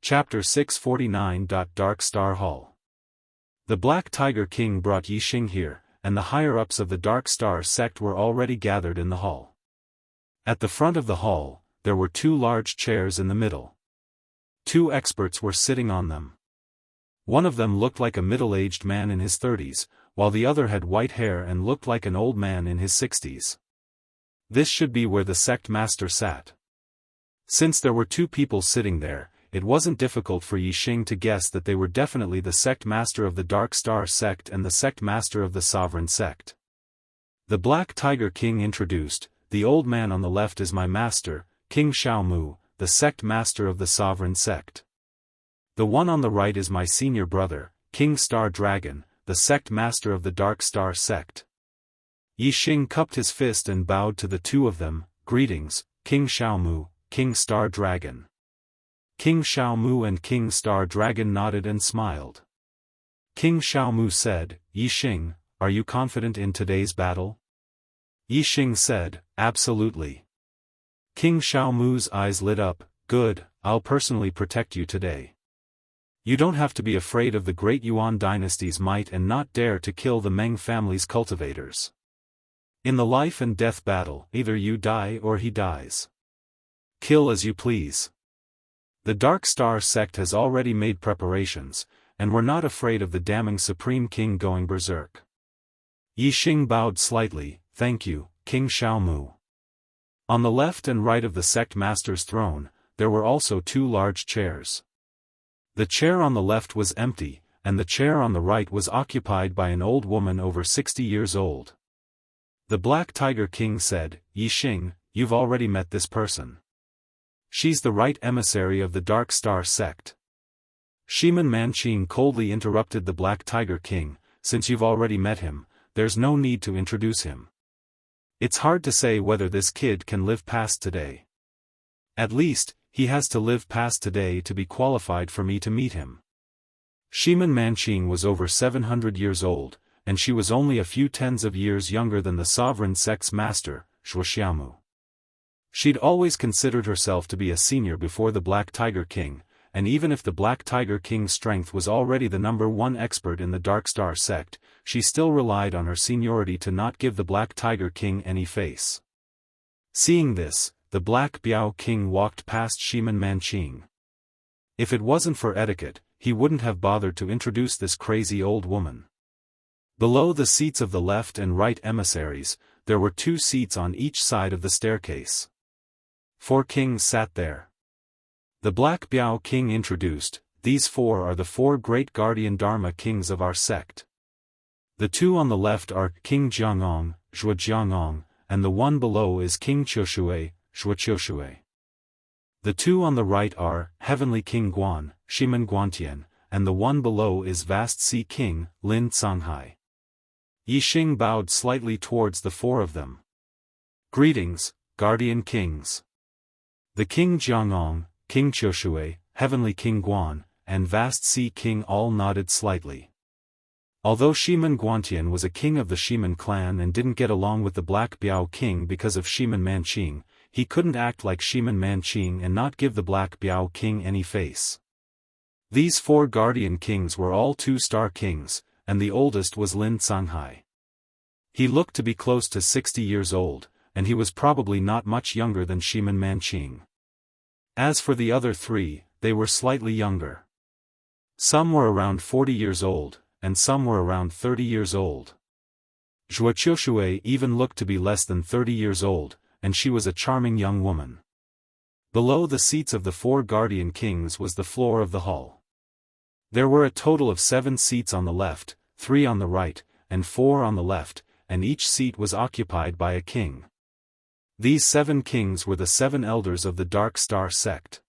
Chapter 649. Dark Star Hall. The Black Tiger King brought Yixing here, and the higher-ups of the Dark Star sect were already gathered in the hall. At the front of the hall, there were two large chairs in the middle. Two experts were sitting on them. One of them looked like a middle-aged man in his 30s, while the other had white hair and looked like an old man in his 60s. This should be where the sect master sat. Since there were two people sitting there, it wasn't difficult for Yixing to guess that they were definitely the sect master of the Dark Star sect and the sect master of the Sovereign sect. The Black Tiger King introduced, "The old man on the left is my master, King Xiaomu, the sect master of the Sovereign sect. The one on the right is my senior brother, King Star Dragon, the sect master of the Dark Star sect." Yixing cupped his fist and bowed to the two of them. "Greetings, King Xiaomu, King Star Dragon." King Xiaomu and King Star Dragon nodded and smiled. King Xiaomu said, "Yixing, are you confident in today's battle?" Yixing said, "Absolutely." King Xiaomu's eyes lit up. "Good, I'll personally protect you today. You don't have to be afraid of the great Yuan dynasty's might and not dare to kill the Meng family's cultivators. In the life and death battle, either you die or he dies. Kill as you please. The Dark Star sect has already made preparations, and we're not afraid of the damning Supreme King going berserk." Yixing bowed slightly. "Thank you, King Xiaomu." On the left and right of the sect master's throne, there were also two large chairs. The chair on the left was empty, and the chair on the right was occupied by an old woman over 60 years old. The Black Tiger King said, "Yixing, you've already met this person. She's the right emissary of the Dark Star sect." Shiman Manqing coldly interrupted the Black Tiger King, "Since you've already met him, there's no need to introduce him. It's hard to say whether this kid can live past today. At least, he has to live past today to be qualified for me to meet him." Shiman Manqing was over 700 years old, and she was only a few tens of years younger than the Sovereign sect's master, Xiaomu. She'd always considered herself to be a senior before the Black Tiger King, and even if the Black Tiger King's strength was already the #1 expert in the Dark Star sect, she still relied on her seniority to not give the Black Tiger King any face. Seeing this, the Black Biao King walked past Shiman Manqing. If it wasn't for etiquette, he wouldn't have bothered to introduce this crazy old woman. Below the seats of the left and right emissaries, there were two seats on each side of the staircase. 4 kings sat there. The Black Biao King introduced, "These 4 are the 4 great guardian Dharma kings of our sect. The two on the left are King Jiangong, Zhuo Jiangong, and the one below is King Qiushui, Zhuo Qiushui. The two on the right are Heavenly King Guan, Shiman Guantian, and the one below is Vast Sea King, Lin Canghai." Yixing bowed slightly towards the 4 of them. "Greetings, guardian kings." The King Jiangong, King Qiushui, Heavenly King Guan, and Vast Sea King all nodded slightly. Although Shiman Guantian was a king of the Shiman clan and didn't get along with the Black Biao King because of Shiman Manqing, he couldn't act like Shiman Manqing and not give the Black Biao King any face. These 4 guardian kings were all 2-star kings, and the oldest was Lin Canghai. He looked to be close to 60 years old, and he was probably not much younger than Shiman Manqing. As for the other 3, they were slightly younger. Some were around 40 years old, and some were around 30 years old. Zhuo Qiushui even looked to be less than 30 years old, and she was a charming young woman. Below the seats of the 4 guardian kings was the floor of the hall. There were a total of 7 seats on the left, 3 on the right, and 4 on the left, and each seat was occupied by a king. These 7 kings were the 7 elders of the Dark Star sect.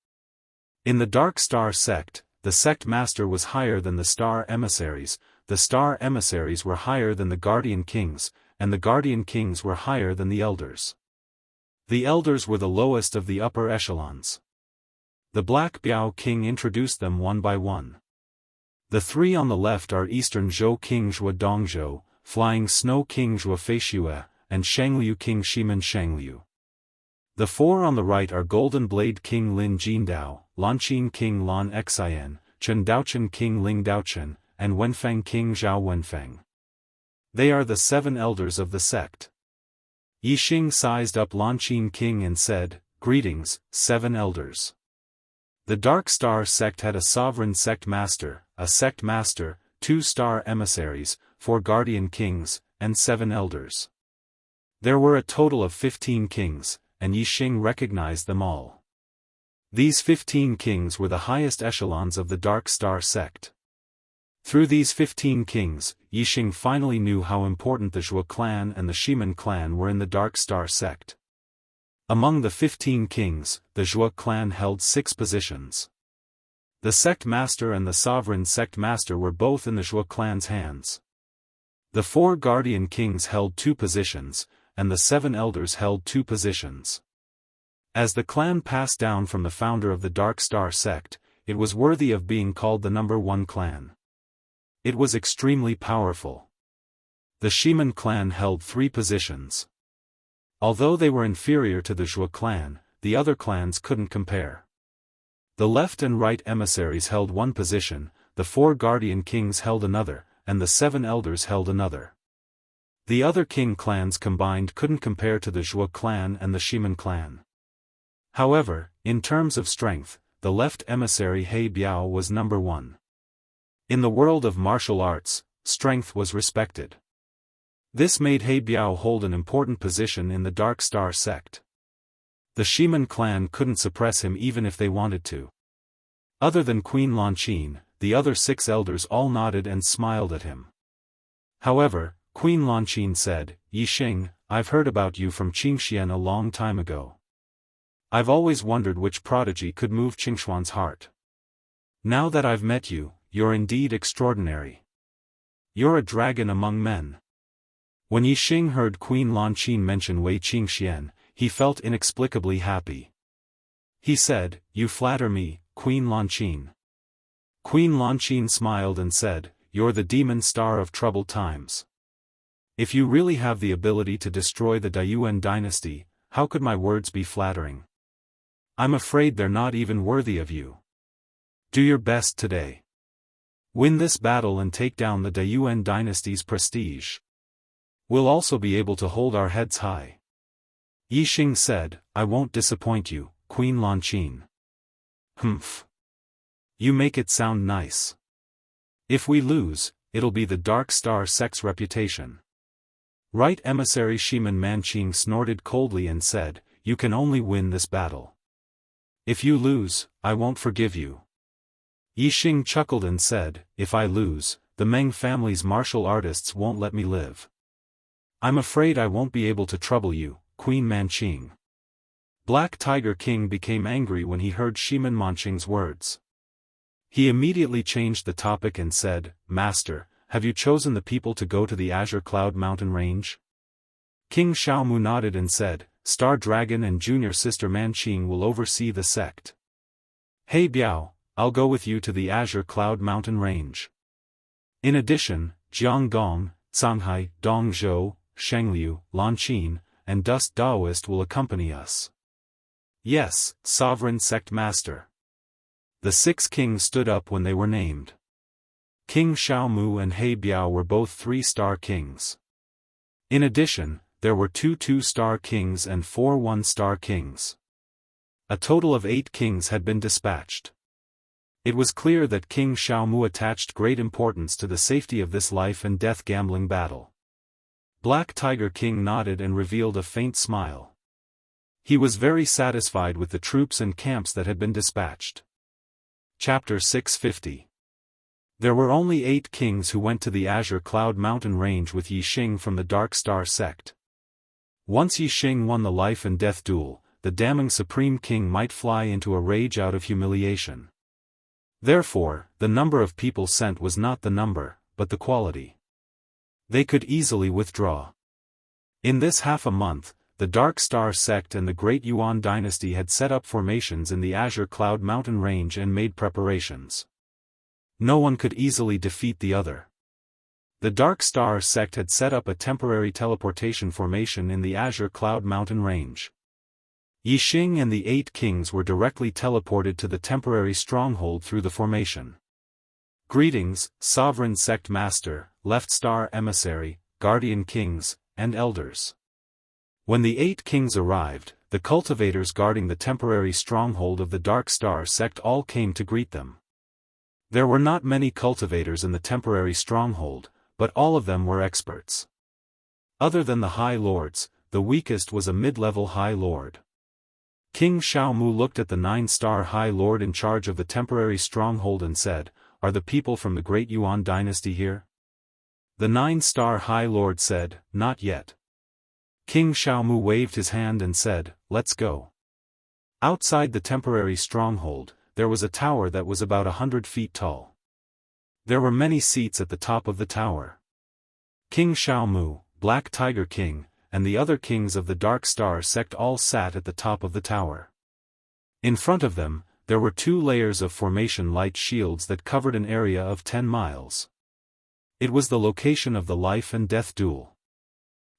In the Dark Star sect, the sect master was higher than the star emissaries, the star emissaries were higher than the guardian kings, and the guardian kings were higher than the elders. The elders were the lowest of the upper echelons. The Black Biao King introduced them one by one. The 3 on the left are Eastern Zhou King Zhuo Dongzhou, Flying Snow King Zhuo Feishue, and Shangliu King Shiman Shangliu. The four on the right are Golden Blade King Lin Jindao, Lanqin King Lan Xian, Chen Daochen King Ling Daochen, and Wenfeng King Zhao Wenfeng. They are the 7 elders of the sect. Yixing sized up Lanqin King and said, "Greetings, 7 elders." The Dark Star sect had a sovereign sect master, a sect master, 2 star emissaries, 4 guardian kings, and 7 elders. There were a total of 15 kings, and Yixing recognized them all. These 15 kings were the highest echelons of the Dark Star sect. Through these 15 kings, Yixing finally knew how important the Zhuo clan and the Shimen clan were in the Dark Star sect. Among the 15 kings, the Zhuo clan held 6 positions. The sect master and the sovereign sect master were both in the Zhuo clan's hands. The 4 guardian kings held 2 positions, and the 7 elders held 2 positions. As the clan passed down from the founder of the Dark Star sect, it was worthy of being called the number 1 clan. It was extremely powerful. The Shimen clan held 3 positions. Although they were inferior to the Zhuo clan, the other clans couldn't compare. The left and right emissaries held 1 position, the 4 guardian kings held another, and the 7 elders held another. The other king clans combined couldn't compare to the Zhuo clan and the Shimen clan. However, in terms of strength, the left emissary He Biao was number 1. In the world of martial arts, strength was respected. This made He Biao hold an important position in the Dark Star sect. The Shimen clan couldn't suppress him even if they wanted to. Other than Queen Lanqin, the other 6 elders all nodded and smiled at him. However, Queen Lanqin said, "Yixing, I've heard about you from Qingxian a long time ago. I've always wondered which prodigy could move Qingshuan's heart. Now that I've met you, you're indeed extraordinary. You're a dragon among men." When Yixing heard Queen Lanqin mention Wei Qingxian, he felt inexplicably happy. He said, "You flatter me, Queen Lanqin." Queen Lanqin smiled and said, "You're the demon star of troubled times. If you really have the ability to destroy the Daiyuan dynasty, how could my words be flattering? I'm afraid they're not even worthy of you. Do your best today. Win this battle and take down the Daiyuan dynasty's prestige. We'll also be able to hold our heads high." Yixing said, "I won't disappoint you, Queen Lanqin." "Humph. You make it sound nice. If we lose, it'll be the Dark Star sect's reputation." Right emissary Shimen Manqing snorted coldly and said, "You can only win this battle. If you lose, I won't forgive you." Yixing chuckled and said, "If I lose, the Meng family's martial artists won't let me live. I'm afraid I won't be able to trouble you, Queen Manqing." Black Tiger King became angry when he heard Shimen Manqing's words. He immediately changed the topic and said, "Master, have you chosen the people to go to the Azure Cloud Mountain Range?" King Xiaomu nodded and said, "Star Dragon and junior sister Manqing will oversee the sect. He Biao, I'll go with you to the Azure Cloud Mountain Range. In addition, Jiang Gong, Canghai, Dong Zhou, Shengliu, Lanqin, and Dust Daoist will accompany us." "Yes, Sovereign Sect Master." The 6 kings stood up when they were named. King Xiaomu and He Biao were both 3-star kings. In addition, there were 2 2-star kings and 4 1-star kings. A total of 8 kings had been dispatched. It was clear that King Xiaomu attached great importance to the safety of this life and death gambling battle. Black Tiger King nodded and revealed a faint smile. He was very satisfied with the troops and camps that had been dispatched. Chapter 650. There were only 8 kings who went to the Azure Cloud Mountain Range with Yixing from the Dark Star sect. Once Yixing won the life and death duel, the damning Supreme King might fly into a rage out of humiliation. Therefore, the number of people sent was not the number, but the quality. They could easily withdraw. In this half a month, the Dark Star sect and the Great Yuan dynasty had set up formations in the Azure Cloud Mountain Range and made preparations. No one could easily defeat the other. The Dark Star sect had set up a temporary teleportation formation in the Azure Cloud Mountain Range. Yixing and the 8 kings were directly teleported to the temporary stronghold through the formation. Greetings, Sovereign Sect Master, Left Star Emissary, Guardian Kings, and Elders. When the 8 kings arrived, the cultivators guarding the temporary stronghold of the Dark Star Sect all came to greet them. There were not many cultivators in the temporary stronghold, but all of them were experts. Other than the High Lords, the weakest was a mid-level High Lord. King Xiaomu looked at the 9-star High Lord in charge of the temporary stronghold and said, "Are the people from the Great Yuan dynasty here?" The 9-star High Lord said, "Not yet." King Xiaomu waved his hand and said, "Let's go." Outside the temporary stronghold, there was a tower that was about 100 feet tall. There were many seats at the top of the tower. King Xiaomu, Black Tiger King, and the other kings of the Dark Star Sect all sat at the top of the tower. In front of them, there were 2 layers of formation light shields that covered an area of 10 miles. It was the location of the life and death duel.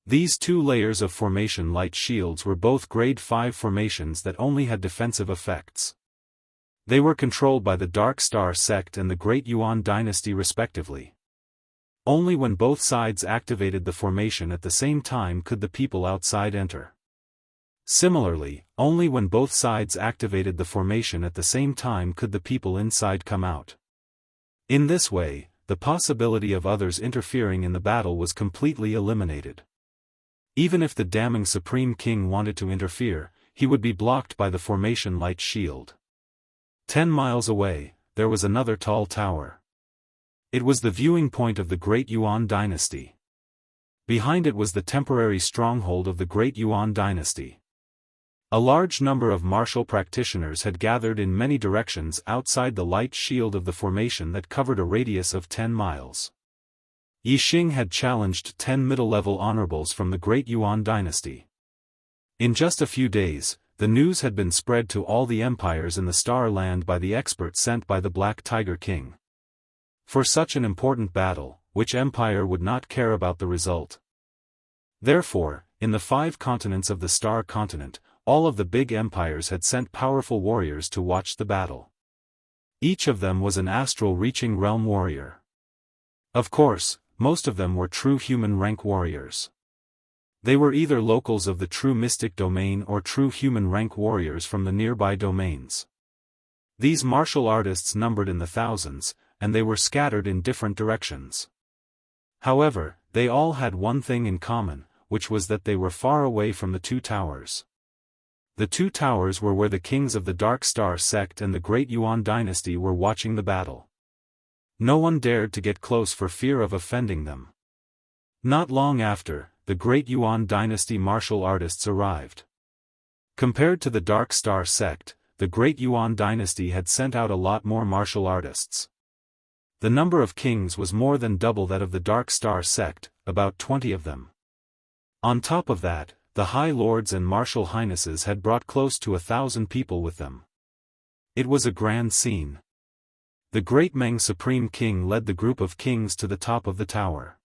These 2 layers of formation light shields were both grade 5 formations that only had defensive effects. They were controlled by the Dark Star Sect and the Great Yuan dynasty respectively. Only when both sides activated the formation at the same time could the people outside enter. Similarly, only when both sides activated the formation at the same time could the people inside come out. In this way, the possibility of others interfering in the battle was completely eliminated. Even if the damning Supreme King wanted to interfere, he would be blocked by the formation light shield. 10 miles away, there was another tall tower. It was the viewing point of the Great Yuan dynasty. Behind it was the temporary stronghold of the Great Yuan dynasty. A large number of martial practitioners had gathered in many directions outside the light shield of the formation that covered a radius of 10 miles. Yixing had challenged 10 middle-level honorables from the Great Yuan dynasty. In just a few days, the news had been spread to all the empires in the Star Land by the experts sent by the Black Tiger King. For such an important battle, which empire would not care about the result? Therefore, in the 5 continents of the Star Continent, all of the big empires had sent powerful warriors to watch the battle. Each of them was an astral-reaching realm warrior. Of course, most of them were true human rank warriors. They were either locals of the true mystic domain or true human rank warriors from the nearby domains. These martial artists numbered in the thousands, and they were scattered in different directions. However, they all had one thing in common, which was that they were far away from the 2 towers. The 2 towers were where the kings of the Dark Star Sect and the Great Yuan dynasty were watching the battle. No one dared to get close for fear of offending them. Not long after, the Great Yuan dynasty martial artists arrived. Compared to the Dark Star Sect, the Great Yuan dynasty had sent out a lot more martial artists. The number of kings was more than double that of the Dark Star Sect, about 20 of them. On top of that, the High Lords and Martial Highnesses had brought close to 1,000 people with them. It was a grand scene. The Great Meng Supreme King led the group of kings to the top of the tower.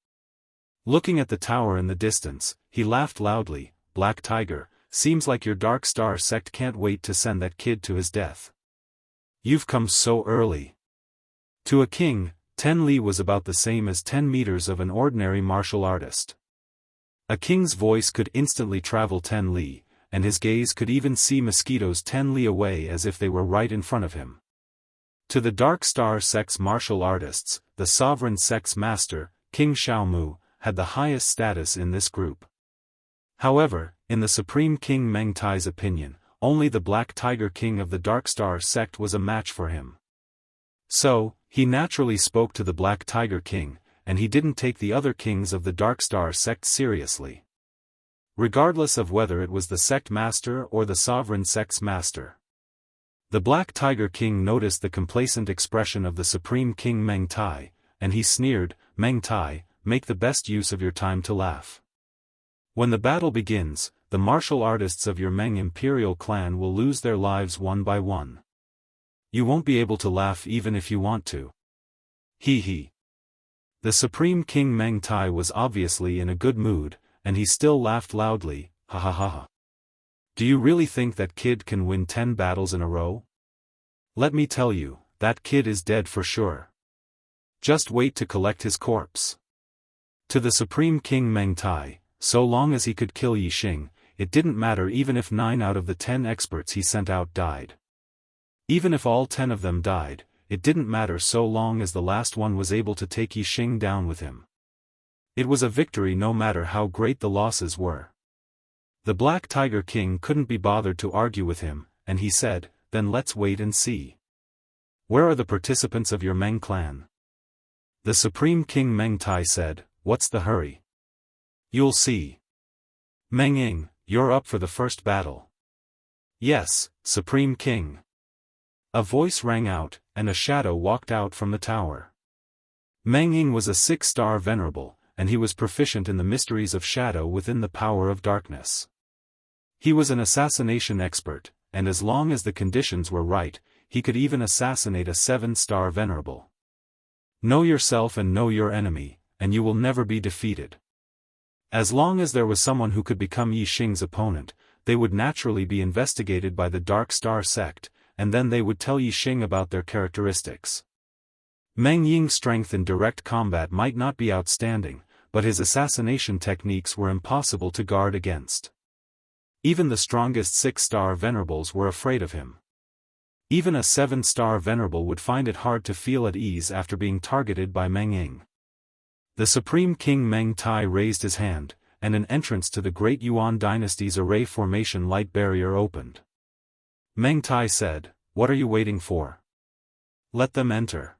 Looking at the tower in the distance, he laughed loudly. "Black Tiger, seems like your Dark Star Sect can't wait to send that kid to his death. You've come so early." To a king, 10 li was about the same as 10 meters of an ordinary martial artist. A king's voice could instantly travel 10 li, and his gaze could even see mosquitoes 10 li away as if they were right in front of him. To the Dark Star Sect's martial artists, the Sovereign Sect's master, King Xiaomu, had the highest status in this group. However, in the Supreme King Meng Tai's opinion, only the Black Tiger King of the Dark Star Sect was a match for him. So, he naturally spoke to the Black Tiger King, and he didn't take the other kings of the Dark Star Sect seriously. Regardless of whether it was the sect master or the Sovereign Sect's master. The Black Tiger King noticed the complacent expression of the Supreme King Meng Tai, and he sneered, "Meng Tai, make the best use of your time to laugh. When the battle begins, the martial artists of your Meng Imperial clan will lose their lives one by one. You won't be able to laugh even if you want to. Hee hee." The Supreme King Meng Tai was obviously in a good mood, and he still laughed loudly, "Ha ha ha ha." Do you really think that kid can win 10 battles in a row? Let me tell you, that kid is dead for sure. Just wait to collect his corpse. To the Supreme King Meng Tai, so long as he could kill Yixing, it didn't matter even if 9 out of the 10 experts he sent out died. Even if all 10 of them died, it didn't matter so long as the last one was able to take Yixing down with him. It was a victory no matter how great the losses were. The Black Tiger King couldn't be bothered to argue with him, and he said, "Then let's wait and see. Where are the participants of your Meng clan?" The Supreme King Meng Tai said, "What's the hurry? You'll see. Meng Ying, you're up for the first battle." "Yes, Supreme King." A voice rang out, and a shadow walked out from the tower. Meng Ying was a 6-star venerable, and he was proficient in the mysteries of shadow within the power of darkness. He was an assassination expert, and as long as the conditions were right, he could even assassinate a 7-star venerable. Know yourself and know your enemy, and you will never be defeated. As long as there was someone who could become Yixing's opponent, they would naturally be investigated by the Dark Star sect, and then they would tell Yixing about their characteristics. Meng Ying's strength in direct combat might not be outstanding, but his assassination techniques were impossible to guard against. Even the strongest 6-star venerables were afraid of him. Even a 7-star venerable would find it hard to feel at ease after being targeted by Meng Ying. The Supreme King Meng Tai raised his hand, and an entrance to the Great Yuan Dynasty's array formation light barrier opened. Meng Tai said, "What are you waiting for? Let them enter."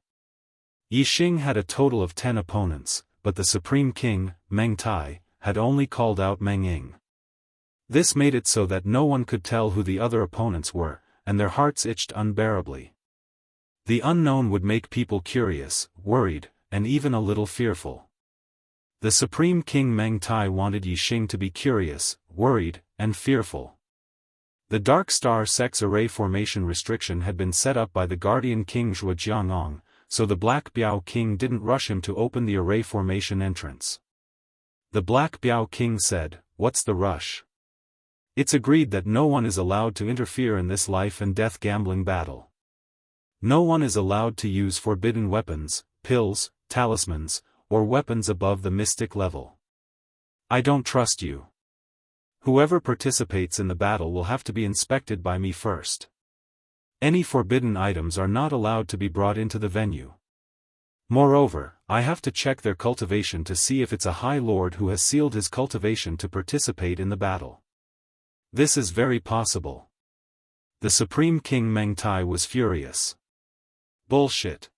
Yixing had a total of 10 opponents, but the Supreme King, Meng Tai, had only called out Meng Ying. This made it so that no one could tell who the other opponents were, and their hearts itched unbearably. The unknown would make people curious, worried, and even a little fearful. The Supreme King Meng Tai wanted Yixing to be curious, worried, and fearful. The Dark Star sect's array formation restriction had been set up by the Guardian King Zhuojiangong, so the Black Biao King didn't rush him to open the array formation entrance. The Black Biao King said, "What's the rush? It's agreed that no one is allowed to interfere in this life and death gambling battle. No one is allowed to use forbidden weapons, pills, talismans, or weapons above the mystic level. I don't trust you. Whoever participates in the battle will have to be inspected by me first. Any forbidden items are not allowed to be brought into the venue. Moreover, I have to check their cultivation to see if it's a High Lord who has sealed his cultivation to participate in the battle. This is very possible." The Supreme King Meng Tai was furious. "Bullshit.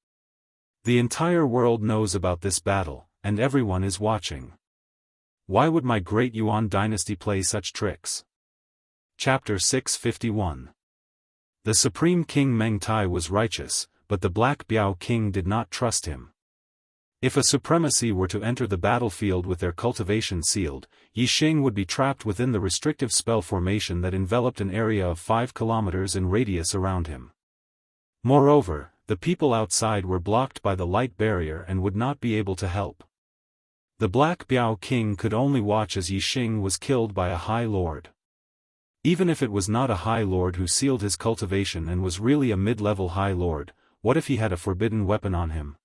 The entire world knows about this battle, and everyone is watching. Why would my Great Yuan Dynasty play such tricks?" Chapter 651. The Supreme King Meng Tai was righteous, but the Black Biao King did not trust him. If a supremacy were to enter the battlefield with their cultivation sealed, Yixing would be trapped within the restrictive spell formation that enveloped an area of 5 kilometers in radius around him. Moreover, the people outside were blocked by the light barrier and would not be able to help. The Black Biao King could only watch as Yixing was killed by a High Lord. Even if it was not a High Lord who sealed his cultivation and was really a mid-level High Lord, what if he had a forbidden weapon on him?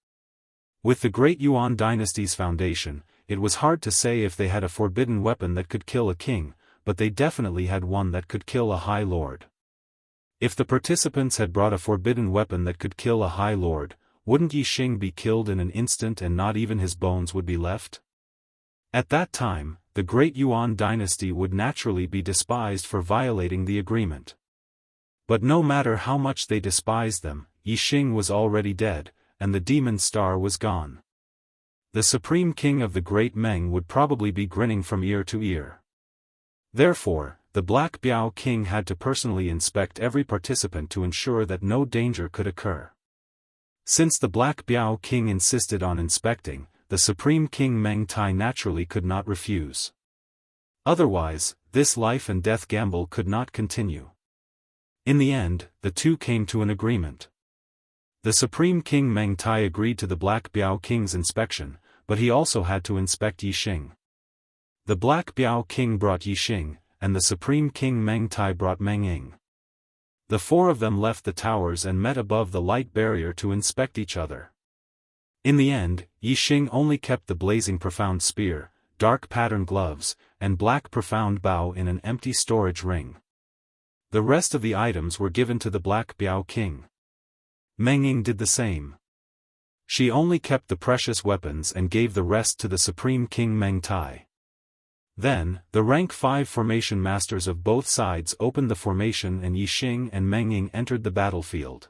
With the Great Yuan Dynasty's foundation, it was hard to say if they had a forbidden weapon that could kill a king, but they definitely had one that could kill a High Lord. If the participants had brought a forbidden weapon that could kill a High Lord, wouldn't Yixing be killed in an instant and not even his bones would be left? At that time, the Great Yuan Dynasty would naturally be despised for violating the agreement. But no matter how much they despised them, Yixing was already dead, and the Demon Star was gone. The Supreme King of the Great Meng would probably be grinning from ear to ear. Therefore, the Black Biao King had to personally inspect every participant to ensure that no danger could occur. Since the Black Biao King insisted on inspecting, the Supreme King Meng Tai naturally could not refuse. Otherwise, this life and death gamble could not continue. In the end, the two came to an agreement. The Supreme King Meng Tai agreed to the Black Biao King's inspection, but he also had to inspect Yixing. The Black Biao King brought Yixing, and the Supreme King Meng Tai brought Meng Ying. The four of them left the towers and met above the light barrier to inspect each other. In the end, Yixing only kept the blazing profound spear, dark pattern gloves, and black profound bow in an empty storage ring. The rest of the items were given to the Black Biao King. Meng Ying did the same. She only kept the precious weapons and gave the rest to the Supreme King Meng Tai. Then, the rank 5 formation masters of both sides opened the formation and Yixing and Meng Ying entered the battlefield.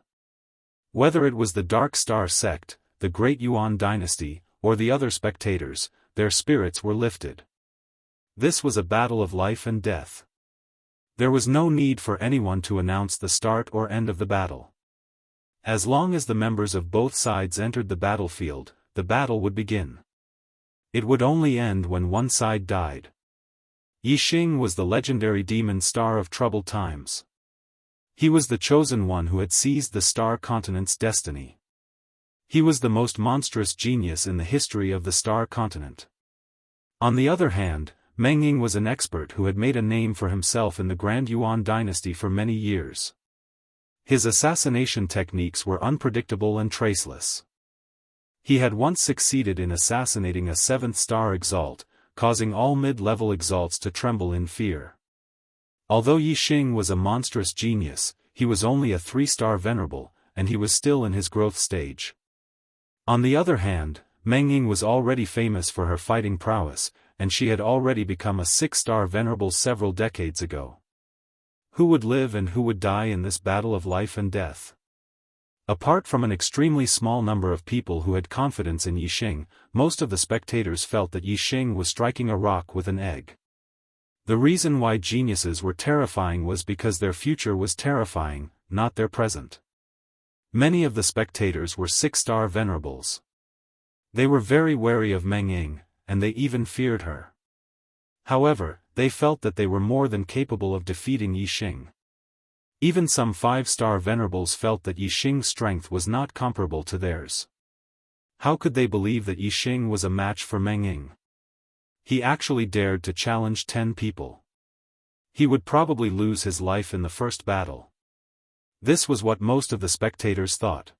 Whether it was the Dark Star sect, the Great Yuan dynasty, or the other spectators, their spirits were lifted. This was a battle of life and death. There was no need for anyone to announce the start or end of the battle. As long as the members of both sides entered the battlefield, the battle would begin. It would only end when one side died. Yixing was the legendary demon star of troubled times. He was the chosen one who had seized the star continent's destiny. He was the most monstrous genius in the history of the star continent. On the other hand, Meng Ying was an expert who had made a name for himself in the Grand Yuan dynasty for many years. His assassination techniques were unpredictable and traceless. He had once succeeded in assassinating a 7th star exalt, causing all mid-level exalts to tremble in fear. Although Yixing was a monstrous genius, he was only a 3-star venerable, and he was still in his growth stage. On the other hand, Meng Ying was already famous for her fighting prowess, and she had already become a 6-star venerable several decades ago. Who would live and who would die in this battle of life and death? Apart from an extremely small number of people who had confidence in Yixing, most of the spectators felt that Yixing was striking a rock with an egg. The reason why geniuses were terrifying was because their future was terrifying, not their present. Many of the spectators were 6-star venerables. They were very wary of Meng Ying, and they even feared her. However, they felt that they were more than capable of defeating Yixing. Even some 5-star venerables felt that Yixing's strength was not comparable to theirs. How could they believe that Yixing was a match for Meng Ying? He actually dared to challenge 10 people. He would probably lose his life in the first battle. This was what most of the spectators thought.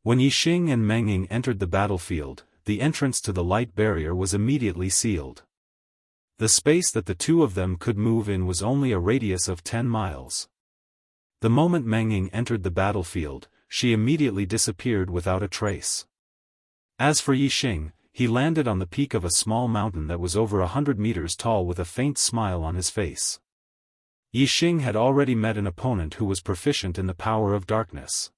When Yixing and Meng Ying entered the battlefield, the entrance to the light barrier was immediately sealed. The space that the two of them could move in was only a radius of 10 miles. The moment Meng Ying entered the battlefield, she immediately disappeared without a trace. As for Yixing, he landed on the peak of a small mountain that was over 100 meters tall with a faint smile on his face. Yixing had already met an opponent who was proficient in the power of darkness.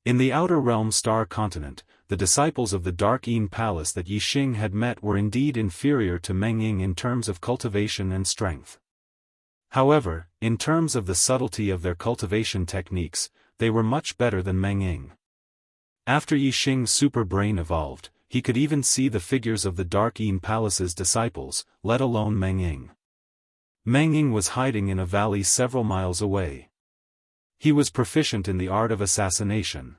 In the outer realm star continent, the disciples of the Dark Yin Palace that Yixing had met were indeed inferior to Meng Ying in terms of cultivation and strength. However, in terms of the subtlety of their cultivation techniques, they were much better than Meng Ying. After Yixing's super brain evolved, he could even see the figures of the Dark Yin Palace's disciples, let alone Meng Ying. Meng Ying was hiding in a valley several miles away. He was proficient in the art of assassination.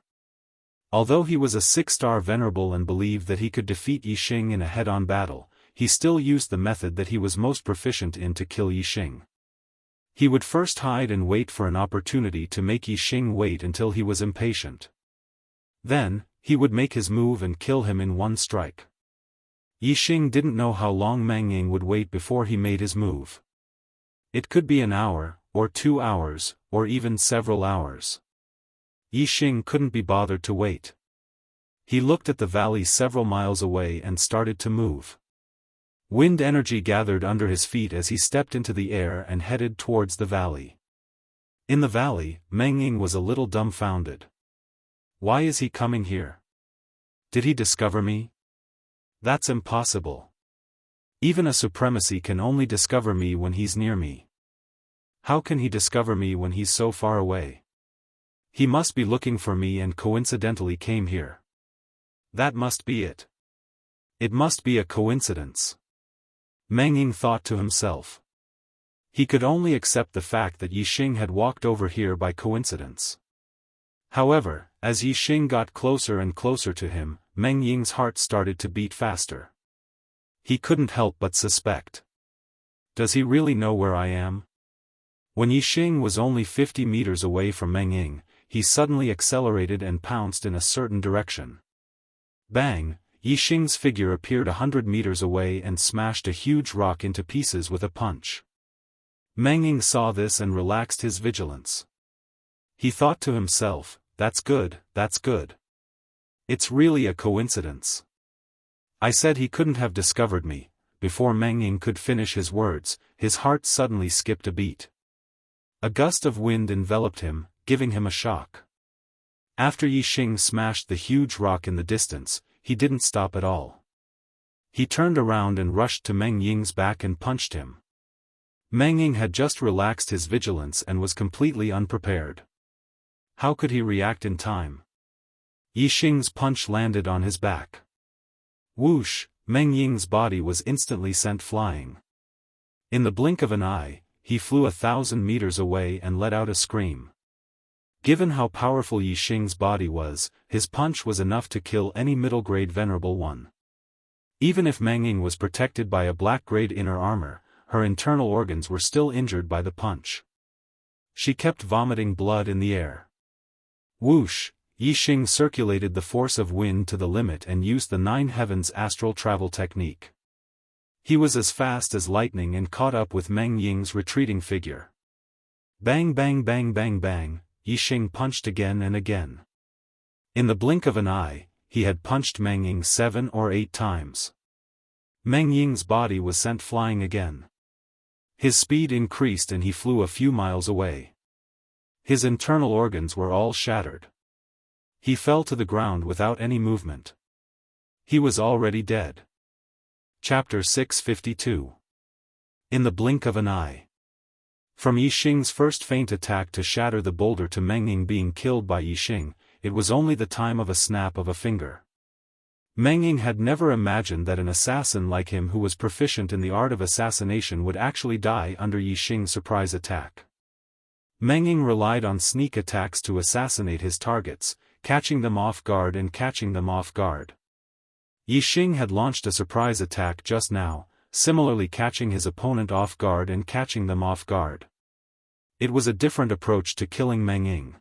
Although he was a 6-star venerable and believed that he could defeat Yixing in a head-on battle, he still used the method that he was most proficient in to kill Yixing. He would first hide and wait for an opportunity to make Yixing wait until he was impatient. Then, he would make his move and kill him in one strike. Yixing didn't know how long Meng Ying would wait before he made his move. It could be an hour, or 2 hours, or even several hours. Yixing couldn't be bothered to wait. He looked at the valley several miles away and started to move. Wind energy gathered under his feet as he stepped into the air and headed towards the valley. In the valley, Meng Ying was a little dumbfounded. Why is he coming here? Did he discover me? That's impossible. Even a supremacy can only discover me when he's near me. How can he discover me when he's so far away? He must be looking for me and coincidentally came here. That must be it. It must be a coincidence. Meng Ying thought to himself. He could only accept the fact that Yixing had walked over here by coincidence. However, as Yixing got closer and closer to him, Meng Ying's heart started to beat faster. He couldn't help but suspect. Does he really know where I am? When Yixing was only 50 meters away from Meng Ying, he suddenly accelerated and pounced in a certain direction. Bang! Yixing's figure appeared 100 meters away and smashed a huge rock into pieces with a punch. Meng Ying saw this and relaxed his vigilance. He thought to himself, that's good, that's good. It's really a coincidence. I said he couldn't have discovered me. Before Meng Ying could finish his words, his heart suddenly skipped a beat. A gust of wind enveloped him, giving him a shock. After Yixing smashed the huge rock in the distance, he didn't stop at all. He turned around and rushed to Meng Ying's back and punched him. Meng Ying had just relaxed his vigilance and was completely unprepared. How could he react in time? Yixing's punch landed on his back. Whoosh! Meng Ying's body was instantly sent flying. In the blink of an eye, he flew 1,000 meters away and let out a scream. Given how powerful Yixing's body was, his punch was enough to kill any middle-grade venerable one. Even if Meng Ying was protected by a black-grade inner armor, her internal organs were still injured by the punch. She kept vomiting blood in the air. Whoosh! Yixing circulated the force of wind to the limit and used the 9 heavens astral travel technique. He was as fast as lightning and caught up with Meng Ying's retreating figure. Bang bang bang bang bang, Yixing punched again and again. In the blink of an eye, he had punched Meng Ying 7 or 8 times. Meng Ying's body was sent flying again. His speed increased and he flew a few miles away. His internal organs were all shattered. He fell to the ground without any movement. He was already dead. Chapter 652. In the blink of an eye. From Yixing's first feint attack to shatter the boulder to Meng Ying being killed by Yixing, it was only the time of a snap of a finger. Meng Ying had never imagined that an assassin like him who was proficient in the art of assassination would actually die under Yixing's surprise attack. Meng Ying relied on sneak attacks to assassinate his targets, catching them off guard and catching them off guard. Yixing had launched a surprise attack just now, similarly catching his opponent off guard and catching them off guard. It was a different approach to killing Meng Ying.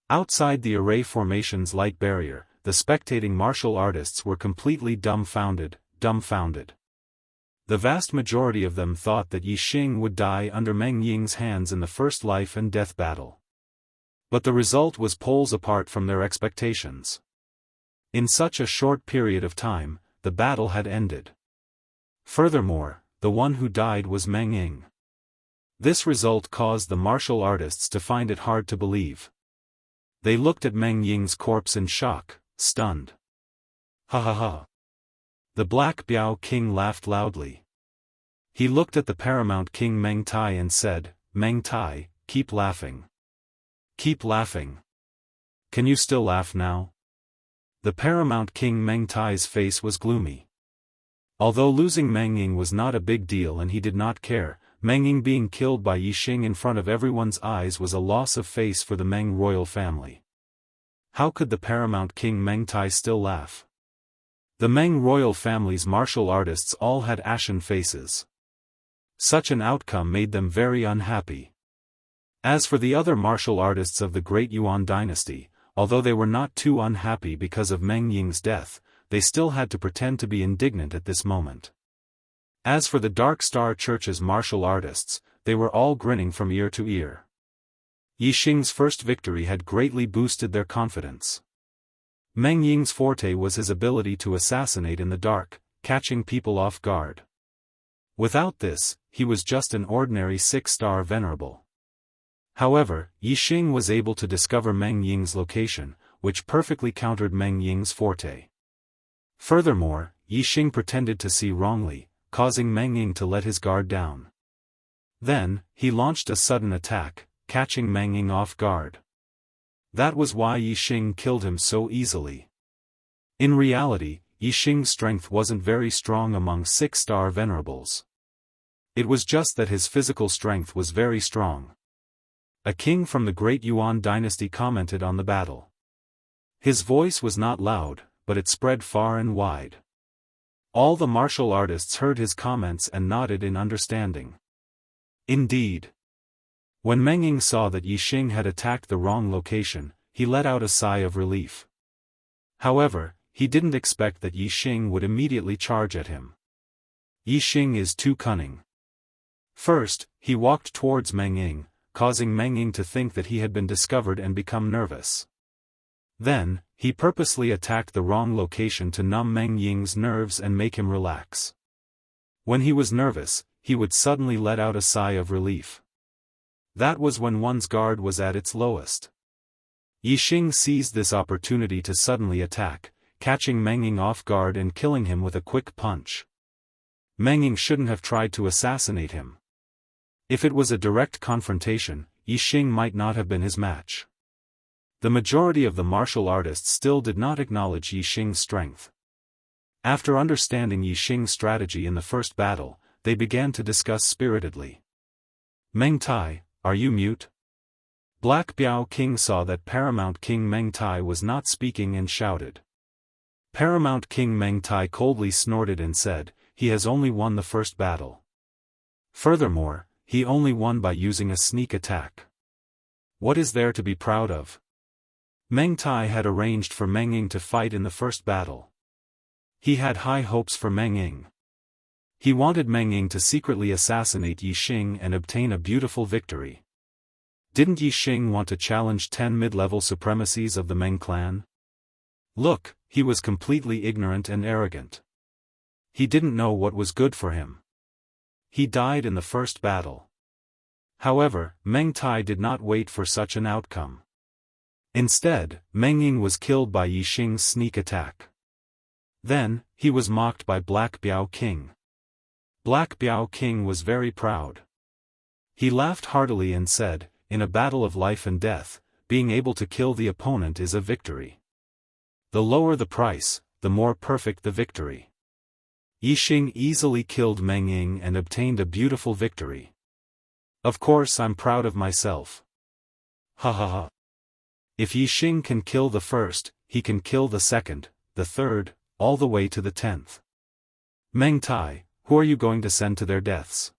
Outside the array formation's light barrier, the spectating martial artists were completely dumbfounded. The vast majority of them thought that Yixing would die under Meng Ying's hands in the first life and death battle. But the result was poles apart from their expectations. In such a short period of time, the battle had ended. Furthermore, the one who died was Meng Ying. This result caused the martial artists to find it hard to believe. They looked at Meng Ying's corpse in shock, stunned. Ha ha ha. The Black Biao King laughed loudly. He looked at the paramount king Meng Tai and said, "Meng Tai, keep laughing. Keep laughing. Can you still laugh now?" The paramount king Meng Tai's face was gloomy. Although losing Meng Ying was not a big deal and he did not care, Meng Ying being killed by Yixing in front of everyone's eyes was a loss of face for the Meng royal family. How could the paramount king Meng Tai still laugh? The Meng royal family's martial artists all had ashen faces. Such an outcome made them very unhappy. As for the other martial artists of the Great Yuan dynasty, although they were not too unhappy because of Meng Ying's death, they still had to pretend to be indignant at this moment. As for the Dark Star Church's martial artists, they were all grinning from ear to ear. Yixing's first victory had greatly boosted their confidence. Meng Ying's forte was his ability to assassinate in the dark, catching people off guard. Without this, he was just an ordinary 6-star venerable. However, Yixing was able to discover Meng Ying's location, which perfectly countered Meng Ying's forte. Furthermore, Yixing pretended to see wrongly, causing Meng Ying to let his guard down. Then, he launched a sudden attack, catching Meng Ying off guard. That was why Yixing killed him so easily. In reality, Yixing's strength wasn't very strong among 6-star venerables. It was just that his physical strength was very strong. A king from the Great Yuan dynasty commented on the battle. His voice was not loud, but it spread far and wide. All the martial artists heard his comments and nodded in understanding. Indeed. When Meng Ying saw that Yixing had attacked the wrong location, he let out a sigh of relief. However, he didn't expect that Yixing would immediately charge at him. Yixing is too cunning. First, he walked towards Meng Ying, causing Meng Ying to think that he had been discovered and become nervous. Then, he purposely attacked the wrong location to numb Meng Ying's nerves and make him relax. When he was nervous, he would suddenly let out a sigh of relief. That was when one's guard was at its lowest. Yixing seized this opportunity to suddenly attack, catching Meng Ying off guard and killing him with a quick punch. Meng Ying shouldn't have tried to assassinate him. If it was a direct confrontation, Yixing might not have been his match. The majority of the martial artists still did not acknowledge Yixing's strength. After understanding Yixing's strategy in the first battle, they began to discuss spiritedly. Meng Tai, are you mute? Black Biao King saw that Paramount King Meng Tai was not speaking and shouted. Paramount King Meng Tai coldly snorted and said, he has only won the first battle. Furthermore, he only won by using a sneak attack. What is there to be proud of? Meng Tai had arranged for Meng Ying to fight in the first battle. He had high hopes for Meng Ying. He wanted Meng Ying to secretly assassinate Yixing and obtain a beautiful victory. Didn't Yixing want to challenge 10 mid-level supremacies of the Meng clan? Look, he was completely ignorant and arrogant. He didn't know what was good for him. He died in the first battle. However, Meng Tai did not wait for such an outcome. Instead, Meng Ying was killed by Yixing's sneak attack. Then, he was mocked by Black Biao King. Black Biao King was very proud. He laughed heartily and said, in a battle of life and death, being able to kill the opponent is a victory. The lower the price, the more perfect the victory. Yixing easily killed Meng Ying and obtained a beautiful victory. Of course I'm proud of myself. Ha ha ha. If Yixing can kill the first, he can kill the second, the third, all the way to the 10th. Meng Tai, who are you going to send to their deaths?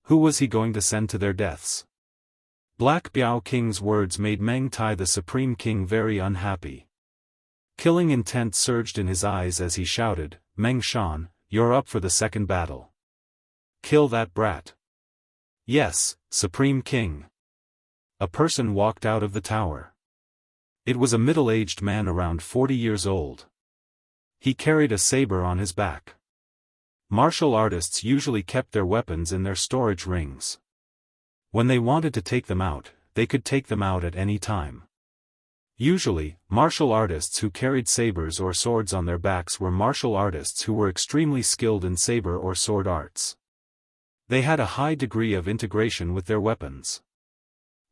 Who was he going to send to their deaths? Black Biao King's words made Meng Tai the Supreme King very unhappy. Killing intent surged in his eyes as he shouted, Meng Shan, you're up for the second battle. Kill that brat. Yes, Supreme King. A person walked out of the tower. It was a middle-aged man around 40 years old. He carried a saber on his back. Martial artists usually kept their weapons in their storage rings. When they wanted to take them out, they could take them out at any time. Usually, martial artists who carried sabers or swords on their backs were martial artists who were extremely skilled in saber or sword arts. They had a high degree of integration with their weapons.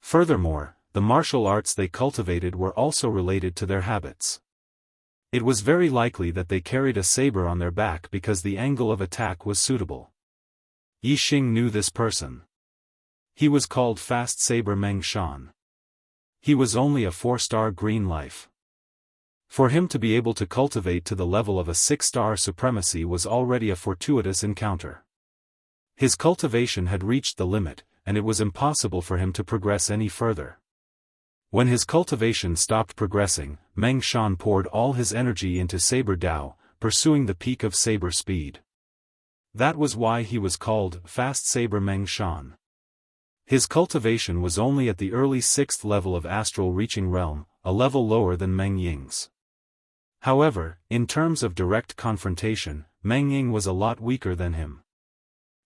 Furthermore, the martial arts they cultivated were also related to their habits. It was very likely that they carried a saber on their back because the angle of attack was suitable. Yixing knew this person. He was called Fast Saber Meng Shan. He was only a 4-star green life. For him to be able to cultivate to the level of a 6-star supremacy was already a fortuitous encounter. His cultivation had reached the limit, and it was impossible for him to progress any further. When his cultivation stopped progressing, Meng Shan poured all his energy into Saber Dao, pursuing the peak of saber speed. That was why he was called Fast Saber Meng Shan. His cultivation was only at the early 6th level of astral reaching realm, a level lower than Meng Ying's. However, in terms of direct confrontation, Meng Ying was a lot weaker than him.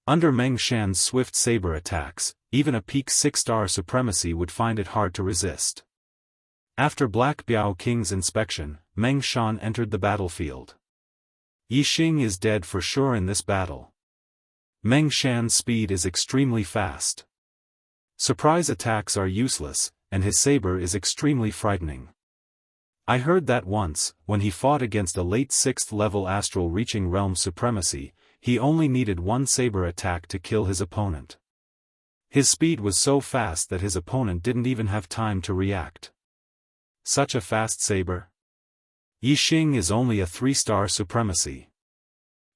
Under Meng Shan's swift saber attacks, even a peak 6-star supremacy would find it hard to resist. After Black Biao King's inspection, Meng Shan entered the battlefield. Yixing is dead for sure in this battle. Meng Shan's speed is extremely fast. Surprise attacks are useless, and his saber is extremely frightening. I heard that once, when he fought against a late 6th level astral reaching realm supremacy, he only needed one saber attack to kill his opponent. His speed was so fast that his opponent didn't even have time to react. Such a fast saber? Yixing is only a 3-star supremacy.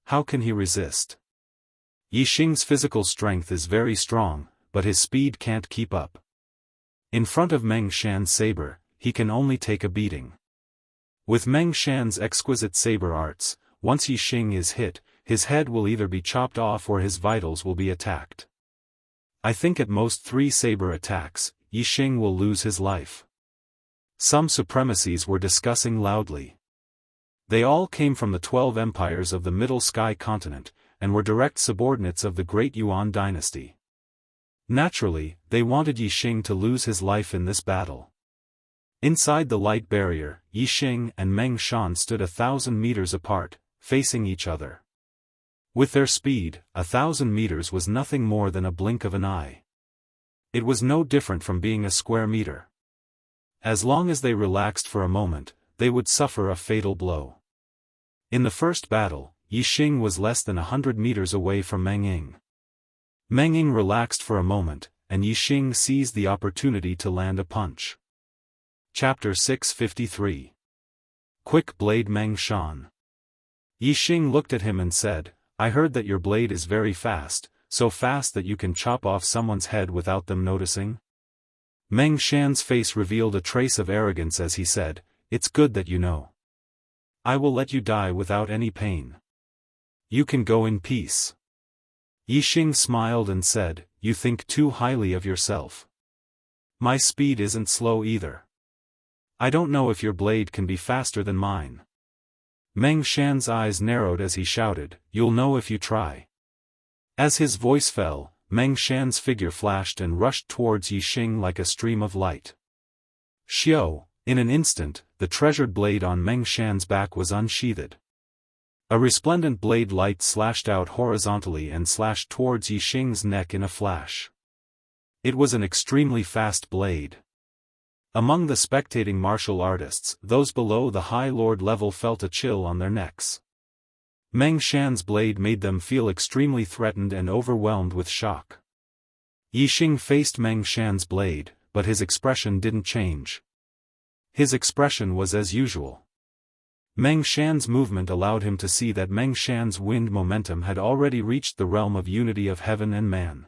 how can he resist? Yixing's physical strength is very strong, but his speed can't keep up. In front of Meng Shan's saber, he can only take a beating. With Meng Shan's exquisite saber arts, once Yixing is hit, his head will either be chopped off or his vitals will be attacked. I think at most 3 saber attacks, Yixing will lose his life. Some supremacies were discussing loudly. They all came from the 12 empires of the Middle Sky continent, and were direct subordinates of the Great Yuan dynasty. Naturally, they wanted Yixing to lose his life in this battle. Inside the light barrier, Yixing and Meng Shan stood 1,000 meters apart, facing each other. With their speed, 1,000 meters was nothing more than a blink of an eye. It was no different from being a square meter. As long as they relaxed for a moment, they would suffer a fatal blow. In the first battle, Yixing was less than 100 meters away from Meng Ying. Meng Ying relaxed for a moment, and Yixing seized the opportunity to land a punch. Chapter 653. Quick Blade Meng Shan. Yixing looked at him and said, I heard that your blade is very fast, so fast that you can chop off someone's head without them noticing. Meng Shan's face revealed a trace of arrogance as he said, It's good that you know. I will let you die without any pain. You can go in peace. Yixing smiled and said, You think too highly of yourself. My speed isn't slow either. I don't know if your blade can be faster than mine. Meng Shan's eyes narrowed as he shouted, You'll know if you try. As his voice fell, Meng Shan's figure flashed and rushed towards Yixing like a stream of light. Xiao, in an instant, the treasured blade on Meng Shan's back was unsheathed. A resplendent blade light slashed out horizontally and slashed towards Yixing's neck in a flash. It was an extremely fast blade. Among the spectating martial artists, those below the High Lord level felt a chill on their necks. Meng Shan's blade made them feel extremely threatened and overwhelmed with shock. Yixing faced Meng Shan's blade, but his expression didn't change. His expression was as usual. Meng Shan's movement allowed him to see that Meng Shan's wind momentum had already reached the realm of unity of heaven and man.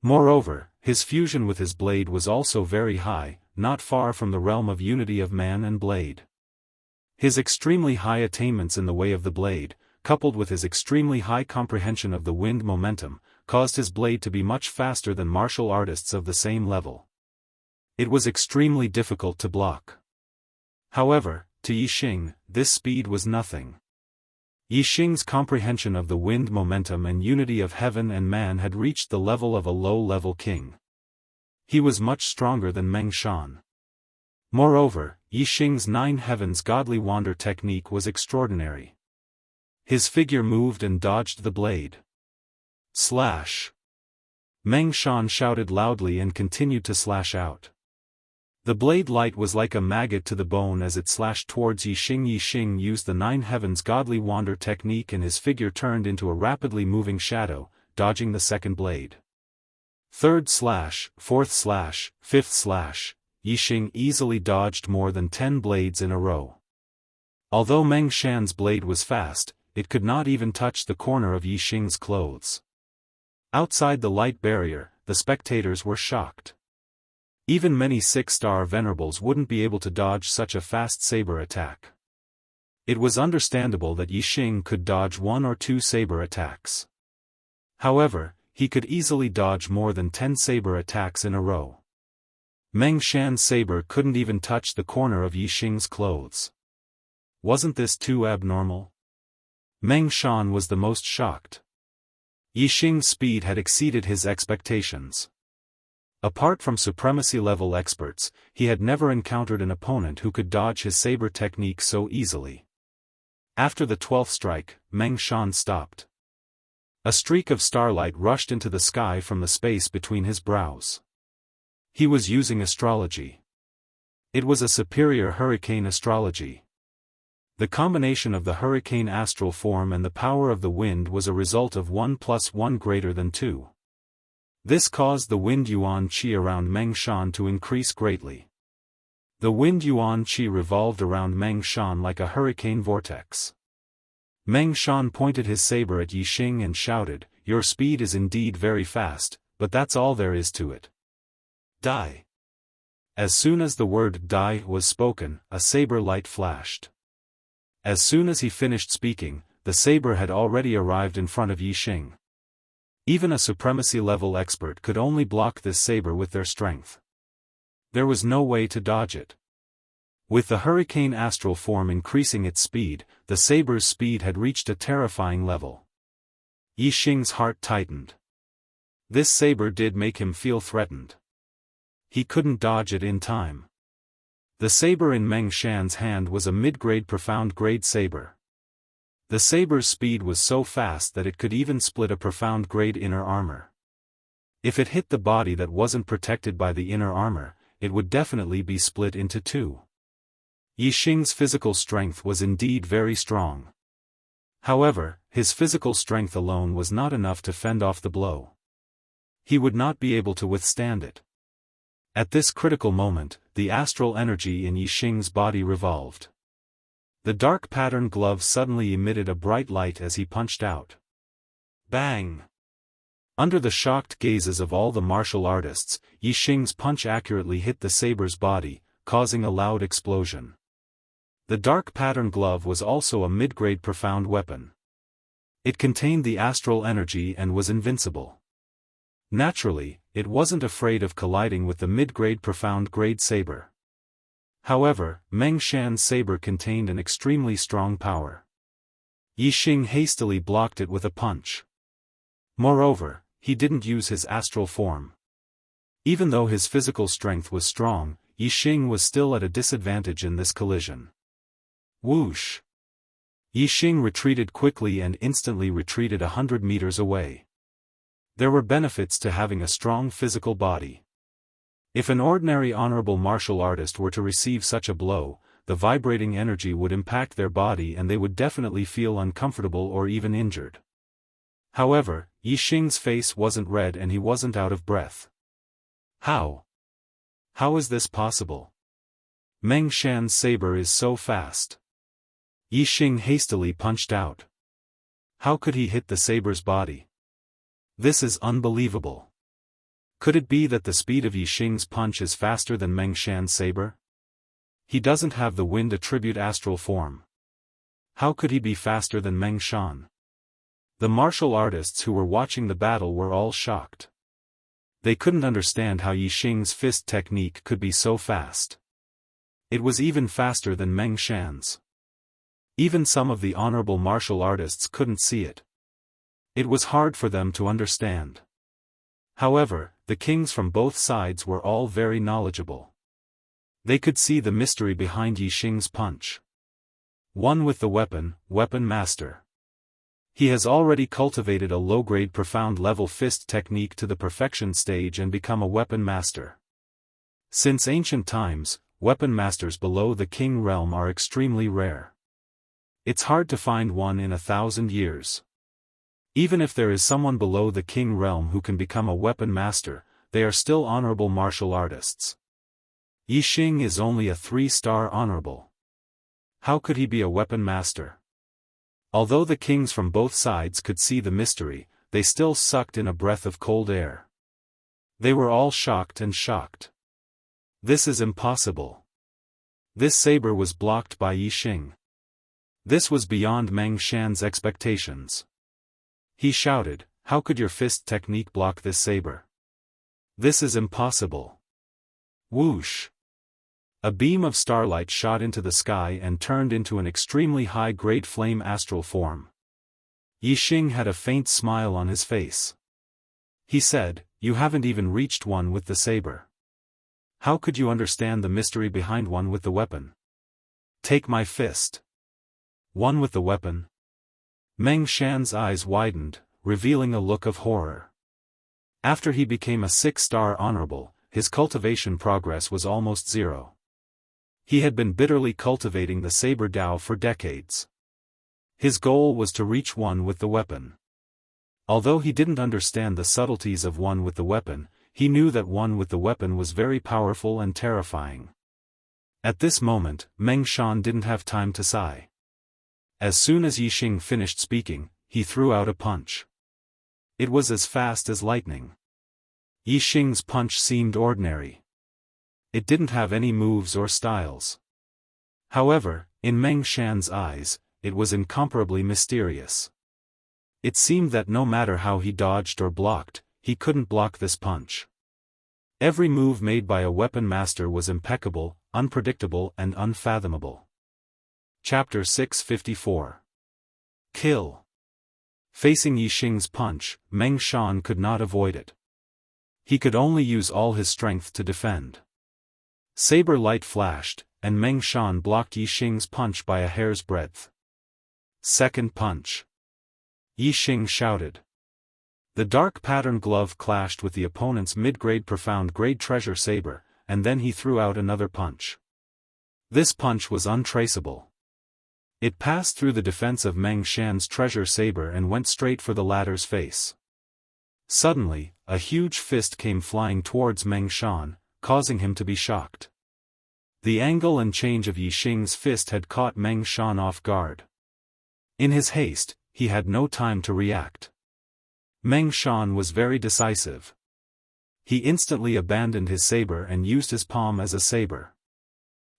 Moreover, his fusion with his blade was also very high, not far from the realm of unity of man and blade. His extremely high attainments in the way of the blade, coupled with his extremely high comprehension of the wind momentum, caused his blade to be much faster than martial artists of the same level. It was extremely difficult to block. However, to Yixing, this speed was nothing. Yixing's comprehension of the wind momentum and unity of heaven and man had reached the level of a low-level king. He was much stronger than Meng Shan. Moreover, Yixing's 9 heavens godly wander technique was extraordinary. His figure moved and dodged the blade. Slash! Meng Shan shouted loudly and continued to slash out. The blade light was like a maggot to the bone as it slashed towards Yixing. Yixing used the 9 heavens godly wander technique and his figure turned into a rapidly moving shadow, dodging the second blade. Third slash, fourth slash, fifth slash, Yixing easily dodged more than 10 blades in a row. Although Meng Shan's blade was fast, it could not even touch the corner of Yixing's clothes. Outside the light barrier, the spectators were shocked. Even many 6-star venerables wouldn't be able to dodge such a fast saber attack. It was understandable that Yixing could dodge 1 or 2 saber attacks. However, he could easily dodge more than 10 saber attacks in a row. Meng Shan's saber couldn't even touch the corner of Yixing's clothes. Wasn't this too abnormal? Meng Shan was the most shocked. Yixing's speed had exceeded his expectations. Apart from supremacy-level experts, he had never encountered an opponent who could dodge his saber technique so easily. After the 12th strike, Meng Shan stopped. A streak of starlight rushed into the sky from the space between his brows. He was using astrology. It was a superior hurricane astrology. The combination of the hurricane astral form and the power of the wind was a result of 1 + 1 greater than 2. This caused the wind yuan qi around Meng Shan to increase greatly. The wind yuan qi revolved around Meng Shan like a hurricane vortex. Meng Shan pointed his saber at Yixing and shouted, "Your speed is indeed very fast, but that's all there is to it. Die." As soon as the word "die" was spoken, a saber light flashed. As soon as he finished speaking, the saber had already arrived in front of Yixing. Even a supremacy-level expert could only block this saber with their strength. There was no way to dodge it. With the hurricane astral form increasing its speed, the saber's speed had reached a terrifying level. Yixing's heart tightened. This saber did make him feel threatened. He couldn't dodge it in time. The saber in Meng Shan's hand was a mid-grade profound-grade saber. The saber's speed was so fast that it could even split a profound-grade inner armor. If it hit the body that wasn't protected by the inner armor, it would definitely be split into two. Yixing's physical strength was indeed very strong. However, his physical strength alone was not enough to fend off the blow. He would not be able to withstand it. At this critical moment, the astral energy in Yixing's body revolved. The dark pattern glove suddenly emitted a bright light as he punched out. Bang! Under the shocked gazes of all the martial artists, Yixing's punch accurately hit the saber's body, causing a loud explosion. The dark pattern glove was also a mid-grade profound weapon. It contained the astral energy and was invincible. Naturally, it wasn't afraid of colliding with the mid-grade profound-grade saber. However, Meng Shan's saber contained an extremely strong power. Yixing hastily blocked it with a punch. Moreover, he didn't use his astral form. Even though his physical strength was strong, Yixing was still at a disadvantage in this collision. Whoosh! Yixing retreated quickly and instantly retreated 100 meters away. There were benefits to having a strong physical body. If an ordinary honorable martial artist were to receive such a blow, the vibrating energy would impact their body and they would definitely feel uncomfortable or even injured. However, Yixing's face wasn't red and he wasn't out of breath. How? How is this possible? Meng Shan's saber is so fast. Yixing hastily punched out. How could he hit the saber's body? This is unbelievable. Could it be that the speed of Yixing's punch is faster than Meng Shan's saber? He doesn't have the wind attribute astral form. How could he be faster than Meng Shan? The martial artists who were watching the battle were all shocked. They couldn't understand how Yixing's fist technique could be so fast. It was even faster than Meng Shan's. Even some of the honorable martial artists couldn't see it. It was hard for them to understand. However, the kings from both sides were all very knowledgeable. They could see the mystery behind Yixing's punch. One with the weapon master. He has already cultivated a low-grade profound-level fist technique to the perfection stage and become a weapon master. Since ancient times, weapon masters below the king realm are extremely rare. It's hard to find one in 1,000 years. Even if there is someone below the king realm who can become a weapon master, they are still honorable martial artists. Yixing is only a 3-star honorable. How could he be a weapon master? Although the kings from both sides could see the mystery, they still sucked in a breath of cold air. They were all shocked and shocked. This is impossible. This saber was blocked by Yixing. This was beyond Meng Shan's expectations. He shouted, "How could your fist technique block this saber? This is impossible." Whoosh! A beam of starlight shot into the sky and turned into an extremely high-grade flame astral form. Yixing had a faint smile on his face. He said, "You haven't even reached one with the saber. How could you understand the mystery behind one with the weapon? Take my fist." One with the weapon? Meng Shan's eyes widened, revealing a look of horror. After he became a 6-star honorable, his cultivation progress was almost zero. He had been bitterly cultivating the saber Dao for decades. His goal was to reach one with the weapon. Although he didn't understand the subtleties of one with the weapon, he knew that one with the weapon was very powerful and terrifying. At this moment, Meng Shan didn't have time to sigh. As soon as Yixing finished speaking, he threw out a punch. It was as fast as lightning. Yixing's punch seemed ordinary. It didn't have any moves or styles. However, in Meng Shan's eyes, it was incomparably mysterious. It seemed that no matter how he dodged or blocked, he couldn't block this punch. Every move made by a weapon master was impeccable, unpredictable and unfathomable. Chapter 654. Kill. Facing Yixing's punch, Meng Shan could not avoid it. He could only use all his strength to defend. Saber light flashed, and Meng Shan blocked Yixing's punch by a hair's breadth. Second punch. Yixing shouted. The dark pattern glove clashed with the opponent's mid-grade profound grade treasure saber, and then he threw out another punch. This punch was untraceable. It passed through the defense of Meng Shan's treasure saber and went straight for the latter's face. Suddenly, a huge fist came flying towards Meng Shan, causing him to be shocked. The angle and change of Yixing's fist had caught Meng Shan off guard. In his haste, he had no time to react. Meng Shan was very decisive. He instantly abandoned his saber and used his palm as a saber.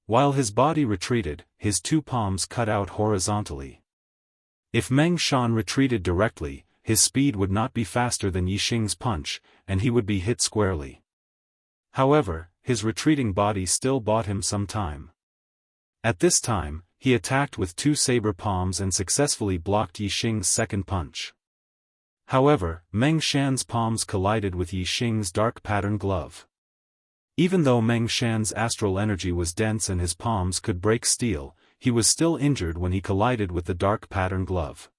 While his body retreated, his two palms cut out horizontally. If Meng Shan retreated directly, his speed would not be faster than Yixing's punch, and he would be hit squarely. However, his retreating body still bought him some time. At this time, he attacked with two saber palms and successfully blocked Yixing's second punch. However, Meng Shan's palms collided with Yixing's dark pattern glove. Even though Meng Shan's astral energy was dense and his palms could break steel, he was still injured when he collided with the dark pattern glove.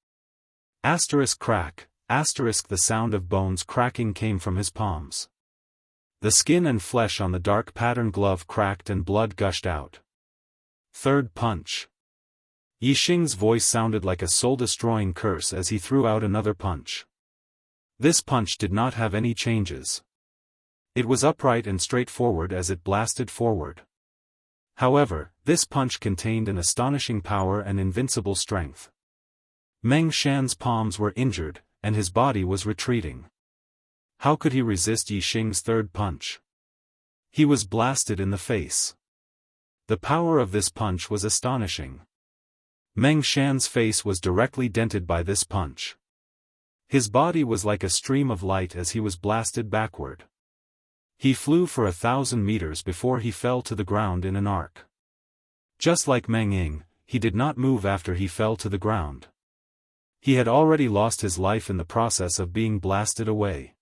Crack, the sound of bones cracking came from his palms. The skin and flesh on the dark pattern glove cracked and blood gushed out. Third punch. Yixing's voice sounded like a soul-destroying curse as he threw out another punch. This punch did not have any changes. It was upright and straightforward as it blasted forward. However, this punch contained an astonishing power and invincible strength. Meng Shan's palms were injured, and his body was retreating. How could he resist Yixing's third punch? He was blasted in the face. The power of this punch was astonishing. Meng Shan's face was directly dented by this punch. His body was like a stream of light as he was blasted backward. He flew for 1,000 meters before he fell to the ground in an arc. Just like Meng Ying, he did not move after he fell to the ground. He had already lost his life in the process of being blasted away.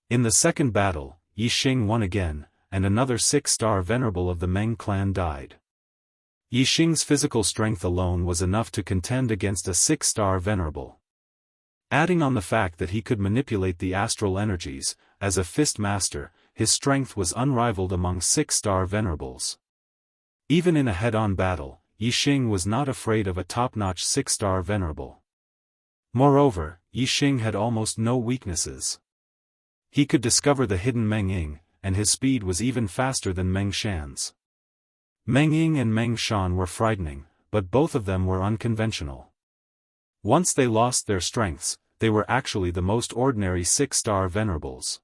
In the second battle, Yixing won again, and another 6-star venerable of the Meng clan died. Yixing's physical strength alone was enough to contend against a 6-star venerable. Adding on the fact that he could manipulate the astral energies, as a fist master, his strength was unrivaled among 6-star venerables. Even in a head-on battle, Yixing was not afraid of a top-notch 6-star venerable. Moreover, Yixing had almost no weaknesses. He could discover the hidden Meng Ying, and his speed was even faster than Meng Shan's. Meng Ying and Meng Shan were frightening, but both of them were unconventional. Once they lost their strengths, they were actually the most ordinary 6-star venerables.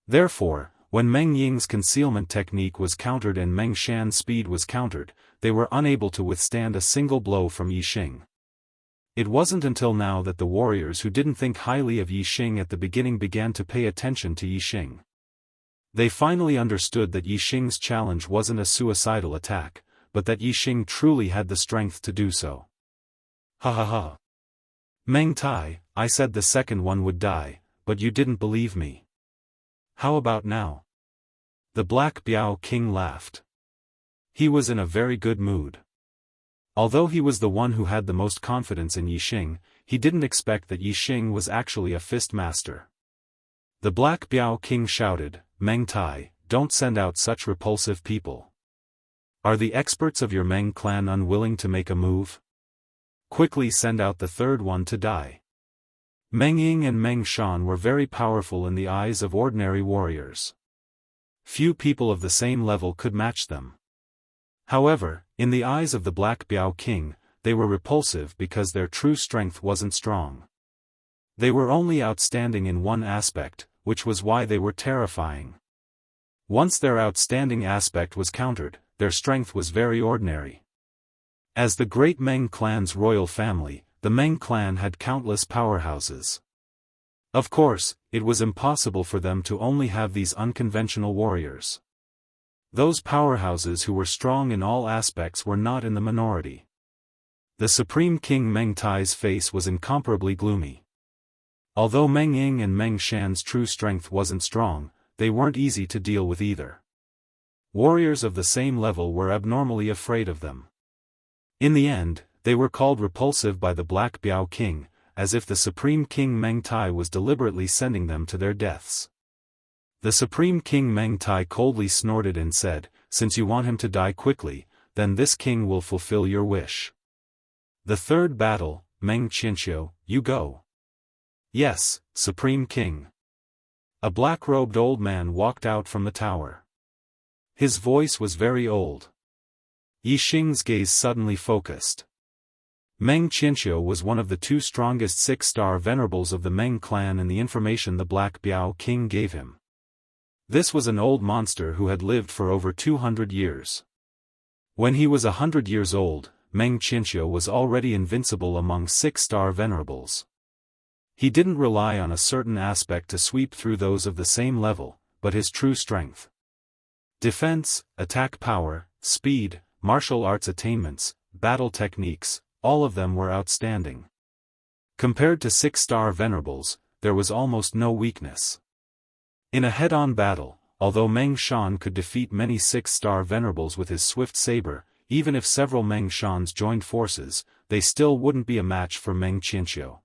Therefore, when Meng Ying's concealment technique was countered and Meng Shan's speed was countered, they were unable to withstand a single blow from Yixing. It wasn't until now that the warriors who didn't think highly of Yixing at the beginning began to pay attention to Yixing. They finally understood that Yixing's challenge wasn't a suicidal attack, but that Yixing truly had the strength to do so. Ha ha ha. Meng Tai, I said the second one would die, but you didn't believe me. How about now? The Black Biao King laughed. He was in a very good mood. Although he was the one who had the most confidence in Yixing, he didn't expect that Yixing was actually a fist master. The Black Biao King shouted, Meng Tai, don't send out such repulsive people. Are the experts of your Meng clan unwilling to make a move? Quickly send out the third one to die. Meng Ying and Meng Shan were very powerful in the eyes of ordinary warriors. Few people of the same level could match them. However, in the eyes of the Black Biao King, they were repulsive because their true strength wasn't strong. They were only outstanding in one aspect, which was why they were terrifying. Once their outstanding aspect was countered, their strength was very ordinary. As the great Meng clan's royal family, the Meng clan had countless powerhouses. Of course, it was impossible for them to only have these unconventional warriors. Those powerhouses who were strong in all aspects were not in the minority. The Supreme King Meng Tai's face was incomparably gloomy. Although Meng Ying and Meng Shan's true strength wasn't strong, they weren't easy to deal with either. Warriors of the same level were abnormally afraid of them. In the end, they were called repulsive by the Black Biao King, as if the Supreme King Meng Tai was deliberately sending them to their deaths. The Supreme King Meng Tai coldly snorted and said, "Since you want him to die quickly, then this king will fulfill your wish. The third battle, Meng Qianqiu, you go." "Yes, Supreme King." A black-robed old man walked out from the tower. His voice was very old. Yi Xing's gaze suddenly focused. Meng Qianqiu was one of the two strongest six-star venerables of the Meng clan in the information the Black Biao King gave him. This was an old monster who had lived for over 200 years. When he was 100 years old, Meng Qianqiu was already invincible among six-star venerables. He didn't rely on a certain aspect to sweep through those of the same level, but his true strength. Defense, attack power, speed, martial arts attainments, battle techniques, all of them were outstanding. Compared to six-star venerables, there was almost no weakness. In a head-on battle, although Meng Shan could defeat many six-star venerables with his swift saber, even if several Meng Shans joined forces, they still wouldn't be a match for Meng Qianqiu.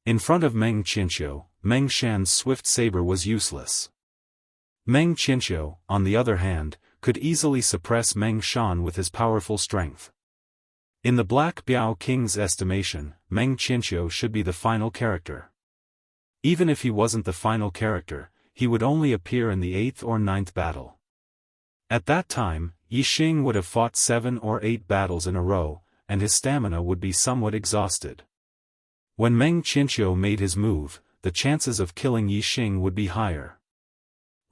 In front of Meng Qianqiu, Meng Shan's swift saber was useless. Meng Qianqiu, on the other hand, could easily suppress Meng Shan with his powerful strength. In the Black Biao King's estimation, Meng Qianqiu should be the final character. Even if he wasn't the final character, he would only appear in the 8th or 9th battle. At that time, Yi Xing would have fought 7 or 8 battles in a row, and his stamina would be somewhat exhausted. When Meng Qianqiu made his move, the chances of killing Yi Xing would be higher.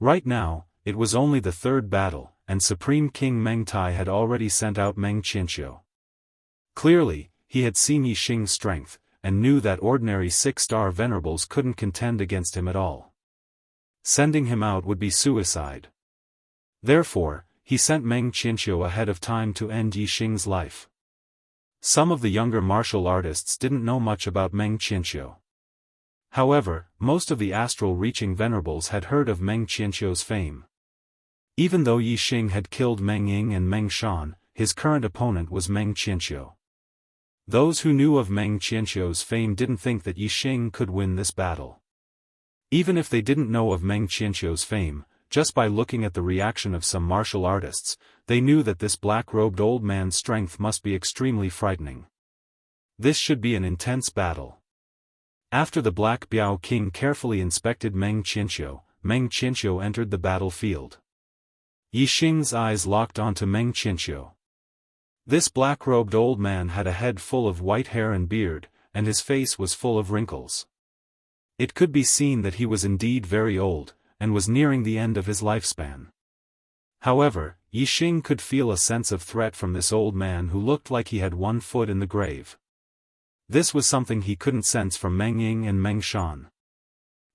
Right now, it was only the 3rd battle, and Supreme King Meng Tai had already sent out Meng Qianqiu. Clearly, he had seen Yi Xing's strength, and knew that ordinary 6-star venerables couldn't contend against him at all. Sending him out would be suicide. Therefore, he sent Meng Qianqiu ahead of time to end Yi Xing's life. Some of the younger martial artists didn't know much about Meng Qianqiu. However, most of the astral-reaching venerables had heard of Meng Qianqiu's fame. Even though Yi Xing had killed Meng Ying and Meng Shan, his current opponent was Meng Qianqiu. Those who knew of Meng Qianqiu's fame didn't think that Yi Xing could win this battle. Even if they didn't know of Meng Qianqiu's fame, just by looking at the reaction of some martial artists, they knew that this black-robed old man's strength must be extremely frightening. This should be an intense battle. After the Black Biao King carefully inspected Meng Qianqiu entered the battlefield. Yi Xing's eyes locked onto Meng Qianqiu. This black-robed old man had a head full of white hair and beard, and his face was full of wrinkles. It could be seen that he was indeed very old, and was nearing the end of his lifespan. However, Yi Xing could feel a sense of threat from this old man who looked like he had one foot in the grave. This was something he couldn't sense from Meng Ying and Meng Shan.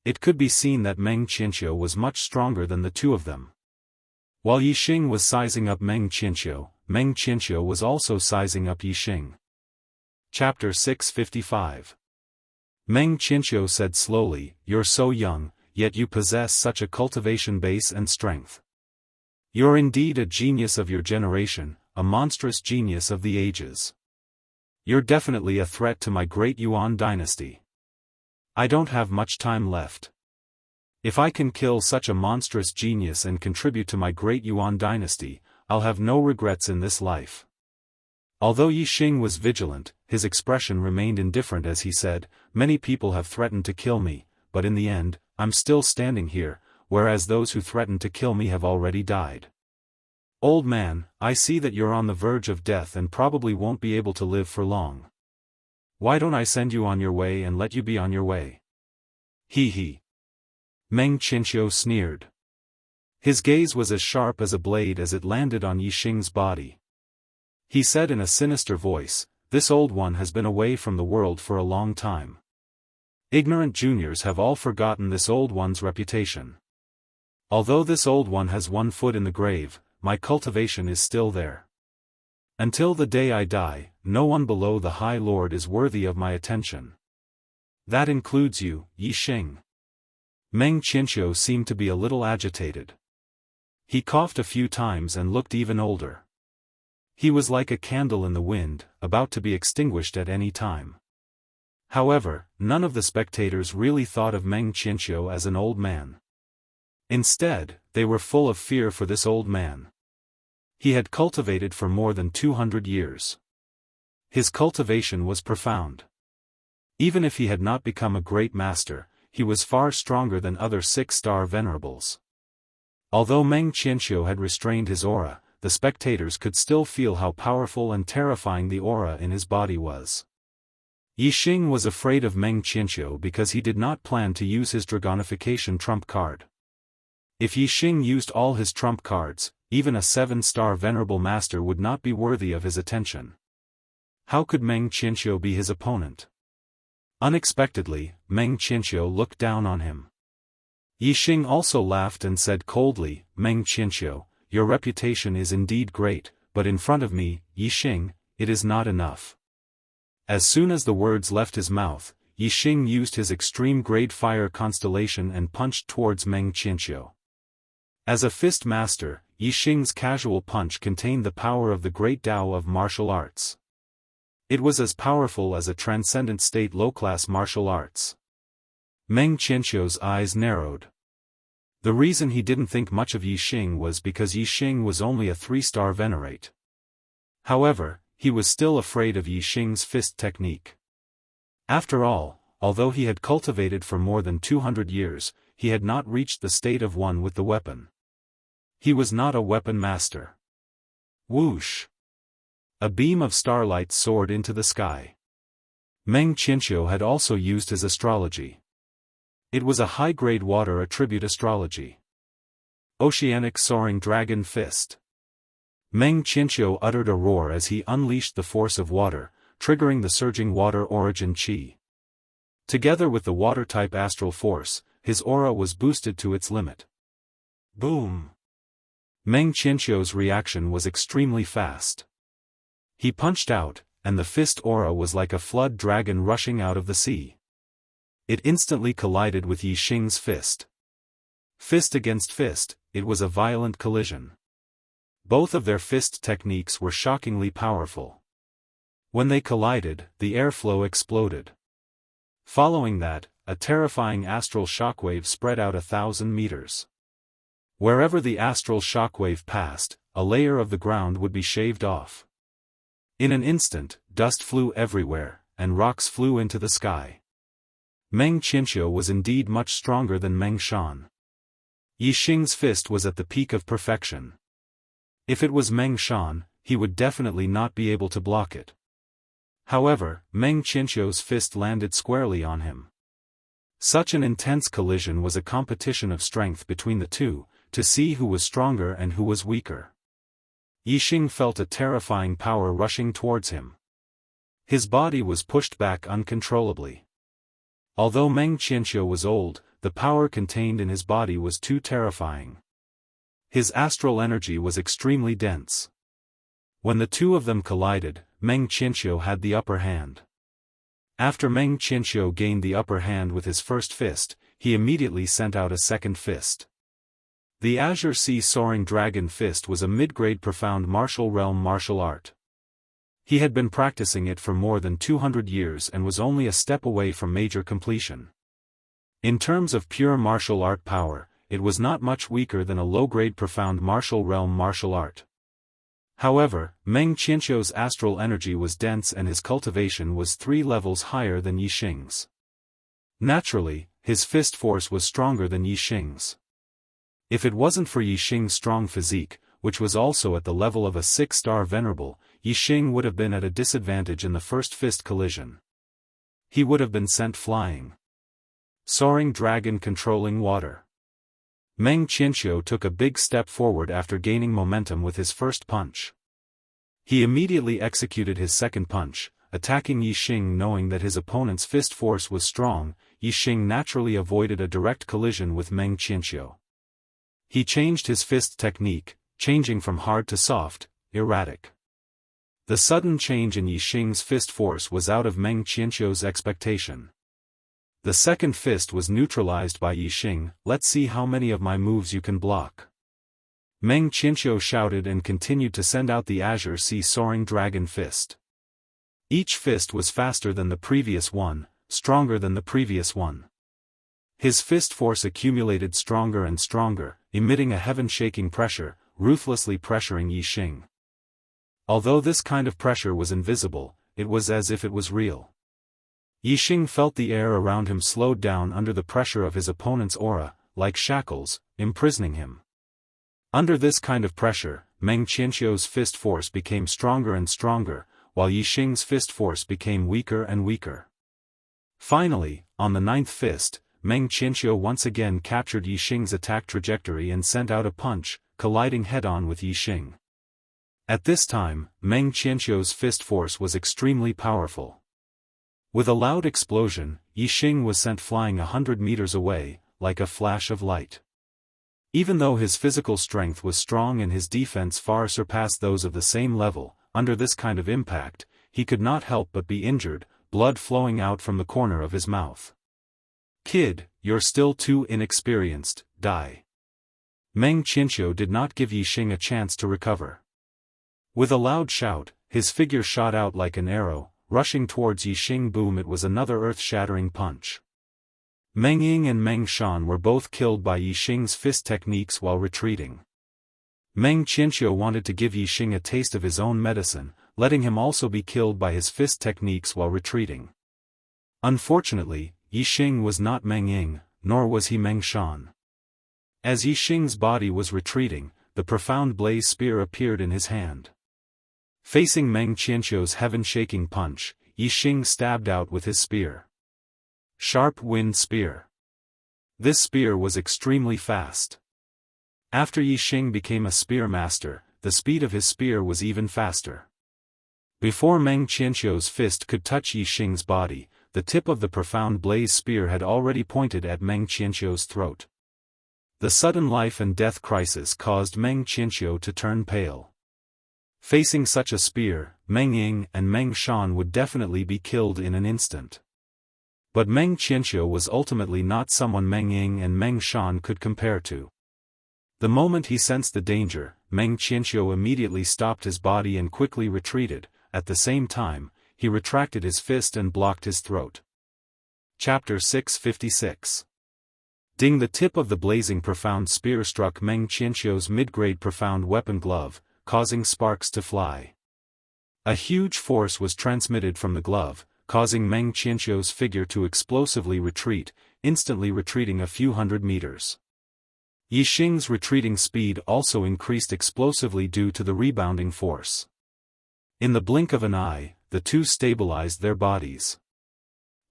It could be seen that Meng Qianqiu was much stronger than the two of them. While Yi Xing was sizing up Meng Qianqiu was also sizing up Yi Xing. Chapter 655. Meng Qianqiu said slowly, "You're so young, yet you possess such a cultivation base and strength. You're indeed a genius of your generation, a monstrous genius of the ages. You're definitely a threat to my great Yuan dynasty. I don't have much time left. If I can kill such a monstrous genius and contribute to my great Yuan dynasty, I'll have no regrets in this life." Although Yi Xing was vigilant, his expression remained indifferent as he said, "Many people have threatened to kill me, but in the end, I'm still standing here, whereas those who threatened to kill me have already died. Old man, I see that you're on the verge of death and probably won't be able to live for long. Why don't I send you on your way and let you be on your way? He he. Meng Qianqiu sneered. His gaze was as sharp as a blade as it landed on Yixing's body. He said in a sinister voice, "This old one has been away from the world for a long time. Ignorant juniors have all forgotten this old one's reputation. Although this old one has one foot in the grave, my cultivation is still there. Until the day I die, no one below the High Lord is worthy of my attention. That includes you, Yixing." Meng Qianqiu seemed to be a little agitated. He coughed a few times and looked even older. He was like a candle in the wind, about to be extinguished at any time. However, none of the spectators really thought of Meng Qianqiu as an old man. Instead, they were full of fear for this old man. He had cultivated for more than 200 years. His cultivation was profound. Even if he had not become a great master, he was far stronger than other six-star venerables. Although Meng Qianqiu had restrained his aura, the spectators could still feel how powerful and terrifying the aura in his body was. Yixing was afraid of Meng Qianqiu because he did not plan to use his dragonification trump card. If Yixing used all his trump cards, even a 7-star venerable master would not be worthy of his attention. How could Meng Qianqiu be his opponent? Unexpectedly, Meng Qianqiu looked down on him. Yixing also laughed and said coldly, "Meng Qianqiu, your reputation is indeed great, but in front of me, Yixing, it is not enough." As soon as the words left his mouth, Yixing used his extreme grade fire constellation and punched towards Meng Qianqiu. As a fist master, Yixing's casual punch contained the power of the great Tao of martial arts. It was as powerful as a transcendent state low-class martial arts. Meng Qianqiu's eyes narrowed. The reason he didn't think much of Yixing was because Yixing was only a 3-star venerate. However, he was still afraid of Yixing's fist technique. After all, although he had cultivated for more than 200 years, he had not reached the state of one with the weapon. He was not a weapon master. Whoosh! A beam of starlight soared into the sky. Meng Qianqiu had also used his astrology. It was a high-grade water attribute astrology. Oceanic Soaring Dragon Fist. Meng Qianqiu uttered a roar as he unleashed the force of water, triggering the surging water origin qi. Together with the water-type astral force, his aura was boosted to its limit. Boom! Meng Qianqiu's reaction was extremely fast. He punched out, and the fist aura was like a flood dragon rushing out of the sea. It instantly collided with Yixing's fist. Fist against fist, it was a violent collision. Both of their fist techniques were shockingly powerful. When they collided, the airflow exploded. Following that, a terrifying astral shockwave spread out 1,000 meters. Wherever the astral shockwave passed, a layer of the ground would be shaved off. In an instant, dust flew everywhere, and rocks flew into the sky. Meng Qianqiu was indeed much stronger than Meng Shan. Yixing's fist was at the peak of perfection. If it was Meng Shan, he would definitely not be able to block it. However, Meng Qianqiu's fist landed squarely on him. Such an intense collision was a competition of strength between the two, to see who was stronger and who was weaker. Yixing felt a terrifying power rushing towards him. His body was pushed back uncontrollably. Although Meng Qianqiu was old, the power contained in his body was too terrifying. His astral energy was extremely dense. When the two of them collided, Meng Qianqiu had the upper hand. After Meng Qianqiu gained the upper hand with his first fist, he immediately sent out a second fist. The Azure Sea Soaring Dragon Fist was a mid-grade profound martial realm martial art. He had been practicing it for more than 200 years and was only a step away from major completion. In terms of pure martial art power, it was not much weaker than a low-grade profound martial realm martial art. However, Meng Qianqiu's astral energy was dense and his cultivation was 3 levels higher than Yixing's. Naturally, his fist force was stronger than Yixing's. If it wasn't for Yixing's strong physique, which was also at the level of a 6-star venerable, Yixing would have been at a disadvantage in the first fist collision. He would have been sent flying. Soaring dragon controlling water. Meng Qianqiu took a big step forward after gaining momentum with his first punch. He immediately executed his second punch, attacking Yixing knowing that his opponent's fist force was strong. Yixing naturally avoided a direct collision with Meng Qianqiu. He changed his fist technique, changing from hard to soft, erratic. The sudden change in Yixing's fist force was out of Meng Qianqiu's expectation. The second fist was neutralized by Yixing. Let's see how many of my moves you can block. Meng Qianqiu shouted and continued to send out the Azure Sea Soaring Dragon Fist. Each fist was faster than the previous one, stronger than the previous one. His fist force accumulated stronger and stronger, emitting a heaven-shaking pressure, ruthlessly pressuring Yixing. Although this kind of pressure was invisible, it was as if it was real. Yixing felt the air around him slowed down under the pressure of his opponent's aura, like shackles, imprisoning him. Under this kind of pressure, Meng Qianqiu's fist force became stronger and stronger, while Yixing's fist force became weaker and weaker. Finally, on the 9th fist, Meng Qianqiu once again captured Yixing's attack trajectory and sent out a punch, colliding head-on with Yixing. At this time, Meng Qianqiu's fist force was extremely powerful. With a loud explosion, Yixing was sent flying 100 meters away, like a flash of light. Even though his physical strength was strong and his defense far surpassed those of the same level, under this kind of impact, he could not help but be injured, blood flowing out from the corner of his mouth. "Kid, you're still too inexperienced, die." Meng Qianqiu did not give Yixing a chance to recover. With a loud shout, his figure shot out like an arrow, rushing towards Yixing. Boom! It was another earth-shattering punch. Meng Ying and Meng Shan were both killed by Yixing's fist techniques while retreating. Meng Qianqiu wanted to give Yixing a taste of his own medicine, letting him also be killed by his fist techniques while retreating. Unfortunately, Yixing was not Meng Ying, nor was he Meng Shan. As Yixing's body was retreating, the profound blaze spear appeared in his hand. Facing Meng Qianqiu's heaven-shaking punch, Yixing stabbed out with his spear. Sharp Wind Spear. This spear was extremely fast. After Yixing became a spear master, the speed of his spear was even faster. Before Meng Qianqiu's fist could touch Yixing's body, the tip of the profound blaze spear had already pointed at Meng Qianqiu's throat. The sudden life and death crisis caused Meng Qianqiu to turn pale. Facing such a spear, Meng Ying and Meng Shan would definitely be killed in an instant. But Meng Qianqiu was ultimately not someone Meng Ying and Meng Shan could compare to. The moment he sensed the danger, Meng Qianqiu immediately stopped his body and quickly retreated. At the same time, he retracted his fist and blocked his throat. Chapter 656. Ding! The tip of the blazing profound spear struck Meng Qianqiu's mid-grade profound weapon glove, causing sparks to fly. A huge force was transmitted from the glove, causing Meng Qianqiu's figure to explosively retreat, instantly retreating a few hundred meters. Yixing's retreating speed also increased explosively due to the rebounding force. In the blink of an eye, the two stabilized their bodies.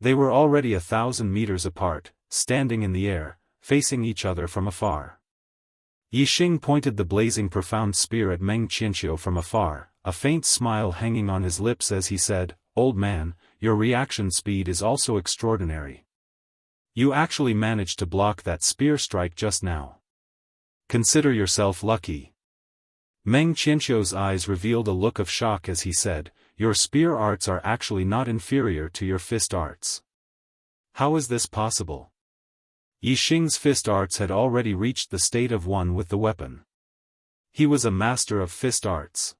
They were already 1,000 meters apart, standing in the air, facing each other from afar. Yixing pointed the blazing profound spear at Meng Qianqiu from afar, a faint smile hanging on his lips as he said, "Old man, your reaction speed is also extraordinary. You actually managed to block that spear strike just now. Consider yourself lucky." Meng Qianqiu's eyes revealed a look of shock as he said, "Your spear arts are actually not inferior to your fist arts. How is this possible?" Yixing's fist arts had already reached the state of one with the weapon. He was a master of fist arts.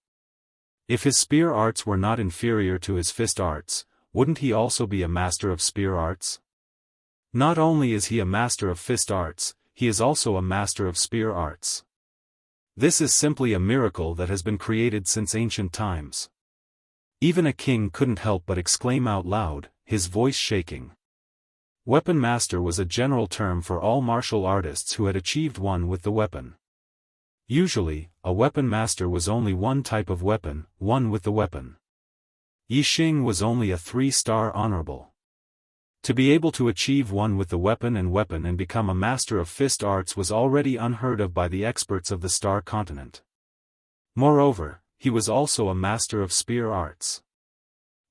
If his spear arts were not inferior to his fist arts, wouldn't he also be a master of spear arts? Not only is he a master of fist arts, he is also a master of spear arts. This is simply a miracle that has been created since ancient times. Even a king couldn't help but exclaim out loud, his voice shaking. Weapon master was a general term for all martial artists who had achieved one with the weapon. Usually, a weapon master was only one type of weapon, one with the weapon. Yixing was only a 3-star honorable. To be able to achieve one with the weapon and become a master of fist arts was already unheard of by the experts of the Star Continent. Moreover, he was also a master of spear arts.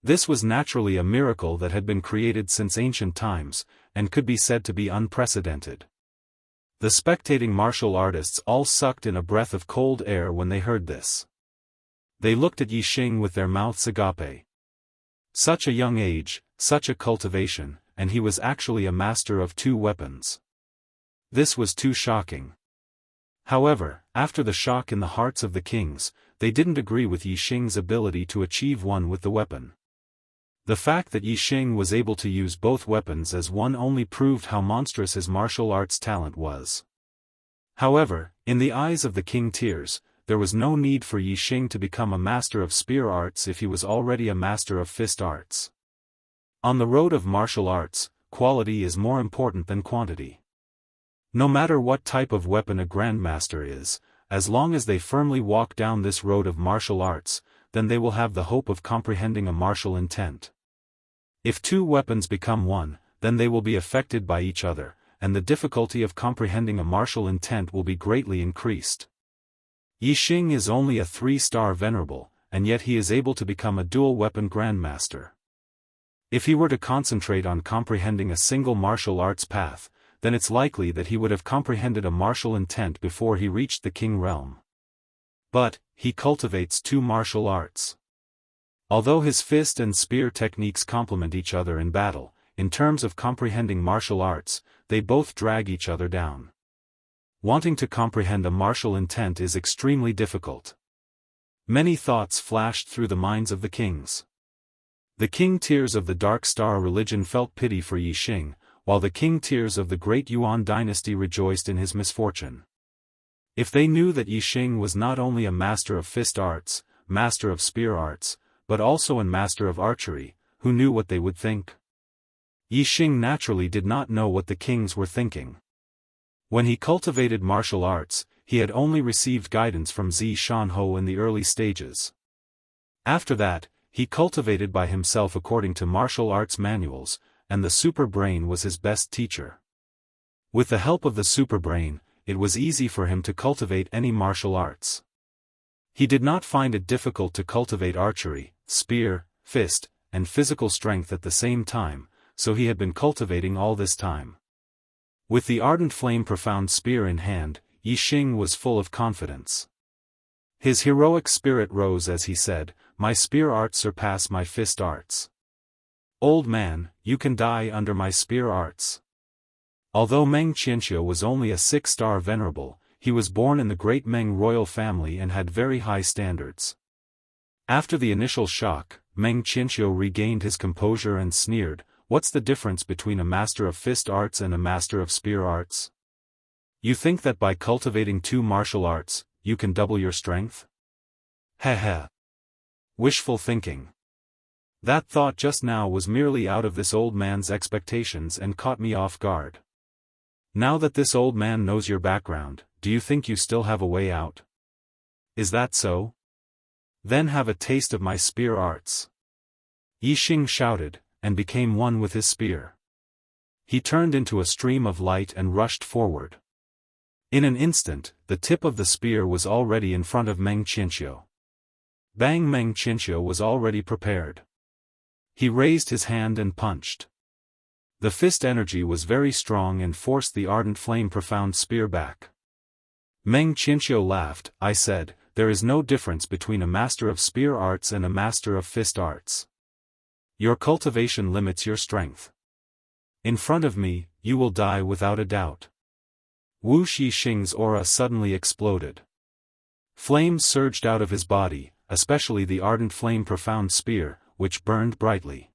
This was naturally a miracle that had been created since ancient times, and could be said to be unprecedented. The spectating martial artists all sucked in a breath of cold air when they heard this. They looked at Yixing with their mouths agape. Such a young age, such a cultivation, and he was actually a master of 2 weapons. This was too shocking. However, after the shock in the hearts of the kings, they didn't agree with Yixing's ability to achieve one with the weapon. The fact that Yixing was able to use both weapons as one only proved how monstrous his martial arts talent was. However, in the eyes of the king tiers, there was no need for Yixing to become a master of spear arts if he was already a master of fist arts. On the road of martial arts, quality is more important than quantity. No matter what type of weapon a grandmaster is, as long as they firmly walk down this road of martial arts, then they will have the hope of comprehending a martial intent. If 2 weapons become one, then they will be affected by each other, and the difficulty of comprehending a martial intent will be greatly increased. Yixing is only a 3-star venerable, and yet he is able to become a dual-weapon grandmaster. If he were to concentrate on comprehending a single martial arts path, then it's likely that he would have comprehended a martial intent before he reached the king realm. But, he cultivates 2 martial arts. Although his fist and spear techniques complement each other in battle, in terms of comprehending martial arts, they both drag each other down. Wanting to comprehend a martial intent is extremely difficult. Many thoughts flashed through the minds of the kings. The king tiers of the Dark Star religion felt pity for Yixing, while the king tiers of the Great Yuan dynasty rejoiced in his misfortune. If they knew that Yixing was not only a master of fist arts, master of spear arts, but also a master of archery, who knew what they would think? Yixing naturally did not know what the kings were thinking. When he cultivated martial arts, he had only received guidance from Zi Shanho in the early stages. After that, he cultivated by himself according to martial arts manuals, and the super brain was his best teacher. With the help of the super brain, it was easy for him to cultivate any martial arts. He did not find it difficult to cultivate archery, spear, fist, and physical strength at the same time, so he had been cultivating all this time. With the ardent flame profound spear in hand, Yixing was full of confidence. His heroic spirit rose as he said, "My spear arts surpass my fist arts. Old man, you can die under my spear arts." Although Meng Qianxiu was only a 6-star venerable, he was born in the great Meng royal family and had very high standards. After the initial shock, Meng Qianxiu regained his composure and sneered, "What's the difference between a master of fist arts and a master of spear arts? You think that by cultivating 2 martial arts, you can double your strength? Heh. Wishful thinking. That thought just now was merely out of this old man's expectations and caught me off guard. Now that this old man knows your background, do you think you still have a way out? Is that so? Then have a taste of my spear arts." Yixing shouted, and became one with his spear. He turned into a stream of light and rushed forward. In an instant, the tip of the spear was already in front of Meng Qianxiu. Bang! Meng Qianxiu was already prepared. He raised his hand and punched. The fist energy was very strong and forced the ardent flame profound spear back. Meng Qianxiu laughed. "I said, there is no difference between a master of spear arts and a master of fist arts. Your cultivation limits your strength. In front of me, you will die without a doubt." Wu Yixing's aura suddenly exploded. Flames surged out of his body, especially the ardent flame profound spear, which burned brightly.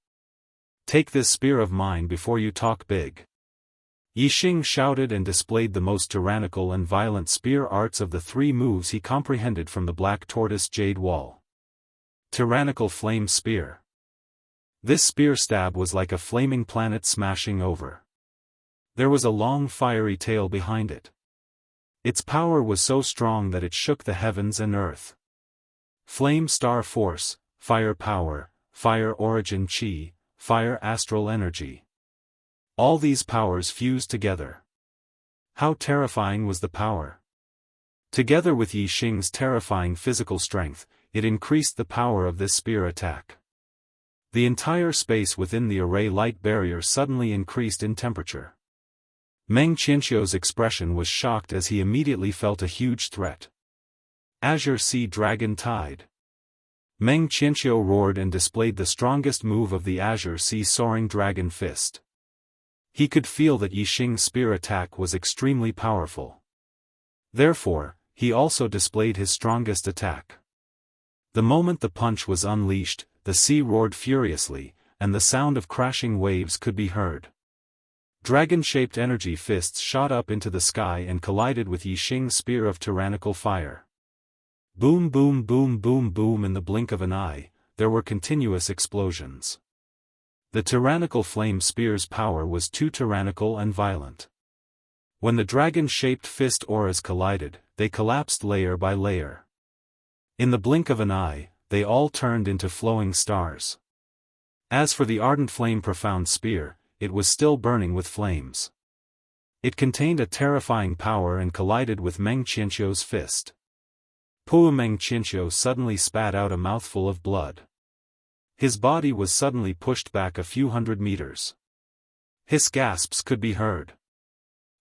"Take this spear of mine before you talk big." Yixing shouted and displayed the most tyrannical and violent spear arts of the 3 moves he comprehended from the Black Tortoise Jade Wall. Tyrannical Flame Spear. This spear stab was like a flaming planet smashing over. There was a long fiery tail behind it. Its power was so strong that it shook the heavens and earth. Flame star force, fire power, fire origin chi, fire astral energy. All these powers fused together. How terrifying was the power! Together with Yi Xing's terrifying physical strength, it increased the power of this spear attack. The entire space within the array light barrier suddenly increased in temperature. Meng Qianqiu's expression was shocked as he immediately felt a huge threat. Azure Sea Dragon Tide. Meng Qianqiu roared and displayed the strongest move of the Azure Sea Soaring Dragon Fist. He could feel that Yi Xing's spear attack was extremely powerful. Therefore, he also displayed his strongest attack. The moment the punch was unleashed, the sea roared furiously, and the sound of crashing waves could be heard. Dragon-shaped energy fists shot up into the sky and collided with Yi Xing's spear of tyrannical fire. Boom boom boom boom boom in the blink of an eye, there were continuous explosions. The tyrannical flame spear's power was too tyrannical and violent. When the dragon-shaped fist auras collided, they collapsed layer by layer. In the blink of an eye, they all turned into flowing stars. As for the ardent flame profound spear, it was still burning with flames. It contained a terrifying power and collided with Meng Qianqiu's fist. Meng Qianqiu suddenly spat out a mouthful of blood. His body was suddenly pushed back a few hundred meters. His gasps could be heard.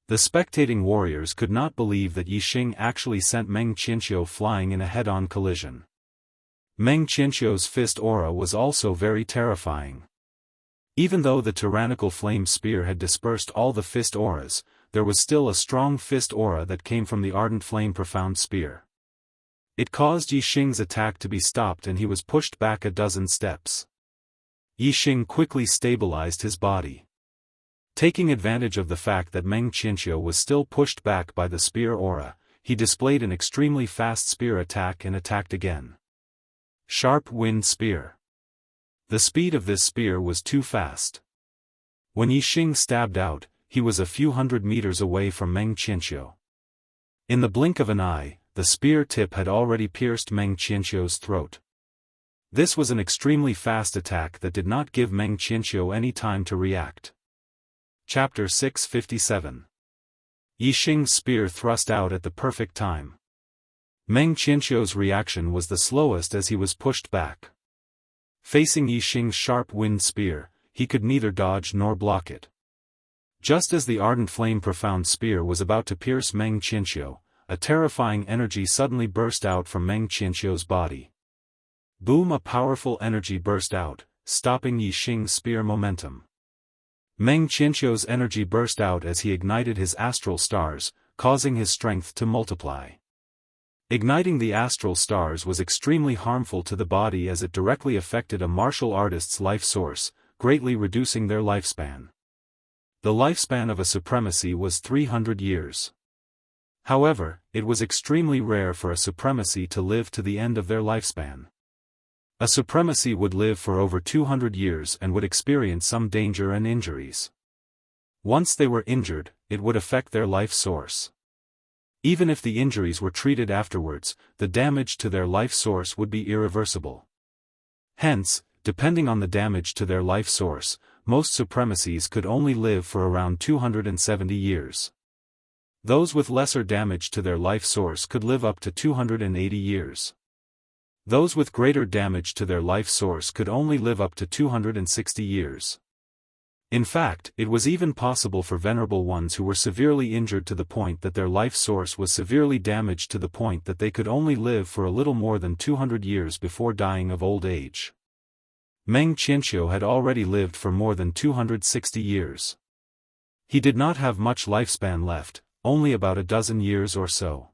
The spectating warriors could not believe that Yi Xing actually sent Meng Qianqiu flying in a head-on collision. Meng Qianqiu's fist aura was also very terrifying. Even though the tyrannical flame spear had dispersed all the fist auras, there was still a strong fist aura that came from the ardent flame profound spear. It caused Yi Xing's attack to be stopped and he was pushed back a dozen steps. Yi Xing quickly stabilized his body. Taking advantage of the fact that Meng Qianqiu was still pushed back by the spear aura, he displayed an extremely fast spear attack and attacked again. Sharp Wind Spear. The speed of this spear was too fast. When Yi Xing stabbed out, he was a few hundred meters away from Meng Qianqiu. In the blink of an eye, the spear tip had already pierced Meng Qianqiu's throat. This was an extremely fast attack that did not give Meng Qianqiu any time to react. Chapter 657. Yi Xing's spear thrust out at the perfect time. Meng Qianqiu's reaction was the slowest as he was pushed back. Facing Yi Xing's sharp wind spear, he could neither dodge nor block it. Just as the ardent flame profound spear was about to pierce Meng Qianqiu, a terrifying energy suddenly burst out from Meng Qianqiu's body. Boom! A powerful energy burst out, stopping Yi Xing's spear momentum. Meng Qianqiu's energy burst out as he ignited his astral stars, causing his strength to multiply. Igniting the astral stars was extremely harmful to the body as it directly affected a martial artist's life source, greatly reducing their lifespan. The lifespan of a supremacy was 300 years. However, it was extremely rare for a supremacy to live to the end of their lifespan. A supremacy would live for over 200 years and would experience some danger and injuries. Once they were injured, it would affect their life source. Even if the injuries were treated afterwards, the damage to their life source would be irreversible. Hence, depending on the damage to their life source, most supremacies could only live for around 270 years. Those with lesser damage to their life source could live up to 280 years. Those with greater damage to their life source could only live up to 260 years. In fact, it was even possible for venerable ones who were severely injured to the point that their life source was severely damaged to the point that they could only live for a little more than 200 years before dying of old age. Meng Qianqiu had already lived for more than 260 years. He did not have much lifespan left, only about a dozen years or so.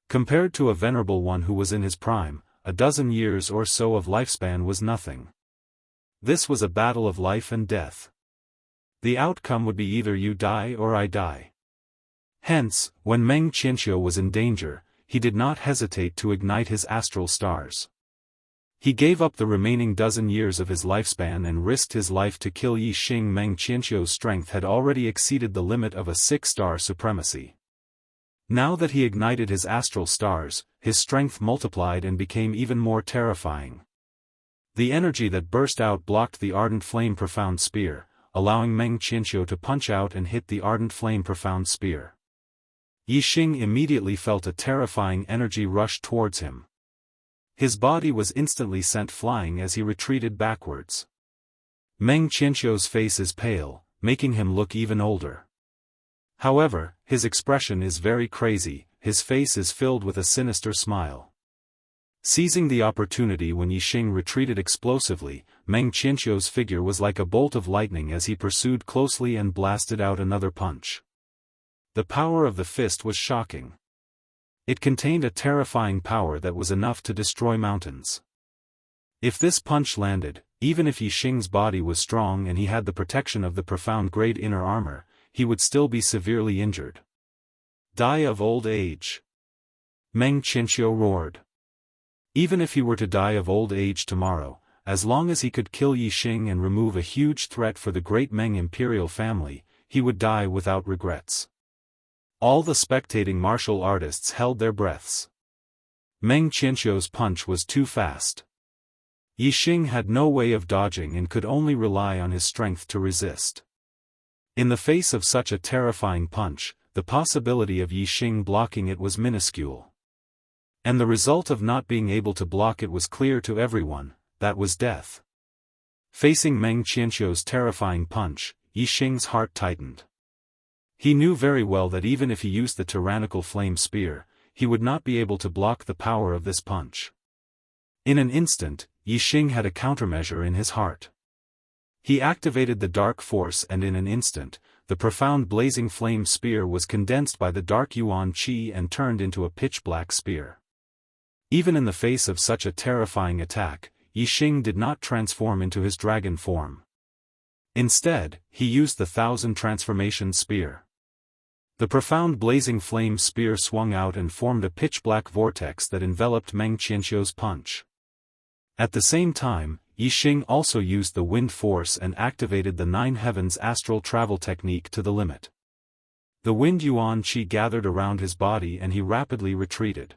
Compared to a venerable one who was in his prime, a dozen years or so of lifespan was nothing. This was a battle of life and death. The outcome would be either you die or I die. Hence, when Meng Qianqiu was in danger, he did not hesitate to ignite his astral stars. He gave up the remaining dozen years of his lifespan and risked his life to kill Yi Xing. Meng Qianqiu's strength had already exceeded the limit of a 6-star supremacy. Now that he ignited his astral stars, his strength multiplied and became even more terrifying. The energy that burst out blocked the ardent flame profound spear, allowing Meng Qianqiu to punch out and hit the ardent flame profound spear. Yixing immediately felt a terrifying energy rush towards him. His body was instantly sent flying as he retreated backwards. Meng Qianqiu's face is pale, making him look even older. However, his expression is very crazy, his face is filled with a sinister smile. Seizing the opportunity when Yixing retreated explosively, Meng Qianqiu's figure was like a bolt of lightning as he pursued closely and blasted out another punch. The power of the fist was shocking. It contained a terrifying power that was enough to destroy mountains. If this punch landed, even if Yixing's body was strong and he had the protection of the profound grade inner armor, he would still be severely injured. Die of old age. Meng Qianqiu roared. Even if he were to die of old age tomorrow, as long as he could kill Yixing and remove a huge threat for the great Meng imperial family, he would die without regrets. All the spectating martial artists held their breaths. Meng Qianqiu's punch was too fast. Yixing had no way of dodging and could only rely on his strength to resist. In the face of such a terrifying punch, the possibility of Yixing blocking it was minuscule. And the result of not being able to block it was clear to everyone, that was death. Facing Meng Qianqiu's terrifying punch, Yixing's heart tightened. He knew very well that even if he used the tyrannical flame spear, he would not be able to block the power of this punch. In an instant, Yixing had a countermeasure in his heart. He activated the dark force and in an instant, the profound blazing flame spear was condensed by the dark yuan qi and turned into a pitch-black spear. Even in the face of such a terrifying attack, Yixing did not transform into his dragon form. Instead, he used the 1,000 transformation spear. The profound blazing flame spear swung out and formed a pitch-black vortex that enveloped Meng Qianqiu's punch. At the same time, Yixing also used the wind force and activated the Nine Heavens astral travel technique to the limit. The wind yuan qi gathered around his body and he rapidly retreated.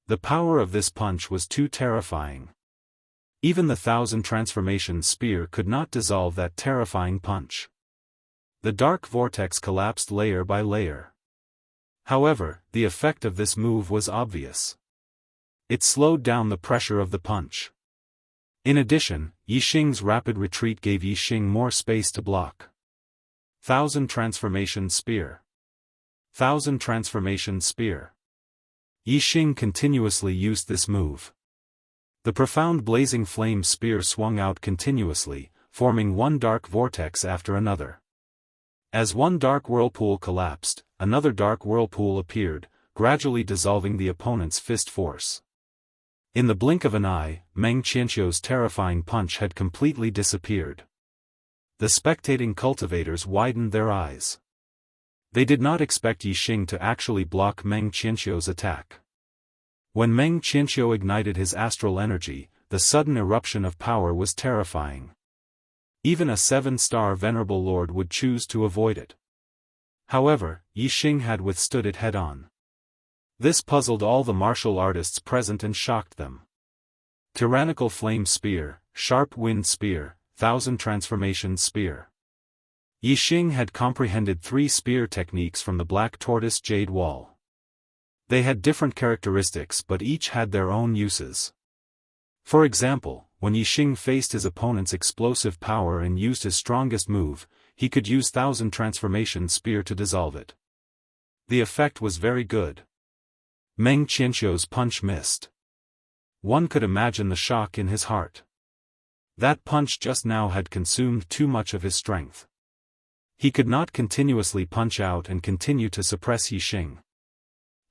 The power of this punch was too terrifying. Even the 1,000 transformation spear could not dissolve that terrifying punch. The dark vortex collapsed layer by layer. However, the effect of this move was obvious. It slowed down the pressure of the punch. In addition, Yixing's rapid retreat gave Yixing more space to block. 1,000 transformation spear. 1,000 transformation spear. Yixing continuously used this move. The profound blazing flame spear swung out continuously, forming one dark vortex after another. As one dark whirlpool collapsed, another dark whirlpool appeared, gradually dissolving the opponent's fist force. In the blink of an eye, Meng Qianqiu's terrifying punch had completely disappeared. The spectating cultivators widened their eyes. They did not expect Yixing to actually block Meng Qianqiu's attack. When Meng Qianqiu ignited his astral energy, the sudden eruption of power was terrifying. Even a 7-star venerable lord would choose to avoid it. However, Yixing had withstood it head-on. This puzzled all the martial artists present and shocked them. Tyrannical flame spear, sharp wind spear, 1,000 transformation spear. Yixing had comprehended 3 spear techniques from the black tortoise jade wall. They had different characteristics but each had their own uses. For example, when Yixing faced his opponent's explosive power and used his strongest move, he could use 1,000 transformation spear to dissolve it. The effect was very good. Meng Qianqiu's punch missed. One could imagine the shock in his heart. That punch just now had consumed too much of his strength. He could not continuously punch out and continue to suppress Yixing.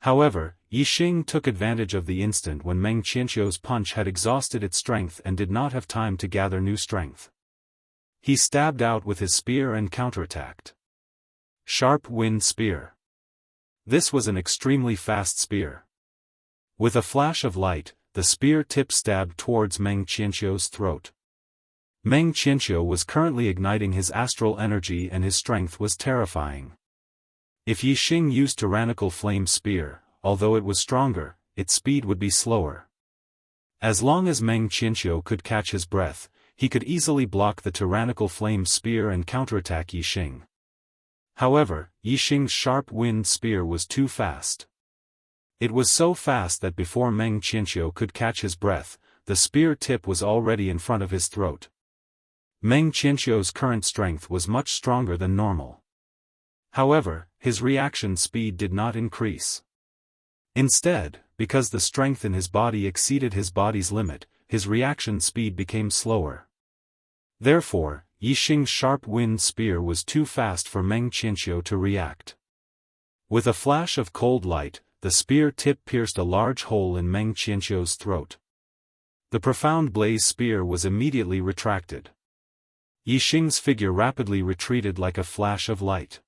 However, Yixing took advantage of the instant when Meng Qianqiu's punch had exhausted its strength and did not have time to gather new strength. He stabbed out with his spear and counterattacked. Sharp wind spear. This was an extremely fast spear. With a flash of light, the spear tip stabbed towards Meng Qianqiu's throat. Meng Qianqiu was currently igniting his astral energy and his strength was terrifying. If Yixing used tyrannical flame spear, although it was stronger, its speed would be slower. As long as Meng Qianqiu could catch his breath, he could easily block the tyrannical flame spear and counterattack Yixing. However, Yixing's sharp wind spear was too fast. It was so fast that before Meng Qianqiu could catch his breath, the spear tip was already in front of his throat. Meng Qianqiu's current strength was much stronger than normal. However, his reaction speed did not increase. Instead, because the strength in his body exceeded his body's limit, his reaction speed became slower. Therefore, Yixing's sharp wind spear was too fast for Meng Qianqiu to react. With a flash of cold light, the spear tip pierced a large hole in Meng Qianqiu's throat. The profound blaze spear was immediately retracted. Yixing's figure rapidly retreated like a flash of light.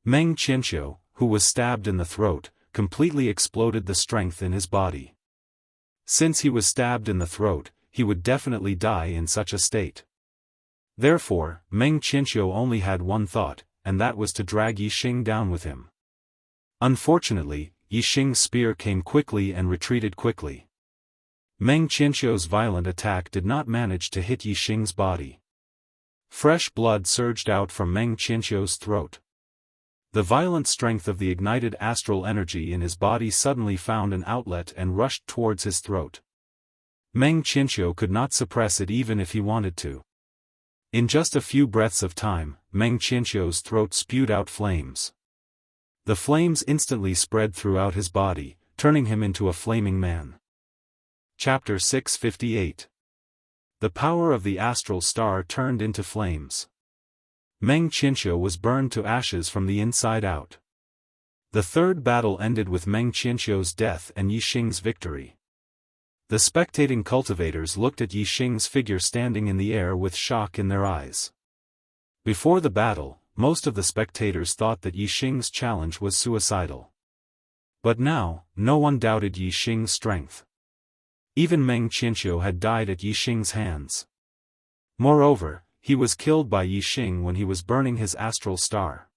Meng Qianqiu, who was stabbed in the throat, completely exploded the strength in his body. Since he was stabbed in the throat, he would definitely die in such a state. Therefore, Meng Qianqiu only had one thought, and that was to drag Yixing down with him. Unfortunately, Yixing's spear came quickly and retreated quickly. Meng Qianqiu's violent attack did not manage to hit Yixing's body. Fresh blood surged out from Meng Qianqiu's throat. The violent strength of the ignited astral energy in his body suddenly found an outlet and rushed towards his throat. Meng Qianqiu could not suppress it even if he wanted to. In just a few breaths of time, Meng Qianqiu's throat spewed out flames. The flames instantly spread throughout his body, turning him into a flaming man. Chapter 658. The power of the astral star turned into flames. Meng Qianqiu was burned to ashes from the inside out. The third battle ended with Meng Qianqiu's death and Yixing's victory. The spectating cultivators looked at Yixing's figure standing in the air with shock in their eyes. Before the battle, most of the spectators thought that Yixing's challenge was suicidal. But now, no one doubted Yixing's strength. Even Meng Qianqiu had died at Yixing's hands. Moreover, he was killed by Yixing when he was burning his astral star.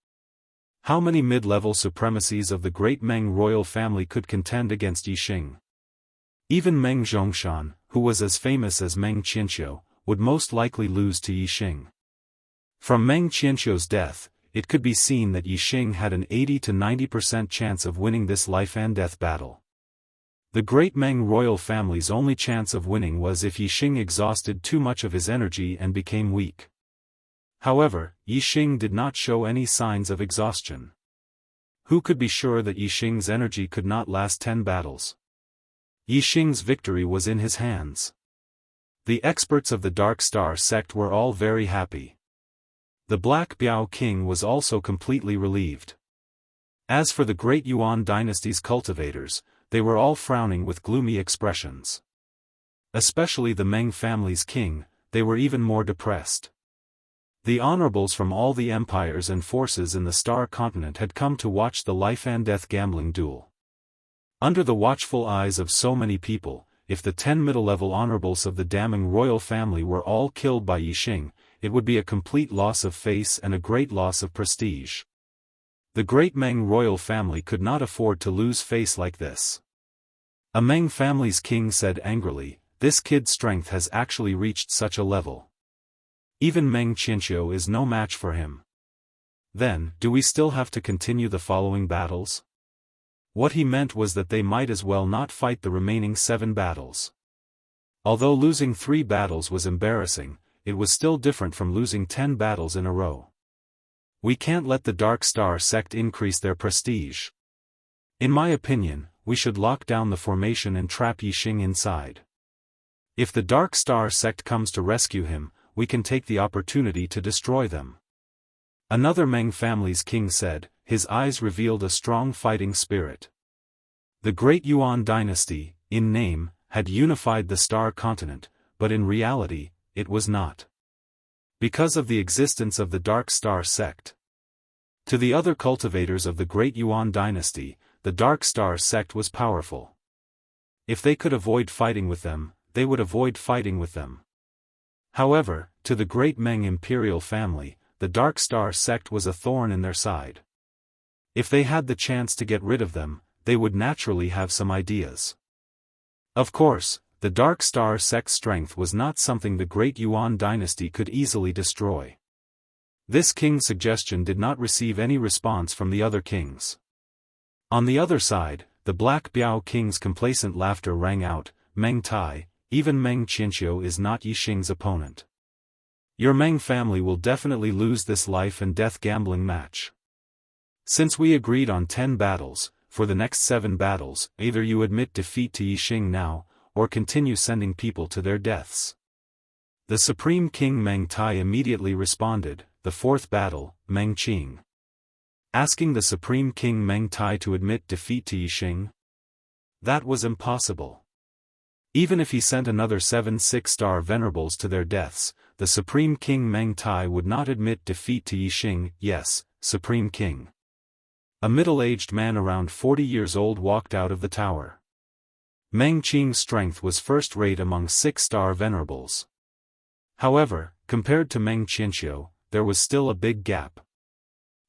How many mid-level supremacies of the great Meng royal family could contend against Yixing? Even Meng Zhongshan, who was as famous as Meng Qianqiu, would most likely lose to Yixing. From Meng Qianqiu's death, it could be seen that Yixing had an 80 to 90% chance of winning this life-and-death battle. The great Meng royal family's only chance of winning was if Yixing exhausted too much of his energy and became weak. However, Yixing did not show any signs of exhaustion. Who could be sure that Yixing's energy could not last 10 battles? Yixing's victory was in his hands. The experts of the Dark Star sect were all very happy. The Black Biao King was also completely relieved. As for the great Yuan dynasty's cultivators, they were all frowning with gloomy expressions. Especially the Meng family's king, they were even more depressed. The honorables from all the empires and forces in the Star Continent had come to watch the life-and-death gambling duel. Under the watchful eyes of so many people, if the 10 middle-level honorables of the damning royal family were all killed by Yixing, it would be a complete loss of face and a great loss of prestige. The great Meng royal family could not afford to lose face like this. A Meng family's king said angrily, "This kid's strength has actually reached such a level. Even Meng Qianqiu is no match for him. Then, do we still have to continue the following battles?" What he meant was that they might as well not fight the remaining 7 battles. Although losing 3 battles was embarrassing, it was still different from losing 10 battles in a row. We can't let the Dark Star sect increase their prestige. In my opinion, we should lock down the formation and trap Yixing inside. If the Dark Star sect comes to rescue him, we can take the opportunity to destroy them. Another Meng family's king said, his eyes revealed a strong fighting spirit. The great Yuan dynasty, in name, had unified the Star Continent, but in reality, it was not. Because of the existence of the Dark Star sect. To the other cultivators of the great Yuan dynasty, the Dark Star sect was powerful. If they could avoid fighting with them, they would avoid fighting with them. However, to the great Meng imperial family, the Dark Star sect was a thorn in their side. If they had the chance to get rid of them, they would naturally have some ideas. Of course, the Dark Star sect's strength was not something the Great Yuan dynasty could easily destroy. This king's suggestion did not receive any response from the other kings. On the other side, the Black Biao king's complacent laughter rang out, "Meng Tai, even Meng Qianqiu is not Yixing's opponent. Your Meng family will definitely lose this life and death gambling match. Since we agreed on 10 battles, for the next 7 battles, either you admit defeat to Yixing now, or continue sending people to their deaths." The Supreme King Meng Tai immediately responded, "The 4th battle, Meng Qing." Asking the Supreme King Meng Tai to admit defeat to Yixing? That was impossible. Even if he sent another 7 6-star venerables to their deaths, the Supreme King Meng Tai would not admit defeat to Yixing. "Yes, Supreme King." A middle-aged man around 40 years old walked out of the tower. Meng Qing's strength was first-rate among 6-star venerables. However, compared to Meng Qianqiu, there was still a big gap.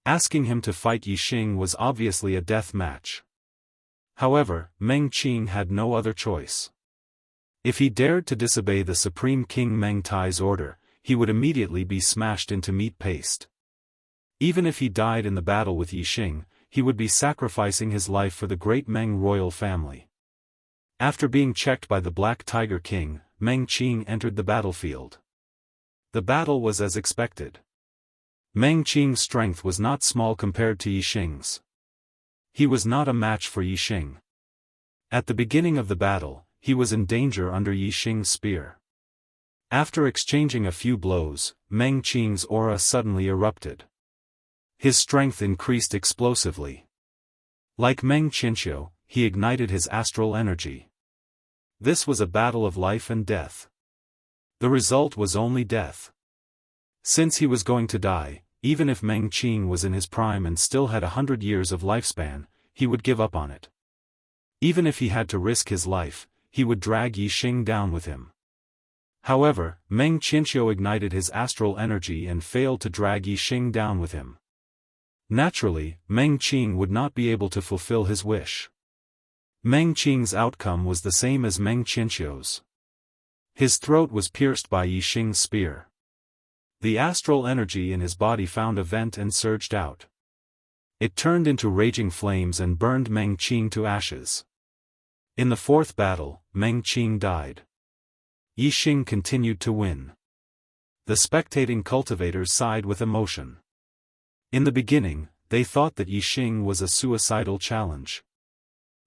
Asking him to fight Yixing was obviously a death match. However, Meng Qing had no other choice. If he dared to disobey the Supreme King Meng Tai's order, he would immediately be smashed into meat paste. Even if he died in the battle with Yixing, he would be sacrificing his life for the great Meng royal family. After being checked by the Black Tiger King, Meng Qing entered the battlefield. The battle was as expected. Meng Qing's strength was not small compared to Yixing's. He was not a match for Yixing. At the beginning of the battle, he was in danger under Yixing's spear. After exchanging a few blows, Meng Qing's aura suddenly erupted. His strength increased explosively. Like Meng Qianqiu, he ignited his astral energy. This was a battle of life and death. The result was only death. Since he was going to die, even if Meng Qing was in his prime and still had 100 years of lifespan, he would give up on it. Even if he had to risk his life, he would drag Yixing down with him. However, Meng Qianqiu ignited his astral energy and failed to drag Yixing down with him. Naturally, Meng Qing would not be able to fulfill his wish. Meng Qing's outcome was the same as Meng Qianqiu's. His throat was pierced by Yixing's spear. The astral energy in his body found a vent and surged out. It turned into raging flames and burned Meng Qing to ashes. In the 4th battle, Meng Qing died. Yixing continued to win. The spectating cultivators sighed with emotion. In the beginning, they thought that Yixing was a suicidal challenge.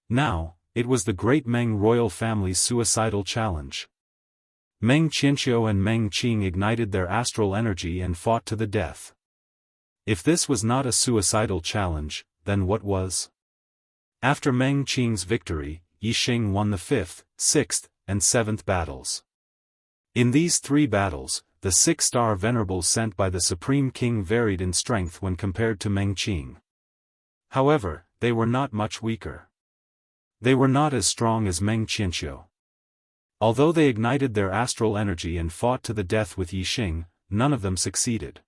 Now, it was the great Meng royal family's suicidal challenge. Meng Qianqiu and Meng Qing ignited their astral energy and fought to the death. If this was not a suicidal challenge, then what was? After Meng Qing's victory, Yixing won the 5th, 6th, and 7th battles. In these 3 battles, the 6-star venerables sent by the Supreme King varied in strength when compared to Meng Qing. However, they were not much weaker. They were not as strong as Meng Qianqiu. Although they ignited their astral energy and fought to the death with Yixing, none of them succeeded.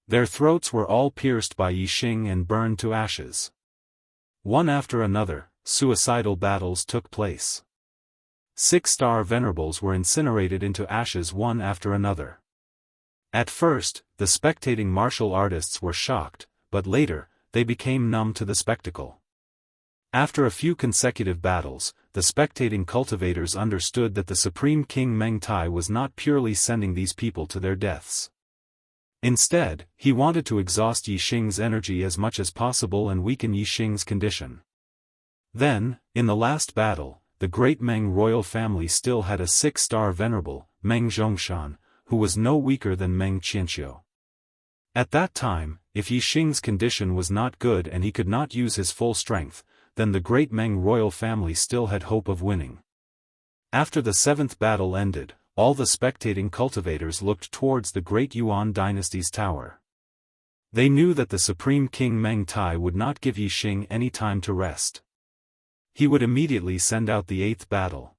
Their throats were all pierced by Yixing and burned to ashes. One after another, suicidal battles took place. 6-star venerables were incinerated into ashes one after another. At first, the spectating martial artists were shocked, but later, they became numb to the spectacle. After a few consecutive battles, the spectating cultivators understood that the Supreme King Meng Tai was not purely sending these people to their deaths. Instead, he wanted to exhaust Yixing's energy as much as possible and weaken Yixing's condition. Then, in the last battle, the great Meng royal family still had a 6-star venerable, Meng Zhongshan, who was no weaker than Meng Qianqiu. At that time, if Yixing's condition was not good and he could not use his full strength, then the great Meng royal family still had hope of winning. After the 7th battle ended, all the spectating cultivators looked towards the great Yuan dynasty's tower. They knew that the Supreme King Meng Tai would not give Yixing any time to rest. He would immediately send out the 8th battle.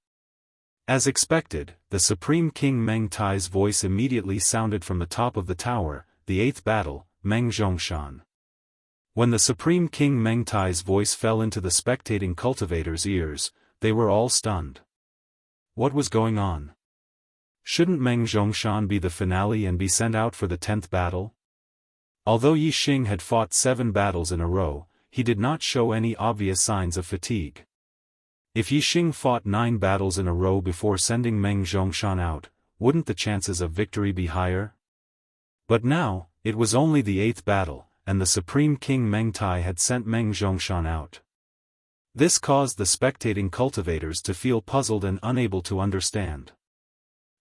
As expected, the Supreme King Meng Tai's voice immediately sounded from the top of the tower, the 8th battle, Meng Zhongshan. When the Supreme King Meng Tai's voice fell into the spectating cultivators' ears, they were all stunned. What was going on? Shouldn't Meng Zhongshan be the finale and be sent out for the 10th battle? Although Yi Xing had fought 7 battles in a row, he did not show any obvious signs of fatigue. If Yi Xing fought 9 battles in a row before sending Meng Zhongshan out, wouldn't the chances of victory be higher? But now, it was only the 8th battle, and the Supreme King Meng Tai had sent Meng Zhongshan out. This caused the spectating cultivators to feel puzzled and unable to understand.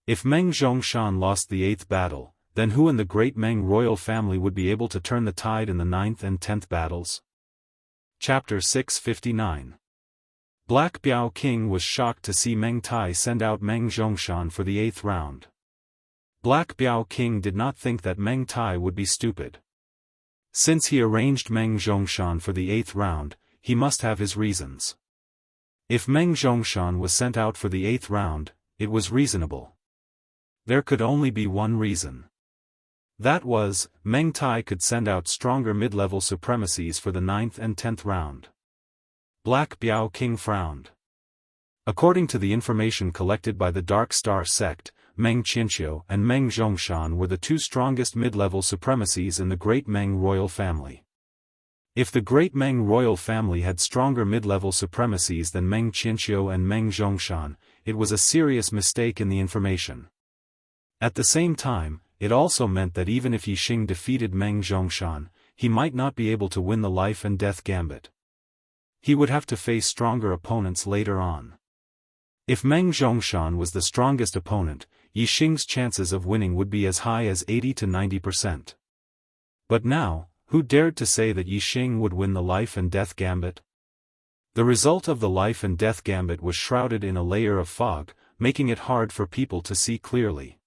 If Meng Zhongshan lost the 8th battle, then who in the great Meng royal family would be able to turn the tide in the 9th and 10th battles? Chapter 659. Black Biao King was shocked to see Meng Tai send out Meng Zhongshan for the 8th round. Black Biao King did not think that Meng Tai would be stupid. Since he arranged Meng Zhongshan for the 8th round, he must have his reasons. If Meng Zhongshan was sent out for the 8th round, it was reasonable. There could only be one reason. That was, Meng Tai could send out stronger mid-level supremacies for the 9th and 10th round. Black Biao King frowned. According to the information collected by the Dark Star sect, Meng Qianqiu and Meng Zhongshan were the 2 strongest mid-level supremacies in the Great Meng royal family. If the Great Meng royal family had stronger mid-level supremacies than Meng Qianqiu and Meng Zhongshan, it was a serious mistake in the information. At the same time, it also meant that even if Yi Xing defeated Meng Zhongshan, he might not be able to win the life and death gambit. He would have to face stronger opponents later on. If Meng Zhongshan was the strongest opponent, Yi Xing's chances of winning would be as high as 80 to 90%. But now, who dared to say that Yi Xing would win the life and death gambit? The result of the life and death gambit was shrouded in a layer of fog, making it hard for people to see clearly.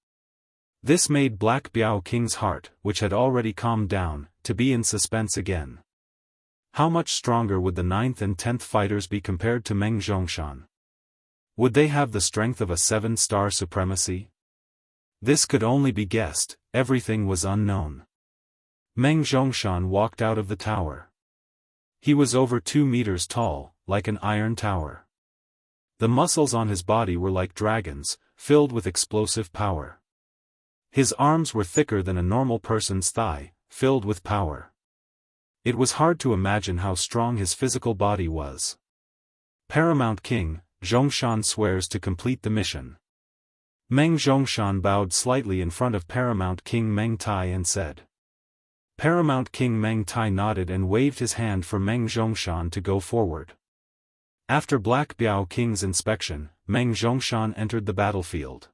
This made Black Biao King's heart, which had already calmed down, to be in suspense again. How much stronger would the 9th and 10th fighters be compared to Meng Zhongshan? Would they have the strength of a 7-star supremacy? This could only be guessed, everything was unknown. Meng Zhongshan walked out of the tower. He was over 2 meters tall, like an iron tower. The muscles on his body were like dragons, filled with explosive power. His arms were thicker than a normal person's thigh, filled with power. It was hard to imagine how strong his physical body was. Paramount King, Zhongshan swears to complete the mission. Meng Zhongshan bowed slightly in front of Paramount King Meng Tai and said. Paramount King Meng Tai nodded and waved his hand for Meng Zhongshan to go forward. After Black Biao King's inspection, Meng Zhongshan entered the battlefield.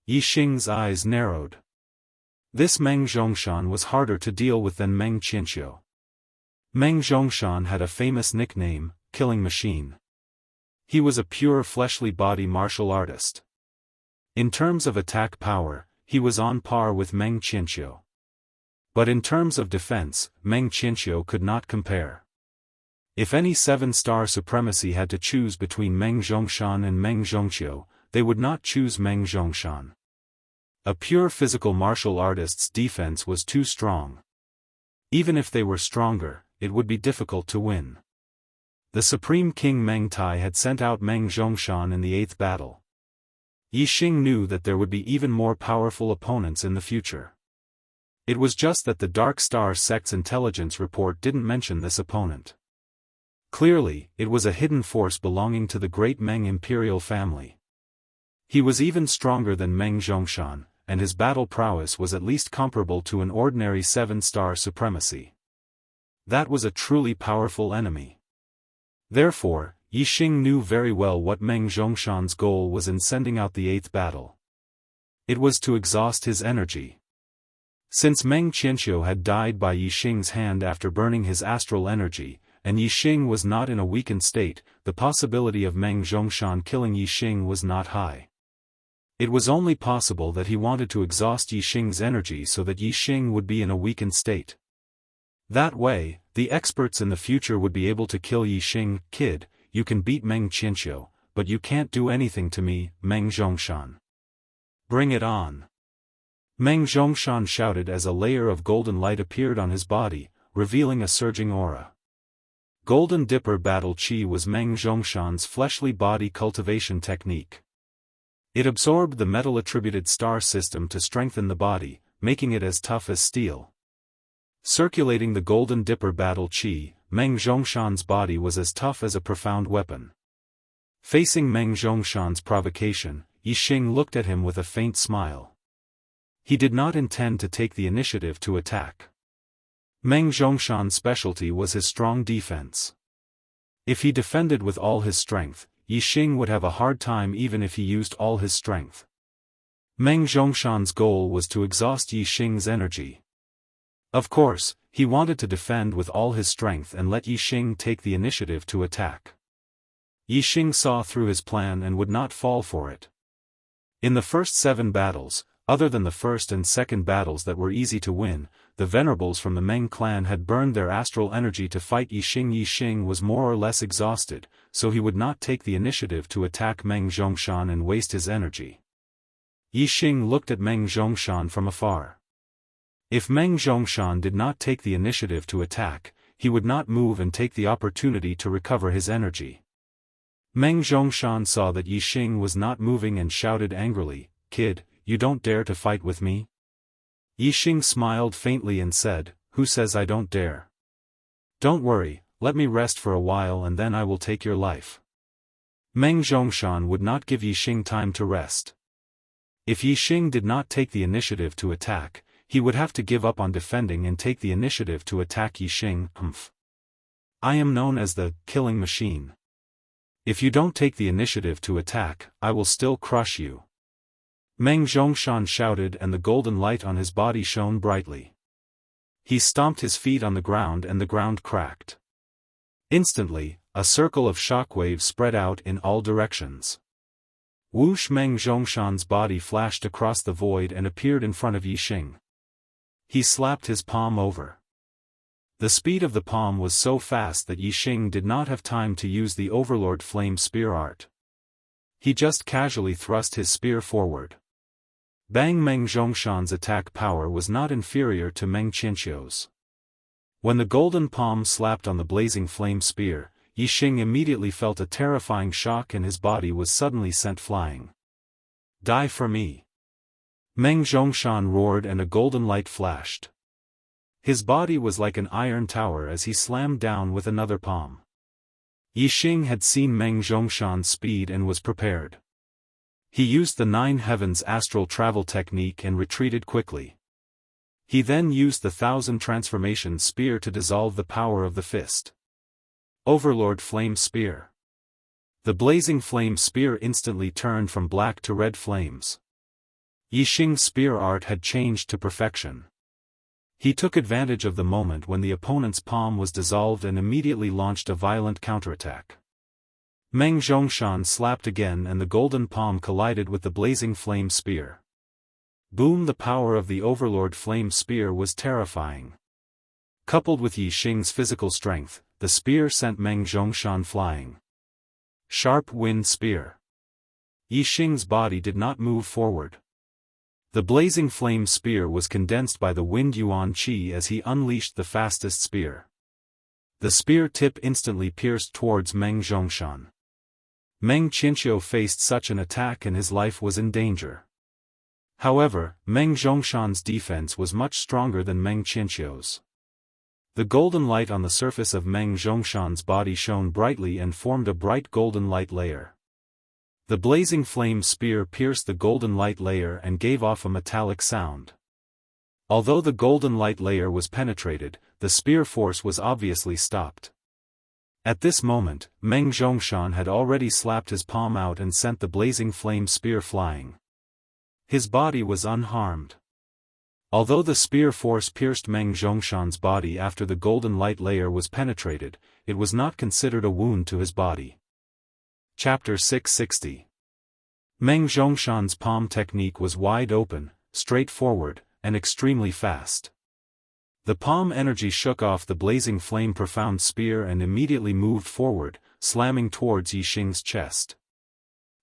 Yi Xing's eyes narrowed. This Meng Zhongshan was harder to deal with than Meng Qianqiu. Meng Zhongshan had a famous nickname, Killing Machine. He was a pure fleshly body martial artist. In terms of attack power, he was on par with Meng Qianqiu. But in terms of defense, Meng Qianqiu could not compare. If any 7-star supremacy had to choose between Meng Zhongshan and Meng Zhongqiu, they would not choose Meng Zhongshan. A pure physical martial artist's defense was too strong. Even if they were stronger, it would be difficult to win. The Supreme King Meng Tai had sent out Meng Zhongshan in the 8th battle. Yi Xing knew that there would be even more powerful opponents in the future. It was just that the Dark Star sect's intelligence report didn't mention this opponent. Clearly, it was a hidden force belonging to the great Meng imperial family. He was even stronger than Meng Zhongshan, and his battle prowess was at least comparable to an ordinary 7-star supremacy. That was a truly powerful enemy. Therefore, Yi Xing knew very well what Meng Zhongshan's goal was in sending out the 8th battle. It was to exhaust his energy. Since Meng Qianqiu had died by Yi Xing's hand after burning his astral energy, and Yi Xing was not in a weakened state, the possibility of Meng Zhongshan killing Yi Xing was not high. It was only possible that he wanted to exhaust Yi Xing's energy so that Yi Xing would be in a weakened state. That way, the experts in the future would be able to kill Yi Xing. Kid, you can beat Meng Qianqiu, but you can't do anything to me, Meng Zhongshan. Bring it on. Meng Zhongshan shouted as a layer of golden light appeared on his body, revealing a surging aura. Golden Dipper Battle Chi was Meng Zhongshan's fleshly body cultivation technique. It absorbed the metal-attributed star system to strengthen the body, making it as tough as steel. Circulating the Golden Dipper Battle Chi, Meng Zhongshan's body was as tough as a profound weapon. Facing Meng Zhongshan's provocation, Yixing looked at him with a faint smile. He did not intend to take the initiative to attack. Meng Zhongshan's specialty was his strong defense. If he defended with all his strength, Yixing would have a hard time even if he used all his strength. Meng Zhongshan's goal was to exhaust Yixing's energy. Of course, he wanted to defend with all his strength and let Yixing take the initiative to attack. Yixing saw through his plan and would not fall for it. In the first 7 battles, other than the first and second battles that were easy to win, the venerables from the Meng clan had burned their astral energy to fight Yixing. Yixing was more or less exhausted, so he would not take the initiative to attack Meng Zhongshan and waste his energy. Yixing looked at Meng Zhongshan from afar. If Meng Zhongshan did not take the initiative to attack, he would not move and take the opportunity to recover his energy. Meng Zhongshan saw that Yixing was not moving and shouted angrily, "Kid, you don't dare to fight with me?" Yixing smiled faintly and said, "Who says I don't dare? Don't worry, let me rest for a while and then I will take your life." Meng Zhongshan would not give Yixing time to rest. If Yixing did not take the initiative to attack, he would have to give up on defending and take the initiative to attack Yixing. I am known as the killing machine. If you don't take the initiative to attack, I will still crush you. Meng Zhongshan shouted and the golden light on his body shone brightly. He stomped his feet on the ground and the ground cracked. Instantly, a circle of shockwaves spread out in all directions. Whoosh! Meng Zhongshan's body flashed across the void and appeared in front of Yixing. He slapped his palm over. The speed of the palm was so fast that Yixing did not have time to use the Overlord Flame Spear art. He just casually thrust his spear forward. Bang! Meng Zhongshan's attack power was not inferior to Meng Qianqiu's. When the golden palm slapped on the blazing flame spear, Yixing immediately felt a terrifying shock and his body was suddenly sent flying. Die for me! Meng Zhongshan roared and a golden light flashed. His body was like an iron tower as he slammed down with another palm. Yixing had seen Meng Zhongshan's speed and was prepared. He used the 9 Heavens astral travel technique and retreated quickly. He then used the 1000 transformation spear to dissolve the power of the fist. Overlord Flame Spear. The blazing flame spear instantly turned from black to red flames. Yixing's spear art had changed to perfection. He took advantage of the moment when the opponent's palm was dissolved and immediately launched a violent counterattack. Meng Zhongshan slapped again and the golden palm collided with the blazing flame spear. Boom! The power of the Overlord Flame Spear was terrifying. Coupled with Yixing's physical strength, the spear sent Meng Zhongshan flying. Sharp Wind Spear. Yixing's body did not move forward. The blazing flame spear was condensed by the wind Yuan Qi as he unleashed the fastest spear. The spear tip instantly pierced towards Meng Zhongshan. Meng Qianqiu faced such an attack and his life was in danger. However, Meng Zhongshan's defense was much stronger than Meng Qianqiu's. The golden light on the surface of Meng Zhongshan's body shone brightly and formed a bright golden light layer. The blazing flame spear pierced the golden light layer and gave off a metallic sound. Although the golden light layer was penetrated, the spear force was obviously stopped. At this moment, Meng Zhongshan had already slapped his palm out and sent the blazing flame spear flying. His body was unharmed. Although the spear force pierced Meng Zhongshan's body after the golden light layer was penetrated, it was not considered a wound to his body. Chapter 660. Meng Zhongshan's palm technique was wide open, straightforward, and extremely fast. The palm energy shook off the blazing flame profound spear and immediately moved forward, slamming towards Yixing's chest.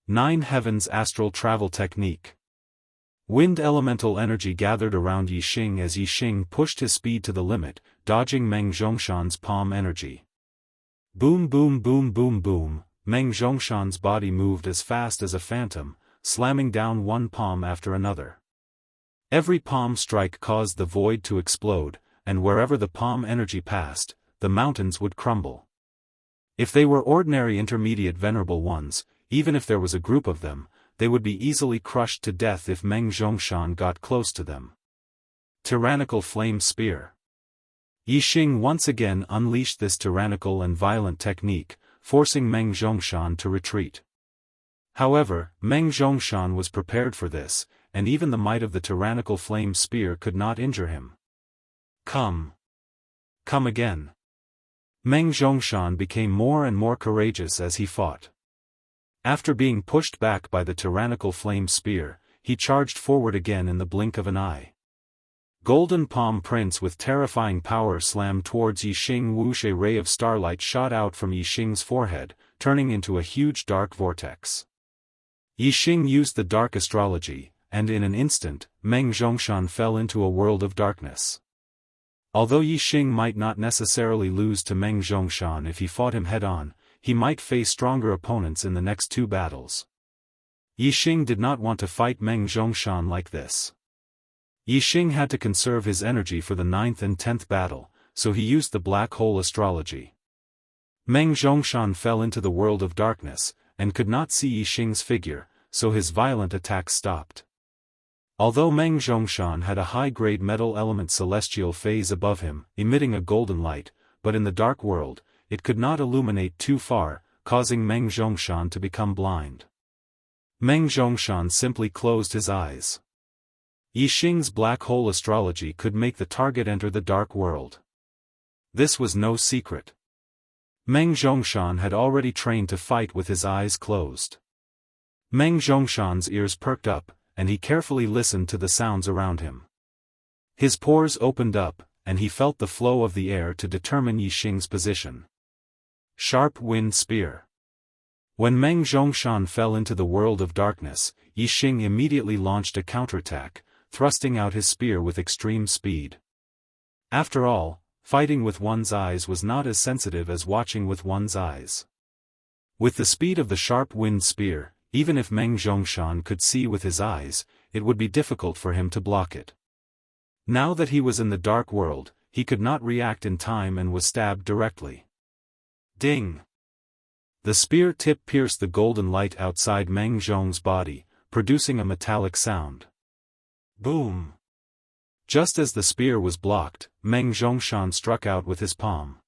9 Heavens astral travel technique. Wind elemental energy gathered around Yixing as Yixing pushed his speed to the limit, dodging Meng Zhongshan's palm energy. Boom boom boom boom boom, Meng Zhongshan's body moved as fast as a phantom, slamming down one palm after another. Every palm strike caused the void to explode, and wherever the palm energy passed, the mountains would crumble. If they were ordinary intermediate venerable ones, even if there was a group of them, they would be easily crushed to death if Meng Zhongshan got close to them. Tyrannical Flame Spear. Yixing once again unleashed this tyrannical and violent technique, forcing Meng Zhongshan to retreat. However, Meng Zhongshan was prepared for this, and even the might of the tyrannical flame spear could not injure him. Come. Come again. Meng Zhongshan became more and more courageous as he fought. After being pushed back by the tyrannical flame spear, he charged forward again in the blink of an eye. Golden Palm Prince with terrifying power slammed towards Yixing. Wuxia ray of starlight shot out from Yixing's forehead, turning into a huge dark vortex. Yixing used the dark astrology, and in an instant, Meng Zhongshan fell into a world of darkness. Although Yixing might not necessarily lose to Meng Zhongshan if he fought him head-on, he might face stronger opponents in the next two battles. Yixing did not want to fight Meng Zhongshan like this. Yixing had to conserve his energy for the 9th and 10th battle, so he used the black hole astrology. Meng Zhongshan fell into the world of darkness, and could not see Yixing's figure, so his violent attacks stopped. Although Meng Zhongshan had a high-grade metal element celestial phase above him, emitting a golden light, but in the dark world, it could not illuminate too far, causing Meng Zhongshan to become blind. Meng Zhongshan simply closed his eyes. Yixing's black hole astrology could make the target enter the dark world. This was no secret. Meng Zhongshan had already trained to fight with his eyes closed. Meng Zhongshan's ears perked up, and he carefully listened to the sounds around him. His pores opened up, and he felt the flow of the air to determine Yixing's position. Sharp Wind Spear. When Meng Zhongshan fell into the world of darkness, Yixing immediately launched a counterattack, thrusting out his spear with extreme speed. After all, fighting with one's eyes was not as sensitive as watching with one's eyes. With the speed of the sharp wind spear, even if Meng Zhongshan could see with his eyes, it would be difficult for him to block it. Now that he was in the dark world, he could not react in time and was stabbed directly. Ding! The spear tip pierced the golden light outside Meng Zhong's body, producing a metallic sound. Boom! Just as the spear was blocked, Meng Zhongshan struck out with his palm.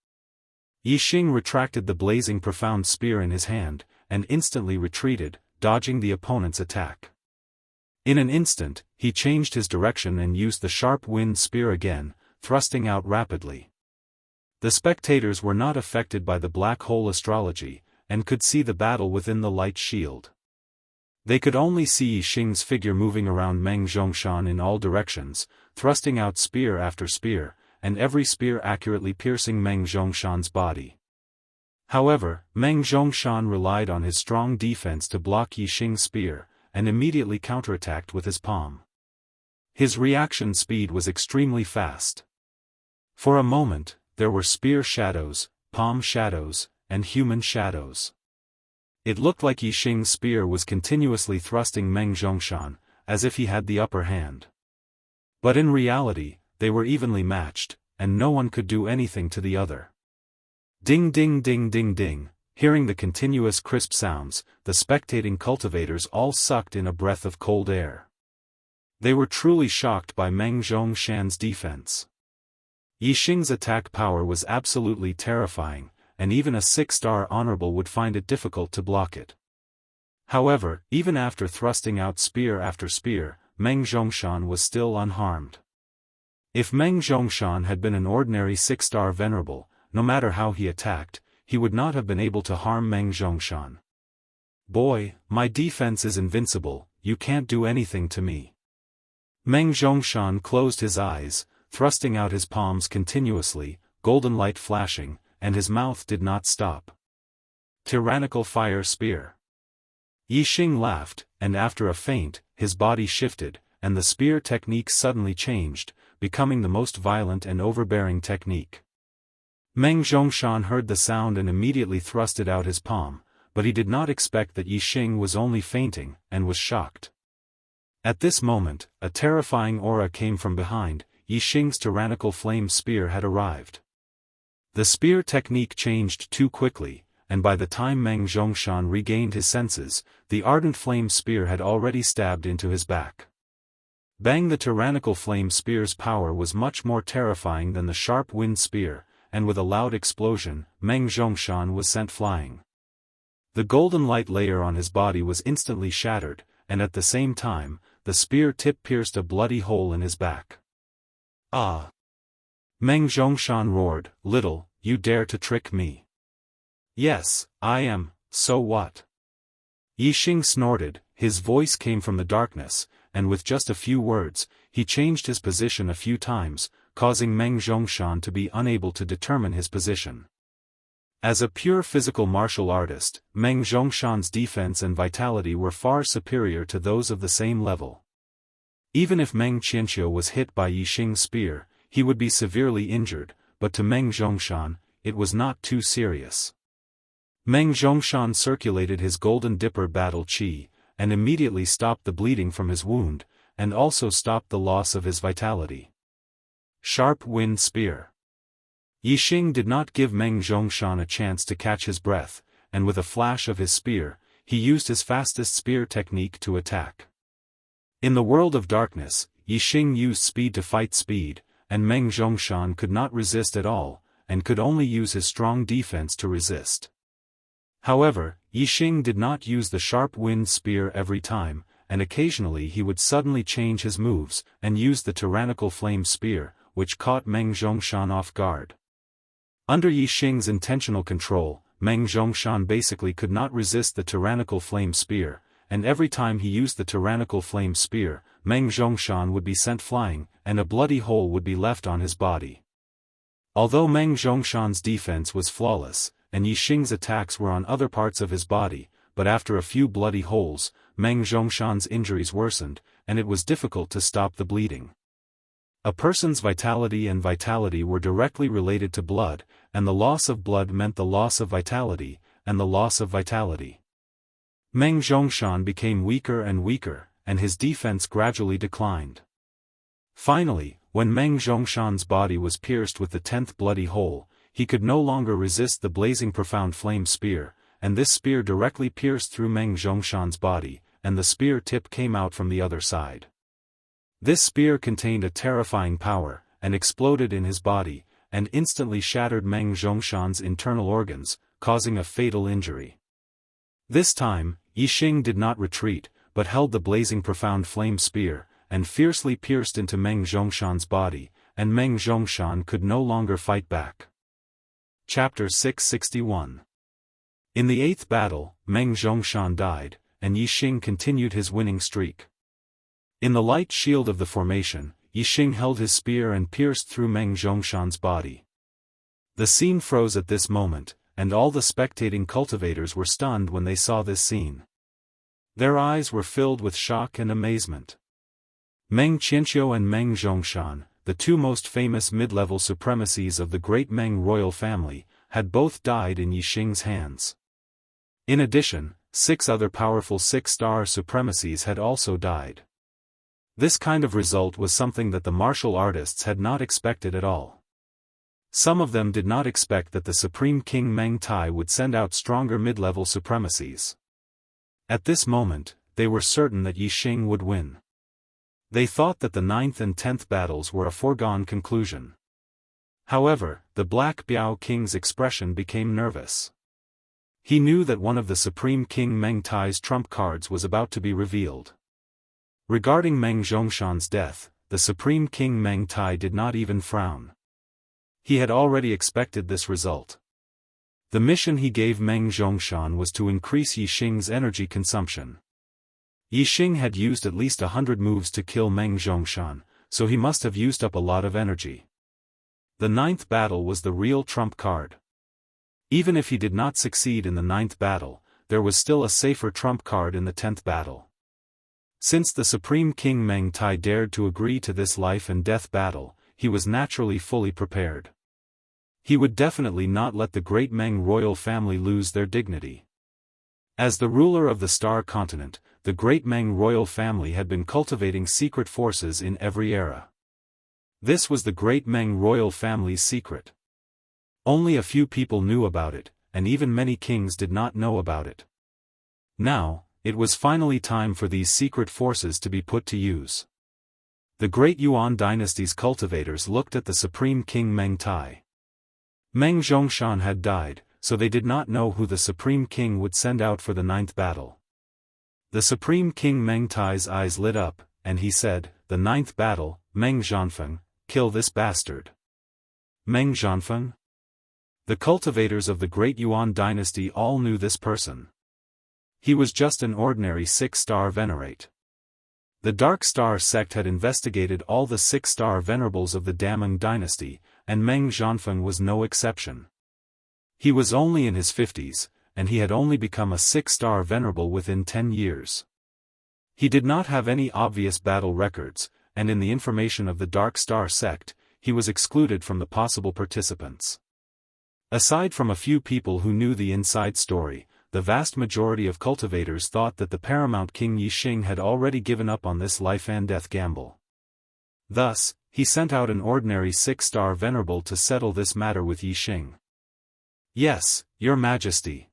Yixing retracted the blazing profound spear in his hand, and instantly retreated, dodging the opponent's attack. In an instant, he changed his direction and used the sharp wind spear again, thrusting out rapidly. The spectators were not affected by the black hole astrology, and could see the battle within the light shield. They could only see Yixing's figure moving around Meng Zhongshan in all directions, thrusting out spear after spear, and every spear accurately piercing Meng Zhongshan's body. However, Meng Zhongshan relied on his strong defense to block Yixing's spear, and immediately counterattacked with his palm. His reaction speed was extremely fast. For a moment, there were spear shadows, palm shadows, and human shadows. It looked like Yixing's spear was continuously thrusting Meng Zhongshan, as if he had the upper hand. But in reality, they were evenly matched, and no one could do anything to the other. Ding ding ding ding ding, hearing the continuous crisp sounds, the spectating cultivators all sucked in a breath of cold air. They were truly shocked by Meng Zhongshan's defense. Yixing's attack power was absolutely terrifying, and even a 6-star honorable would find it difficult to block it. However, even after thrusting out spear after spear, Meng Zhongshan was still unharmed. If Meng Zhongshan had been an ordinary 6-star venerable, no matter how he attacked, he would not have been able to harm Meng Zhongshan. Boy, my defense is invincible, you can't do anything to me. Meng Zhongshan closed his eyes, thrusting out his palms continuously, golden light flashing, and his mouth did not stop. Tyrannical Fire Spear. Yixing laughed, and after a feint, his body shifted, and the spear technique suddenly changed, becoming the most violent and overbearing technique. Meng Zhongshan heard the sound and immediately thrusted out his palm, but he did not expect that Yixing was only fainting, and was shocked. At this moment, a terrifying aura came from behind. Yixing's tyrannical flame spear had arrived. The spear technique changed too quickly, and by the time Meng Zhongshan regained his senses, the ardent flame spear had already stabbed into his back. Bang! The tyrannical flame spear's power was much more terrifying than the sharp wind spear, and with a loud explosion, Meng Zhongshan was sent flying. The golden light layer on his body was instantly shattered, and at the same time, the spear tip pierced a bloody hole in his back. Ah! Meng Zhongshan roared, "Little, you dare to trick me?" "Yes, I am, so what?" Yixing snorted, his voice came from the darkness, and with just a few words, he changed his position a few times, causing Meng Zhongshan to be unable to determine his position. As a pure physical martial artist, Meng Zhongshan's defense and vitality were far superior to those of the same level. Even if Meng Qianqiu was hit by Yixing's spear, he would be severely injured, but to Meng Zhongshan, it was not too serious. Meng Zhongshan circulated his golden dipper battle qi, and immediately stopped the bleeding from his wound, and also stopped the loss of his vitality. Sharp wind spear. Yixing did not give Meng Zhongshan a chance to catch his breath, and with a flash of his spear, he used his fastest spear technique to attack. In the world of darkness, Yixing used speed to fight speed, and Meng Zhongshan could not resist at all, and could only use his strong defense to resist. However, Yixing did not use the sharp wind spear every time, and occasionally he would suddenly change his moves, and use the tyrannical flame spear, which caught Meng Zhongshan off guard. Under Yixing's intentional control, Meng Zhongshan basically could not resist the tyrannical flame spear, and every time he used the tyrannical flame spear, Meng Zhongshan would be sent flying, and a bloody hole would be left on his body. Although Meng Zhongshan's defense was flawless, and Yixing's attacks were on other parts of his body, but after a few bloody holes, Meng Zhongshan's injuries worsened, and it was difficult to stop the bleeding. A person's vitality and vitality were directly related to blood, and the loss of blood meant the loss of vitality, and the loss of vitality. Meng Zhongshan became weaker and weaker, and his defense gradually declined. Finally, when Meng Zhongshan's body was pierced with the 10th bloody hole, he could no longer resist the blazing profound flame spear, and this spear directly pierced through Meng Zhongshan's body, and the spear tip came out from the other side. This spear contained a terrifying power, and exploded in his body, and instantly shattered Meng Zhongshan's internal organs, causing a fatal injury. This time, Yixing did not retreat, but held the blazing profound flame spear, and fiercely pierced into Meng Zhongshan's body, and Meng Zhongshan could no longer fight back. Chapter 661. In the 8th battle, Meng Zhongshan died, and Yixing continued his winning streak. In the light shield of the formation, Yixing held his spear and pierced through Meng Zhongshan's body. The scene froze at this moment, and all the spectating cultivators were stunned when they saw this scene. Their eyes were filled with shock and amazement. Meng Qianqiu and Meng Zhongshan, the two most famous mid-level supremacies of the great Meng royal family, had both died in Yixing's hands. In addition, 6 other powerful 6-star supremacies had also died. This kind of result was something that the martial artists had not expected at all. Some of them did not expect that the Supreme King Meng Tai would send out stronger mid-level supremacies. At this moment, they were certain that Yixing would win. They thought that the 9th and 10th battles were a foregone conclusion. However, the Black Biao King's expression became nervous. He knew that one of the Supreme King Meng Tai's trump cards was about to be revealed. Regarding Meng Zhongshan's death, the Supreme King Meng Tai did not even frown. He had already expected this result. The mission he gave Meng Zhongshan was to increase Yixing's energy consumption. Yixing had used at least 100 moves to kill Meng Zhongshan, so he must have used up a lot of energy. The 9th battle was the real trump card. Even if he did not succeed in the 9th battle, there was still a safer trump card in the 10th battle. Since the Supreme King Meng Tai dared to agree to this life and death battle, he was naturally fully prepared. He would definitely not let the great Meng royal family lose their dignity. As the ruler of the Star Continent, the great Meng royal family had been cultivating secret forces in every era. This was the great Meng royal family's secret. Only a few people knew about it, and even many kings did not know about it. Now, it was finally time for these secret forces to be put to use. The great Yuan dynasty's cultivators looked at the Supreme King Meng Tai. Meng Zhongshan had died, so they did not know who the Supreme King would send out for the 9th battle. The Supreme King Meng Tai's eyes lit up, and he said, "The 9th battle, Meng Zhanfeng, kill this bastard." Meng Zhanfeng? The cultivators of the great Yuan dynasty all knew this person. He was just an ordinary 6-star venerate. The Dark Star sect had investigated all the 6-star venerables of the Dameng dynasty, and Meng Zhanfeng was no exception. He was only in his 50s, and he had only become a 6-star venerable within 10 years. He did not have any obvious battle records, and in the information of the Dark Star sect, he was excluded from the possible participants. Aside from a few people who knew the inside story, the vast majority of cultivators thought that the paramount King Yixing had already given up on this life and death gamble. Thus, he sent out an ordinary 6-star venerable to settle this matter with Yixing. "Yes, Your Majesty.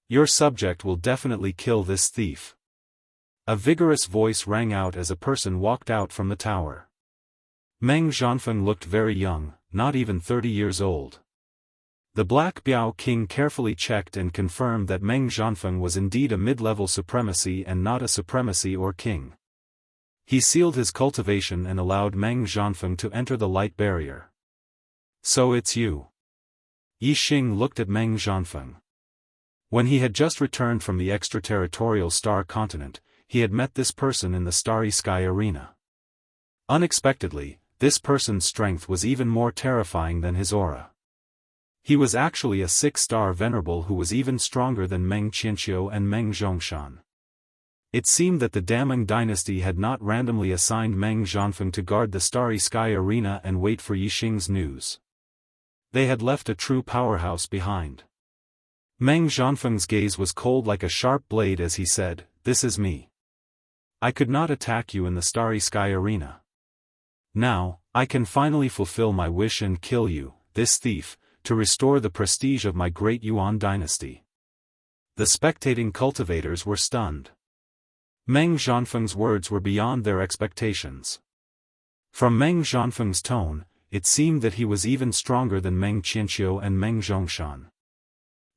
Your subject will definitely kill this thief." A vigorous voice rang out as a person walked out from the tower. Meng Zhanfeng looked very young, not even 30 years old. The Black Biao King carefully checked and confirmed that Meng Zhanfeng was indeed a mid-level supremacy and not a supremacy or king. He sealed his cultivation and allowed Meng Zhanfeng to enter the light barrier. "So it's you." Yixing looked at Meng Zhanfeng. When he had just returned from the extraterritorial Star Continent, he had met this person in the Starry Sky Arena. Unexpectedly, this person's strength was even more terrifying than his aura. He was actually a 6-star venerable who was even stronger than Meng Qianqiu and Meng Zhongshan. It seemed that the Dameng dynasty had not randomly assigned Meng Zhanfeng to guard the Starry Sky Arena and wait for Yixing's news. They had left a true powerhouse behind. Meng Zhanfeng's gaze was cold like a sharp blade as he said, "This is me. I could not attack you in the Starry Sky Arena. Now, I can finally fulfill my wish and kill you, this thief, to restore the prestige of my great Yuan dynasty." The spectating cultivators were stunned. Meng Zhanfeng's words were beyond their expectations. From Meng Zhanfeng's tone, it seemed that he was even stronger than Meng Qianqiu and Meng Zhongshan.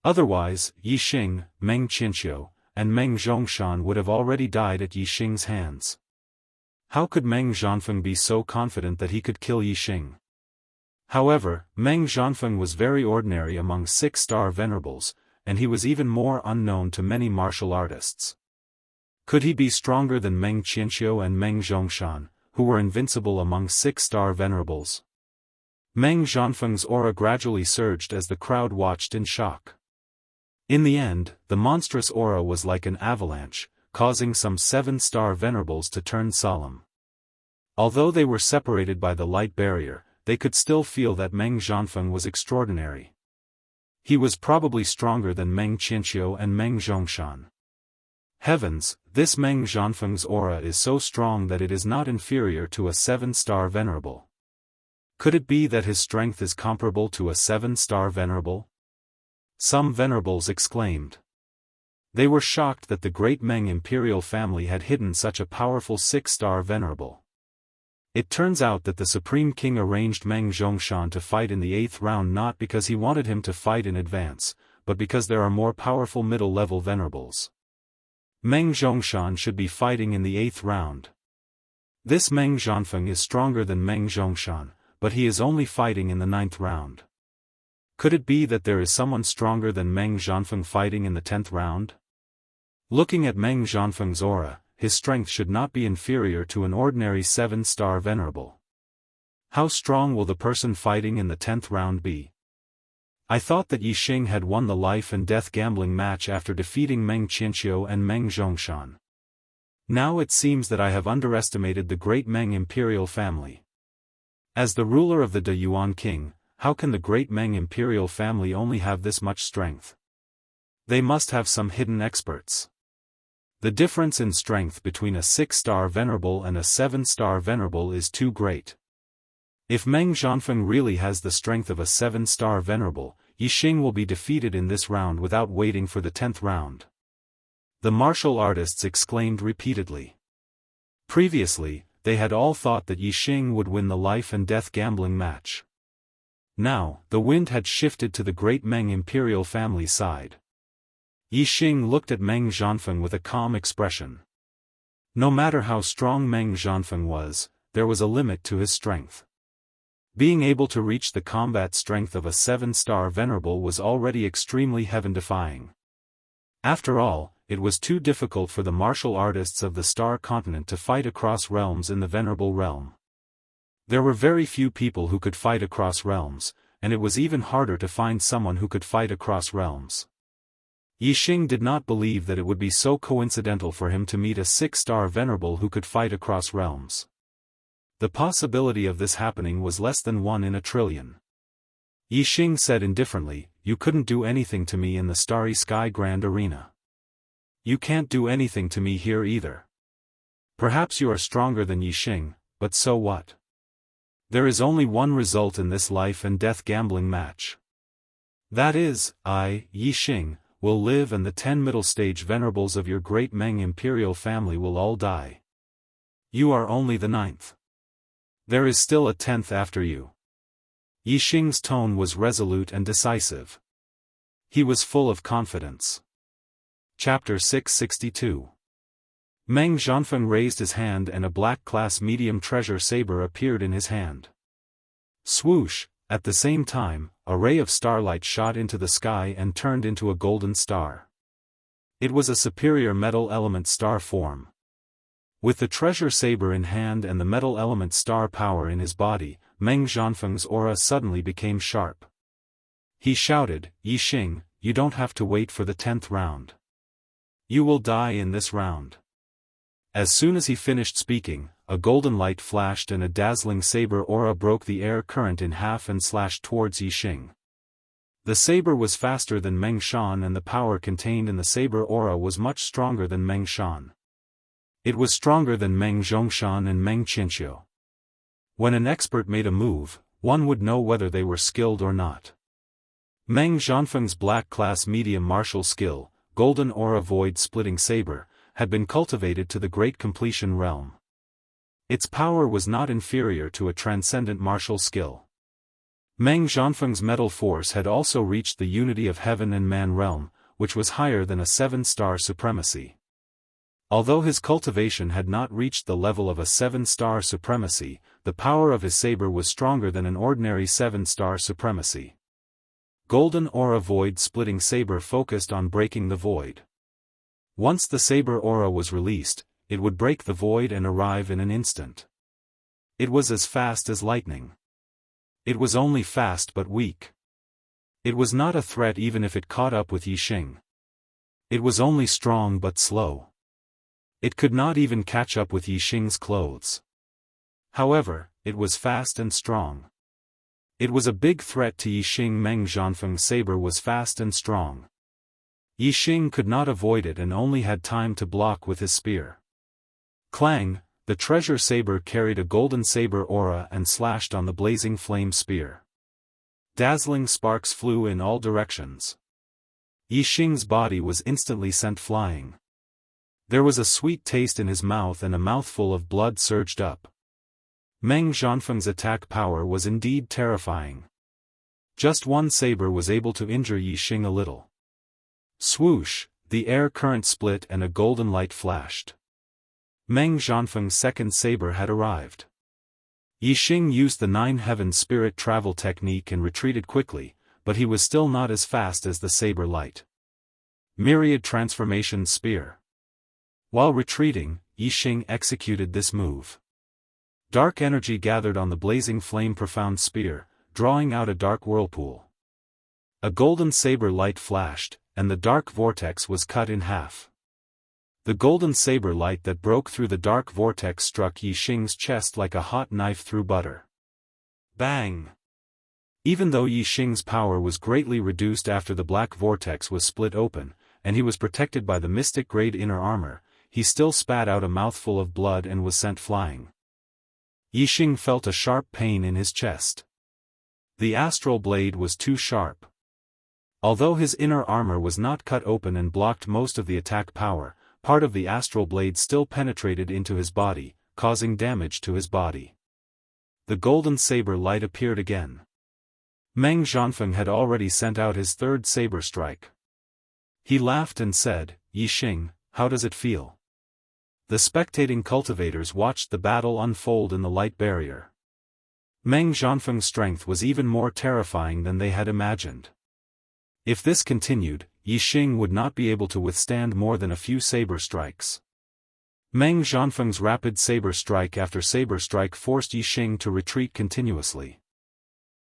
Otherwise, Yixing, Meng Qianqiu, and Meng Zhongshan would have already died at Yixing's hands. How could Meng Zhanfeng be so confident that he could kill Yixing? However, Meng Zhanfeng was very ordinary among 6-star venerables, and he was even more unknown to many martial artists. Could he be stronger than Meng Qianqiu and Meng Zhongshan, who were invincible among 6-star venerables? Meng Zhanfeng's aura gradually surged as the crowd watched in shock. In the end, the monstrous aura was like an avalanche, causing some 7-star venerables to turn solemn. Although they were separated by the light barrier, they could still feel that Meng Zhanfeng was extraordinary. He was probably stronger than Meng Qianqiu and Meng Zhongshan. Heavens, this Meng Zhanfeng's aura is so strong that it is not inferior to a 7-star venerable. Could it be that his strength is comparable to a 7-star venerable? Some venerables exclaimed. They were shocked that the great Meng imperial family had hidden such a powerful 6-star venerable. It turns out that the Supreme King arranged Meng Zhongshan to fight in the 8th round not because he wanted him to fight in advance, but because there are more powerful middle-level venerables. Meng Zhongshan should be fighting in the 8th round. This Meng Zhanfeng is stronger than Meng Zhongshan, but he is only fighting in the 9th round. Could it be that there is someone stronger than Meng Zhanfeng fighting in the 10th round? Looking at Meng Zhanfeng's aura, his strength should not be inferior to an ordinary 7-star venerable. How strong will the person fighting in the 10th round be? I thought that Yixing had won the life and death gambling match after defeating Meng Qianqiu and Meng Zhongshan. Now it seems that I have underestimated the great Meng imperial family. As the ruler of the De Yuan King, how can the great Meng imperial family only have this much strength? They must have some hidden experts. The difference in strength between a 6-star venerable and a 7-star venerable is too great. If Meng Xiaofan really has the strength of a 7-star venerable, Yixing will be defeated in this round without waiting for the 10th round. The martial artists exclaimed repeatedly. Previously, they had all thought that Yixing would win the life and death gambling match. Now, the wind had shifted to the great Meng imperial family side. Yixing looked at Meng Xiaofan with a calm expression. No matter how strong Meng Xiaofan was, there was a limit to his strength. Being able to reach the combat strength of a 7-star venerable was already extremely heaven-defying. After all, it was too difficult for the martial artists of the Star Continent to fight across realms in the venerable realm. There were very few people who could fight across realms, and it was even harder to find someone who could fight across realms. Yixing did not believe that it would be so coincidental for him to meet a 6-star venerable who could fight across realms. The possibility of this happening was less than 1 in a trillion. Yixing said indifferently, "You couldn't do anything to me in the Starry Sky Grand Arena. You can't do anything to me here either. Perhaps you are stronger than Yixing, but so what? There is only one result in this life and death gambling match. That is, I, Yixing, will live and the 10 middle stage venerables of your great Meng imperial family will all die. You are only the 9th. There is still a 10th after you." Yixing's tone was resolute and decisive. He was full of confidence. Chapter 662. Meng Xiaofan raised his hand and a black class medium treasure saber appeared in his hand. Swoosh, at the same time, a ray of starlight shot into the sky and turned into a golden star. It was a superior metal element star form. With the treasure saber in hand and the metal element star power in his body, Meng Xiaofan's aura suddenly became sharp. He shouted, "Yixing, you don't have to wait for the 10th round. You will die in this round." As soon as he finished speaking, a golden light flashed and a dazzling saber aura broke the air current in half and slashed towards Yixing. The saber was faster than Meng Shan and the power contained in the saber aura was much stronger than Meng Shan. It was stronger than Meng Zhongshan and Meng Qianxiu. When an expert made a move, one would know whether they were skilled or not. Meng Xiaofang's black class medium martial skill, golden aura void splitting saber, had been cultivated to the great completion realm. Its power was not inferior to a transcendent martial skill. Meng Xiaofang's metal force had also reached the unity of heaven and man realm, which was higher than a 7-star supremacy. Although his cultivation had not reached the level of a 7-star supremacy, the power of his saber was stronger than an ordinary 7-star supremacy. Golden aura void splitting saber focused on breaking the void. Once the saber aura was released, it would break the void and arrive in an instant. It was as fast as lightning. It was only fast but weak. It was not a threat even if it caught up with Yixing. It was only strong but slow. It could not even catch up with Yixing's clothes. However, it was fast and strong. It was a big threat to Yixing. Meng Xiaofang's saber was fast and strong. Yixing could not avoid it and only had time to block with his spear. Clang, the treasure saber carried a golden saber aura and slashed on the blazing flame spear. Dazzling sparks flew in all directions. Yixing's body was instantly sent flying. There was a sweet taste in his mouth and a mouthful of blood surged up. Meng Xiaofang's attack power was indeed terrifying. Just one saber was able to injure Yixing a little. Swoosh, the air current split and a golden light flashed. Meng Xiaofang's second saber had arrived. Yixing used the 9 heaven spirit travel technique and retreated quickly, but he was still not as fast as the saber light. Myriad transformation spear. While retreating, Yixing executed this move. Dark energy gathered on the blazing flame profound spear, drawing out a dark whirlpool. A golden saber light flashed, and the dark vortex was cut in half. The golden saber light that broke through the dark vortex struck Yixing's chest like a hot knife through butter. Bang! Even though Yixing's power was greatly reduced after the black vortex was split open, and he was protected by the mystic-grade inner armor, he still spat out a mouthful of blood and was sent flying. Yixing felt a sharp pain in his chest. The astral blade was too sharp. Although his inner armor was not cut open and blocked most of the attack power, part of the astral blade still penetrated into his body, causing damage to his body. The golden saber light appeared again. Meng Zhanfeng had already sent out his third saber strike. He laughed and said, "Yixing, how does it feel?" The spectating cultivators watched the battle unfold in the light barrier. Meng Zhanfeng's strength was even more terrifying than they had imagined. If this continued, Yixing would not be able to withstand more than a few saber strikes. Meng Zhanfeng's rapid saber strike after saber strike forced Yixing to retreat continuously.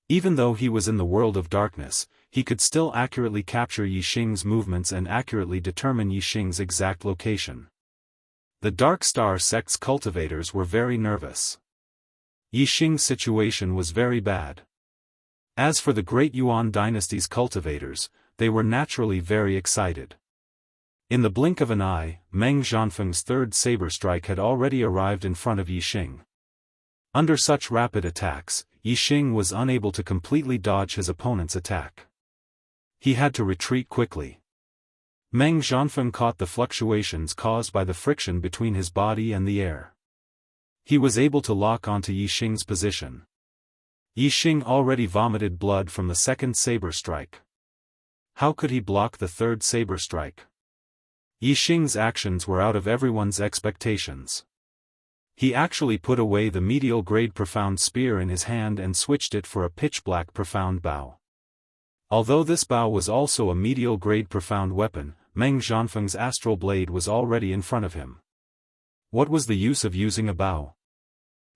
Even though he was in the world of darkness, he could still accurately capture Yixing's movements and accurately determine Yixing's exact location. The Dark Star sect's cultivators were very nervous. Yixing's situation was very bad. As for the Great Yuan dynasty's cultivators, they were naturally very excited. In the blink of an eye, Meng Zhanfeng's third saber strike had already arrived in front of Yixing. Under such rapid attacks, Yixing was unable to completely dodge his opponent's attack. He had to retreat quickly. Meng Zhanfeng caught the fluctuations caused by the friction between his body and the air. He was able to lock onto Yixing's position. Yixing already vomited blood from the second saber strike. How could he block the third saber strike? Yixing's actions were out of everyone's expectations. He actually put away the medial grade profound spear in his hand and switched it for a pitch-black profound bow. Although this bow was also a medial grade profound weapon, Meng Zhanfeng's astral blade was already in front of him. What was the use of using a bow?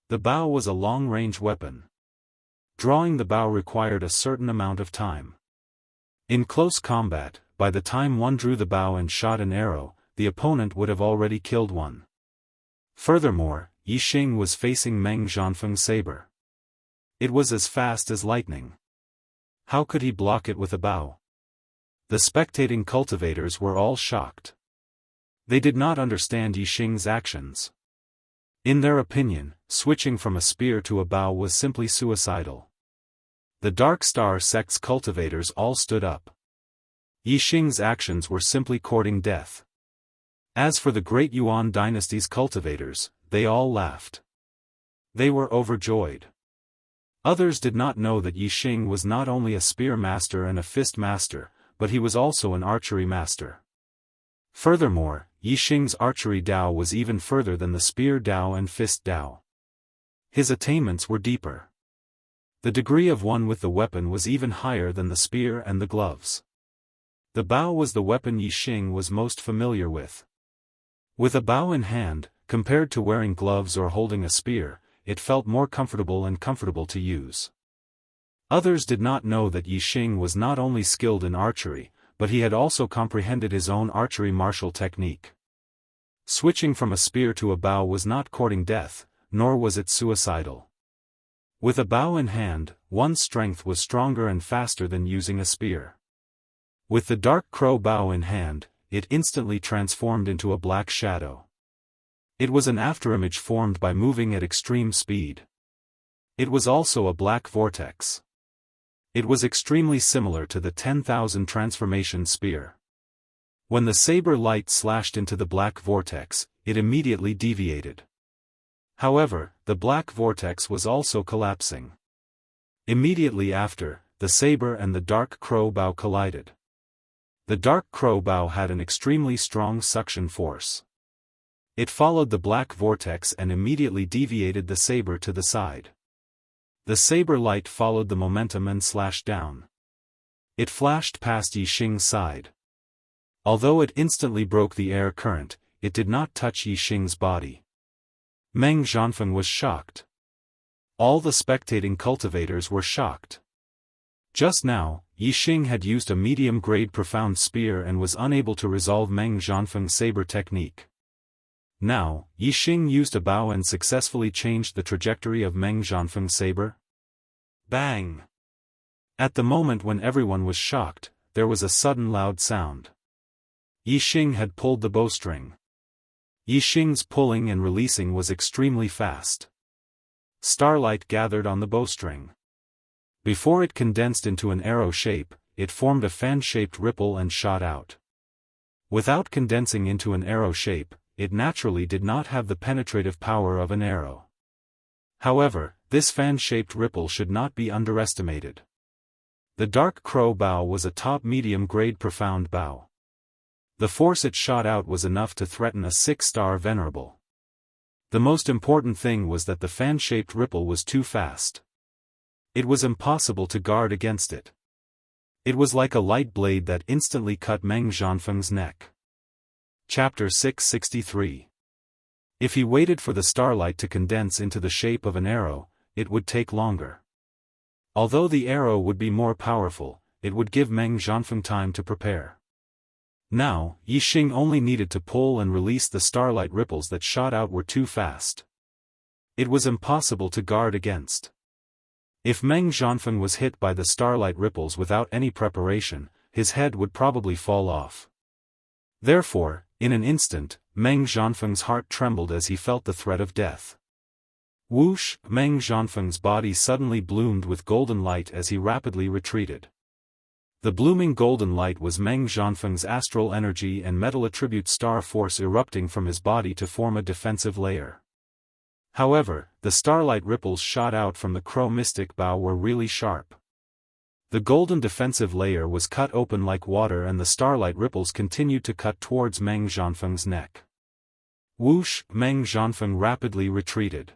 The bow was a long-range weapon. Drawing the bow required a certain amount of time. In close combat, by the time one drew the bow and shot an arrow, the opponent would have already killed one. Furthermore, Yixing was facing Meng Zhanfeng's saber. It was as fast as lightning. How could he block it with a bow? The spectating cultivators were all shocked. They did not understand Yixing's actions. In their opinion, switching from a spear to a bow was simply suicidal. The Dark Star sect's cultivators all stood up. Yixing's actions were simply courting death. As for the Great Yuan dynasty's cultivators, they all laughed. They were overjoyed. Others did not know that Yixing was not only a spear master and a fist master, but he was also an archery master. Furthermore, Yixing's archery Dao was even further than the spear Dao and fist Dao. His attainments were deeper. The degree of one with the weapon was even higher than the spear and the gloves. The bow was the weapon Yixing was most familiar with. With a bow in hand, compared to wearing gloves or holding a spear, it felt more comfortable to use. Others did not know that Yixing was not only skilled in archery, but he had also comprehended his own archery martial technique. Switching from a spear to a bow was not courting death, nor was it suicidal. With a bow in hand, one's strength was stronger and faster than using a spear. With the dark crow bow in hand, it instantly transformed into a black shadow. It was an afterimage formed by moving at extreme speed. It was also a black vortex. It was extremely similar to the 10,000 transformation spear. When the saber light slashed into the black vortex, it immediately deviated. However, the black vortex was also collapsing. Immediately after, the saber and the dark crow bow collided. The dark crow bow had an extremely strong suction force. It followed the black vortex and immediately deviated the saber to the side. The saber light followed the momentum and slashed down. It flashed past Yixing's side. Although it instantly broke the air current, it did not touch Yixing's body. Meng Zhanfeng was shocked. All the spectating cultivators were shocked. Just now, Yixing had used a medium-grade profound spear and was unable to resolve Meng Zhanfeng's saber technique. Now, Yixing used a bow and successfully changed the trajectory of Meng Zhanfeng's saber. Bang! At the moment when everyone was shocked, there was a sudden loud sound. Yixing had pulled the bowstring. Yixing's pulling and releasing was extremely fast. Starlight gathered on the bowstring. Before it condensed into an arrow shape, it formed a fan-shaped ripple and shot out. Without condensing into an arrow shape, it naturally did not have the penetrative power of an arrow. However, this fan-shaped ripple should not be underestimated. The dark crow bow was a top medium-grade profound bow. The force it shot out was enough to threaten a 6-star venerable. The most important thing was that the fan-shaped ripple was too fast. It was impossible to guard against it. It was like a light blade that instantly cut Meng Zhanfeng's neck. Chapter 663. If he waited for the starlight to condense into the shape of an arrow, it would take longer. Although the arrow would be more powerful, it would give Meng Zhanfeng time to prepare. Now, Yixing only needed to pull and release the starlight ripples that shot out were too fast. It was impossible to guard against. If Meng Zhanfeng was hit by the starlight ripples without any preparation, his head would probably fall off. Therefore, in an instant, Meng Zhanfeng's heart trembled as he felt the threat of death. Whoosh! Meng Zhanfeng's body suddenly bloomed with golden light as he rapidly retreated. The blooming golden light was Meng Zhanfeng's astral energy and metal attribute star force erupting from his body to form a defensive layer. However, the starlight ripples shot out from the crow mystic bow were really sharp. The golden defensive layer was cut open like water and the starlight ripples continued to cut towards Meng Zhanfeng's neck. Whoosh! Meng Zhanfeng rapidly retreated.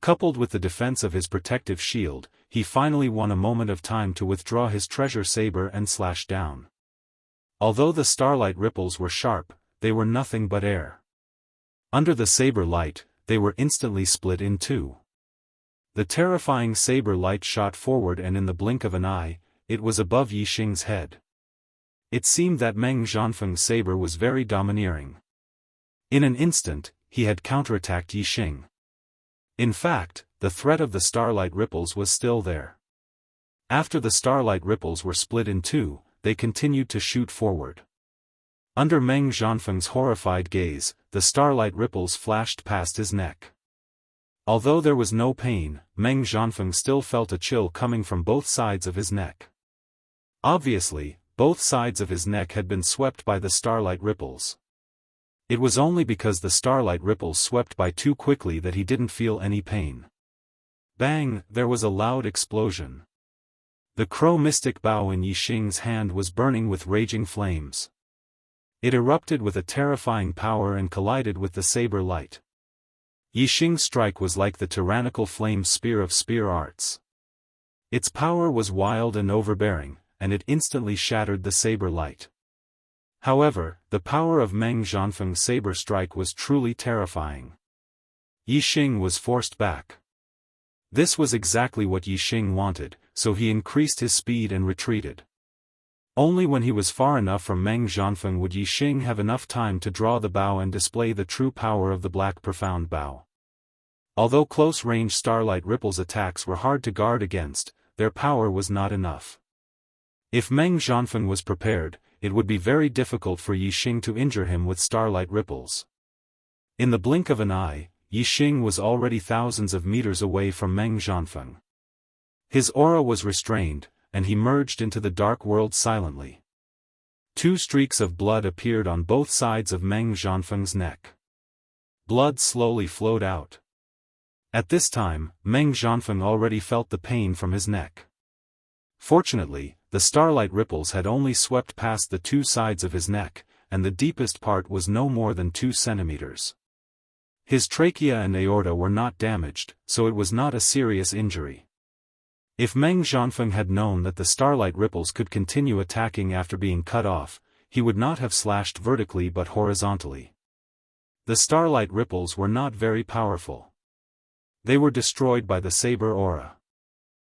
Coupled with the defense of his protective shield, he finally won a moment of time to withdraw his treasure saber and slash down. Although the starlight ripples were sharp, they were nothing but air. Under the saber light, they were instantly split in two. The terrifying saber light shot forward and in the blink of an eye, it was above Yixing's head. It seemed that Meng Zhanfeng's saber was very domineering. In an instant, he had counterattacked Yixing. In fact, the threat of the starlight ripples was still there. After the starlight ripples were split in two, they continued to shoot forward. Under Meng Zhanfeng's horrified gaze, the starlight ripples flashed past his neck. Although there was no pain, Meng Zhanfeng still felt a chill coming from both sides of his neck. Obviously, both sides of his neck had been swept by the starlight ripples. It was only because the starlight ripples swept by too quickly that he didn't feel any pain. Bang! There was a loud explosion. The crow mystic bow in Yixing's hand was burning with raging flames. It erupted with a terrifying power and collided with the saber light. Yixing's strike was like the tyrannical flame spear of spear arts. Its power was wild and overbearing, and it instantly shattered the saber light. However, the power of Meng Zhanfeng's saber strike was truly terrifying. Yixing was forced back. This was exactly what Yixing wanted, so he increased his speed and retreated. Only when he was far enough from Meng Zhanfeng would Yixing have enough time to draw the bow and display the true power of the black profound bow. Although close-range starlight ripples attacks were hard to guard against, their power was not enough. If Meng Zhanfeng was prepared, it would be very difficult for Yixing to injure him with starlight ripples. In the blink of an eye, Yixing was already thousands of meters away from Meng Zhanfeng. His aura was restrained, and he merged into the dark world silently. Two streaks of blood appeared on both sides of Meng Zhanfeng's neck. Blood slowly flowed out. At this time, Meng Zhanfeng already felt the pain from his neck. Fortunately, the starlight ripples had only swept past the two sides of his neck, and the deepest part was no more than 2 centimeters. His trachea and aorta were not damaged, so it was not a serious injury. If Meng Zhanfeng had known that the starlight ripples could continue attacking after being cut off, he would not have slashed vertically but horizontally. The starlight ripples were not very powerful. They were destroyed by the saber aura.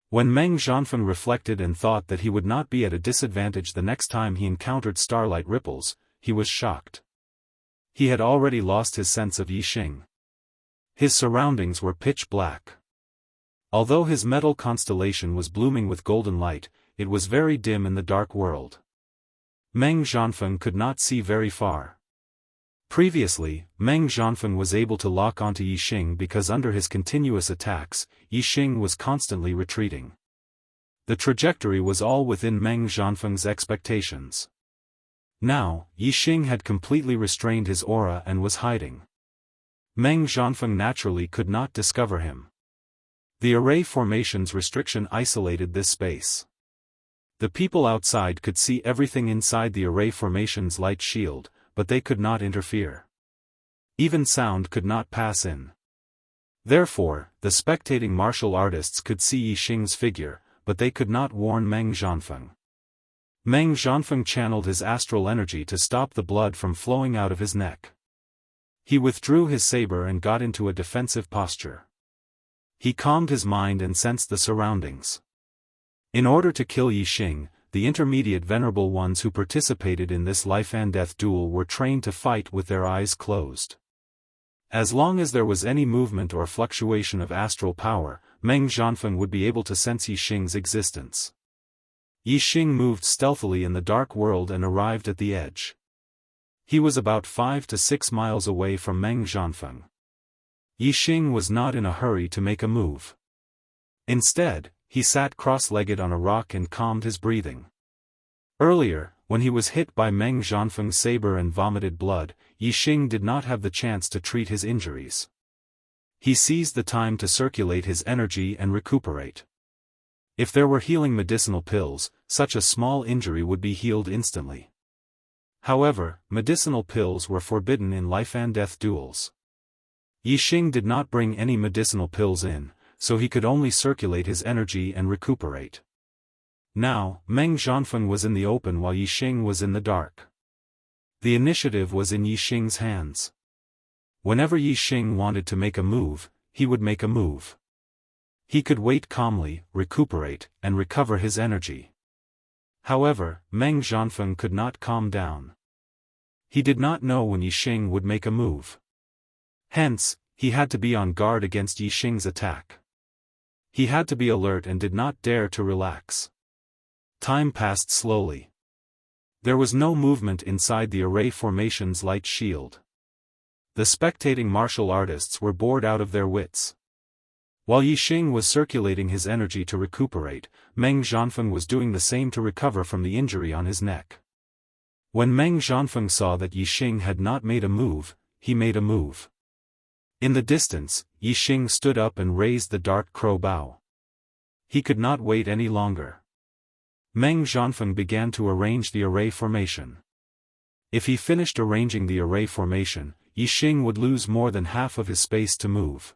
When Meng Zhanfeng reflected and thought that he would not be at a disadvantage the next time he encountered starlight ripples, he was shocked. He had already lost his sense of Yixing. His surroundings were pitch black. Although his metal constellation was blooming with golden light, it was very dim in the dark world. Meng Zhanfeng could not see very far. Previously, Meng Zhanfeng was able to lock onto Yixing because under his continuous attacks, Yixing was constantly retreating. The trajectory was all within Meng Zhanfeng's expectations. Now, Yixing had completely restrained his aura and was hiding. Meng Zhanfeng naturally could not discover him. The array formation's restriction isolated this space. The people outside could see everything inside the array formation's light shield, but they could not interfere. Even sound could not pass in. Therefore, the spectating martial artists could see Yixing's figure, but they could not warn Meng Zhanfeng. Meng Zhanfeng channeled his astral energy to stop the blood from flowing out of his neck. He withdrew his saber and got into a defensive posture. He calmed his mind and sensed the surroundings. In order to kill Yixing, the intermediate venerable ones who participated in this life-and-death duel were trained to fight with their eyes closed. As long as there was any movement or fluctuation of astral power, Meng Zhanfeng would be able to sense Yixing's existence. Yixing moved stealthily in the dark world and arrived at the edge. He was about 5 to 6 miles away from Meng Zhanfeng. Yixing was not in a hurry to make a move. Instead, he sat cross-legged on a rock and calmed his breathing. Earlier, when he was hit by Meng Zhanfeng's saber and vomited blood, Yixing did not have the chance to treat his injuries. He seized the time to circulate his energy and recuperate. If there were healing medicinal pills, such a small injury would be healed instantly. However, medicinal pills were forbidden in life-and-death duels. Yixing did not bring any medicinal pills in, so he could only circulate his energy and recuperate. Now, Meng Zhanfeng was in the open while Yixing was in the dark. The initiative was in Yixing's hands. Whenever Yixing wanted to make a move, he would make a move. He could wait calmly, recuperate, and recover his energy. However, Meng Zhanfeng could not calm down. He did not know when Yixing would make a move. Hence, he had to be on guard against Yixing's attack. He had to be alert and did not dare to relax. Time passed slowly. There was no movement inside the array formation's light shield. The spectating martial artists were bored out of their wits. While Yixing was circulating his energy to recuperate, Meng Zhanfeng was doing the same to recover from the injury on his neck. When Meng Zhanfeng saw that Yixing had not made a move, he made a move. In the distance, Yixing stood up and raised the dark crow bow. He could not wait any longer. Meng Zhanfeng began to arrange the array formation. If he finished arranging the array formation, Yixing would lose more than half of his space to move.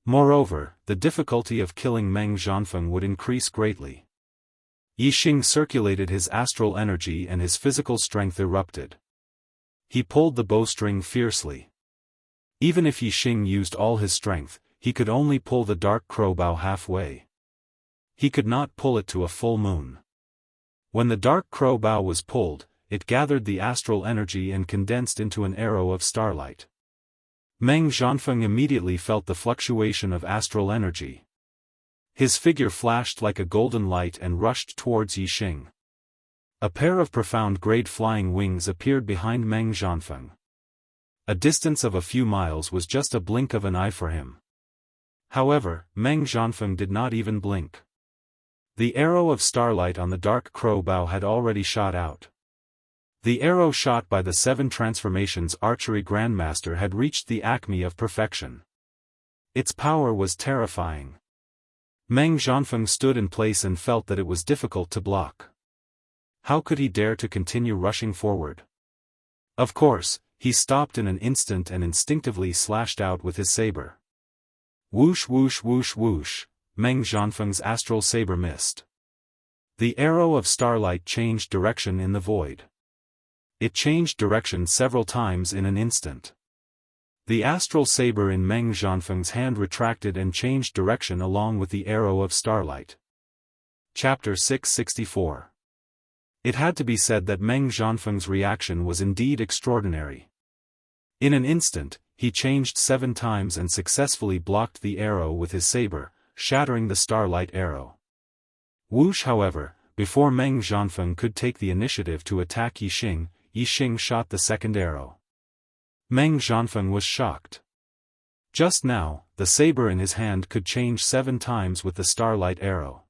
Moreover, the difficulty of killing Meng Zhanfeng would increase greatly. Yixing circulated his astral energy and his physical strength erupted. He pulled the bowstring fiercely. Even if Yixing used all his strength, he could only pull the dark crow bow halfway. He could not pull it to a full moon. When the dark crow bow was pulled, it gathered the astral energy and condensed into an arrow of starlight. Meng Zhanfeng immediately felt the fluctuation of astral energy. His figure flashed like a golden light and rushed towards Yixing. A pair of profound-grade flying wings appeared behind Meng Zhanfeng. A distance of a few miles was just a blink of an eye for him. However, Meng Zhanfeng did not even blink. The arrow of starlight on the dark crow bow had already shot out. The arrow shot by the 7 Transformations archery grandmaster had reached the acme of perfection. Its power was terrifying. Meng Zhanfeng stood in place and felt that it was difficult to block. How could he dare to continue rushing forward? Of course, he stopped in an instant and instinctively slashed out with his saber. Whoosh whoosh whoosh whoosh, Meng Zhanfeng's astral saber missed. The arrow of starlight changed direction in the void. It changed direction several times in an instant. The astral saber in Meng Zhanfeng's hand retracted and changed direction along with the arrow of starlight. Chapter 664. It had to be said that Meng Zhanfeng's reaction was indeed extraordinary. In an instant, he changed 7 times and successfully blocked the arrow with his saber, shattering the starlight arrow. Whoosh, however, before Meng Zhanfeng could take the initiative to attack Yixing shot the second arrow. Meng Zhanfeng was shocked. Just now, the saber in his hand could change 7 times with the starlight arrow.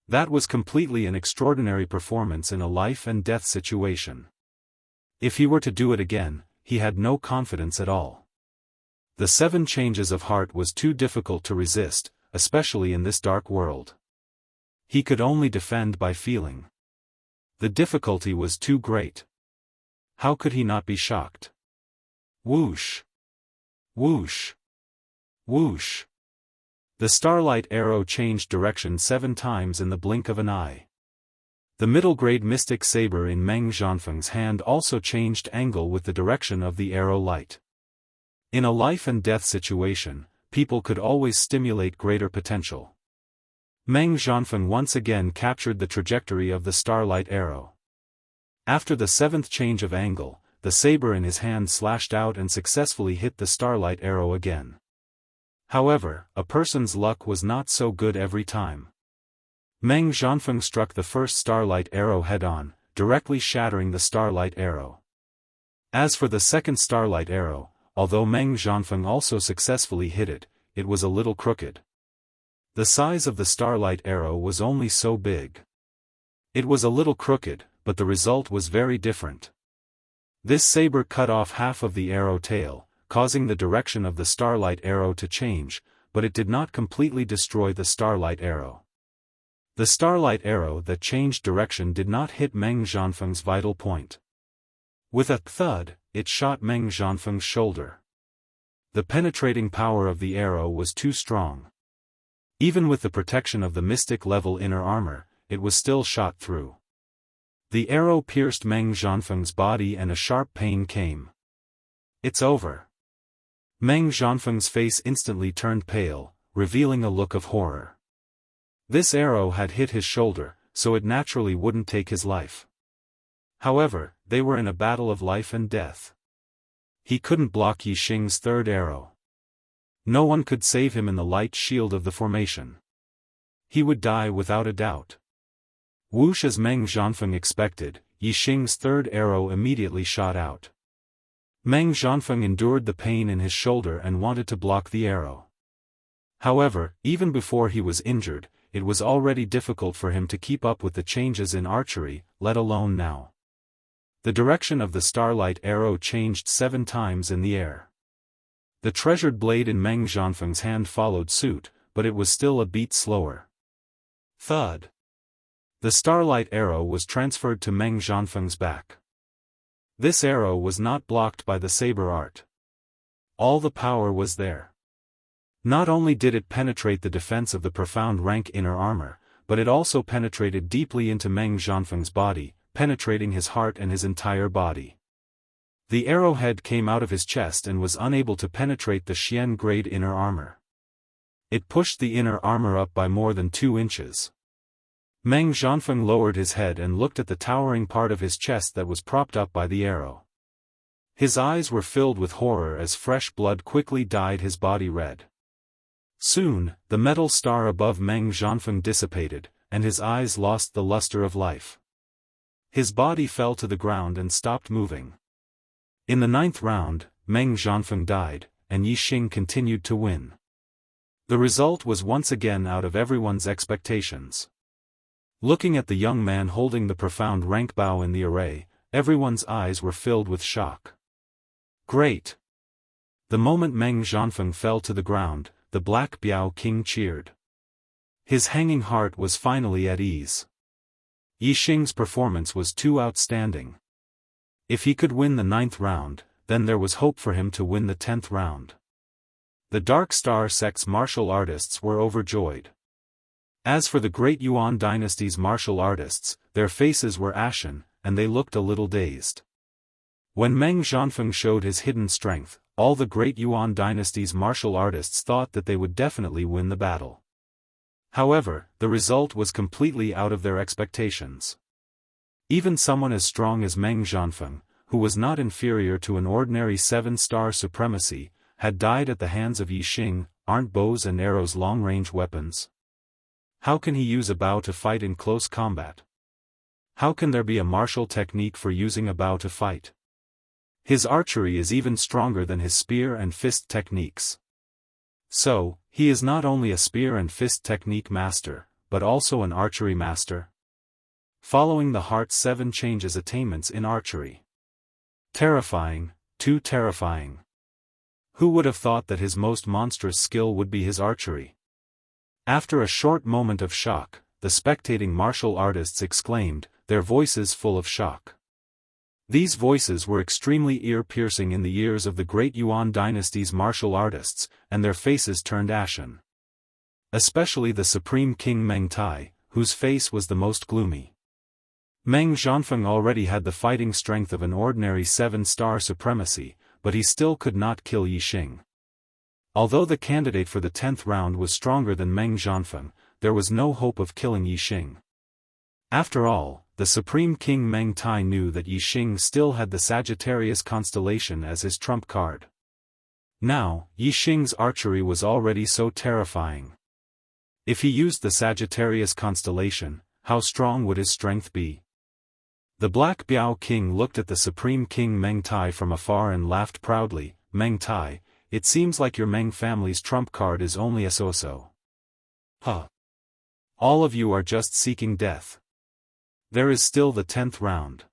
That was completely an extraordinary performance in a life-and-death situation. If he were to do it again, he had no confidence at all. The 7 changes of heart was too difficult to resist, especially in this dark world. He could only defend by feeling. The difficulty was too great. How could he not be shocked? Whoosh! Whoosh! Whoosh! The starlight arrow changed direction 7 times in the blink of an eye. The middle-grade mystic saber in Meng Zhanfeng's hand also changed angle with the direction of the arrow light. In a life-and-death situation, people could always stimulate greater potential. Meng Zhanfeng once again captured the trajectory of the starlight arrow. After the 7th change of angle, the saber in his hand slashed out and successfully hit the starlight arrow again. However, a person's luck was not so good every time. Meng Zhanfeng struck the first starlight arrow head-on, directly shattering the starlight arrow. As for the second starlight arrow, although Meng Zhanfeng also successfully hit it, it was a little crooked. The size of the starlight arrow was only so big. It was a little crooked, but the result was very different. This saber cut off half of the arrow tail, causing the direction of the starlight arrow to change, but it did not completely destroy the starlight arrow. The starlight arrow that changed direction did not hit Meng Zhanfeng's vital point. With a thud, it shot Meng Zhanfeng's shoulder. The penetrating power of the arrow was too strong. Even with the protection of the mystic-level inner armor, it was still shot through. The arrow pierced Meng Zhanfeng's body and a sharp pain came. It's over. Meng Zhanfeng's face instantly turned pale, revealing a look of horror. This arrow had hit his shoulder, so it naturally wouldn't take his life. However, they were in a battle of life and death. He couldn't block Yixing's third arrow. No one could save him in the light shield of the formation. He would die without a doubt. Whoosh, as Meng Zhanfeng expected, Yixing's third arrow immediately shot out. Meng Zhanfeng endured the pain in his shoulder and wanted to block the arrow. However, even before he was injured, it was already difficult for him to keep up with the changes in archery, let alone now. The direction of the starlight arrow changed 7 times in the air. The treasured blade in Meng Zhanfeng's hand followed suit, but it was still a beat slower. Thud. The starlight arrow was transferred to Meng Zhanfeng's back. This arrow was not blocked by the saber art. All the power was there. Not only did it penetrate the defense of the profound rank inner armor, but it also penetrated deeply into Meng Zhanfeng's body, penetrating his heart and his entire body. The arrowhead came out of his chest and was unable to penetrate the Xian grade inner armor. It pushed the inner armor up by more than 2 inches. Meng Zhanfeng lowered his head and looked at the towering part of his chest that was propped up by the arrow. His eyes were filled with horror as fresh blood quickly dyed his body red. Soon, the metal star above Meng Zhanfeng dissipated, and his eyes lost the luster of life. His body fell to the ground and stopped moving. In the 9th round, Meng Zhanfeng died, and Yixing continued to win. The result was once again out of everyone's expectations. Looking at the young man holding the profound rank bow in the array, everyone's eyes were filled with shock. Great! The moment Meng Zhanfeng fell to the ground, the Black Biao King cheered. His hanging heart was finally at ease. Yixing's performance was too outstanding. If he could win the 9th round, then there was hope for him to win the 10th round. The Dark Star sect's martial artists were overjoyed. As for the Great Yuan dynasty's martial artists, their faces were ashen, and they looked a little dazed. When Meng Zhanfeng showed his hidden strength, all the Great Yuan dynasty's martial artists thought that they would definitely win the battle. However, the result was completely out of their expectations. Even someone as strong as Meng Zhanfeng, who was not inferior to an ordinary 7-star supremacy, had died at the hands of Yixing. Aren't bows and arrows long-range weapons? How can he use a bow to fight in close combat? How can there be a martial technique for using a bow to fight? His archery is even stronger than his spear and fist techniques. So, he is not only a spear and fist technique master, but also an archery master. Following the heart's 7 changes attainments in archery. Terrifying, too terrifying. Who would have thought that his most monstrous skill would be his archery? After a short moment of shock, the spectating martial artists exclaimed, their voices full of shock. These voices were extremely ear-piercing in the ears of the great Yuan dynasty's martial artists, and their faces turned ashen. Especially the Supreme King Meng Tai, whose face was the most gloomy. Meng Xiaofan already had the fighting strength of an ordinary 7-star supremacy, but he still could not kill Yixing. Although the candidate for the 10th round was stronger than Meng Xiaofan, there was no hope of killing Yixing. After all, the Supreme King Meng Tai knew that Yixing still had the Sagittarius constellation as his trump card. Now, Yixing's archery was already so terrifying. If he used the Sagittarius constellation, how strong would his strength be? The Black Biao King looked at the Supreme King Meng Tai from afar and laughed proudly. Meng Tai, it seems like your Meng family's trump card is only a so-so. Huh. All of you are just seeking death. There is still the 10th round.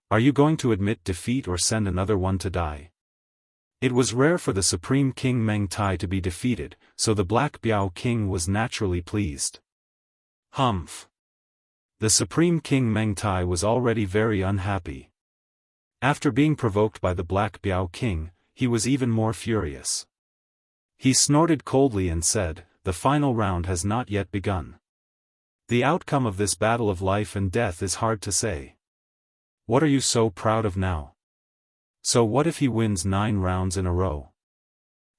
Are you going to admit defeat or send another one to die? It was rare for the Supreme King Meng Tai to be defeated, so the Black Biao King was naturally pleased. Humph. The Supreme King Meng Tai was already very unhappy. After being provoked by the Black Biao King, he was even more furious. He snorted coldly and said, the final round has not yet begun. The outcome of this battle of life and death is hard to say. What are you so proud of now? So what if he wins 9 rounds in a row?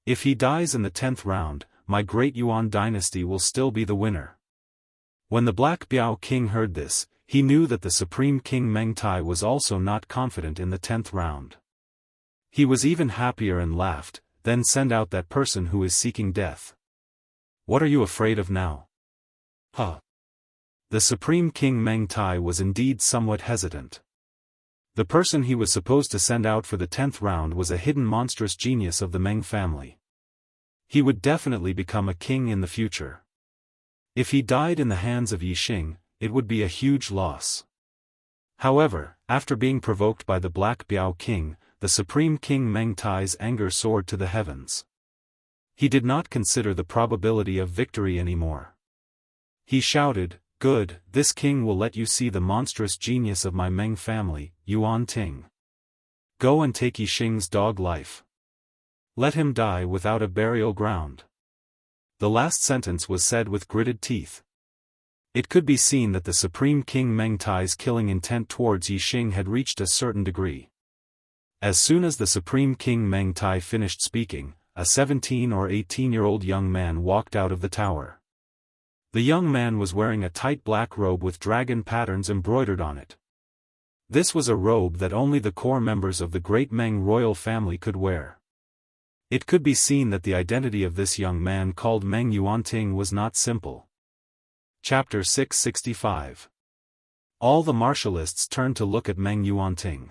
If he dies in the 10th round, my great Yuan dynasty will still be the winner. When the Black Biao King heard this, he knew that the Supreme King Meng Tai was also not confident in the 10th round. He was even happier and laughed, then send out that person who is seeking death. What are you afraid of now? Huh. The Supreme King Meng Tai was indeed somewhat hesitant. The person he was supposed to send out for the 10th round was a hidden monstrous genius of the Meng family. He would definitely become a king in the future. If he died in the hands of Yixing, it would be a huge loss. However, after being provoked by the Black Biao King, the Supreme King Meng Tai's anger soared to the heavens. He did not consider the probability of victory anymore. He shouted, good, this king will let you see the monstrous genius of my Meng family, Yuan Ting. Go and take Yixing's dog life. Let him die without a burial ground. The last sentence was said with gritted teeth. It could be seen that the Supreme King Meng Tai's killing intent towards Yixing had reached a certain degree. As soon as the Supreme King Meng Tai finished speaking, a 17 or 18-year-old young man walked out of the tower. The young man was wearing a tight black robe with dragon patterns embroidered on it. This was a robe that only the core members of the great Meng royal family could wear. It could be seen that the identity of this young man called Meng Yuanting was not simple. Chapter 665. All the martialists turned to look at Meng Yuanting.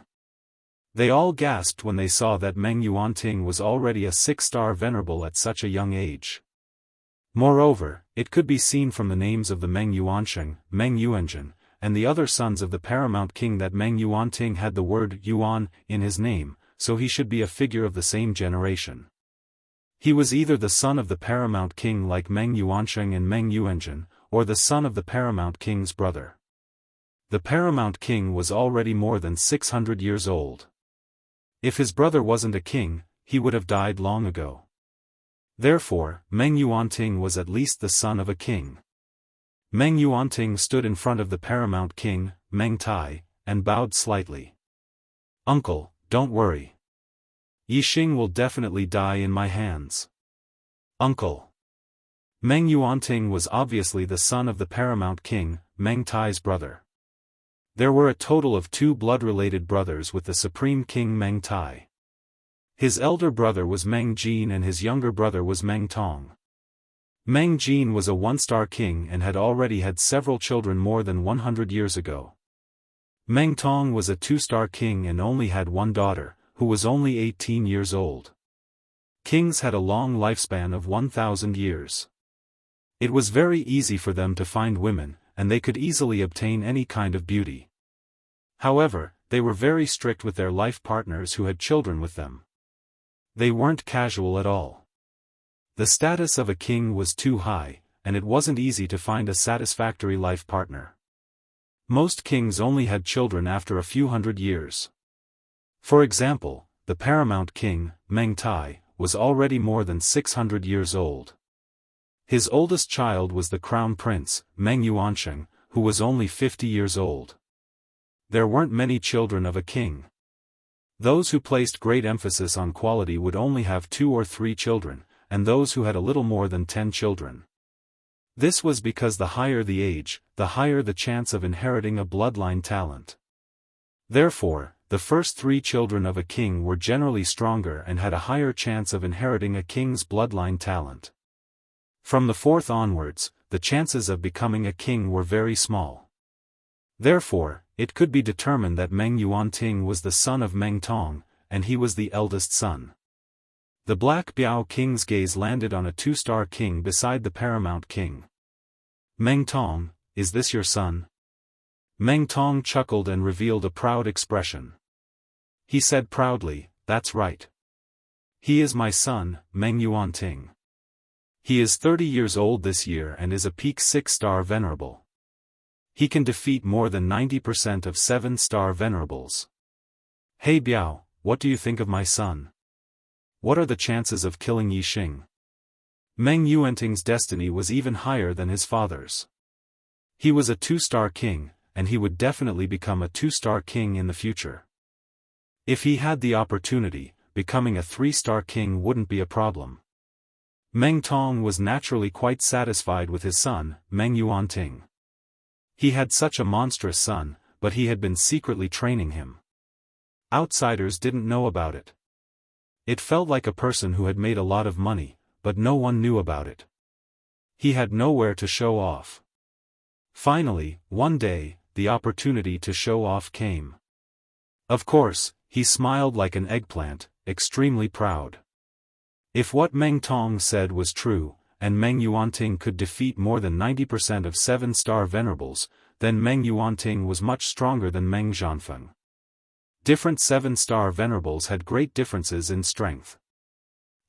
They all gasped when they saw that Meng Yuanting was already a 6-star venerable at such a young age. Moreover, it could be seen from the names of the Meng Yuansheng, Meng Yuanjun, and the other sons of the paramount king that Meng Yuanting had the word Yuan in his name, so he should be a figure of the same generation. He was either the son of the paramount king like Meng Yuansheng and Meng Yuanjun, or the son of the paramount king's brother. The paramount king was already more than 600 years old. If his brother wasn't a king, he would have died long ago. Therefore, Meng Yuanting was at least the son of a king. Meng Yuanting stood in front of the paramount king, Meng Tai, and bowed slightly. Uncle, don't worry. Yixing will definitely die in my hands. Uncle. Meng Yuanting was obviously the son of the paramount king, Meng Tai's brother. There were a total of 2 blood-related brothers with the supreme king Meng Tai. His elder brother was Meng Jin and his younger brother was Meng Tong. Meng Jin was a 1-star king and had already had several children more than 100 years ago. Meng Tong was a 2-star king and only had one daughter, who was only 18 years old. Kings had a long lifespan of 1,000 years. It was very easy for them to find women, and they could easily obtain any kind of beauty. However, they were very strict with their life partners who had children with them. They weren't casual at all. The status of a king was too high, and it wasn't easy to find a satisfactory life partner. Most kings only had children after a few hundred years. For example, the paramount king, Meng Tai, was already more than 600 years old. His oldest child was the crown prince, Meng Yuansheng, who was only 50 years old. There weren't many children of a king. Those who placed great emphasis on quality would only have 2 or 3 children, and those who had a little more than 10 children. This was because the higher the age, the higher the chance of inheriting a bloodline talent. Therefore, the first 3 children of a king were generally stronger and had a higher chance of inheriting a king's bloodline talent. From the 4th onwards, the chances of becoming a king were very small. Therefore, it could be determined that Meng Yuanting was the son of Meng Tong, and he was the eldest son. The Black Biao king's gaze landed on a 2-star king beside the paramount king. Meng Tong, is this your son? Meng Tong chuckled and revealed a proud expression. He said proudly, that's right. He is my son, Meng Yuanting. He is 30 years old this year and is a peak 6-star venerable. He can defeat more than 90% of 7-star venerables. Hey Biao, what do you think of my son? What are the chances of killing Yixing? Meng Yuanting's destiny was even higher than his father's. He was a 2-star king, and he would definitely become a 2-star king in the future. If he had the opportunity, becoming a 3-star king wouldn't be a problem. Meng Tong was naturally quite satisfied with his son, Meng Yuanting. He had such a monstrous son, but he had been secretly training him. Outsiders didn't know about it. It felt like a person who had made a lot of money, but no one knew about it. He had nowhere to show off. Finally, one day, the opportunity to show off came. Of course, he smiled like an eggplant, extremely proud. If what Meng Tong said was true, and Meng Yuanting could defeat more than 90% of 7-star venerables, then Meng Yuanting was much stronger than Meng Xiaofan. Different 7-star venerables had great differences in strength.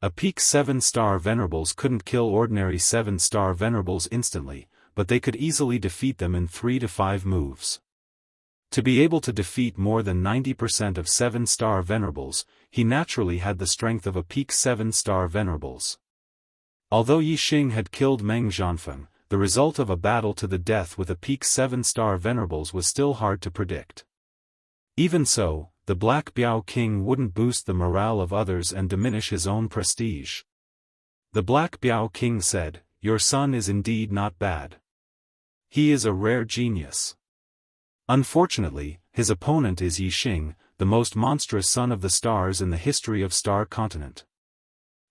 A peak 7-star venerables couldn't kill ordinary 7-star venerables instantly, but they could easily defeat them in 3 to 5 moves. To be able to defeat more than 90% of 7-star venerables, he naturally had the strength of a peak 7-star venerables. Although Yixing had killed Meng Xiaofan, the result of a battle to the death with a peak 7-star venerables was still hard to predict. Even so, the Black Biao king wouldn't boost the morale of others and diminish his own prestige. The Black Biao king said, "Your son is indeed not bad. He is a rare genius. Unfortunately, his opponent is Yixing, the most monstrous son of the stars in the history of Star Continent.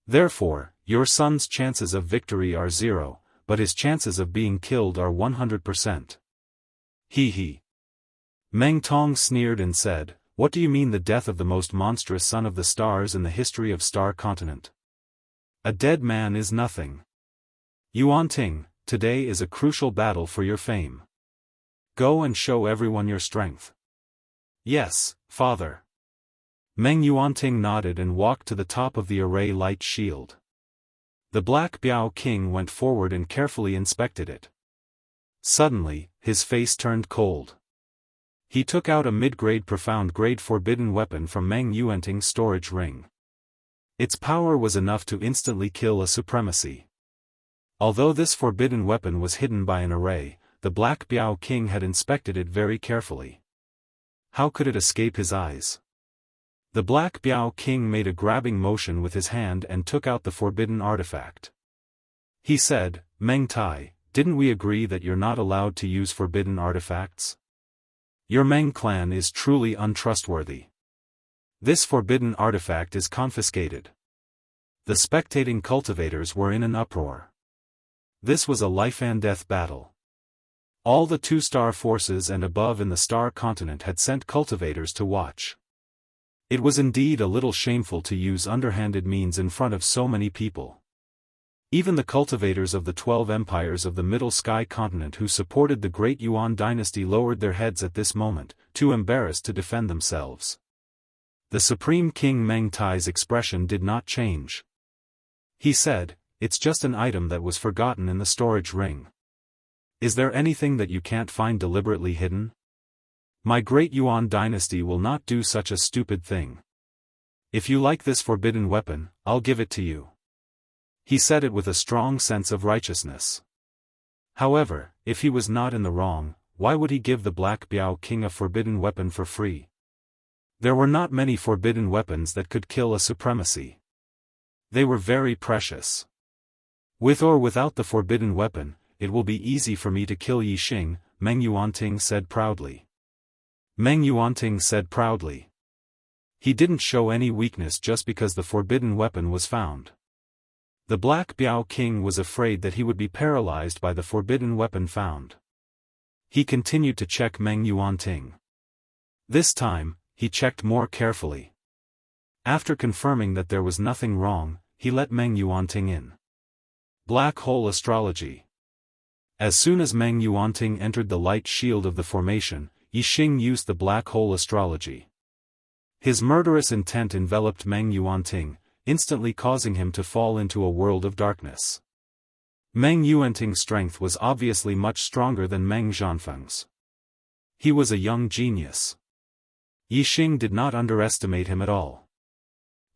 Therefore, your son's chances of victory are 0, but his chances of being killed are 100%. He. Meng Tong sneered and said, "What do you mean the death of the most monstrous son of the stars in the history of Star Continent? A dead man is nothing. Yuanting, today is a crucial battle for your fame. Go and show everyone your strength." "Yes, father." Meng Yuanting nodded and walked to the top of the array light shield. The Black Biao king went forward and carefully inspected it. Suddenly, his face turned cold. He took out a mid-grade profound-grade forbidden weapon from Meng Yuanting's storage ring. Its power was enough to instantly kill a supremacy. Although this forbidden weapon was hidden by an array, the Black Biao king had inspected it very carefully. How could it escape his eyes? The Black Biao king made a grabbing motion with his hand and took out the forbidden artifact. He said, "Meng Tai, didn't we agree that you're not allowed to use forbidden artifacts? Your Meng clan is truly untrustworthy. This forbidden artifact is confiscated. The spectating cultivators were in an uproar. This was a life-and-death battle. All the two-star forces and above in the star continent had sent cultivators to watch. It was indeed a little shameful to use underhanded means in front of so many people. Even the cultivators of the 12 empires of the Middle Sky continent who supported the Great Yuan dynasty lowered their heads at this moment, too embarrassed to defend themselves. The Supreme King Meng Tai's expression did not change. He said, "It's just an item that was forgotten in the storage ring. Is there anything that you can't find deliberately hidden? My Great Yuan dynasty will not do such a stupid thing. If you like this forbidden weapon, I'll give it to you." He said it with a strong sense of righteousness. However, if he was not in the wrong, why would he give the Black Biao King a forbidden weapon for free? There were not many forbidden weapons that could kill a supremacy. They were very precious. With or without the forbidden weapon, it will be easy for me to kill Yixing, Meng Yuanting said proudly. Meng Yuanting said proudly. He didn't show any weakness just because the forbidden weapon was found. The Black Biao King was afraid that he would be paralyzed by the forbidden weapon found. He continued to check Meng Yuanting. This time, he checked more carefully. After confirming that there was nothing wrong, he let Meng Yuanting in. Black Hole Astrology. As soon as Meng Yuanting entered the light shield of the formation, Yixing used the Black Hole Astrology. His murderous intent enveloped Meng Yuanting, instantly causing him to fall into a world of darkness. Meng Yuanting's strength was obviously much stronger than Meng Zhanfeng's. He was a young genius. Yixing did not underestimate him at all.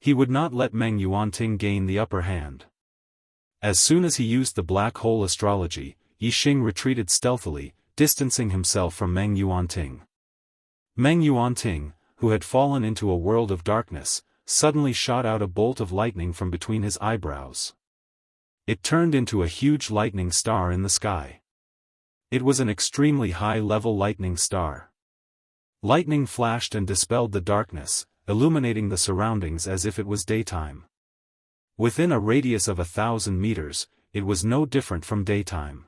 He would not let Meng Yuanting gain the upper hand. As soon as he used the Black Hole Astrology, Yixing retreated stealthily, distancing himself from Meng Yuanting. Meng Yuanting, who had fallen into a world of darkness, suddenly shot out a bolt of lightning from between his eyebrows. It turned into a huge lightning star in the sky. It was an extremely high-level lightning star. Lightning flashed and dispelled the darkness, illuminating the surroundings as if it was daytime. Within a radius of 1,000 meters, it was no different from daytime.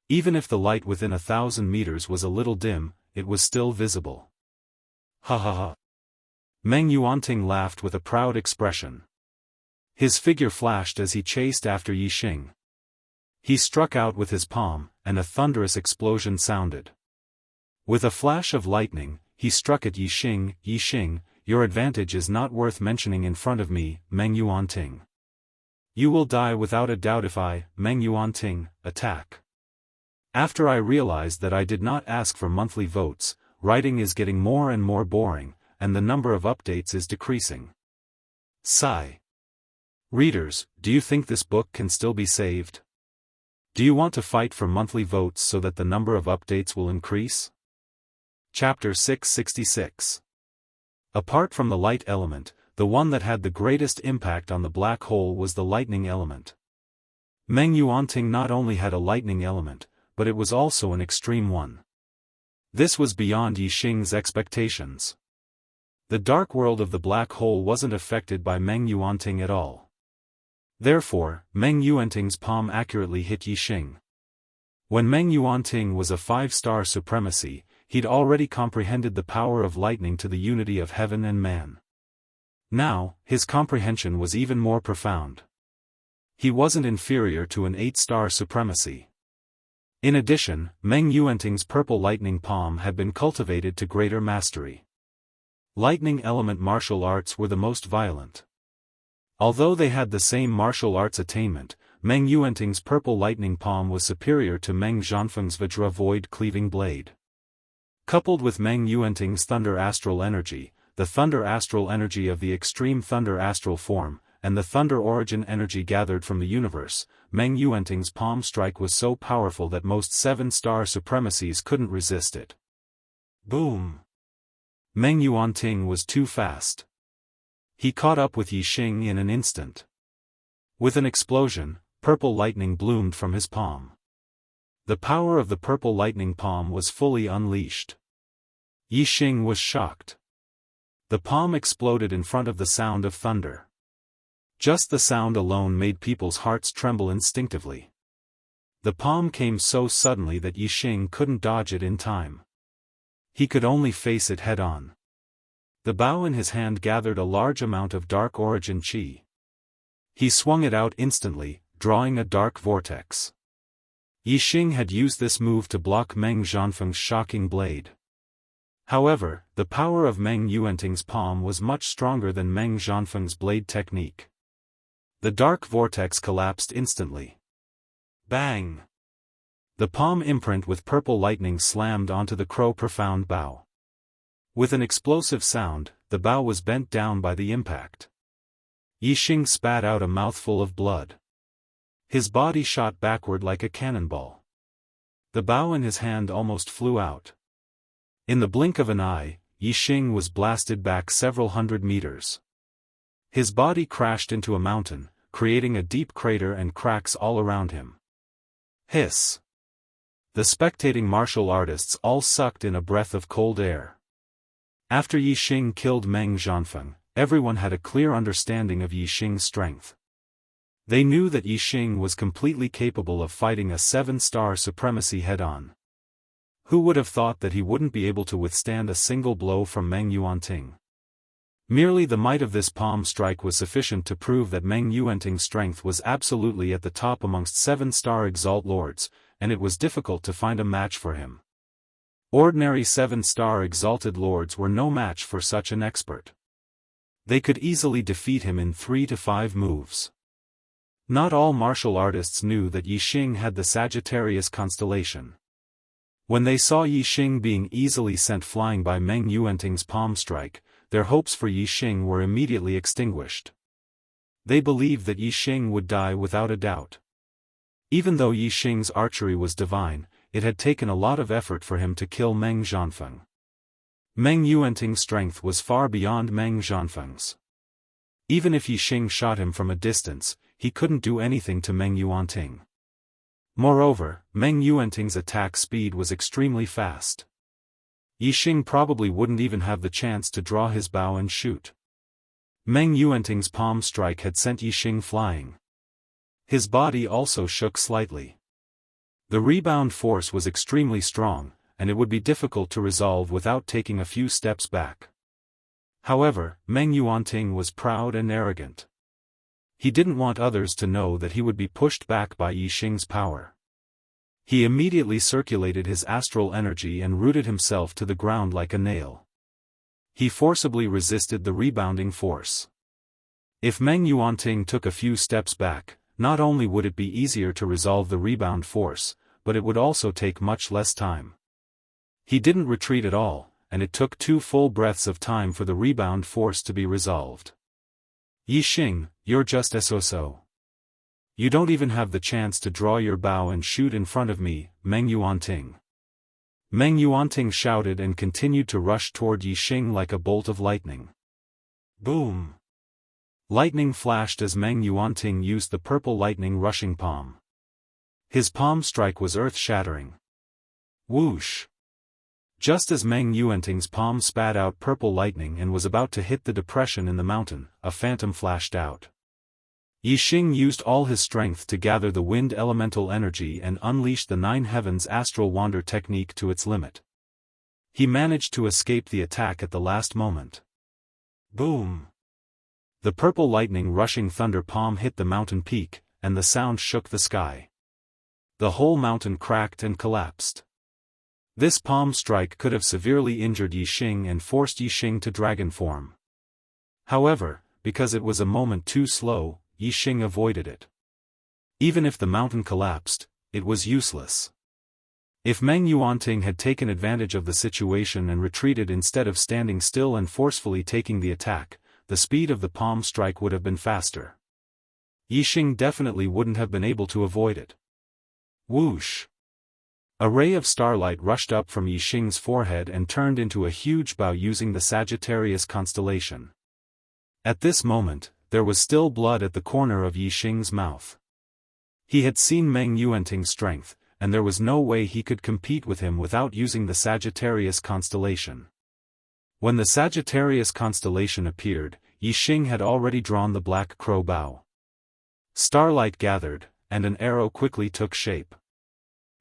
Even if the light within 1,000 meters was a little dim, it was still visible. Ha ha ha. Meng Yuanting laughed with a proud expression. His figure flashed as he chased after Yixing. He struck out with his palm, and a thunderous explosion sounded. With a flash of lightning, he struck at Yixing. "Yixing, your advantage is not worth mentioning in front of me, Meng Yuanting. You will die without a doubt if I, Meng Yuanting, attack." After I realized that I did not ask for monthly votes, writing is getting more and more boring, and the number of updates is decreasing. Sigh. Readers, do you think this book can still be saved? Do you want to fight for monthly votes so that the number of updates will increase? Chapter 666. Apart from the light element, the one that had the greatest impact on the black hole was the lightning element. Meng Yuanting not only had a lightning element, but it was also an extreme one. This was beyond Yixing's expectations. The dark world of the black hole wasn't affected by Meng Yuanting at all. Therefore, Meng Yuanting's palm accurately hit Yixing. When Meng Yuanting was a 5-star supremacy, he'd already comprehended the power of lightning to the unity of heaven and man. Now, his comprehension was even more profound. He wasn't inferior to an 8-star supremacy. In addition, Meng Yuanting's purple lightning palm had been cultivated to greater mastery. Lightning element martial arts were the most violent. Although they had the same martial arts attainment, Meng Yuanting's purple lightning palm was superior to Meng Zhanfeng's Vajra void cleaving blade. Coupled with Meng Yuanting's thunder astral energy, the thunder astral energy of the extreme thunder astral form, and the thunder origin energy gathered from the universe, Meng Yuanting's palm strike was so powerful that most 7-star supremacies couldn't resist it. Boom! Meng Yuanting was too fast. He caught up with Yixing in an instant. With an explosion, purple lightning bloomed from his palm. The power of the purple lightning palm was fully unleashed. Yixing was shocked. The palm exploded in front of the sound of thunder. Just the sound alone made people's hearts tremble instinctively. The palm came so suddenly that Yixing couldn't dodge it in time. He could only face it head-on. The bow in his hand gathered a large amount of dark origin qi. He swung it out instantly, drawing a dark vortex. Yixing had used this move to block Meng Xiaofang's shocking blade. However, the power of Meng Yuanting's palm was much stronger than Meng Xiaofang's blade technique. The dark vortex collapsed instantly. Bang! The palm imprint with purple lightning slammed onto the profound bow. With an explosive sound, the bow was bent down by the impact. Yixing spat out a mouthful of blood. His body shot backward like a cannonball. The bow in his hand almost flew out. In the blink of an eye, Yixing was blasted back several hundred meters. His body crashed into a mountain, creating a deep crater and cracks all around him. Hiss! The spectating martial artists all sucked in a breath of cold air. After Yixing killed Meng Xiaofang, everyone had a clear understanding of Yixing's strength. They knew that Yixing was completely capable of fighting a 7-star supremacy head-on. Who would have thought that he wouldn't be able to withstand a single blow from Meng Yuanting? Merely the might of this palm strike was sufficient to prove that Meng Yuanting's strength was absolutely at the top amongst 7-star Exalt Lords, and it was difficult to find a match for him. Ordinary 7-star Exalted Lords were no match for such an expert. They could easily defeat him in 3 to 5 moves. Not all martial artists knew that Yixing had the Sagittarius constellation. When they saw Yixing being easily sent flying by Meng Yuanting's palm strike, their hopes for Yixing were immediately extinguished. They believed that Yixing would die without a doubt. Even though Yixing's archery was divine, it had taken a lot of effort for him to kill Meng Xiaofang. Meng Yuanting's strength was far beyond Meng Xiaofang's. Even if Yixing shot him from a distance, he couldn't do anything to Meng Yuanting. Moreover, Meng Yuanting's attack speed was extremely fast. Yixing probably wouldn't even have the chance to draw his bow and shoot. Meng Yuanting's palm strike had sent Yixing flying. His body also shook slightly. The rebound force was extremely strong, and it would be difficult to resolve without taking a few steps back. However, Meng Yuanting was proud and arrogant. He didn't want others to know that he would be pushed back by Yixing's power. He immediately circulated his astral energy and rooted himself to the ground like a nail. He forcibly resisted the rebounding force. If Meng Yuanting took a few steps back, not only would it be easier to resolve the rebound force, but it would also take much less time. He didn't retreat at all, and it took 2 full breaths of time for the rebound force to be resolved. Yixing, you're just so. You don't even have the chance to draw your bow and shoot in front of me, Meng Yuanting. Meng Yuanting shouted and continued to rush toward Yixing like a bolt of lightning. Boom! Lightning flashed as Meng Yuanting used the purple lightning rushing palm. His palm strike was earth-shattering. Whoosh! Just as Meng Yuanting's palm spat out purple lightning and was about to hit the depression in the mountain, a phantom flashed out. Yixing used all his strength to gather the wind elemental energy and unleash the 9 heavens astral wander technique to its limit. He managed to escape the attack at the last moment. Boom! The purple lightning rushing thunder palm hit the mountain peak, and the sound shook the sky. The whole mountain cracked and collapsed. This palm strike could have severely injured Yixing and forced Yixing to dragon form. However, because it was a moment too slow, Yixing avoided it. Even if the mountain collapsed, it was useless. If Meng Yuanting had taken advantage of the situation and retreated instead of standing still and forcefully taking the attack, the speed of the palm strike would have been faster. Yixing definitely wouldn't have been able to avoid it. Whoosh! A ray of starlight rushed up from Yixing's forehead and turned into a huge bow using the Sagittarius constellation. At this moment, there was still blood at the corner of Yixing's mouth. He had seen Meng Yuanting's strength, and there was no way he could compete with him without using the Sagittarius constellation. When the Sagittarius constellation appeared, Yixing had already drawn the black crow bow. Starlight gathered, and an arrow quickly took shape.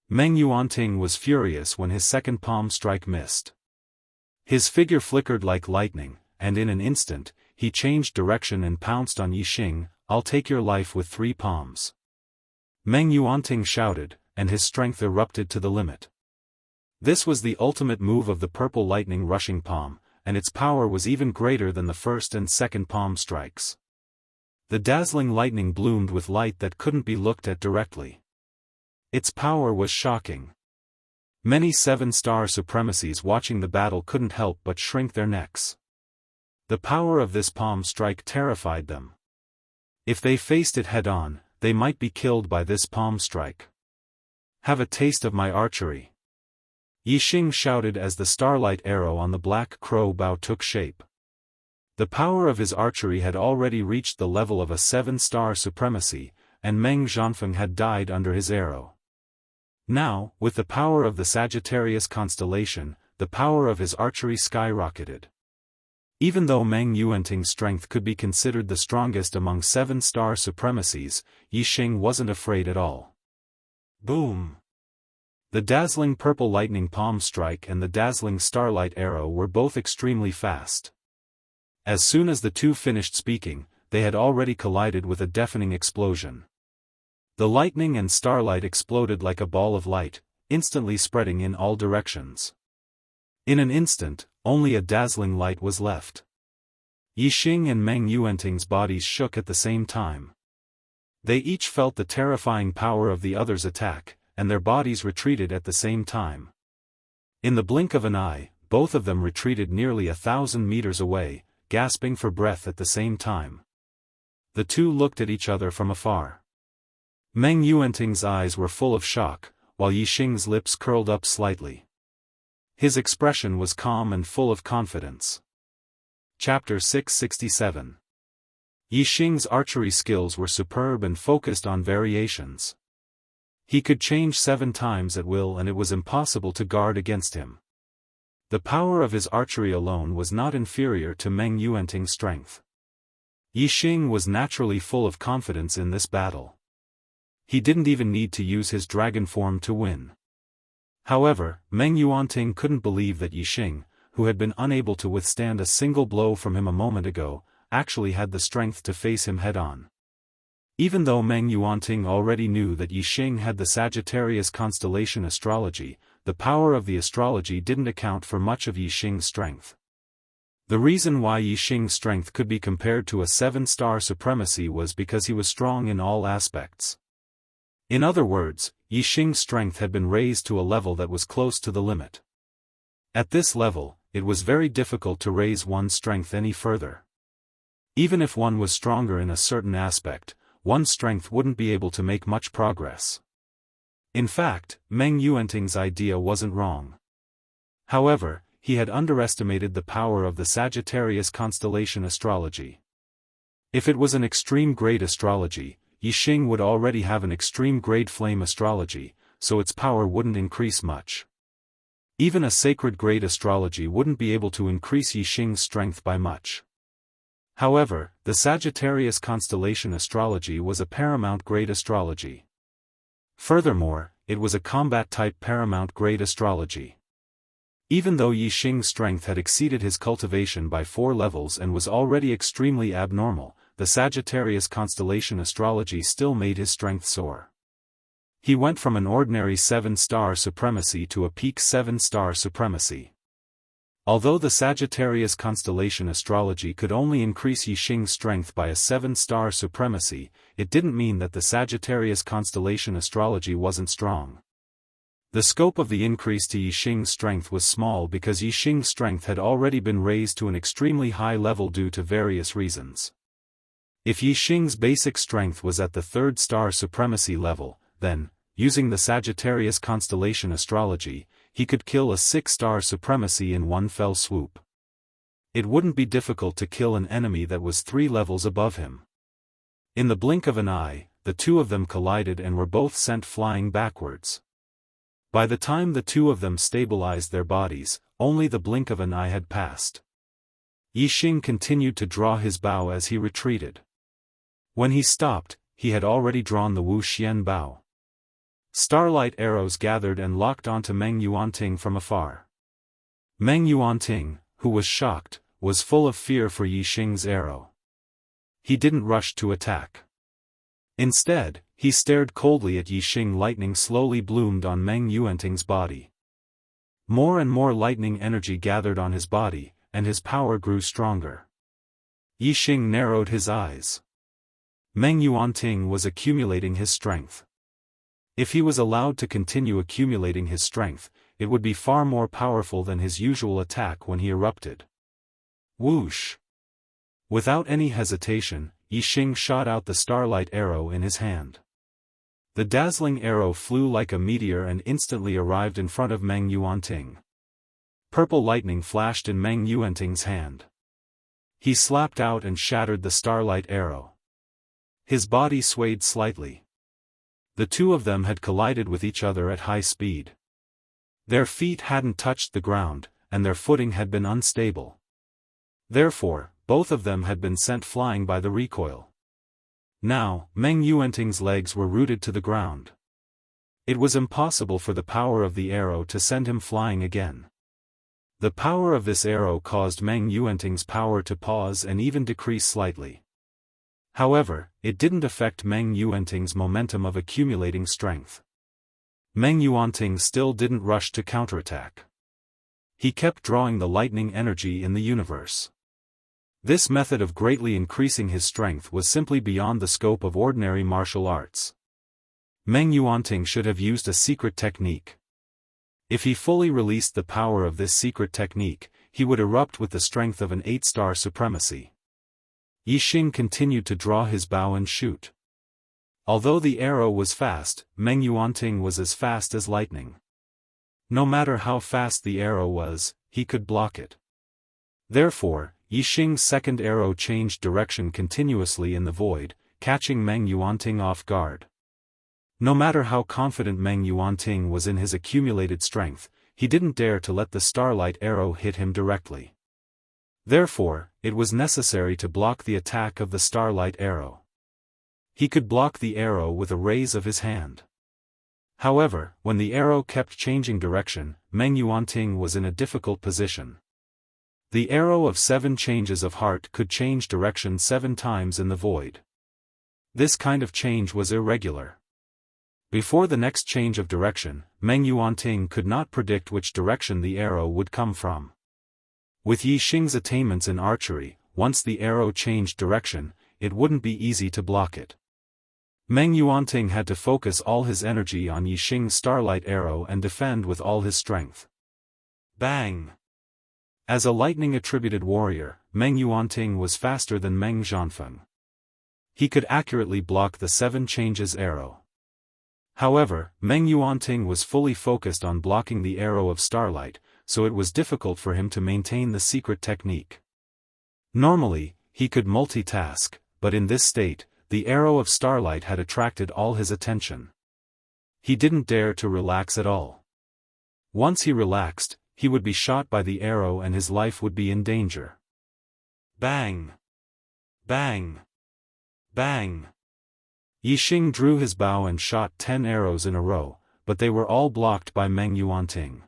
Meng Yuanting was furious when his second palm strike missed. His figure flickered like lightning, and in an instant, he changed direction and pounced on Yixing. "I'll take your life with 3 palms." Meng Yuanting shouted, and his strength erupted to the limit. This was the ultimate move of the purple lightning rushing palm, and its power was even greater than the first and second palm strikes. The dazzling lightning bloomed with light that couldn't be looked at directly. Its power was shocking. Many 7-star supremacies watching the battle couldn't help but shrink their necks. The power of this palm strike terrified them. If they faced it head-on, they might be killed by this palm strike. "Have a taste of my archery," Yixing shouted as the starlight arrow on the black crow bow took shape. The power of his archery had already reached the level of a 7-star supremacy, and Meng Zhanfeng had died under his arrow. Now, with the power of the Sagittarius constellation, the power of his archery skyrocketed. Even though Meng Yuanting's strength could be considered the strongest among 7-star supremacies, Yixing wasn't afraid at all. Boom! The dazzling purple lightning palm strike and the dazzling starlight arrow were both extremely fast. As soon as the two finished speaking, they had already collided with a deafening explosion. The lightning and starlight exploded like a ball of light, instantly spreading in all directions. In an instant, only a dazzling light was left. Yixing and Meng Yuanting's bodies shook at the same time. They each felt the terrifying power of the other's attack, and their bodies retreated at the same time. In the blink of an eye, both of them retreated nearly 1,000 meters away, gasping for breath at the same time. The two looked at each other from afar. Meng Yuanting's eyes were full of shock, while Yixing's lips curled up slightly. His expression was calm and full of confidence. Chapter 667. Yixing's archery skills were superb and focused on variations. He could change 7 times at will, and it was impossible to guard against him. The power of his archery alone was not inferior to Meng Yuanting's strength. Yixing was naturally full of confidence in this battle. He didn't even need to use his dragon form to win. However, Meng Yuanting couldn't believe that Yixing, who had been unable to withstand a single blow from him a moment ago, actually had the strength to face him head-on. Even though Meng Yuanting already knew that Yixing had the Sagittarius constellation astrology, the power of the astrology didn't account for much of Yixing's strength. The reason why Yixing's strength could be compared to a 7-star supremacy was because he was strong in all aspects. In other words, Yixing's strength had been raised to a level that was close to the limit. At this level, it was very difficult to raise one's strength any further. Even if one was stronger in a certain aspect, one's strength wouldn't be able to make much progress. In fact, Meng Yuanting's idea wasn't wrong. However, he had underestimated the power of the Sagittarius constellation astrology. If it was an extreme grade astrology, Yixing would already have an extreme grade flame astrology, so its power wouldn't increase much. Even a sacred grade astrology wouldn't be able to increase Yixing's strength by much. However, the Sagittarius constellation astrology was a paramount grade astrology. Furthermore, it was a combat-type paramount grade astrology. Even though Yixing's strength had exceeded his cultivation by 4 levels and was already extremely abnormal, the Sagittarius constellation astrology still made his strength soar. He went from an ordinary 7-star supremacy to a peak 7-star supremacy. Although the Sagittarius constellation astrology could only increase Yixing's strength by a 7-star supremacy, it didn't mean that the Sagittarius constellation astrology wasn't strong. The scope of the increase to Yixing's strength was small because Yixing's strength had already been raised to an extremely high level due to various reasons. If Yixing's basic strength was at the 3rd-star supremacy level, then, using the Sagittarius constellation astrology, he could kill a 6-star supremacy in one fell swoop. It wouldn't be difficult to kill an enemy that was 3 levels above him. In the blink of an eye, the two of them collided and were both sent flying backwards. By the time the two of them stabilized their bodies, only the blink of an eye had passed. Yixing continued to draw his bow as he retreated. When he stopped, he had already drawn the Wuxian bow. Starlight arrows gathered and locked onto Meng Yuanting from afar. Meng Yuanting, who was shocked, was full of fear for Yixing's arrow. He didn't rush to attack. Instead, he stared coldly at Yixing. Lightning slowly bloomed on Meng Yuanting's body. More and more lightning energy gathered on his body, and his power grew stronger. Yixing narrowed his eyes. Meng Yuanting was accumulating his strength. If he was allowed to continue accumulating his strength, it would be far more powerful than his usual attack when he erupted. Whoosh! Without any hesitation, Yixing shot out the starlight arrow in his hand. The dazzling arrow flew like a meteor and instantly arrived in front of Meng Yuanting. Purple lightning flashed in Meng Yuanting's hand. He slapped out and shattered the starlight arrow. His body swayed slightly. The two of them had collided with each other at high speed. Their feet hadn't touched the ground, and their footing had been unstable. Therefore, both of them had been sent flying by the recoil. Now, Meng Yuanting's legs were rooted to the ground. It was impossible for the power of the arrow to send him flying again. The power of this arrow caused Meng Yuanting's power to pause and even decrease slightly. However, it didn't affect Meng Yuanting's momentum of accumulating strength. Meng Yuanting still didn't rush to counterattack. He kept drawing the lightning energy in the universe. This method of greatly increasing his strength was simply beyond the scope of ordinary martial arts. Meng Yuanting should have used a secret technique. If he fully released the power of this secret technique, he would erupt with the strength of an 8-star supremacy. Yixing continued to draw his bow and shoot. Although the arrow was fast, Meng Yuanting was as fast as lightning. No matter how fast the arrow was, he could block it. Therefore, Yixing's second arrow changed direction continuously in the void, catching Meng Yuanting off guard. No matter how confident Meng Yuanting was in his accumulated strength, he didn't dare to let the starlight arrow hit him directly. Therefore, it was necessary to block the attack of the starlight arrow. He could block the arrow with a raise of his hand. However, when the arrow kept changing direction, Meng Yuanting was in a difficult position. The arrow of 7 changes of heart could change direction 7 times in the void. This kind of change was irregular. Before the next change of direction, Meng Yuanting could not predict which direction the arrow would come from. With Yixing's attainments in archery, once the arrow changed direction, it wouldn't be easy to block it. Meng Yuanting had to focus all his energy on Yixing's starlight arrow and defend with all his strength. Bang! As a lightning-attributed warrior, Meng Yuanting was faster than Meng Xiaofan. He could accurately block the 7 changes arrow. However, Meng Yuanting was fully focused on blocking the arrow of starlight, so it was difficult for him to maintain the secret technique. Normally, he could multitask, but in this state, the arrow of starlight had attracted all his attention. He didn't dare to relax at all. Once he relaxed, he would be shot by the arrow and his life would be in danger. Bang! Bang! Bang! Yixing drew his bow and shot 10 arrows in a row, but they were all blocked by Meng Yuanting.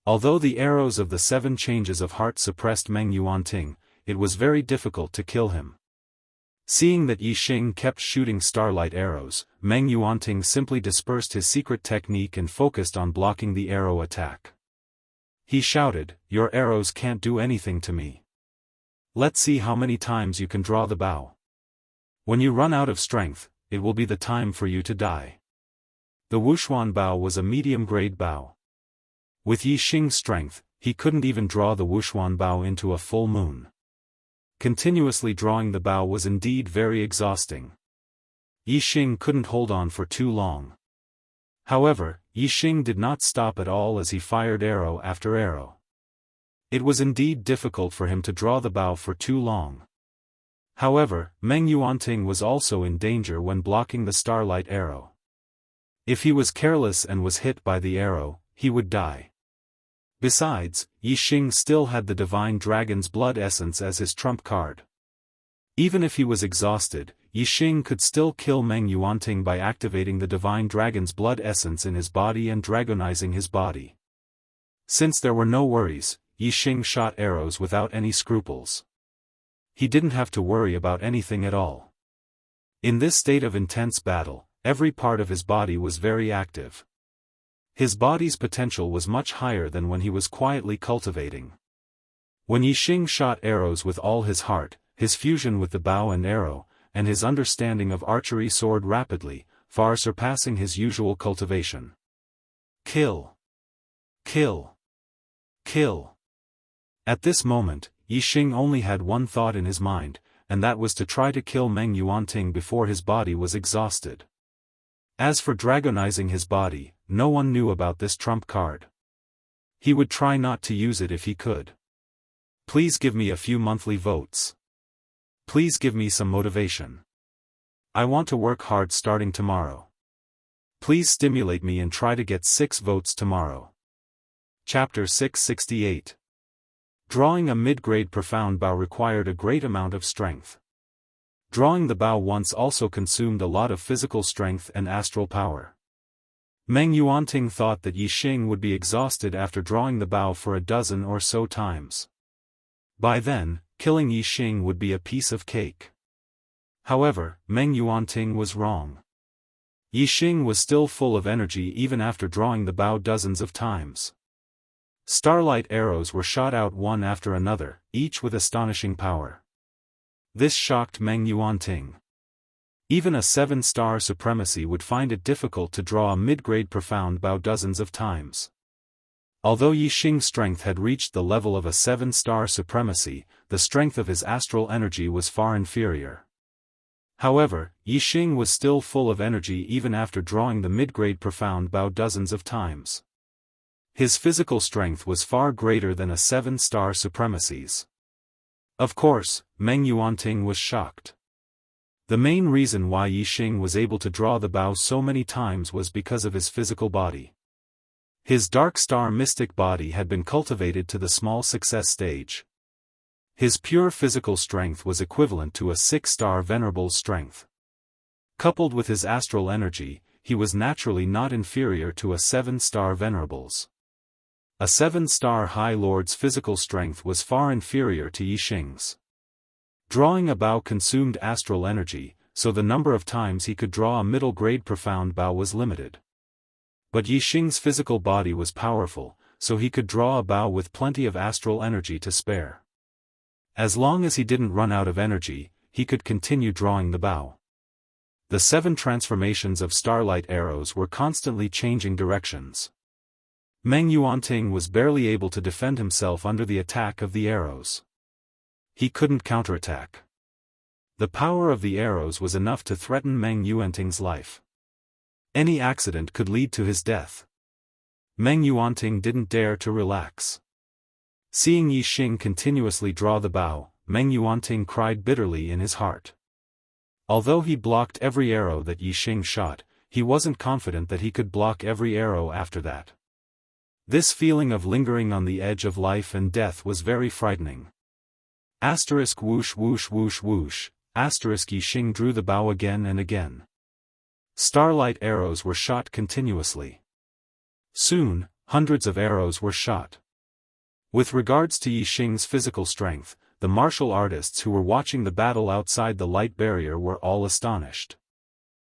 Although the arrows of the 7 changes of heart suppressed Meng Yuanting, it was very difficult to kill him. Seeing that Yixing kept shooting starlight arrows, Meng Yuanting simply dispersed his secret technique and focused on blocking the arrow attack. He shouted, "Your arrows can't do anything to me. Let's see how many times you can draw the bow. When you run out of strength, it will be the time for you to die." The Wuxuan bow was a medium-grade bow. With Yixing's strength, he couldn't even draw the Wuxuan bow into a full moon. Continuously drawing the bow was indeed very exhausting. Yixing couldn't hold on for too long. However, Yixing did not stop at all as he fired arrow after arrow. It was indeed difficult for him to draw the bow for too long. However, Meng Yuanting was also in danger when blocking the starlight arrow. If he was careless and was hit by the arrow, he would die. Besides, Yi Xing still had the divine dragon's blood essence as his trump card. Even if he was exhausted, Yi Xing could still kill Meng Yuanting by activating the divine dragon's blood essence in his body and dragonizing his body. Since there were no worries, Yi Xing shot arrows without any scruples. He didn't have to worry about anything at all. In this state of intense battle, every part of his body was very active. His body's potential was much higher than when he was quietly cultivating. When Yi Xing shot arrows with all his heart, his fusion with the bow and arrow, and his understanding of archery soared rapidly, far surpassing his usual cultivation. Kill! Kill! Kill! At this moment, Yi Xing only had one thought in his mind, and that was to try to kill Meng Yuanting before his body was exhausted. As for dragonizing his body, no one knew about this trump card. He would try not to use it if he could. Please give me a few monthly votes. Please give me some motivation. I want to work hard starting tomorrow. Please stimulate me and try to get 6 votes tomorrow. Chapter 668. Drawing a mid-grade profound bow required a great amount of strength. Drawing the bow once also consumed a lot of physical strength and astral power. Meng Yuanting thought that Yi Xing would be exhausted after drawing the bow for a dozen or so times. By then, killing Yi Xing would be a piece of cake. However, Meng Yuanting was wrong. Yi Xing was still full of energy even after drawing the bow dozens of times. Starlight arrows were shot out one after another, each with astonishing power. This shocked Meng Yuanting. Even a 7-star supremacy would find it difficult to draw a mid-grade profound bow dozens of times. Although Yi Xing's strength had reached the level of a 7-star supremacy, the strength of his astral energy was far inferior. However, Yi Xing was still full of energy even after drawing the mid-grade profound bow dozens of times. His physical strength was far greater than a 7-star supremacy's. Of course, Meng Yuanting was shocked. The main reason why Yi Xing was able to draw the bow so many times was because of his physical body. His dark star mystic body had been cultivated to the small success stage. His pure physical strength was equivalent to a 6-star venerable's strength. Coupled with his astral energy, he was naturally not inferior to a 7-star venerable's. A 7-star High Lord's physical strength was far inferior to Yi Xing's. Drawing a bow consumed astral energy, so the number of times he could draw a middle-grade profound bow was limited. But Yi Xing's physical body was powerful, so he could draw a bow with plenty of astral energy to spare. As long as he didn't run out of energy, he could continue drawing the bow. The 7 transformations of starlight arrows were constantly changing directions. Meng Yuanting was barely able to defend himself under the attack of the arrows. He couldn't counterattack. The power of the arrows was enough to threaten Meng Yuanting's life. Any accident could lead to his death. Meng Yuanting didn't dare to relax. Seeing Yi Xing continuously draw the bow, Meng Yuanting cried bitterly in his heart. Although he blocked every arrow that Yi Xing shot, he wasn't confident that he could block every arrow after that. This feeling of lingering on the edge of life and death was very frightening. Asterisk whoosh whoosh whoosh whoosh, asterisk Yi Xing drew the bow again and again. Starlight arrows were shot continuously. Soon, hundreds of arrows were shot. With regards to Yi Xing's physical strength, the martial artists who were watching the battle outside the light barrier were all astonished.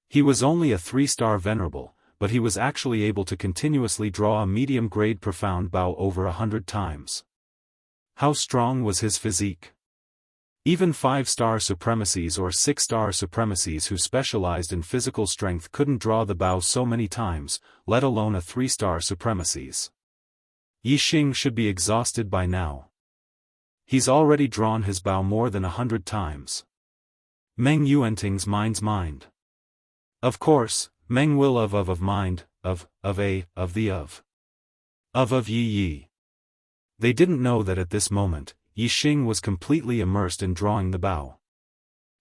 He was only a 3-star venerable, but he was actually able to continuously draw a medium-grade profound bow over 100 times. How strong was his physique? Even 5-star supremacies or 6-star supremacies who specialized in physical strength couldn't draw the bow so many times, let alone a 3-star supremacies. Yi Xing should be exhausted by now. He's already drawn his bow more than 100 times. Meng Yuanting's mind's mind. Of course, Meng will of mind, of Yi Yi. They didn't know that at this moment, Yi Xing was completely immersed in drawing the bow.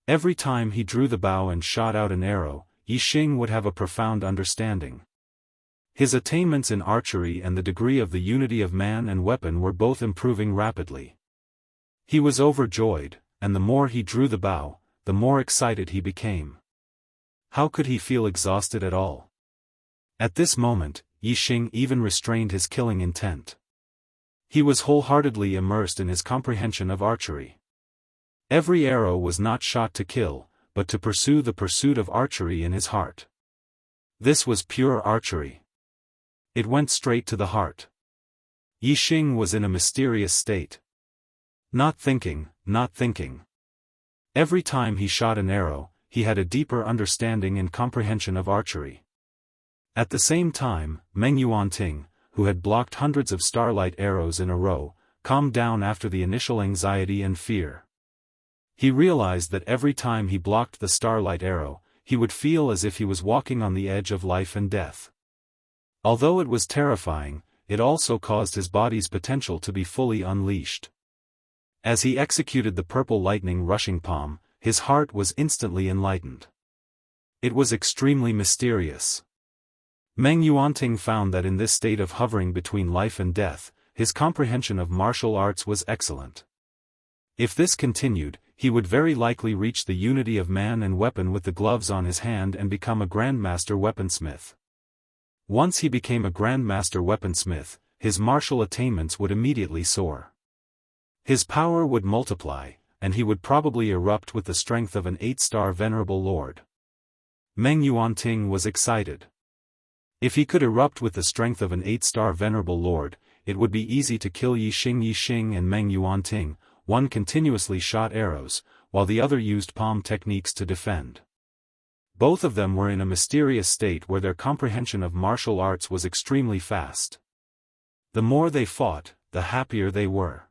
Every time he drew the bow and shot out an arrow, Yi Xing would have a profound understanding. His attainments in archery and the degree of the unity of man and weapon were both improving rapidly. He was overjoyed, and the more he drew the bow, the more excited he became. How could he feel exhausted at all? At this moment, Yixing even restrained his killing intent. He was wholeheartedly immersed in his comprehension of archery. Every arrow was not shot to kill, but to pursue the pursuit of archery in his heart. This was pure archery. It went straight to the heart. Yixing was in a mysterious state. Not thinking. Every time he shot an arrow, he had a deeper understanding and comprehension of archery. At the same time, Meng Yuanting, who had blocked hundreds of starlight arrows in a row, calmed down after the initial anxiety and fear. He realized that every time he blocked the starlight arrow, he would feel as if he was walking on the edge of life and death. Although it was terrifying, it also caused his body's potential to be fully unleashed. As he executed the purple lightning rushing palm, his heart was instantly enlightened. It was extremely mysterious. Meng Yuanting found that in this state of hovering between life and death, his comprehension of martial arts was excellent. If this continued, he would very likely reach the unity of man and weapon with the gloves on his hand and become a grandmaster weaponsmith. Once he became a grandmaster weaponsmith, his martial attainments would immediately soar. His power would multiply, and he would probably erupt with the strength of an 8-star venerable lord. Meng Yuanting was excited. If he could erupt with the strength of an 8-star venerable lord, it would be easy to kill Yixing and Meng Yuanting. One continuously shot arrows, while the other used palm techniques to defend. Both of them were in a mysterious state where their comprehension of martial arts was extremely fast. The more they fought, the happier they were.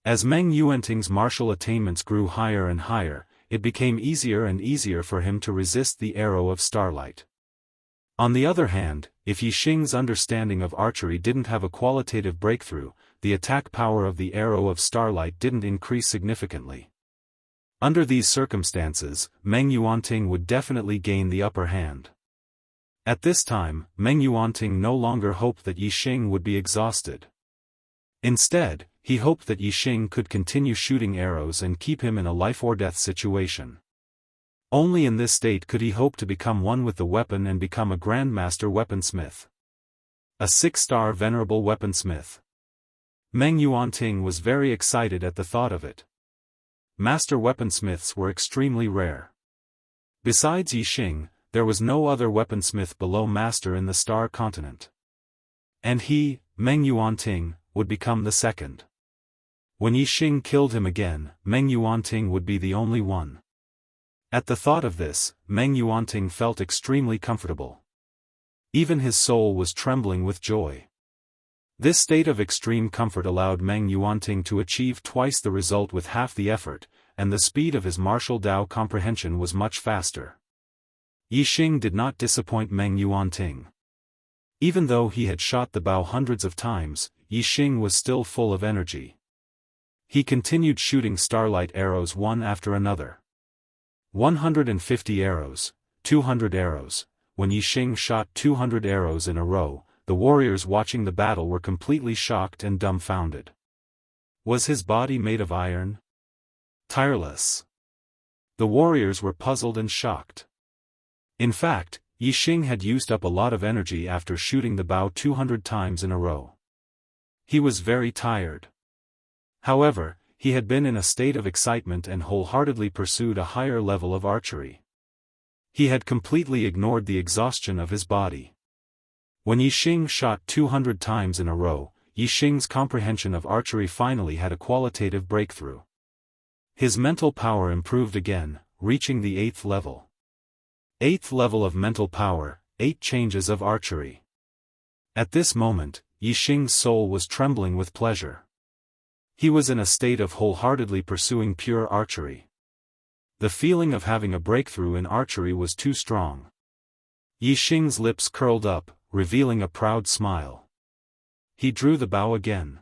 As Meng Yuanting's martial attainments grew higher and higher, it became easier and easier for him to resist the arrow of starlight. On the other hand, if Yixing's understanding of archery didn't have a qualitative breakthrough, the attack power of the arrow of starlight didn't increase significantly. Under these circumstances, Meng Yuanting would definitely gain the upper hand. At this time, Meng Yuanting no longer hoped that Yixing would be exhausted. Instead, he hoped that Yixing could continue shooting arrows and keep him in a life-or-death situation. Only in this state could he hope to become one with the weapon and become a grandmaster weaponsmith. A 6-star venerable weaponsmith. Meng Yuanting was very excited at the thought of it. Master weaponsmiths were extremely rare. Besides Yixing, there was no other weaponsmith below master in the Star Continent. And he, Meng Yuanting, would become the second. When Yixing killed him again, Meng Yuanting would be the only one. At the thought of this, Meng Yuanting felt extremely comfortable. Even his soul was trembling with joy. This state of extreme comfort allowed Meng Yuanting to achieve twice the result with half the effort, and the speed of his martial Dao comprehension was much faster. Yixing did not disappoint Meng Yuanting. Even though he had shot the bow hundreds of times, Yixing was still full of energy. He continued shooting starlight arrows one after another. 150 arrows, 200 arrows. When Yixing shot 200 arrows in a row, the warriors watching the battle were completely shocked and dumbfounded. Was his body made of iron? Tireless. The warriors were puzzled and shocked. In fact, Yixing had used up a lot of energy after shooting the bow 200 times in a row. He was very tired. However, he had been in a state of excitement and wholeheartedly pursued a higher level of archery. He had completely ignored the exhaustion of his body. When Yixing shot 200 times in a row, Yixing's comprehension of archery finally had a qualitative breakthrough. His mental power improved again, reaching the 8th level. 8th level of mental power, 8 changes of archery. At this moment, Yixing's soul was trembling with pleasure. He was in a state of wholeheartedly pursuing pure archery. The feeling of having a breakthrough in archery was too strong. Yixing's lips curled up, revealing a proud smile. He drew the bow again.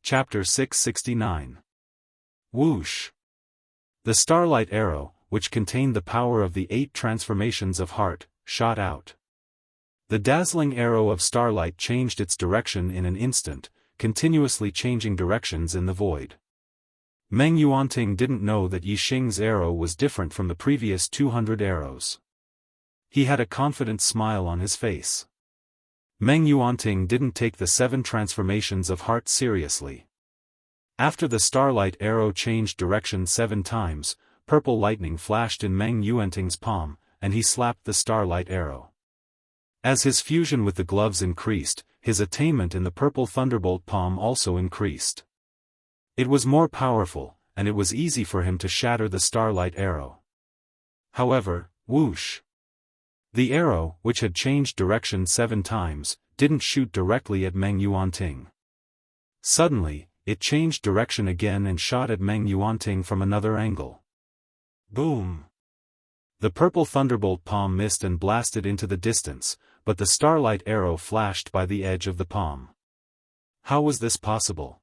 Chapter 669. Whoosh! The starlight arrow, which contained the power of the 8 transformations of heart, shot out. The dazzling arrow of starlight changed its direction in an instant, continuously changing directions in the void. Meng Yuanting didn't know that Yixing's arrow was different from the previous 200 arrows. He had a confident smile on his face. Meng Yuanting didn't take the 7 transformations of heart seriously. After the starlight arrow changed direction 7 times, purple lightning flashed in Meng Yuanting's palm, and he slapped the starlight arrow. As his fusion with the gloves increased, his attainment in the purple thunderbolt palm also increased. It was more powerful, and it was easy for him to shatter the starlight arrow. However, whoosh! The arrow, which had changed direction 7 times, didn't shoot directly at Meng Yuanting. Suddenly, it changed direction again and shot at Meng Yuanting from another angle. Boom! The purple thunderbolt palm missed and blasted into the distance, but the starlight arrow flashed by the edge of the palm. How was this possible?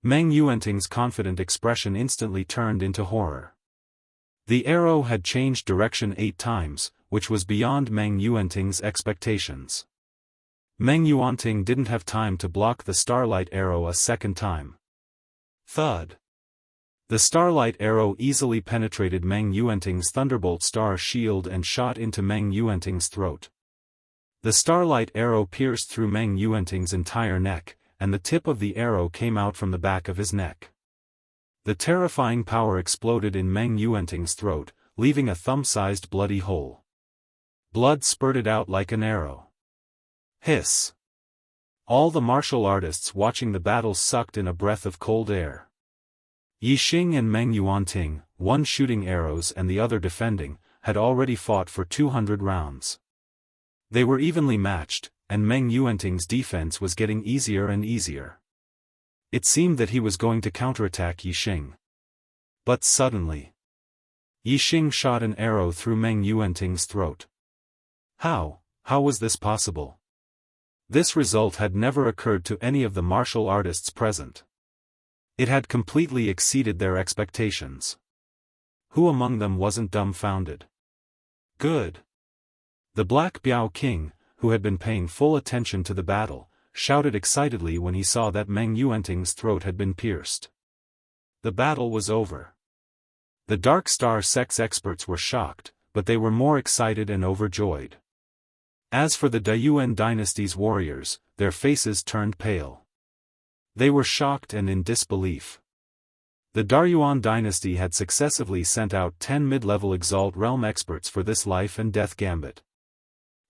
Meng Yuanting's confident expression instantly turned into horror. The arrow had changed direction 8 times, which was beyond Meng Yuanting's expectations. Meng Yuanting didn't have time to block the starlight arrow a second time. Thud! The starlight arrow easily penetrated Meng Yuanting's thunderbolt star shield and shot into Meng Yuanting's throat. The starlight arrow pierced through Meng Yuanting's entire neck, and the tip of the arrow came out from the back of his neck. The terrifying power exploded in Meng Yuanting's throat, leaving a thumb-sized bloody hole. Blood spurted out like an arrow. Hiss! All the martial artists watching the battle sucked in a breath of cold air. Yixing and Meng Yuanting, one shooting arrows and the other defending, had already fought for 200 rounds. They were evenly matched, and Meng Yuanting's defense was getting easier and easier. It seemed that he was going to counterattack Yixing. But suddenly, Yixing shot an arrow through Meng Yuanting's throat. How was this possible? This result had never occurred to any of the martial artists present. It had completely exceeded their expectations. Who among them wasn't dumbfounded? Good! The Black Biao King, who had been paying full attention to the battle, shouted excitedly when he saw that Meng Yuanting's throat had been pierced. The battle was over. The Dark Star Sect's experts were shocked, but they were more excited and overjoyed. As for the Dayuan dynasty's warriors, their faces turned pale. They were shocked and in disbelief. The Daryuan dynasty had successively sent out 10 mid-level Exalt Realm experts for this life and death gambit.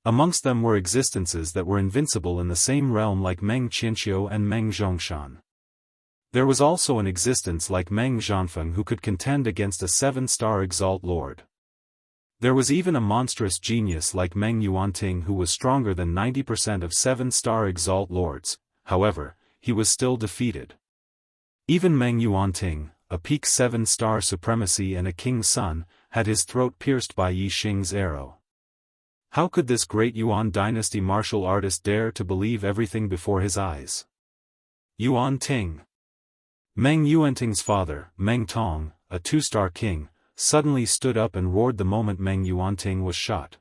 Amongst them were existences that were invincible in the same realm like Meng Qianqiu and Meng Zhongshan. There was also an existence like Meng Zhanfeng who could contend against a 7-star Exalt Lord. There was even a monstrous genius like Meng Yuanting who was stronger than 90% of 7-star Exalt Lords, however, he was still defeated. Even Meng Yuanting, a peak 7-star supremacy and a king's son, had his throat pierced by Yixing's arrow. How could this great Yuan dynasty martial artist dare to believe everything before his eyes? Yuanting. Meng Yuanting's father, Meng Tong, a 2-star king, suddenly stood up and roared the moment Meng Yuanting was shot.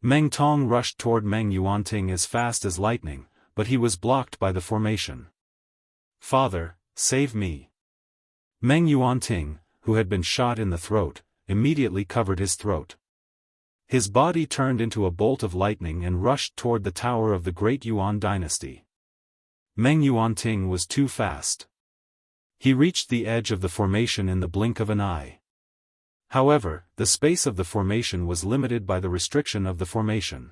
Meng Tong rushed toward Meng Yuanting as fast as lightning, but he was blocked by the formation. Father, save me! Meng Yuanting, who had been shot in the throat, immediately covered his throat. His body turned into a bolt of lightning and rushed toward the tower of the great Yuan dynasty. Meng Yuanting was too fast. He reached the edge of the formation in the blink of an eye. However, the space of the formation was limited by the restriction of the formation.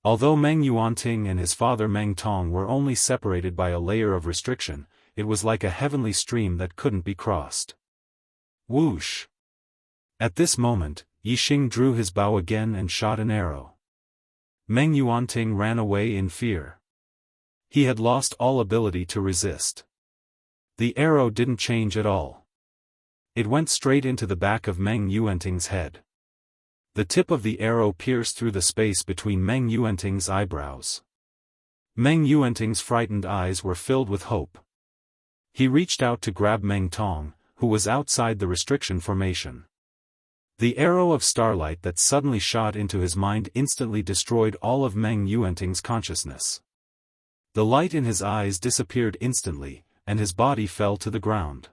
Although Meng Yuanting and his father Meng Tong were only separated by a layer of restriction, it was like a heavenly stream that couldn't be crossed. Whoosh! At this moment, Yixing drew his bow again and shot an arrow. Meng Yuanting ran away in fear. He had lost all ability to resist. The arrow didn't change at all. It went straight into the back of Meng Yuanting's head. The tip of the arrow pierced through the space between Meng Yuanting's eyebrows. Meng Yuanting's frightened eyes were filled with hope. He reached out to grab Meng Tong, who was outside the restriction formation. The arrow of starlight that suddenly shot into his mind instantly destroyed all of Meng Yuanting's consciousness. The light in his eyes disappeared instantly, and his body fell to the ground.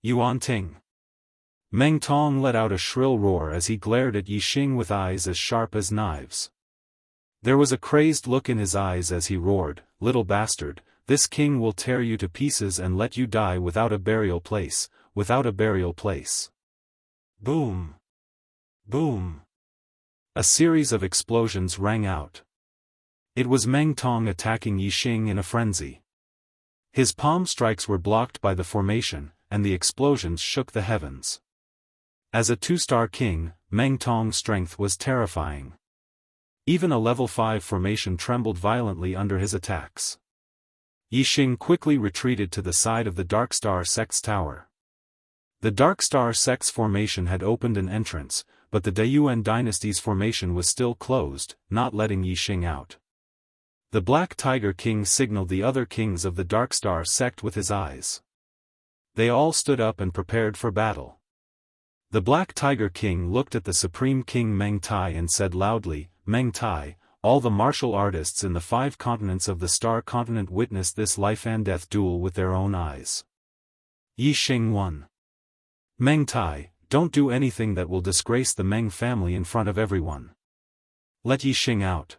Yuanting! Meng Tong let out a shrill roar as he glared at Yixing with eyes as sharp as knives. There was a crazed look in his eyes as he roared, "Little bastard, this king will tear you to pieces and let you die without a burial place, without a burial place." Boom! Boom! A series of explosions rang out. It was Meng Tong attacking Yixing in a frenzy. His palm strikes were blocked by the formation, and the explosions shook the heavens. As a two-star king, Meng Tong's strength was terrifying. Even a level 5 formation trembled violently under his attacks. Yixing quickly retreated to the side of the Dark Star Sect's tower. The Dark Star Sect's formation had opened an entrance, but the Daiyuan dynasty's formation was still closed, not letting Yixing out. The Black Tiger King signaled the other kings of the Dark Star Sect with his eyes. They all stood up and prepared for battle. The Black Tiger King looked at the Supreme King Meng Tai and said loudly, "Meng Tai, all the martial artists in the 5 continents of the Star Continent witnessed this life-and-death duel with their own eyes. Yixing won. Meng Tai, don't do anything that will disgrace the Meng family in front of everyone. Let Yixing out."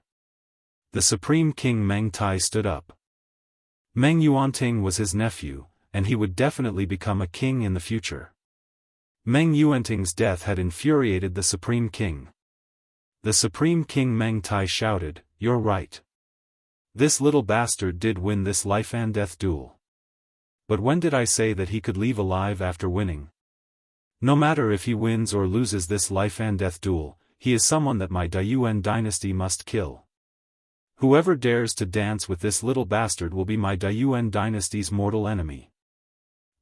The Supreme King Meng Tai stood up. Meng Yuanting was his nephew, and he would definitely become a king in the future. Meng Yuanting's death had infuriated the Supreme King. The Supreme King Meng Tai shouted, "You're right. This little bastard did win this life-and-death duel. But when did I say that he could leave alive after winning? No matter if he wins or loses this life-and-death duel, he is someone that my Daiyuan dynasty must kill. Whoever dares to dance with this little bastard will be my Daiyuan dynasty's mortal enemy.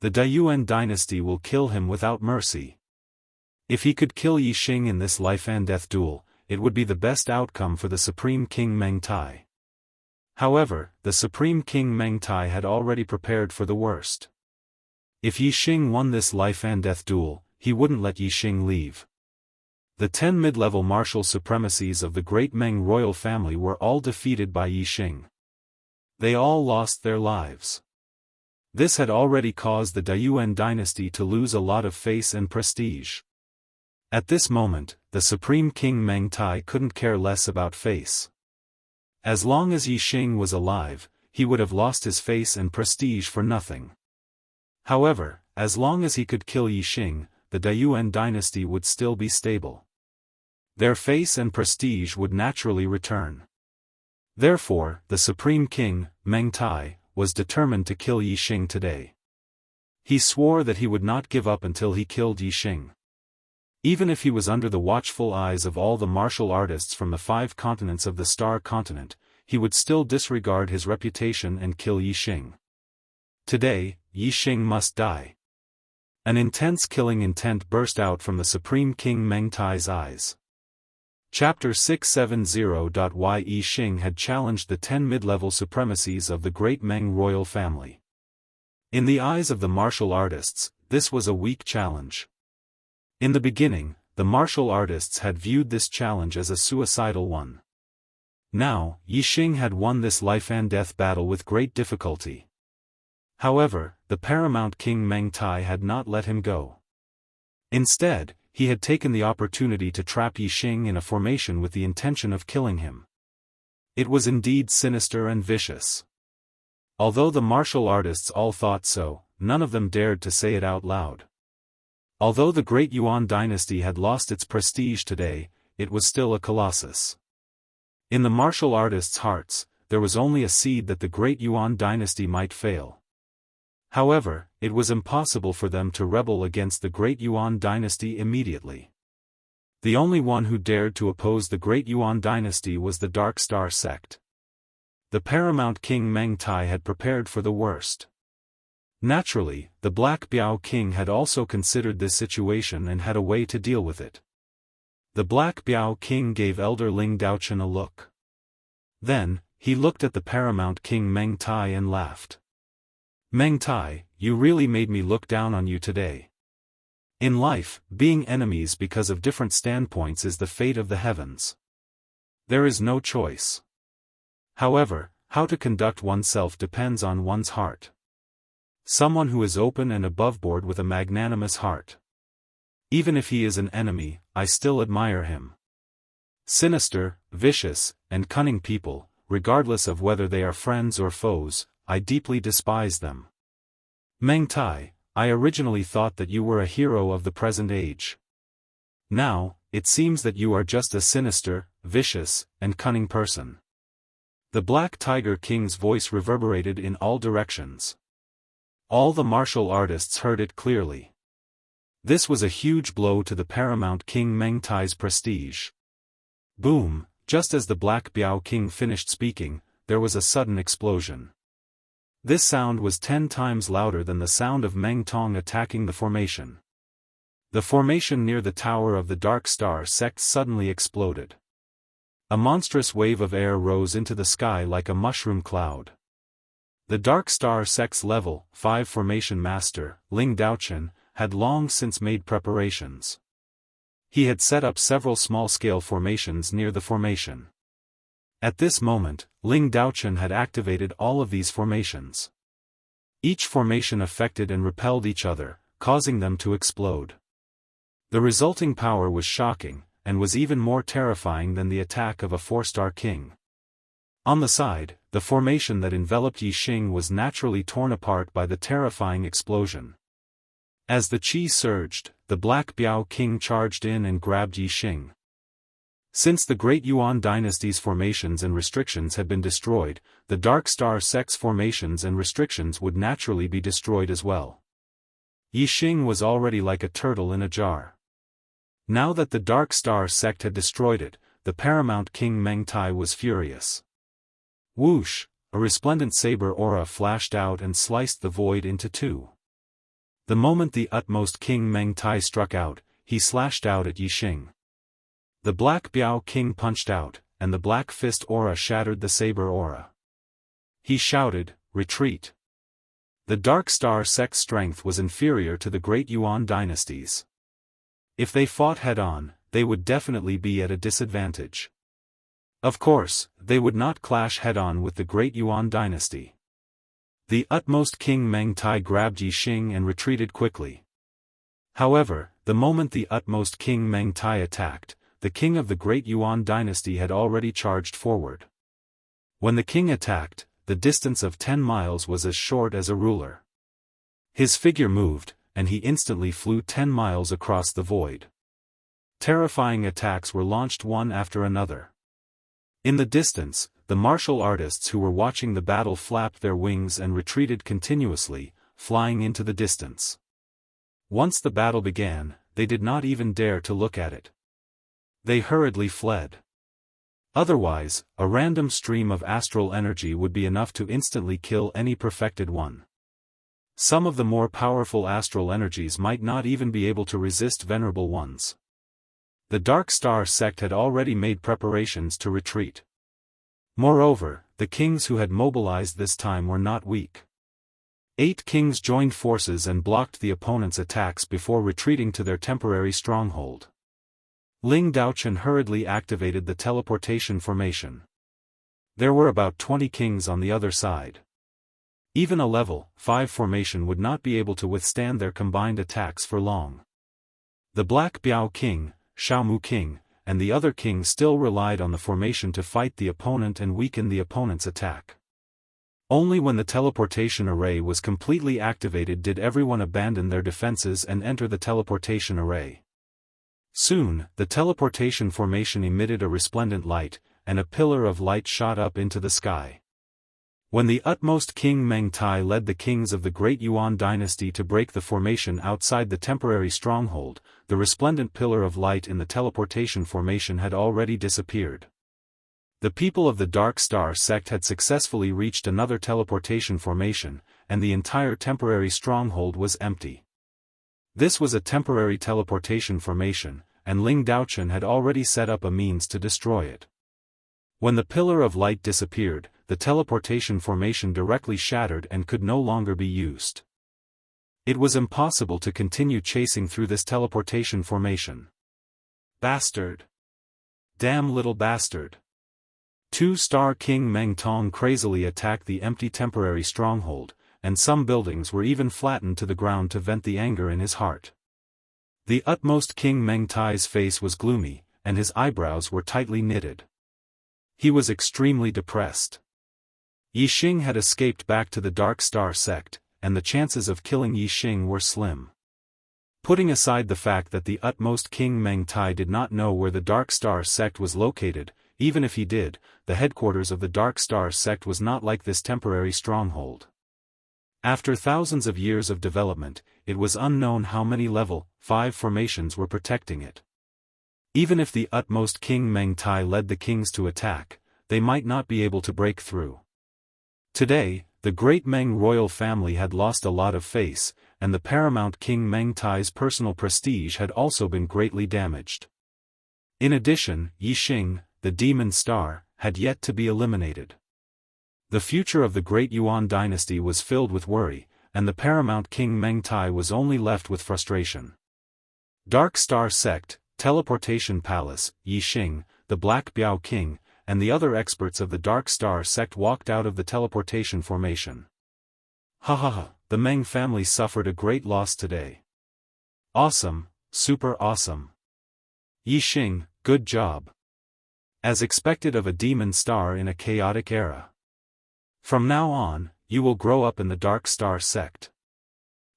The Daiyuan dynasty will kill him without mercy." If he could kill Yixing in this life-and-death duel, it would be the best outcome for the Supreme King Meng Tai. However, the Supreme King Meng Tai had already prepared for the worst. If Yixing won this life-and-death duel, he wouldn't let Yixing leave. The 10 mid-level martial supremacies of the great Meng royal family were all defeated by Yixing. They all lost their lives. This had already caused the Daiyuan dynasty to lose a lot of face and prestige. At this moment, the Supreme King Meng Tai couldn't care less about face. As long as Yixing was alive, he would have lost his face and prestige for nothing. However, as long as he could kill Yixing, the Daiyuan dynasty would still be stable. Their face and prestige would naturally return. Therefore, the Supreme King, Meng Tai, was determined to kill Yixing today. He swore that he would not give up until he killed Yixing. Even if he was under the watchful eyes of all the martial artists from the 5 continents of the Star Continent, he would still disregard his reputation and kill Yixing. Today, Yixing must die. An intense killing intent burst out from the Supreme King Meng Tai's eyes. Chapter 670. Why Yixing had challenged the 10 mid-level supremacies of the great Meng royal family. In the eyes of the martial artists, this was a weak challenge. In the beginning, the martial artists had viewed this challenge as a suicidal one. Now, Yixing had won this life-and-death battle with great difficulty. However, the paramount king Meng Tai had not let him go. Instead, he had taken the opportunity to trap Yixing in a formation with the intention of killing him. It was indeed sinister and vicious. Although the martial artists all thought so, none of them dared to say it out loud. Although the great Yuan dynasty had lost its prestige today, it was still a colossus. In the martial artists' hearts, there was only a seed that the great Yuan dynasty might fail. However, it was impossible for them to rebel against the great Yuan dynasty immediately. The only one who dared to oppose the great Yuan dynasty was the Dark Star sect. The paramount king Meng Tai had prepared for the worst. Naturally, the Black Biao King had also considered this situation and had a way to deal with it. The Black Biao King gave Elder Ling Daochen a look. Then, he looked at the paramount king Meng Tai and laughed. "Meng Tai, you really made me look down on you today. In life, being enemies because of different standpoints is the fate of the heavens. There is no choice. However, how to conduct oneself depends on one's heart. Someone who is open and aboveboard with a magnanimous heart. Even if he is an enemy, I still admire him. Sinister, vicious, and cunning people, regardless of whether they are friends or foes, I deeply despise them. Meng Tai, I originally thought that you were a hero of the present age. Now, it seems that you are just a sinister, vicious, and cunning person. The Black Tiger King's voice reverberated in all directions. All the martial artists heard it clearly. This was a huge blow to the paramount King Meng Tai's prestige. Boom, just as the Black Biao King finished speaking, there was a sudden explosion. This sound was 10 times louder than the sound of Meng Tong attacking the formation. The formation near the Tower of the Dark Star sect suddenly exploded. A monstrous wave of air rose into the sky like a mushroom cloud. The Dark Star sect's level 5 formation master, Ling Daochen, had long since made preparations. He had set up several small-scale formations near the formation. At this moment, Ling Daochen had activated all of these formations. Each formation affected and repelled each other, causing them to explode. The resulting power was shocking, and was even more terrifying than the attack of a 4-star king. On the side, the formation that enveloped Yixing was naturally torn apart by the terrifying explosion. As the qi surged, the Black Biao King charged in and grabbed Yixing. Since the Great Yuan dynasty's formations and restrictions had been destroyed, the Dark Star sect's formations and restrictions would naturally be destroyed as well. Yixing was already like a turtle in a jar. Now that the Dark Star sect had destroyed it, the paramount King Meng Tai was furious. Whoosh, a resplendent saber aura flashed out and sliced the void into two. The moment the utmost King Meng Tai struck out, he slashed out at Yixing. The Black Biao King punched out, and the Black Fist aura shattered the saber aura. He shouted, "Retreat!" The Dark Star sect's strength was inferior to the Great Yuan dynasty's. If they fought head-on, they would definitely be at a disadvantage. Of course, they would not clash head-on with the Great Yuan dynasty. The utmost King Meng Tai grabbed Yixing and retreated quickly. However, the moment the utmost King Meng Tai attacked, the king of the Great Yuan dynasty had already charged forward. When the king attacked, the distance of 10 miles was as short as a ruler. His figure moved, and he instantly flew 10 miles across the void. Terrifying attacks were launched one after another. In the distance, the martial artists who were watching the battle flapped their wings and retreated continuously, flying into the distance. Once the battle began, they did not even dare to look at it. They hurriedly fled. Otherwise, a random stream of astral energy would be enough to instantly kill any perfected one. Some of the more powerful astral energies might not even be able to resist venerable ones. The Dark Star sect had already made preparations to retreat. Moreover, the kings who had mobilized this time were not weak. 8 kings joined forces and blocked the opponent's attacks before retreating to their temporary stronghold. Ling Daochen hurriedly activated the teleportation formation. There were about 20 kings on the other side. Even a level 5 formation would not be able to withstand their combined attacks for long. The Black Biao King, Xiaomu King, and the other kings still relied on the formation to fight the opponent and weaken the opponent's attack. Only when the teleportation array was completely activated did everyone abandon their defenses and enter the teleportation array. Soon, the teleportation formation emitted a resplendent light, and a pillar of light shot up into the sky. When the utmost King Meng Tai led the kings of the Great Yuan dynasty to break the formation outside the temporary stronghold, the resplendent pillar of light in the teleportation formation had already disappeared. The people of the Dark Star sect had successfully reached another teleportation formation, and the entire temporary stronghold was empty. This was a temporary teleportation formation, and Ling Daochen had already set up a means to destroy it. When the pillar of light disappeared, the teleportation formation directly shattered and could no longer be used. It was impossible to continue chasing through this teleportation formation. Bastard! Damn little bastard! Two-star King Meng Tong crazily attacked the empty temporary stronghold, and some buildings were even flattened to the ground to vent the anger in his heart. The utmost King Meng Tai's face was gloomy, and his eyebrows were tightly knitted. He was extremely depressed. Yixing had escaped back to the Dark Star sect, and the chances of killing Yixing were slim. Putting aside the fact that the utmost King Meng Tai did not know where the Dark Star sect was located, even if he did, the headquarters of the Dark Star sect was not like this temporary stronghold. After thousands of years of development, it was unknown how many level 5 formations were protecting it. Even if the utmost King Meng Tai led the kings to attack, they might not be able to break through. Today, the great Meng royal family had lost a lot of face, and the paramount King Meng Tai's personal prestige had also been greatly damaged. In addition, Yixing, the demon star, had yet to be eliminated. The future of the Great Yuan dynasty was filled with worry, and the paramount King Meng Tai was only left with frustration. Dark Star Sect, Teleportation Palace, Yixing, the Black Biao King, and the other experts of the Dark Star sect walked out of the teleportation formation. Ha ha ha, the Meng family suffered a great loss today. Awesome, super awesome. Yixing, good job. As expected of a demon star in a chaotic era. From now on, you will grow up in the Dark Star sect.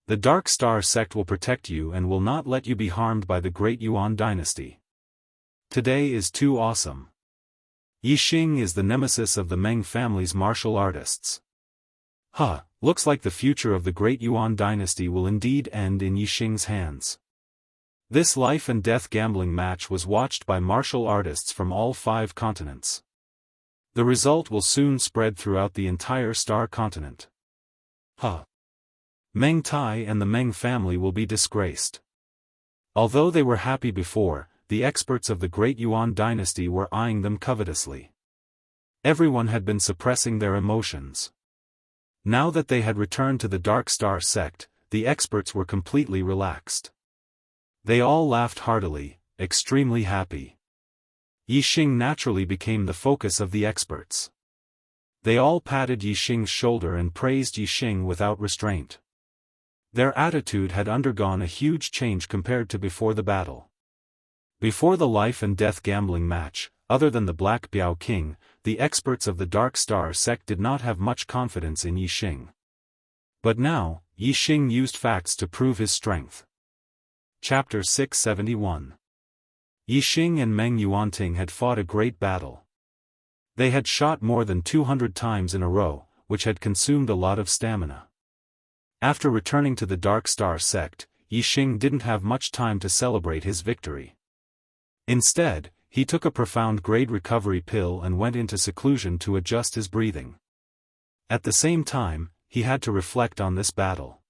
The Dark Star sect will protect you and will not let you be harmed by the Great Yuan dynasty. Today is too awesome. Yixing is the nemesis of the Meng family's martial artists. Looks like the future of the Great Yuan dynasty will indeed end in Yixing's hands. This life and death gambling match was watched by martial artists from all 5 continents. The result will soon spread throughout the entire star continent. Meng Tai and the Meng family will be disgraced. Although they were happy before, the experts of the Great Yuan dynasty were eyeing them covetously. Everyone had been suppressing their emotions. Now that they had returned to the Dark Star sect, the experts were completely relaxed. They all laughed heartily, extremely happy. Yixing naturally became the focus of the experts. They all patted Yixing's shoulder and praised Yixing without restraint. Their attitude had undergone a huge change compared to before the battle. Before the life and death gambling match, other than the Black Biao King, the experts of the Dark Star sect did not have much confidence in Yixing. But now, Yixing used facts to prove his strength. Chapter 671. Yixing and Meng Yuanting had fought a great battle. They had shot more than 200 times in a row, which had consumed a lot of stamina. After returning to the Dark Star sect, Yixing didn't have much time to celebrate his victory. Instead, he took a profound grade recovery pill and went into seclusion to adjust his breathing. At the same time, he had to reflect on this battle.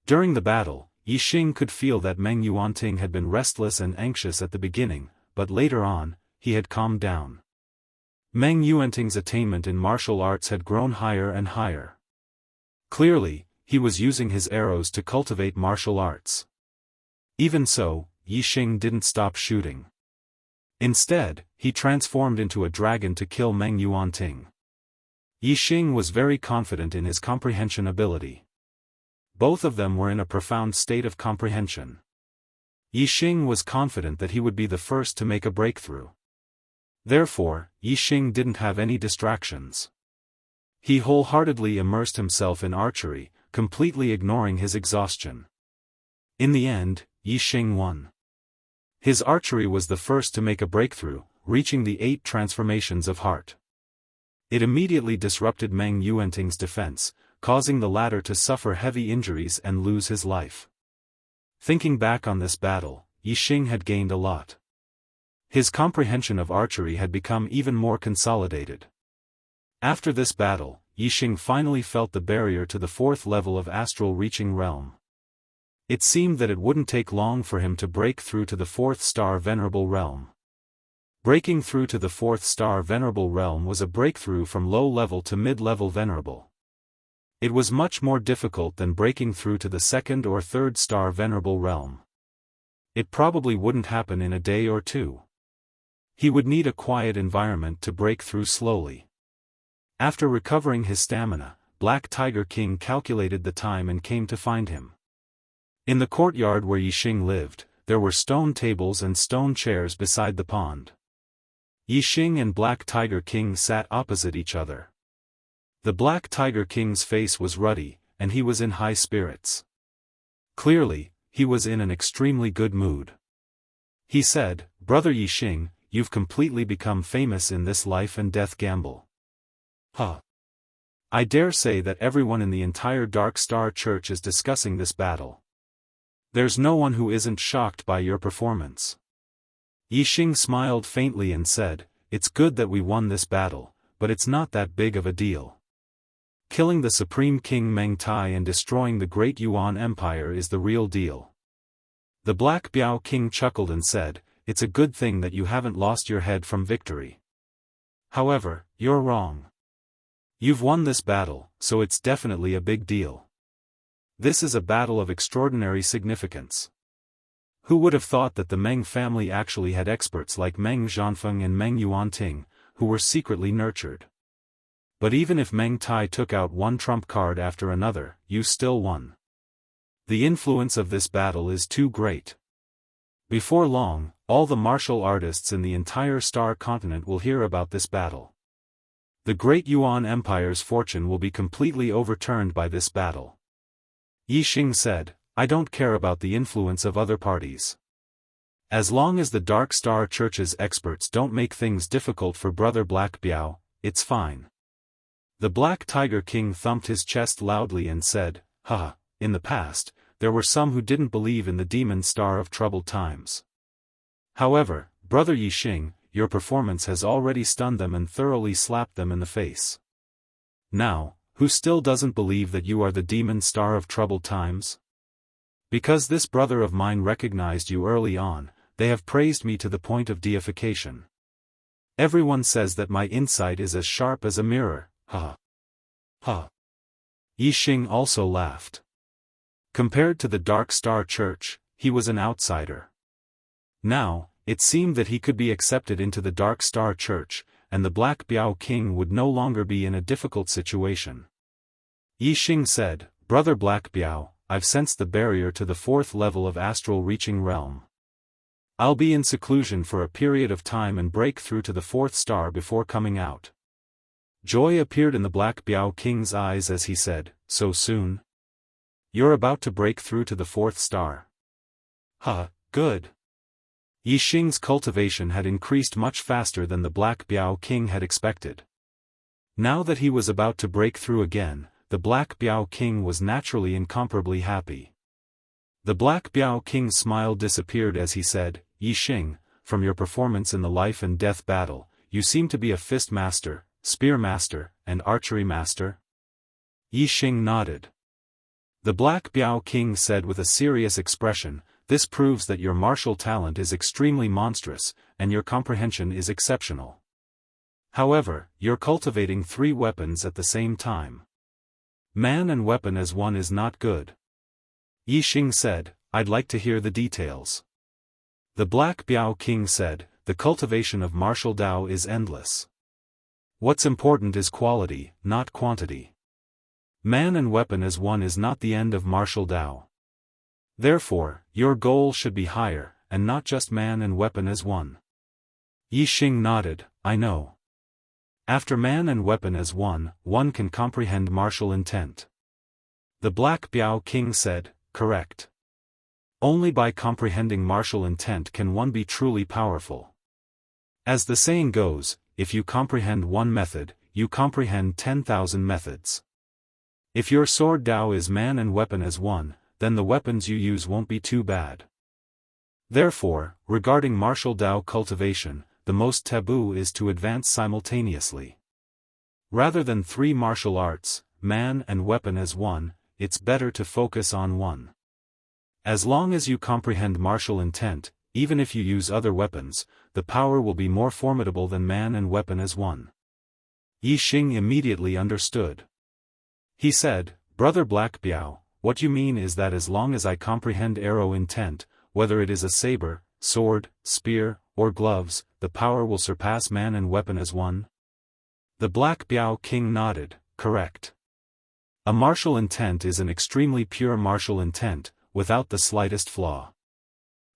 During the battle, Yixing could feel that Meng Yuanting had been restless and anxious at the beginning, but later on, he had calmed down. Meng Yuanting's attainment in martial arts had grown higher and higher. Clearly, he was using his arrows to cultivate martial arts. Even so, Yixing didn't stop shooting. Instead, he transformed into a dragon to kill Meng Yuanting. Yixing was very confident in his comprehension ability. Both of them were in a profound state of comprehension. Yixing was confident that he would be the first to make a breakthrough. Therefore, Yixing didn't have any distractions. He wholeheartedly immersed himself in archery, completely ignoring his exhaustion. In the end, Yixing won. His archery was the first to make a breakthrough, reaching the 8 transformations of heart. It immediately disrupted Meng Yuanting's defense, causing the latter to suffer heavy injuries and lose his life. Thinking back on this battle, Yixing had gained a lot. His comprehension of archery had become even more consolidated. After this battle, Yixing finally felt the barrier to the 4th level of astral reaching realm. It seemed that it wouldn't take long for him to break through to the 4th star venerable realm. Breaking through to the 4th star venerable realm was a breakthrough from low level to mid-level venerable. It was much more difficult than breaking through to the second or third star venerable realm. It probably wouldn't happen in a day or two. He would need a quiet environment to break through slowly. After recovering his stamina, Black Tiger King calculated the time and came to find him. In the courtyard where Yixing lived, there were stone tables and stone chairs beside the pond. Yixing and Black Tiger King sat opposite each other. The Black Tiger King's face was ruddy, and he was in high spirits. Clearly, he was in an extremely good mood. He said, "Brother Yixing, you've completely become famous in this life and death gamble. I dare say that everyone in the entire Dark Star Church is discussing this battle. There's no one who isn't shocked by your performance." Yixing smiled faintly and said, "It's good that we won this battle, but it's not that big of a deal. Killing the Supreme King Meng Tai and destroying the Great Yuan Empire is the real deal." The Black Biao King chuckled and said, "It's a good thing that you haven't lost your head from victory. However, you're wrong. You've won this battle, so it's definitely a big deal. This is a battle of extraordinary significance. Who would have thought that the Meng family actually had experts like Meng Zhanfeng and Meng Yuanting, who were secretly nurtured? But even if Meng Tai took out one trump card after another, you still won. The influence of this battle is too great. Before long, all the martial artists in the entire Star Continent will hear about this battle. The Great Yuan Empire's fortune will be completely overturned by this battle." Yixing said, "I don't care about the influence of other parties. As long as the Dark Star Church's experts don't make things difficult for Brother Black Biao, it's fine." The Black Tiger King thumped his chest loudly and said, "Haha, in the past, there were some who didn't believe in the Demon Star of troubled times. However, Brother Yixing, your performance has already stunned them and thoroughly slapped them in the face. Now, who still doesn't believe that you are the Demon Star of troubled times? Because this brother of mine recognized you early on, they have praised me to the point of deification. Everyone says that my insight is as sharp as a mirror, ha. Yixing also laughed. Compared to the Dark Star Church, he was an outsider. Now, it seemed that he could be accepted into the Dark Star Church, and the Black Biao King would no longer be in a difficult situation. Yixing said, "Brother Black Biao, I've sensed the barrier to the fourth level of astral reaching realm. I'll be in seclusion for a period of time and break through to the fourth star before coming out." Joy appeared in the Black Biao King's eyes as he said, "So soon? You're about to break through to the fourth star? Good." Yixing's cultivation had increased much faster than the Black Biao King had expected. Now that he was about to break through again, the Black Biao King was naturally incomparably happy. The Black Biao King's smile disappeared as he said, "Yixing, from your performance in the life and death battle, you seem to be a fist master, spear master, and archery master?" Yixing nodded. The Black Biao King said with a serious expression, "This proves that your martial talent is extremely monstrous, and your comprehension is exceptional. However, you're cultivating 3 weapons at the same time. Man and weapon as one is not good." Yixing said, "I'd like to hear the details." The Black Biao King said, "The cultivation of martial Tao is endless. What's important is quality, not quantity. Man and weapon as one is not the end of martial Tao. Therefore, your goal should be higher, and not just man and weapon as one." Yixing nodded, "I know. After man and weapon as one can comprehend martial intent." The Black Biao King said, "Correct. Only by comprehending martial intent can one be truly powerful. As the saying goes, if you comprehend one method, you comprehend 10,000 methods. If your sword Tao is man and weapon as one, then the weapons you use won't be too bad. Therefore, regarding martial Tao cultivation, the most taboo is to advance simultaneously. Rather than 3 martial arts, man and weapon as one, it's better to focus on one. As long as you comprehend martial intent, even if you use other weapons, the power will be more formidable than man and weapon as one." Yixing immediately understood. He said, "Brother Black Biao, what you mean is that as long as I comprehend arrow intent, whether it is a saber, sword, spear, or gloves, the power will surpass man and weapon as one?" The Black Biao King nodded, "Correct. A martial intent is an extremely pure martial intent, without the slightest flaw.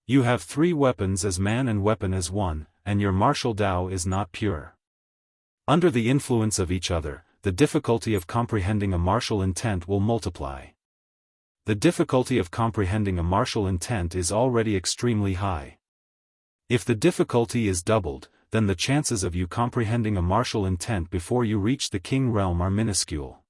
You have 3 weapons as man and weapon as one, and your martial Tao is not pure. Under the influence of each other, the difficulty of comprehending a martial intent will multiply. The difficulty of comprehending a martial intent is already extremely high. If the difficulty is doubled, then the chances of you comprehending a martial intent before you reach the king realm are minuscule.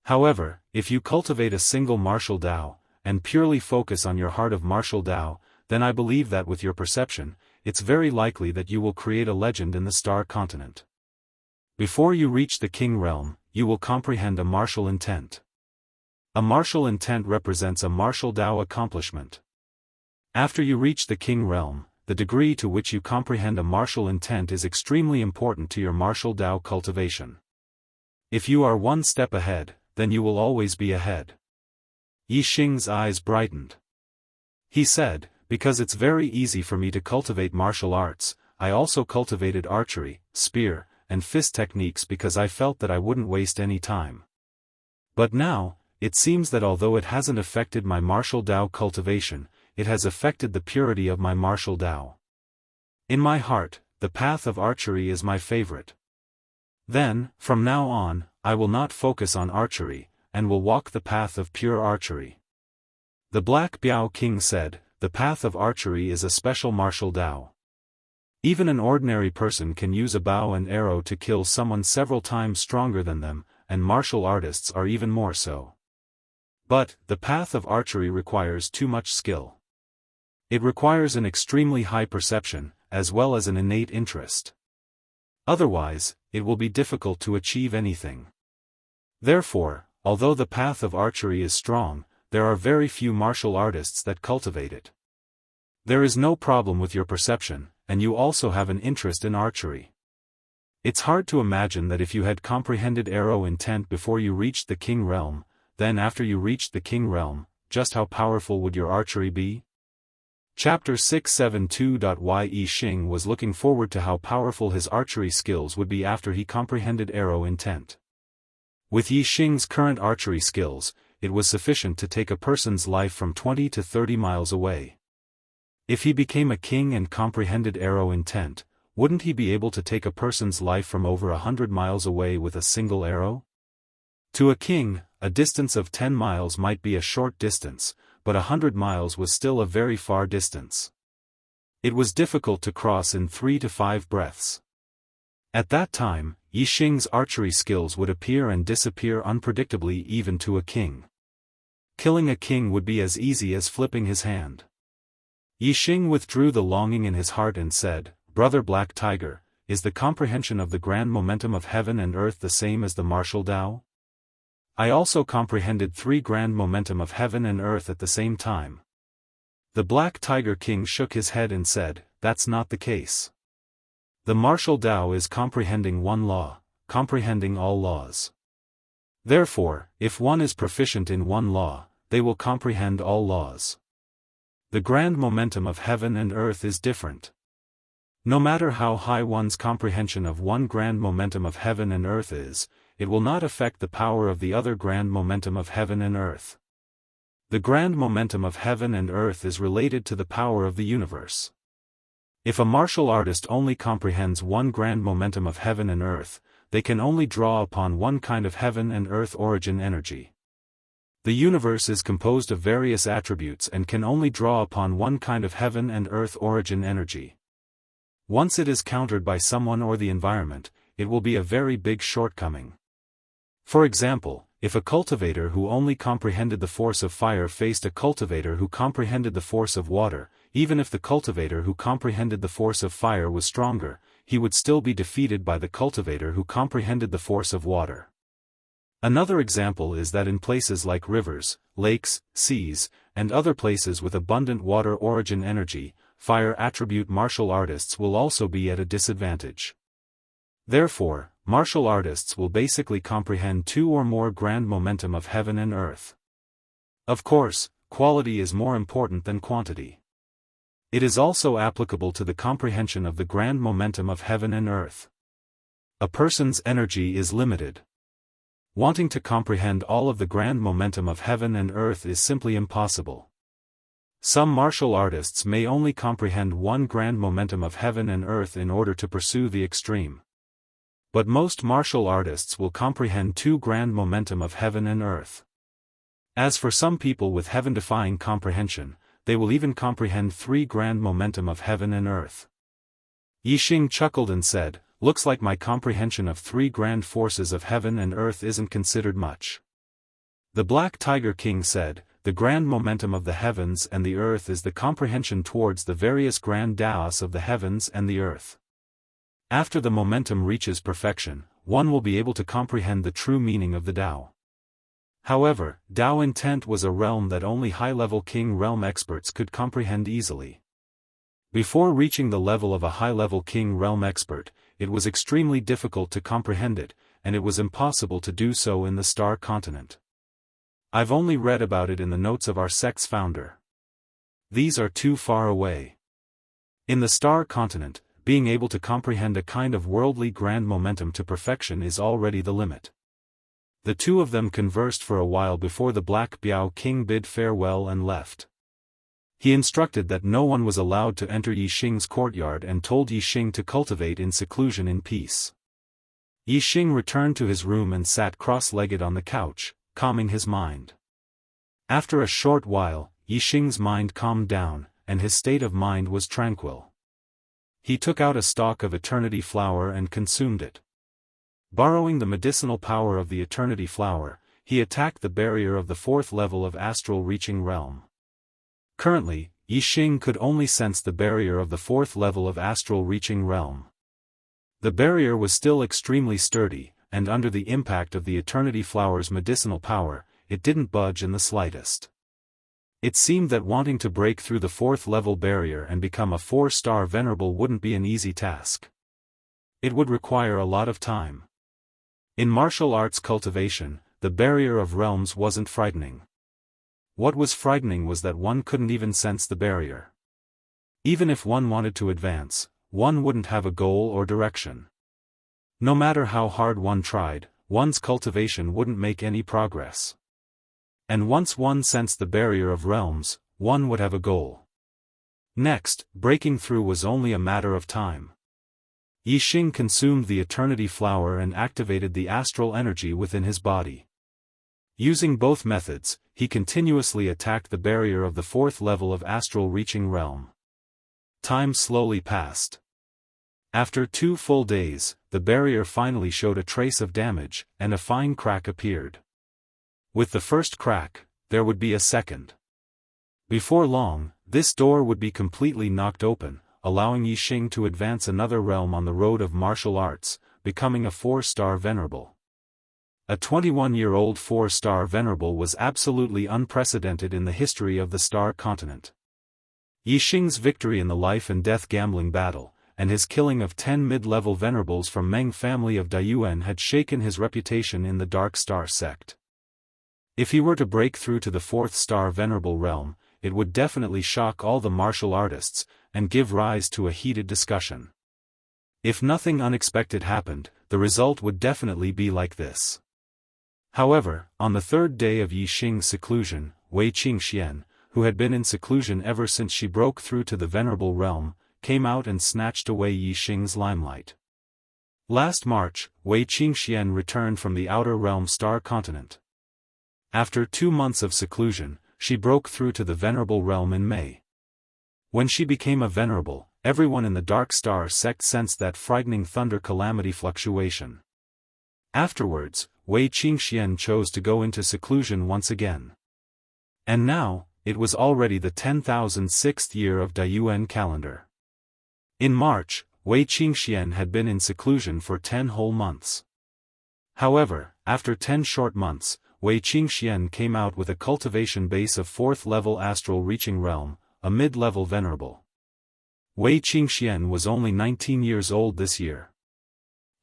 However, if you cultivate a single martial Tao, and purely focus on your heart of martial Tao, then I believe that with your perception, it's very likely that you will create a legend in the star continent. Before you reach the king realm, you will comprehend a martial intent. A martial intent represents a martial Tao accomplishment. After you reach the king realm, the degree to which you comprehend a martial intent is extremely important to your martial Tao cultivation. If you are one step ahead, then you will always be ahead. Yi Xing's eyes brightened. He said, "Because it's very easy for me to cultivate martial arts, I also cultivated archery, spear, and fist techniques because I felt that I wouldn't waste any time. But now, it seems that although it hasn't affected my martial Tao cultivation, it has affected the purity of my martial Tao. In my heart, the path of archery is my favorite. Then, from now on, I will not focus on archery, and will walk the path of pure archery." The Black Biao King said, "The path of archery is a special martial Tao. Even an ordinary person can use a bow and arrow to kill someone several times stronger than them, and martial artists are even more so. But, the path of archery requires too much skill. It requires an extremely high perception, as well as an innate interest. Otherwise, it will be difficult to achieve anything. Therefore, although the path of archery is strong, there are very few martial artists that cultivate it. There is no problem with your perception, and you also have an interest in archery. It's hard to imagine that if you had comprehended arrow intent before you reached the king realm, then after you reached the king realm, just how powerful would your archery be?" Chapter 672. Yi Xing was looking forward to how powerful his archery skills would be after he comprehended arrow intent. With Yi Xing's current archery skills, it was sufficient to take a person's life from 20 to 30 miles away. If he became a king and comprehended arrow intent, wouldn't he be able to take a person's life from over 100 miles away with a single arrow? To a king, a distance of 10 miles might be a short distance, but 100 miles was still a very far distance. It was difficult to cross in 3 to 5 breaths. At that time, Yi Xing's archery skills would appear and disappear unpredictably even to a king. Killing a king would be as easy as flipping his hand. Yi Xing withdrew the longing in his heart and said, "Brother Black Tiger, is the comprehension of the grand momentum of heaven and earth the same as the martial Tao? I also comprehended 3 grand momentum of heaven and earth at the same time." The Black Tiger King shook his head and said, "That's not the case. The martial Tao is comprehending one law, comprehending all laws. Therefore, if one is proficient in one law, they will comprehend all laws. The grand momentum of heaven and earth is different. No matter how high one's comprehension of one grand momentum of heaven and earth is, it will not affect the power of the other grand momentum of heaven and earth. The grand momentum of heaven and earth is related to the power of the universe. If a martial artist only comprehends one grand momentum of heaven and earth, they can only draw upon one kind of heaven and earth origin energy. The universe is composed of various attributes and can only draw upon one kind of heaven and earth origin energy. Once it is countered by someone or the environment, it will be a very big shortcoming. For example, if a cultivator who only comprehended the force of fire faced a cultivator who comprehended the force of water, even if the cultivator who comprehended the force of fire was stronger, he would still be defeated by the cultivator who comprehended the force of water. Another example is that in places like rivers, lakes, seas, and other places with abundant water origin energy, fire attribute martial artists will also be at a disadvantage. Therefore, martial artists will basically comprehend two or more grand momentum of heaven and earth. Of course, quality is more important than quantity. It is also applicable to the comprehension of the grand momentum of heaven and earth. A person's energy is limited. Wanting to comprehend all of the grand momentum of heaven and earth is simply impossible. Some martial artists may only comprehend one grand momentum of heaven and earth in order to pursue the extreme. But most martial artists will comprehend two grand momentum of heaven and earth. As for some people with heaven-defying comprehension, they will even comprehend three grand momentum of heaven and earth. Yixing chuckled and said, "Looks like my comprehension of three grand forces of heaven and earth isn't considered much." The Black Tiger King said, "The grand momentum of the heavens and the earth is the comprehension towards the various grand Taos of the heavens and the earth. After the momentum reaches perfection, one will be able to comprehend the true meaning of the Tao." However, Tao intent was a realm that only high-level king realm experts could comprehend easily. Before reaching the level of a high-level king realm expert, it was extremely difficult to comprehend it, and it was impossible to do so in the Star Continent. I've only read about it in the notes of our sect's founder. These are too far away. In the Star Continent, being able to comprehend a kind of worldly grand momentum to perfection is already the limit. The two of them conversed for a while before the Black Biao King bid farewell and left. He instructed that no one was allowed to enter Yixing's courtyard and told Yixing to cultivate in seclusion in peace. Yixing returned to his room and sat cross-legged on the couch, calming his mind. After a short while, Yixing's mind calmed down, and his state of mind was tranquil. He took out a stalk of eternity flower and consumed it. Borrowing the medicinal power of the eternity flower, he attacked the barrier of the fourth level of astral reaching realm. Currently, Yixing could only sense the barrier of the fourth level of astral reaching realm. The barrier was still extremely sturdy, and under the impact of the eternity flower's medicinal power, it didn't budge in the slightest. It seemed that wanting to break through the fourth level barrier and become a 4-star venerable wouldn't be an easy task. It would require a lot of time. In martial arts cultivation, the barrier of realms wasn't frightening. What was frightening was that one couldn't even sense the barrier. Even if one wanted to advance, one wouldn't have a goal or direction. No matter how hard one tried, one's cultivation wouldn't make any progress. And once one sensed the barrier of realms, one would have a goal. Next, breaking through was only a matter of time. Yixing consumed the eternity flower and activated the astral energy within his body. Using both methods, he continuously attacked the barrier of the fourth level of astral reaching realm. Time slowly passed. After 2 full days, the barrier finally showed a trace of damage, and a fine crack appeared. With the first crack, there would be a second. Before long, this door would be completely knocked open, allowing Yixing to advance another realm on the road of martial arts, becoming a 4-star venerable. A 21-year-old 4-star venerable was absolutely unprecedented in the history of the Star Continent. Yixing's victory in the life and death gambling battle, and his killing of 10 mid-level venerables from Meng family of Dayuan had shaken his reputation in the Dark Star sect. If he were to break through to the 4th-star venerable realm, it would definitely shock all the martial artists, and give rise to a heated discussion. If nothing unexpected happened, the result would definitely be like this. However, on the 3rd day of Yixing's seclusion, Wei Qingxian, who had been in seclusion ever since she broke through to the venerable realm, came out and snatched away Yixing's limelight. Last March, Wei Qingxian returned from the outer realm Star Continent. After 2 months of seclusion, she broke through to the venerable realm in May. When she became a venerable, everyone in the Dark Star sect sensed that frightening thunder calamity fluctuation. Afterwards, Wei Qingxian chose to go into seclusion once again. And now, it was already the 10,006th year of Dayuan calendar. In March, Wei Qingxian had been in seclusion for 10 whole months. However, after 10 short months, Wei Qingxian came out with a cultivation base of 4th-level astral reaching realm, a mid-level venerable. Wei Qingxian was only 19 years old this year.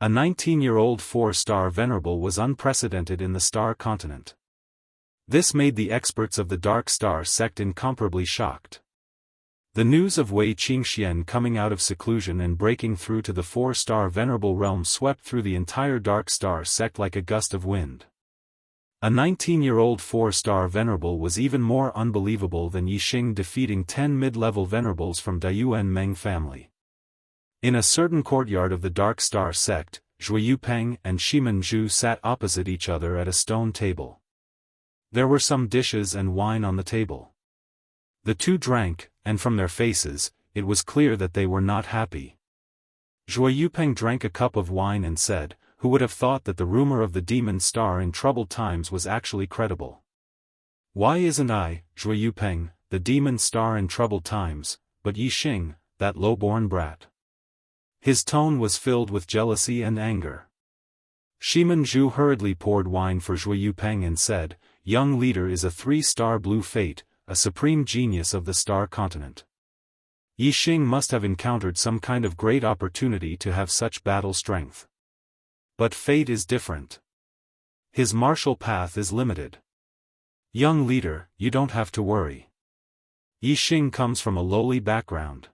A 19-year-old 4-star venerable was unprecedented in the star continent. This made the experts of the Dark Star sect incomparably shocked. The news of Wei Qingxian coming out of seclusion and breaking through to the 4-star venerable realm swept through the entire Dark Star sect like a gust of wind. A 19-year-old 4-star venerable was even more unbelievable than Yixing defeating 10 mid-level venerables from Daiyuan Meng family. In a certain courtyard of the Dark Star sect, Zhui Yupeng and Shimen Zhu sat opposite each other at a stone table. There were some dishes and wine on the table. The two drank, and from their faces, it was clear that they were not happy. Zhui Yupeng drank a cup of wine and said, "Who would have thought that the rumor of the demon star in troubled times was actually credible? Why isn't I, Zhui Yupeng, the demon star in troubled times, but Yixing, that low-born brat?" His tone was filled with jealousy and anger. Shimen Zhu hurriedly poured wine for Zhui Yupeng and said, "Young leader is a 3-star blue fate, a supreme genius of the star continent. Yixing must have encountered some kind of great opportunity to have such battle strength. But fate is different. His martial path is limited. Young leader, you don't have to worry. Yixing comes from a lowly background.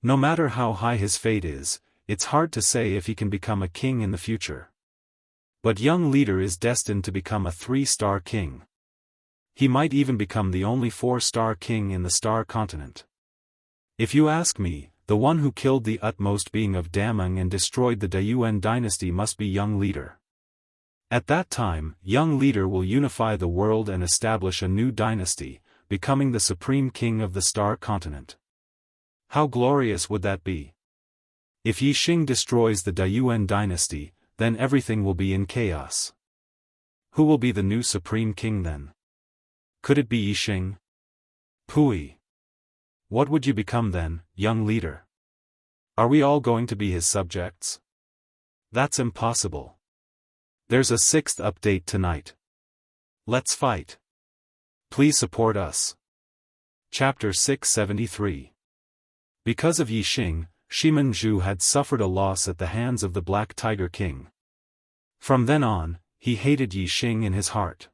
No matter how high his fate is, it's hard to say if he can become a king in the future. But young leader is destined to become a 3-star king. He might even become the only 4-star king in the star continent. If you ask me, the one who killed the utmost being of Dameng and destroyed the Daiyuan dynasty must be young leader. At that time, young leader will unify the world and establish a new dynasty, becoming the supreme king of the star continent. How glorious would that be? If Yixing destroys the Daiyuan dynasty, then everything will be in chaos. Who will be the new supreme king then? Could it be Yixing? Pui. What would you become then, young leader? Are we all going to be his subjects? That's impossible. There's a 6th update tonight. Let's fight. Please support us. Chapter 673. Because of Yixing, Shimen Zhu had suffered a loss at the hands of the Black Tiger King. From then on, he hated Yixing in his heart.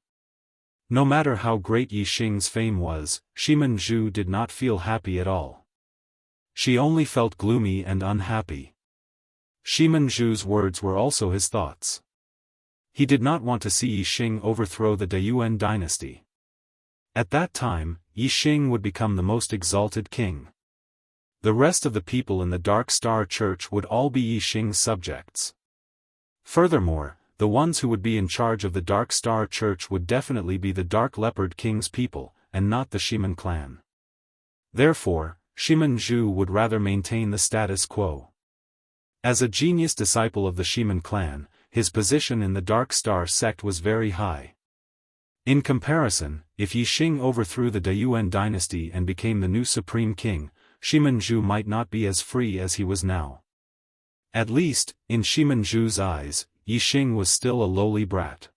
No matter how great Yixing's fame was, Shimen Zhu did not feel happy at all. She only felt gloomy and unhappy. Shimen Zhu's words were also his thoughts. He did not want to see Yixing overthrow the Daiyuan dynasty. At that time, Yixing would become the most exalted king. The rest of the people in the Dark Star Church would all be Yixing's subjects. Furthermore, the ones who would be in charge of the Dark Star Church would definitely be the Dark Leopard King's people, and not the Shimen clan. Therefore, Shimen Zhu would rather maintain the status quo. As a genius disciple of the Shimen clan, his position in the Dark Star sect was very high. In comparison, if Yixing overthrew the Daiyuan dynasty and became the new supreme king, Shimen Zhu might not be as free as he was now. At least, in Shimen Zhu's eyes, Yixing was still a lowly brat.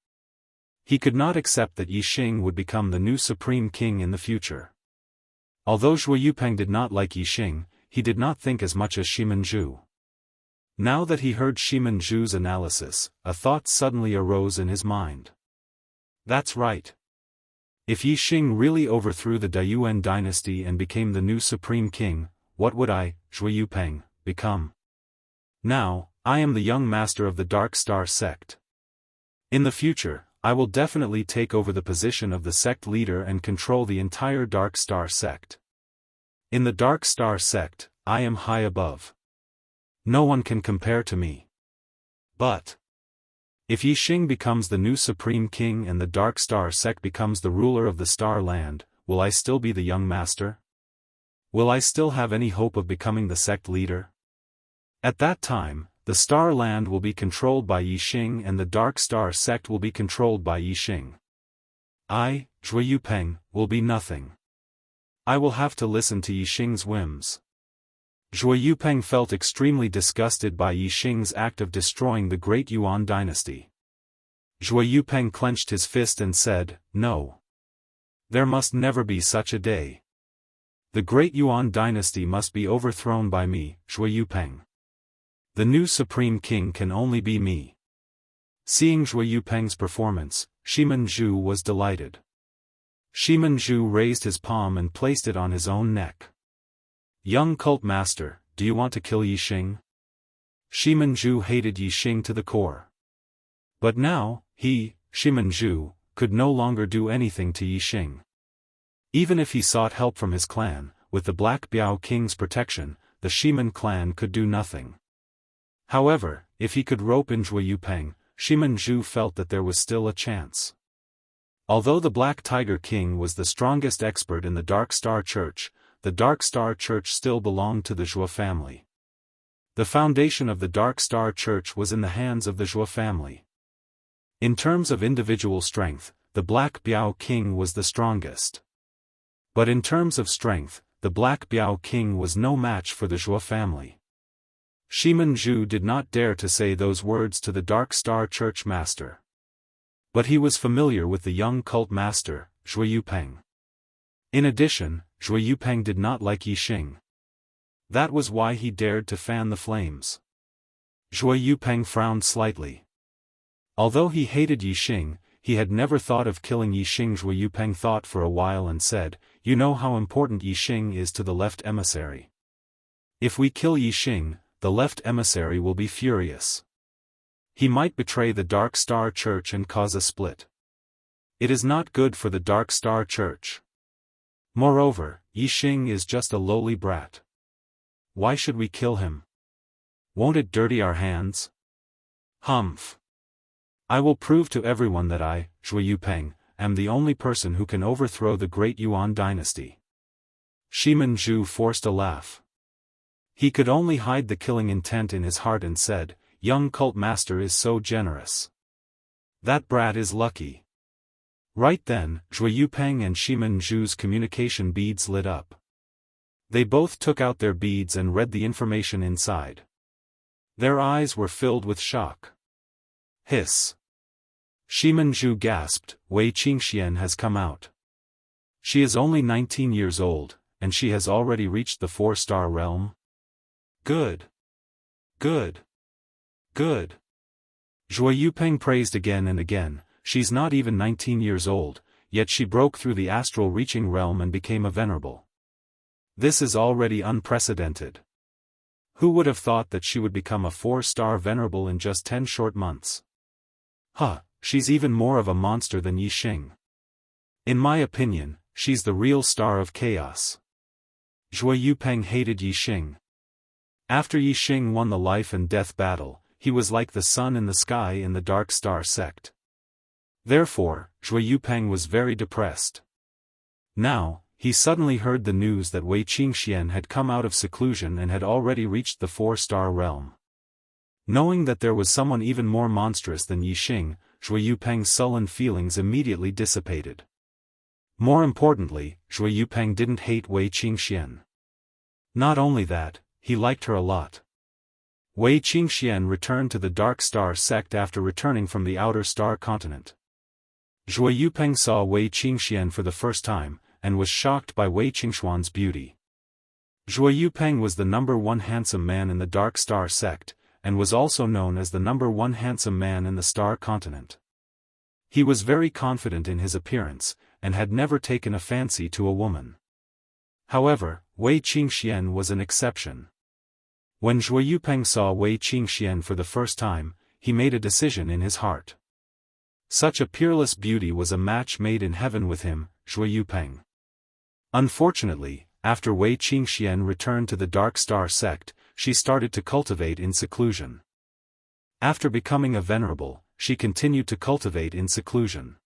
He could not accept that Yixing would become the new supreme king in the future. Although Zhui Yupeng did not like Yixing, he did not think as much as Shimen Zhu. Now that he heard Shimen Zhu's analysis, a thought suddenly arose in his mind. That's right. If Yixing really overthrew the Daiyuan dynasty and became the new supreme king, what would I, Zhui Yupeng, become? Now, I am the young master of the Dark Star sect. In the future, I will definitely take over the position of the sect leader and control the entire Dark Star sect. In the Dark Star sect, I am high above. No one can compare to me. But if Yixing becomes the new supreme king and the Dark Star sect becomes the ruler of the Star Land, will I still be the young master? Will I still have any hope of becoming the sect leader? At that time, the Star Land will be controlled by Yixing and the Dark Star sect will be controlled by Yixing. I, Zhui Yupeng, will be nothing. I will have to listen to Yixing's whims. Zhui Yupeng felt extremely disgusted by Yixing's act of destroying the great Yuan dynasty. Zhui Yupeng clenched his fist and said, "No. There must never be such a day. The great Yuan dynasty must be overthrown by me, Zhui Yupeng. The new Supreme King can only be me. Seeing Zhuo Yupeng's performance, Shimen Zhu was delighted. Shimen Zhu raised his palm and placed it on his own neck. Young cult master, do you want to kill Yixing? Shimen Zhu hated Yixing to the core. But now, he, Shimen Zhu, could no longer do anything to Yixing. Even if he sought help from his clan, with the Black Biao King's protection, the Shimen clan could do nothing. However, if he could rope in Zhuo Yupeng, Shimen Zhu felt that there was still a chance. Although the Black Tiger King was the strongest expert in the Dark Star Church, the Dark Star Church still belonged to the Zhuo family. The foundation of the Dark Star Church was in the hands of the Zhuo family. In terms of individual strength, the Black Biao King was the strongest. But in terms of strength, the Black Biao King was no match for the Zhuo family. Shimen Zhu did not dare to say those words to the Dark Star Church master. But he was familiar with the young cult master, Zhuo Yupeng. In addition, Zhuo Yupeng did not like Yixing. That was why he dared to fan the flames. Zhuo Yupeng frowned slightly. Although he hated Yixing, he had never thought of killing Yixing. Zhuo Yupeng thought for a while and said, "You know how important Yixing is to the left emissary. If we kill Yixing, the left emissary will be furious. He might betray the Dark Star Church and cause a split. It is not good for the Dark Star Church. Moreover, Yixing is just a lowly brat. Why should we kill him? Won't it dirty our hands? Humph. I will prove to everyone that I, Zhuo Yupeng, am the only person who can overthrow the great Yuan dynasty." Shimen Zhu forced a laugh. He could only hide the killing intent in his heart and said, "Young cult master is so generous. That brat is lucky." Right then, Zhuo Yupeng and Shimen Zhu's communication beads lit up. They both took out their beads and read the information inside. Their eyes were filled with shock. Hiss. Shimen Zhu gasped, "Wei Qingxian has come out. She is only 19 years old, and she has already reached the 4-star realm? Good. Good. Good." Zhuo Yupeng praised again and again, "She's not even 19 years old, yet she broke through the astral reaching realm and became a venerable. This is already unprecedented. Who would have thought that she would become a 4-star venerable in just 10 short months? Huh, she's even more of a monster than Yixing. In my opinion, she's the real star of chaos." Zhuo Yupeng hated Yixing. After Yixing won the life and death battle, he was like the sun in the sky in the Dark Star sect. Therefore, Zhuo Yupeng was very depressed. Now, he suddenly heard the news that Wei Qingxian had come out of seclusion and had already reached the 4-star realm. Knowing that there was someone even more monstrous than Yixing, Zhuo Yupeng's sullen feelings immediately dissipated. More importantly, Zhuo Yupeng didn't hate Wei Qingxian. Not only that, he liked her a lot. Wei Qingxian returned to the Dark Star sect after returning from the Outer Star continent. Zhuo Yupeng saw Wei Qingxian for the first time, and was shocked by Wei Qingxuan's beauty. Zhuo Yupeng was the #1 handsome man in the Dark Star sect, and was also known as the #1 handsome man in the Star continent. He was very confident in his appearance, and had never taken a fancy to a woman. However, Wei Qingxian was an exception. When Zhuo Yupeng saw Wei Qingxian for the first time, he made a decision in his heart. Such a peerless beauty was a match made in heaven with him, Zhuo Yupeng. Unfortunately, after Wei Qingxian returned to the Dark Star sect, she started to cultivate in seclusion. After becoming a venerable, she continued to cultivate in seclusion.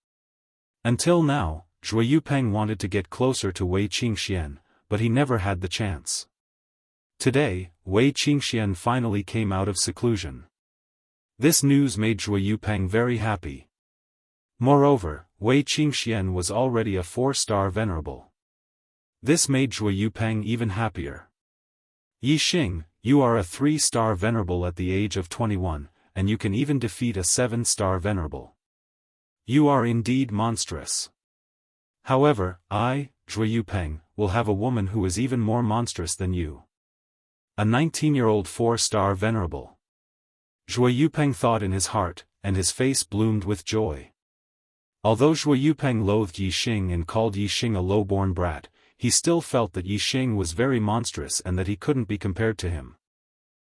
Until now, Zhuo Yupeng wanted to get closer to Wei Qingxian, but he never had the chance. Today, Wei Qingxian finally came out of seclusion. This news made Zhuo Yupeng very happy. Moreover, Wei Qingxian was already a 4-star venerable. This made Zhuo Yupeng even happier. "Yixing, you are a 3-star venerable at the age of 21, and you can even defeat a 7-star venerable. You are indeed monstrous. However, I, Zhuo Yupeng, will have a woman who is even more monstrous than you. A 19-year-old 4-star venerable. Zhuo Yupeng thought in his heart, and his face bloomed with joy. Although Zhuo Yupeng loathed Yixing and called Yixing a low-born brat, he still felt that Yixing was very monstrous and that he couldn't be compared to him.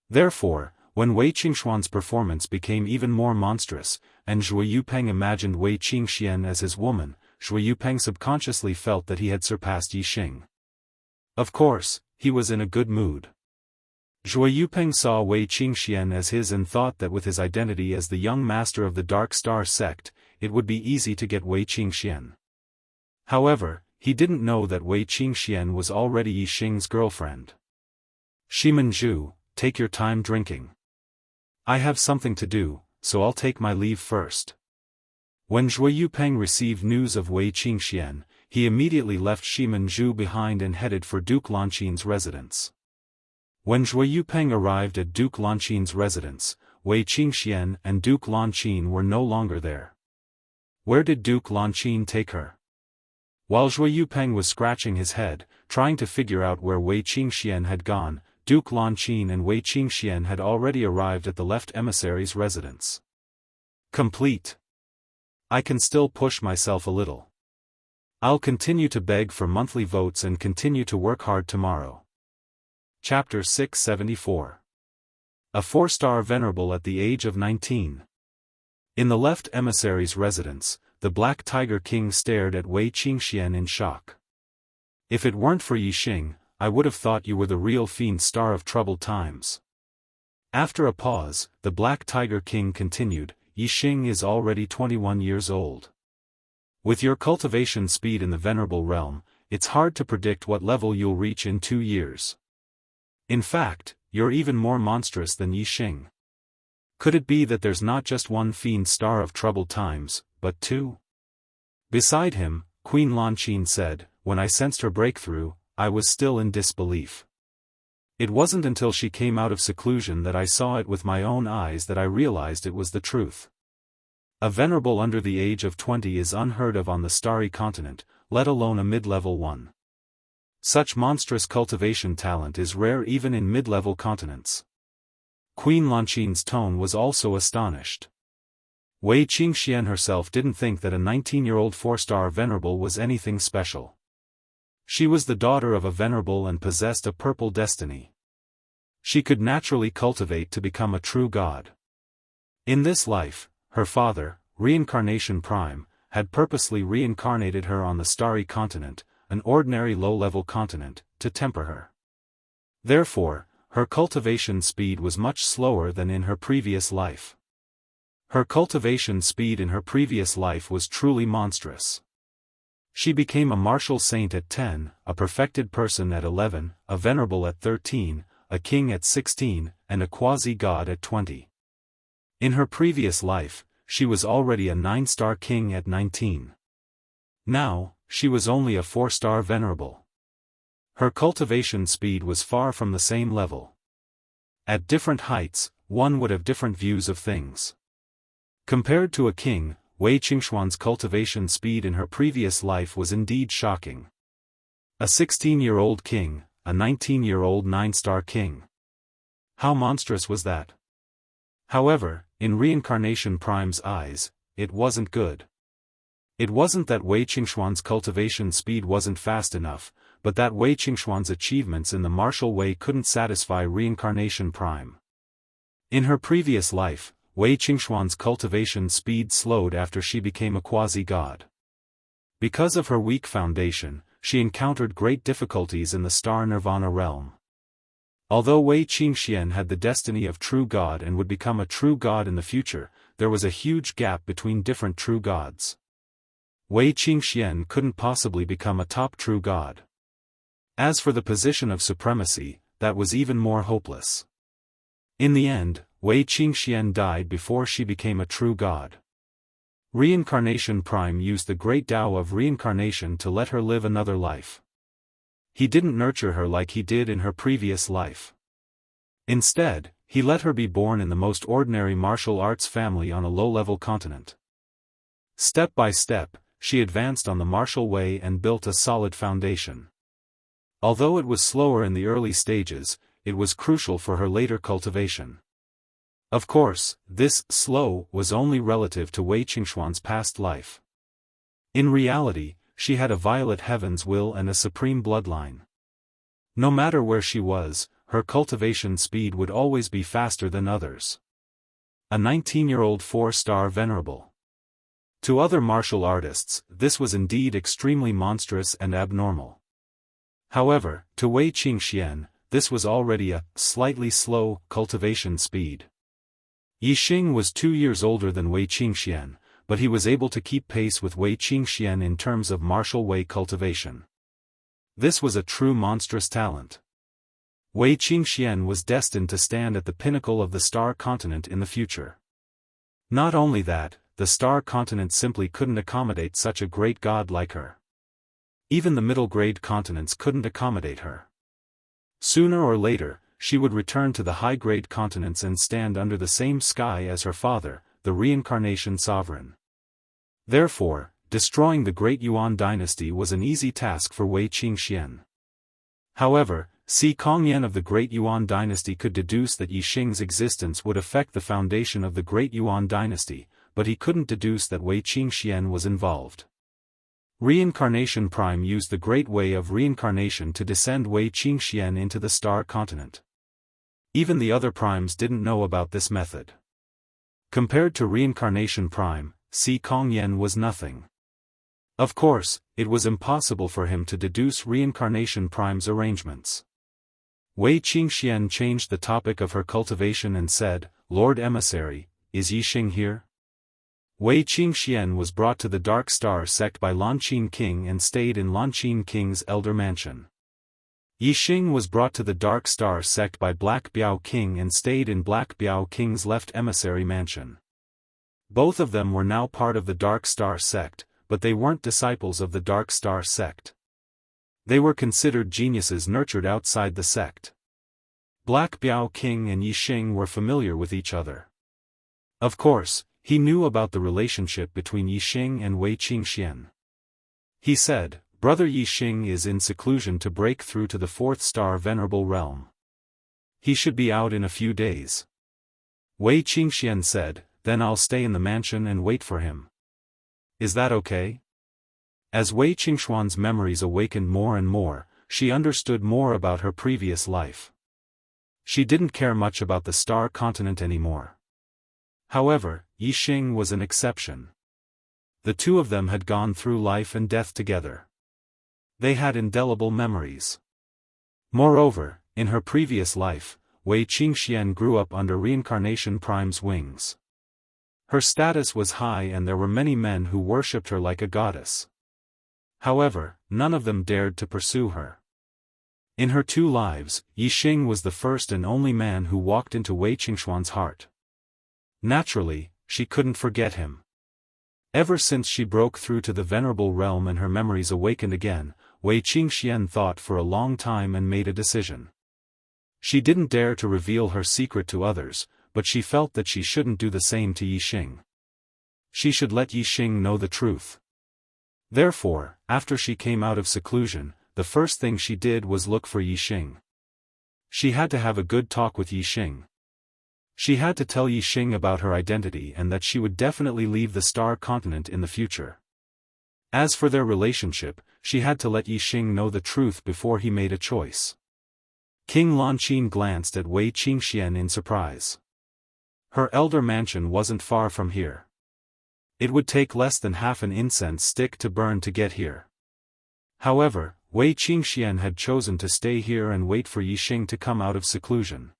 Therefore, when Wei Qingxuan's performance became even more monstrous, and Zhuo Yupeng imagined Wei Qingxian as his woman, Zhuo Yupeng subconsciously felt that he had surpassed Yixing. Of course, he was in a good mood. Zhuo Yupeng saw Wei Qingxian as his and thought that with his identity as the young master of the Dark Star sect, it would be easy to get Wei Qingxian. However, he didn't know that Wei Qingxian was already Yixing's girlfriend. Shimanju, take your time drinking. I have something to do, so I'll take my leave first. When Zhuo Yupeng received news of Wei Qingxian, he immediately left Shimanju behind and headed for Duke Lanqin's residence. When Zhuo Yupeng arrived at Duke Lanqin's residence, Wei Qingxian and Duke Lanqin were no longer there. Where did Duke Lanqin take her? While Zhuo Yupeng was scratching his head, trying to figure out where Wei Qingxian had gone, Duke Lanqin and Wei Qingxian had already arrived at the left emissary's residence. Complete. I can still push myself a little. I'll continue to beg for monthly votes and continue to work hard tomorrow. Chapter 674. A 4-star venerable at the age of 19. In the left emissary's residence, the Black Tiger King stared at Wei Qingxian in shock. If it weren't for Yixing, I would have thought you were the real fiend star of troubled times. After a pause, the Black Tiger King continued, Yixing is already 21 years old. With your cultivation speed in the venerable realm, it's hard to predict what level you'll reach in 2 years. In fact, you're even more monstrous than Yixing. Could it be that there's not just one fiend star of troubled times, but 2? Beside him, Queen Lanqin said, when I sensed her breakthrough, I was still in disbelief. It wasn't until she came out of seclusion that I saw it with my own eyes that I realized it was the truth. A venerable under the age of 20 is unheard of on the starry continent, let alone a mid-level one. Such monstrous cultivation talent is rare even in mid-level continents. Queen Lanqin's tone was also astonished. Wei Qingxian herself didn't think that a 19-year-old 4-star venerable was anything special. She was the daughter of a venerable and possessed a purple destiny. She could naturally cultivate to become a true god. In this life, her father, Reincarnation Prime, had purposely reincarnated her on the starry continent, an ordinary low-level continent, to temper her. Therefore, her cultivation speed was much slower than in her previous life. Her cultivation speed in her previous life was truly monstrous. She became a martial saint at 10, a perfected person at 11, a venerable at 13, a king at 16, and a quasi-god at 20. In her previous life, she was already a 9-star king at 19. Now, she was only a 4-star venerable. Her cultivation speed was far from the same level. At different heights, one would have different views of things. Compared to a king, Wei Qingxuan's cultivation speed in her previous life was indeed shocking. A 16-year-old king, a 19-year-old 9-star king. How monstrous was that? However, in Reincarnation Prime's eyes, it wasn't good. It wasn't that Wei Qingxuan's cultivation speed wasn't fast enough, but that Wei Qingxuan's achievements in the martial way couldn't satisfy Reincarnation Prime. In her previous life, Wei Qingxuan's cultivation speed slowed after she became a quasi-god. Because of her weak foundation, she encountered great difficulties in the Star Nirvana realm. Although Wei Qingxian had the destiny of true god and would become a true god in the future, there was a huge gap between different true gods. Wei Qingxian couldn't possibly become a top true god. As for the position of supremacy, that was even more hopeless. In the end, Wei Qingxian died before she became a true god. Reincarnation Prime used the great Tao of reincarnation to let her live another life. He didn't nurture her like he did in her previous life. Instead, he let her be born in the most ordinary martial arts family on a low-level continent. Step by step, she advanced on the martial way and built a solid foundation. Although it was slower in the early stages, it was crucial for her later cultivation. Of course, this slow was only relative to Wei Qingshuan's past life. In reality, she had a violet heaven's will and a supreme bloodline. No matter where she was, her cultivation speed would always be faster than others. A 19-year-old 4-star venerable. To other martial artists, this was indeed extremely monstrous and abnormal. However, to Wei Qingxian, this was already a slightly slow cultivation speed. Yixing was 2 years older than Wei Qingxian, but he was able to keep pace with Wei Qingxian in terms of martial Wei cultivation. This was a true monstrous talent. Wei Qingxian was destined to stand at the pinnacle of the Star Continent in the future. Not only that, the Star Continent simply couldn't accommodate such a great god like her. Even the middle-grade continents couldn't accommodate her. Sooner or later, she would return to the high-grade continents and stand under the same sky as her father, the reincarnation sovereign. Therefore, destroying the Great Yuan dynasty was an easy task for Wei Qingxian. However, Si Kongyan of the Great Yuan dynasty could deduce that Yixing's existence would affect the foundation of the Great Yuan dynasty, but he couldn't deduce that Wei Qingxian was involved. Reincarnation Prime used the great way of reincarnation to descend Wei Qingxian into the Star Continent. Even the other primes didn't know about this method. Compared to Reincarnation Prime, Si Kongyan was nothing. Of course, it was impossible for him to deduce Reincarnation Prime's arrangements. Wei Qingxian changed the topic of her cultivation and said, "Lord Emissary, is Yixing here?" Wei Qingxian was brought to the Dark Star sect by Lanqin King and stayed in Lanqin King's elder mansion. Yixing was brought to the Dark Star sect by Black Biao King and stayed in Black Biao King's left emissary mansion. Both of them were now part of the Dark Star sect, but they weren't disciples of the Dark Star sect. They were considered geniuses nurtured outside the sect. Black Biao King and Yixing were familiar with each other. Of course, he knew about the relationship between Yixing and Wei Qingxian. He said, "Brother Yixing is in seclusion to break through to the 4th star venerable realm. He should be out in a few days." Wei Qingxian said, "Then I'll stay in the mansion and wait for him. Is that okay?" As Wei Qingshuan's memories awakened more and more, she understood more about her previous life. She didn't care much about the Star Continent anymore. However, Yixing was an exception. The two of them had gone through life and death together. They had indelible memories. Moreover, in her previous life, Wei Qingxian grew up under Reincarnation Prime's wings. Her status was high and there were many men who worshipped her like a goddess. However, none of them dared to pursue her. In her 2 lives, Yixing was the first and only man who walked into Wei Qingshuan's heart. Naturally, she couldn't forget him. Ever since she broke through to the venerable realm and her memories awakened again, Wei Qingxian thought for a long time and made a decision. She didn't dare to reveal her secret to others, but she felt that she shouldn't do the same to Yixing. She should let Yixing know the truth. Therefore, after she came out of seclusion, the first thing she did was look for Yixing. She had to have a good talk with Yixing. She had to tell Yixing about her identity and that she would definitely leave the Star Continent in the future. As for their relationship, she had to let Yixing know the truth before he made a choice. King Lanqin glanced at Wei Qingxian in surprise. Her elder mansion wasn't far from here. It would take less than half an incense stick to burn to get here. However, Wei Qingxian had chosen to stay here and wait for Yixing to come out of seclusion.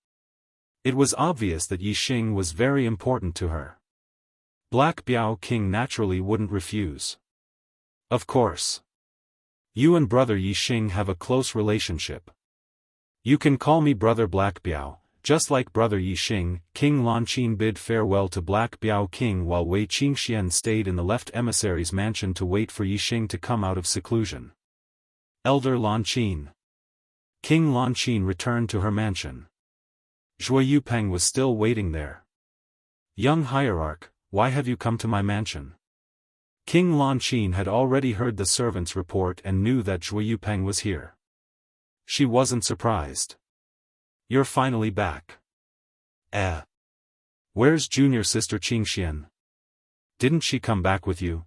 It was obvious that Yixing was very important to her. Black Biao King naturally wouldn't refuse. Of course. You and brother Yixing have a close relationship. You can call me brother Black Biao. Just like brother Yixing, King Lanqin bid farewell to Black Biao King while Wei Qingxian stayed in the left emissary's mansion to wait for Yixing to come out of seclusion. Elder Lanqin. King Lanqin returned to her mansion. Zhuo Yupeng was still waiting there. Young hierarch, why have you come to my mansion? King Lanqin had already heard the servant's report and knew that Zhuo Yupeng was here. She wasn't surprised. You're finally back. Where's junior sister Qingxian? Didn't she come back with you?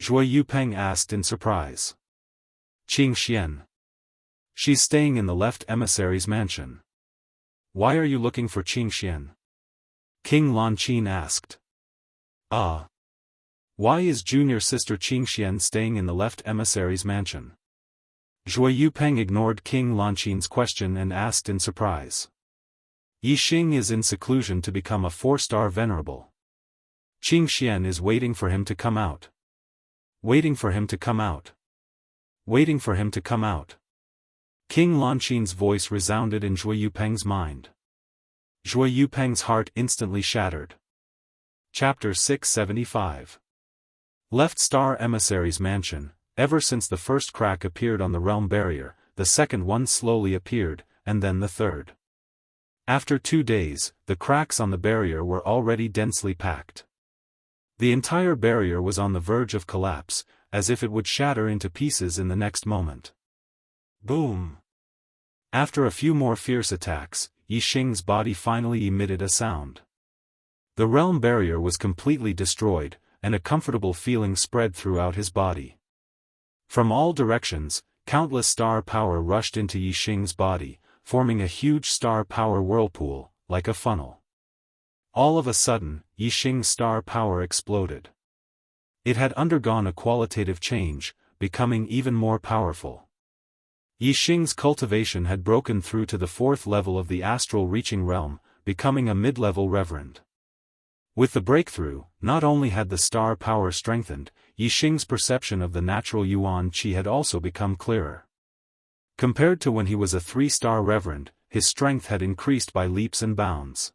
Zhuo Yupeng asked in surprise. Qingxian. She's staying in the left emissary's mansion. Why are you looking for Qingxian? King Lanqin asked. Why is junior sister Qingxian staying in the left emissary's mansion? Zhuo Yupeng ignored King Lanqin's question and asked in surprise. Yixing is in seclusion to become a 4-star venerable. Qingxian is waiting for him to come out. Waiting for him to come out. Waiting for him to come out. King Lanqin's voice resounded in Zhuo Yupeng's mind. Zhuo Yupeng's heart instantly shattered. Chapter 675. Left Star Emissary's Mansion. Ever since the first crack appeared on the realm barrier, the second one slowly appeared, and then the third. After 2 days, the cracks on the barrier were already densely packed. The entire barrier was on the verge of collapse, as if it would shatter into pieces in the next moment. Boom! After a few more fierce attacks, Yixing's body finally emitted a sound. The realm barrier was completely destroyed, and a comfortable feeling spread throughout his body. From all directions, countless star power rushed into Yixing's body, forming a huge star power whirlpool, like a funnel. All of a sudden, Yixing's star power exploded. It had undergone a qualitative change, becoming even more powerful. Yixing's cultivation had broken through to the 4th level of the astral reaching realm, becoming a mid-level reverend. With the breakthrough, not only had the star power strengthened, Yixing's perception of the natural yuan qi had also become clearer. Compared to when he was a 3-star reverend, his strength had increased by leaps and bounds.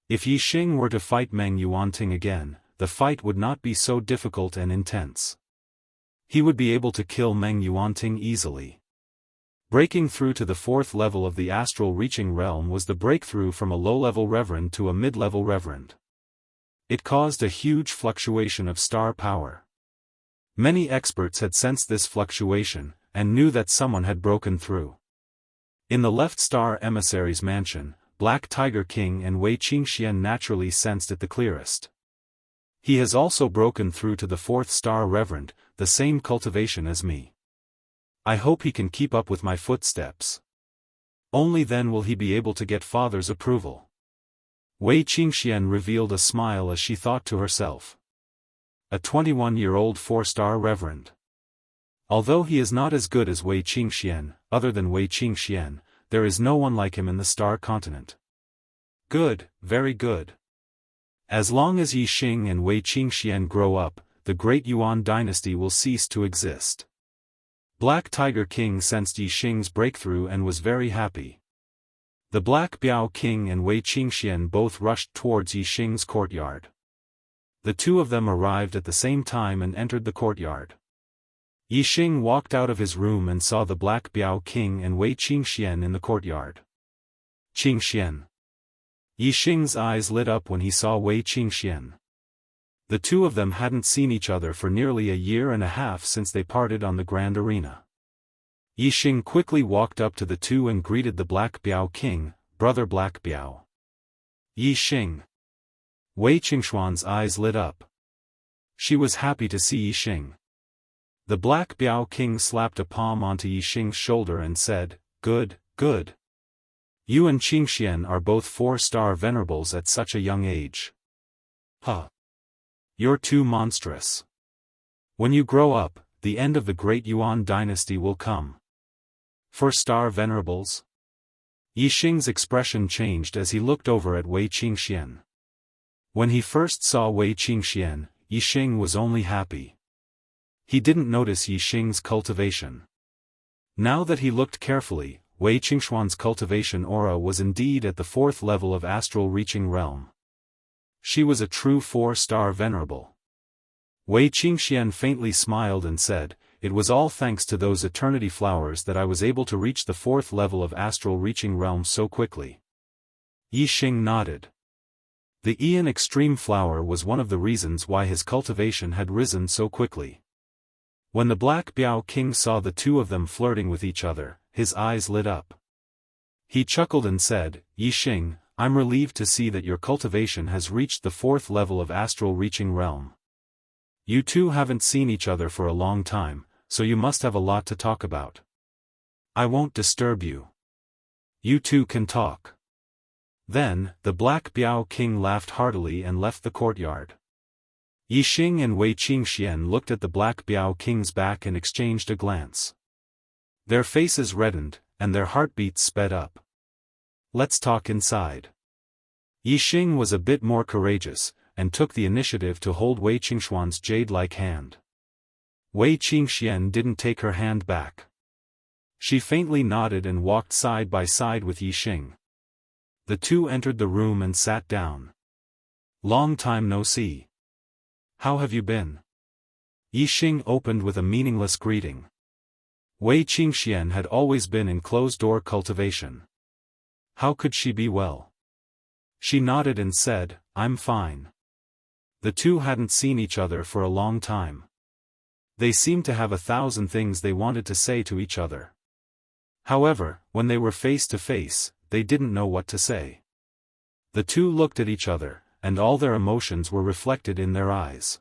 If Yixing were to fight Meng Yuanting again, the fight would not be so difficult and intense. He would be able to kill Meng Yuanting easily. Breaking through to the 4th level of the astral reaching realm was the breakthrough from a low-level reverend to a mid-level reverend. It caused a huge fluctuation of star power. Many experts had sensed this fluctuation, and knew that someone had broken through. In the left star emissary's mansion, Black Tiger King and Wei Qingxian naturally sensed it the clearest. He has also broken through to the 4th star reverend, the same cultivation as me. I hope he can keep up with my footsteps. Only then will he be able to get father's approval. Wei Qingxian revealed a smile as she thought to herself. A 21-year-old 4-star reverend. Although he is not as good as Wei Qingxian, other than Wei Qingxian, there is no one like him in the star continent. Good, very good. As long as Yixing and Wei Qingxian grow up, the Great Yuan dynasty will cease to exist. Black Tiger King sensed Yixing's breakthrough and was very happy. The Black Biao King and Wei Qingxian both rushed towards Yixing's courtyard. The two of them arrived at the same time and entered the courtyard. Yixing walked out of his room and saw the Black Biao King and Wei Qingxian in the courtyard. Qingxian. Yixing's eyes lit up when he saw Wei Qingxian. The two of them hadn't seen each other for nearly a year and a half since they parted on the Grand Arena. Yixing quickly walked up to the two and greeted the Black Biao King, Brother Black Biao. Yixing. Wei Qingxuan's eyes lit up. She was happy to see Yixing. The Black Biao King slapped a palm onto Yixing's shoulder and said, "Good, good. You and Qingxian are both 4-star venerables at such a young age. Huh. You're too monstrous. When you grow up, the end of the Great Yuan dynasty will come." 4-star venerables? Yixing's expression changed as he looked over at Wei Qingxian. When he first saw Wei Qingxian, Yixing was only happy. He didn't notice Yixing's cultivation. Now that he looked carefully, Wei Qingxuan's cultivation aura was indeed at the 4th level of astral reaching realm. She was a true 4-star venerable. Wei Qingxian faintly smiled and said, "It was all thanks to those eternity flowers that I was able to reach the 4th level of astral reaching realm so quickly." Yixing nodded. The Aeon Extreme Flower was one of the reasons why his cultivation had risen so quickly. When the Black Biao King saw the two of them flirting with each other, his eyes lit up. He chuckled and said, "Yixing, I'm relieved to see that your cultivation has reached the 4th level of astral reaching realm. You two haven't seen each other for a long time, so you must have a lot to talk about. I won't disturb you. You two can talk. Then, the Black Biao King laughed heartily and left the courtyard. Yixing and Wei Qingxian looked at the Black Biao King's back and exchanged a glance. Their faces reddened, and their heartbeats sped up. Let's talk inside. Yixing was a bit more courageous, and took the initiative to hold Wei Qingxuan's jade-like hand. Wei Qingxian didn't take her hand back. She faintly nodded and walked side by side with Yixing. The two entered the room and sat down. Long time no see. How have you been? Yixing opened with a meaningless greeting. Wei Qingxian had always been in closed-door cultivation. How could she be well? She nodded and said, I'm fine. The two hadn't seen each other for a long time. They seemed to have 1,000 things they wanted to say to each other. However, when they were face to face, they didn't know what to say. The two looked at each other, and all their emotions were reflected in their eyes.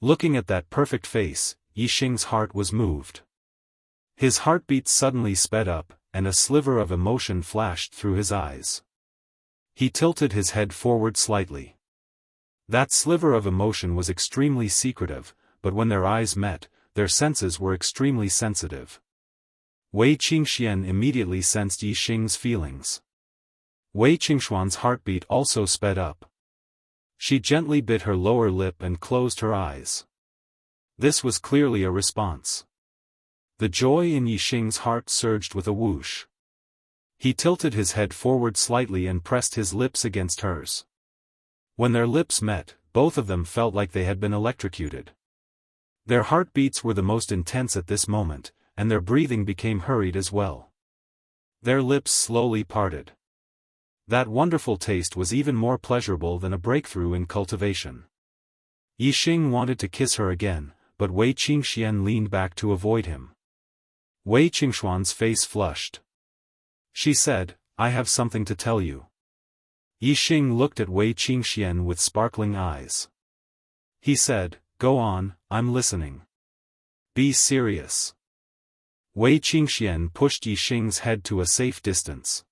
Looking at that perfect face, Yixing's heart was moved. His heartbeat suddenly sped up, and a sliver of emotion flashed through his eyes. He tilted his head forward slightly. That sliver of emotion was extremely secretive, but when their eyes met, their senses were extremely sensitive. Wei Qingxian immediately sensed Yixing's feelings. Wei Qingxuan's heartbeat also sped up. She gently bit her lower lip and closed her eyes. This was clearly a response. The joy in Yixing's heart surged with a whoosh. He tilted his head forward slightly and pressed his lips against hers. When their lips met, both of them felt like they had been electrocuted. Their heartbeats were the most intense at this moment, and their breathing became hurried as well. Their lips slowly parted. That wonderful taste was even more pleasurable than a breakthrough in cultivation. Yixing wanted to kiss her again, but Wei Qingxian leaned back to avoid him. Wei Qingxuan's face flushed. She said, I have something to tell you. Yixing looked at Wei Qingxian with sparkling eyes. He said, Go on, I'm listening. Be serious. Wei Qingxian pushed Yixing's head to a safe distance.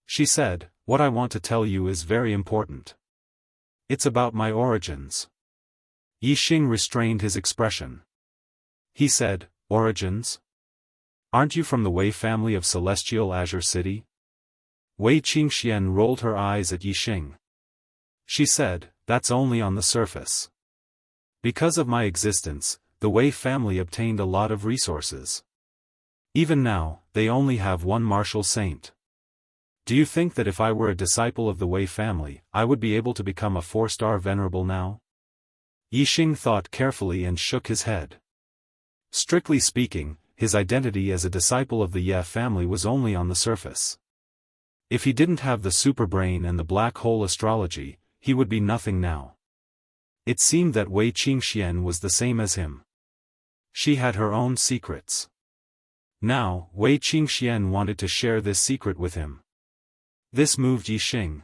She said, What I want to tell you is very important. It's about my origins. Yixing restrained his expression. He said, Origins? Aren't you from the Wei family of Celestial Azure City? Wei Qingxian rolled her eyes at Yixing. She said, That's only on the surface. Because of my existence, the Wei family obtained a lot of resources. Even now, they only have one martial saint. Do you think that if I were a disciple of the Wei family, I would be able to become a 4-star venerable now? Yixing thought carefully and shook his head. Strictly speaking, his identity as a disciple of the Ye family was only on the surface. If he didn't have the superbrain and the black hole astrology, he would be nothing now. It seemed that Wei Qingxian was the same as him. She had her own secrets. Now, Wei Qingxian wanted to share this secret with him. This moved Yixing.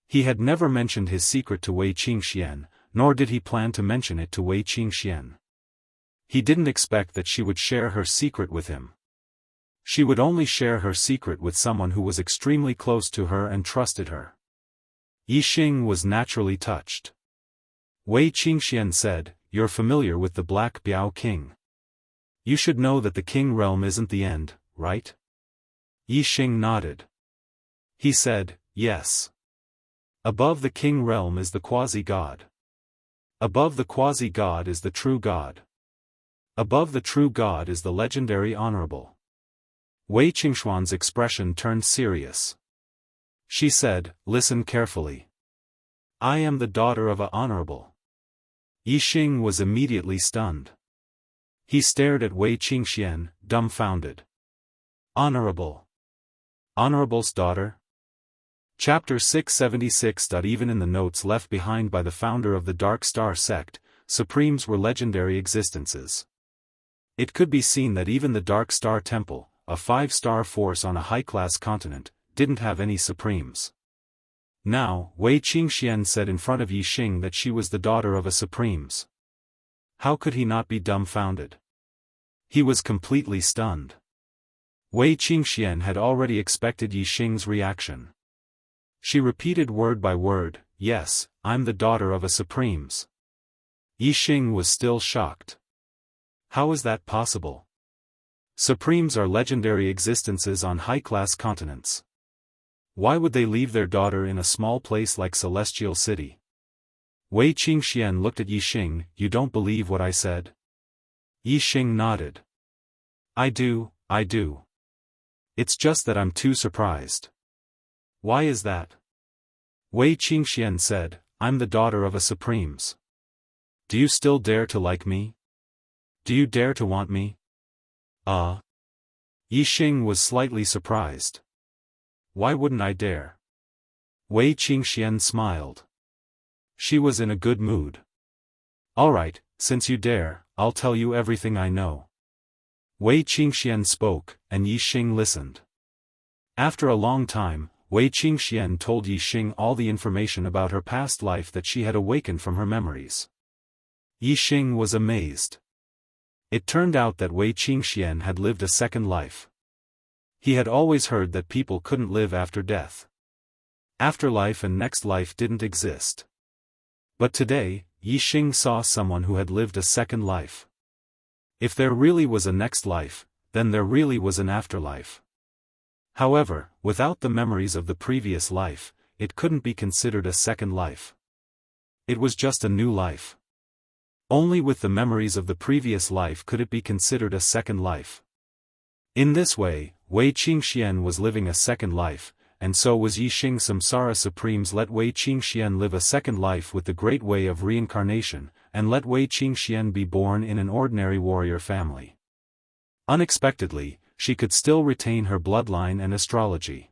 He had never mentioned his secret to Wei Qingxian, nor did he plan to mention it to Wei Qingxian. He didn't expect that she would share her secret with him. She would only share her secret with someone who was extremely close to her and trusted her. Yixing was naturally touched. Wei Qingxian said, You're familiar with the Black Biao King. You should know that the King realm isn't the end, right? Yixing nodded. He said, Yes. Above the King realm is the quasi-god. Above the quasi-god is the true god. Above the true god is the legendary honorable. Wei Qingxuan's expression turned serious. She said, Listen carefully. I am the daughter of a honorable. Yixing was immediately stunned. He stared at Wei Qingxian, dumbfounded. Honorable. Honorable's daughter? Chapter 676. Even in the notes left behind by the founder of the Dark Star sect, Supremes were legendary existences. It could be seen that even the Dark Star Temple, a 5-star force on a high-class continent, didn't have any Supremes. Now, Wei Qingxian said in front of Yixing that she was the daughter of a supremes. How could he not be dumbfounded? He was completely stunned. Wei Qingxian had already expected Yixing's reaction. She repeated word by word, "Yes, I'm the daughter of a supremes." Yixing was still shocked. How is that possible? Supremes are legendary existences on high-class continents. Why would they leave their daughter in a small place like Celestial City? Wei Qingxian looked at Yixing. "You don't believe what I said?" Yixing nodded. I do. It's just that I'm too surprised." "Why is that?" Wei Qingxian said, "I'm the daughter of a supremes. Do you still dare to like me? Do you dare to want me?" Yixing was slightly surprised. "Why wouldn't I dare?" Wei Qingxian smiled. She was in a good mood. "Alright, since you dare, I'll tell you everything I know." Wei Qingxian spoke, and Yixing listened. After a long time, Wei Qingxian told Yixing all the information about her past life that she had awakened from her memories. Yixing was amazed. It turned out that Wei Qingxian had lived a second life. He had always heard that people couldn't live after death. Afterlife and next life didn't exist. But today, Yixing saw someone who had lived a second life. If there really was a next life, then there really was an afterlife. However, without the memories of the previous life, it couldn't be considered a second life. It was just a new life. Only with the memories of the previous life could it be considered a second life. In this way, Wei Qingxian was living a second life, and so was Yixing. Samsara Supremes let Wei Qingxian live a second life with the great way of reincarnation, and let Wei Qingxian be born in an ordinary warrior family. Unexpectedly, she could still retain her bloodline and astrology.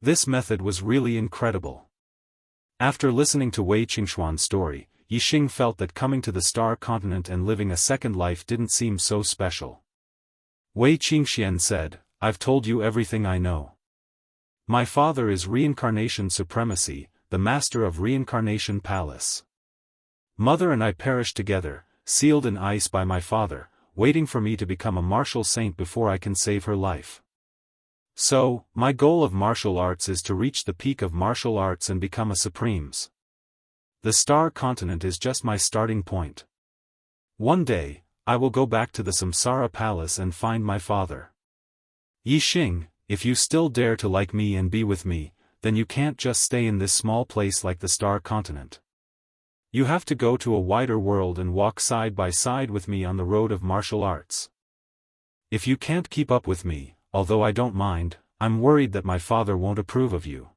This method was really incredible. After listening to Wei Qingxuan's story, Yixing felt that coming to the Star Continent and living a second life didn't seem so special. Wei Qingxian said, "I've told you everything I know. My father is Reincarnation Supremacy, the master of Reincarnation Palace. Mother and I perished together, sealed in ice by my father, waiting for me to become a martial saint before I can save her life. So, my goal of martial arts is to reach the peak of martial arts and become a supremes. The Star Continent is just my starting point. One day, I will go back to the Samsara Palace and find my father. Yixing, if you still dare to like me and be with me, then you can't just stay in this small place like the Star Continent. You have to go to a wider world and walk side by side with me on the road of martial arts. If you can't keep up with me, although I don't mind, I'm worried that my father won't approve of you.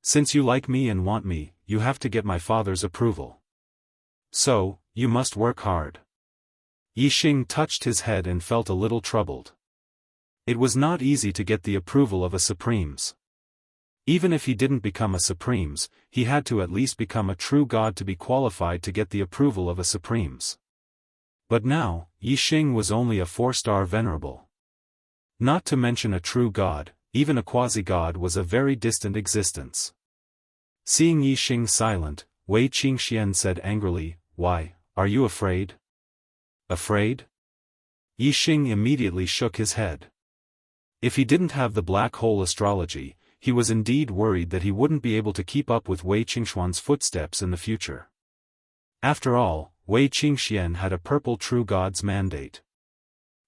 Since you like me and want me, you have to get my father's approval. So, you must work hard." Yixing touched his head and felt a little troubled. It was not easy to get the approval of a supremes. Even if he didn't become a supremes, he had to at least become a true god to be qualified to get the approval of a supremes. But now, Yixing was only a 4-star venerable. Not to mention a true god, even a quasi-god was a very distant existence. Seeing Yixing silent, Wei Qingxian said angrily, "Why, are you afraid?" "Afraid?" Yixing immediately shook his head. If he didn't have the black hole astrology, he was indeed worried that he wouldn't be able to keep up with Wei Qingxuan's footsteps in the future. After all, Wei Qingxian had a purple true god's mandate.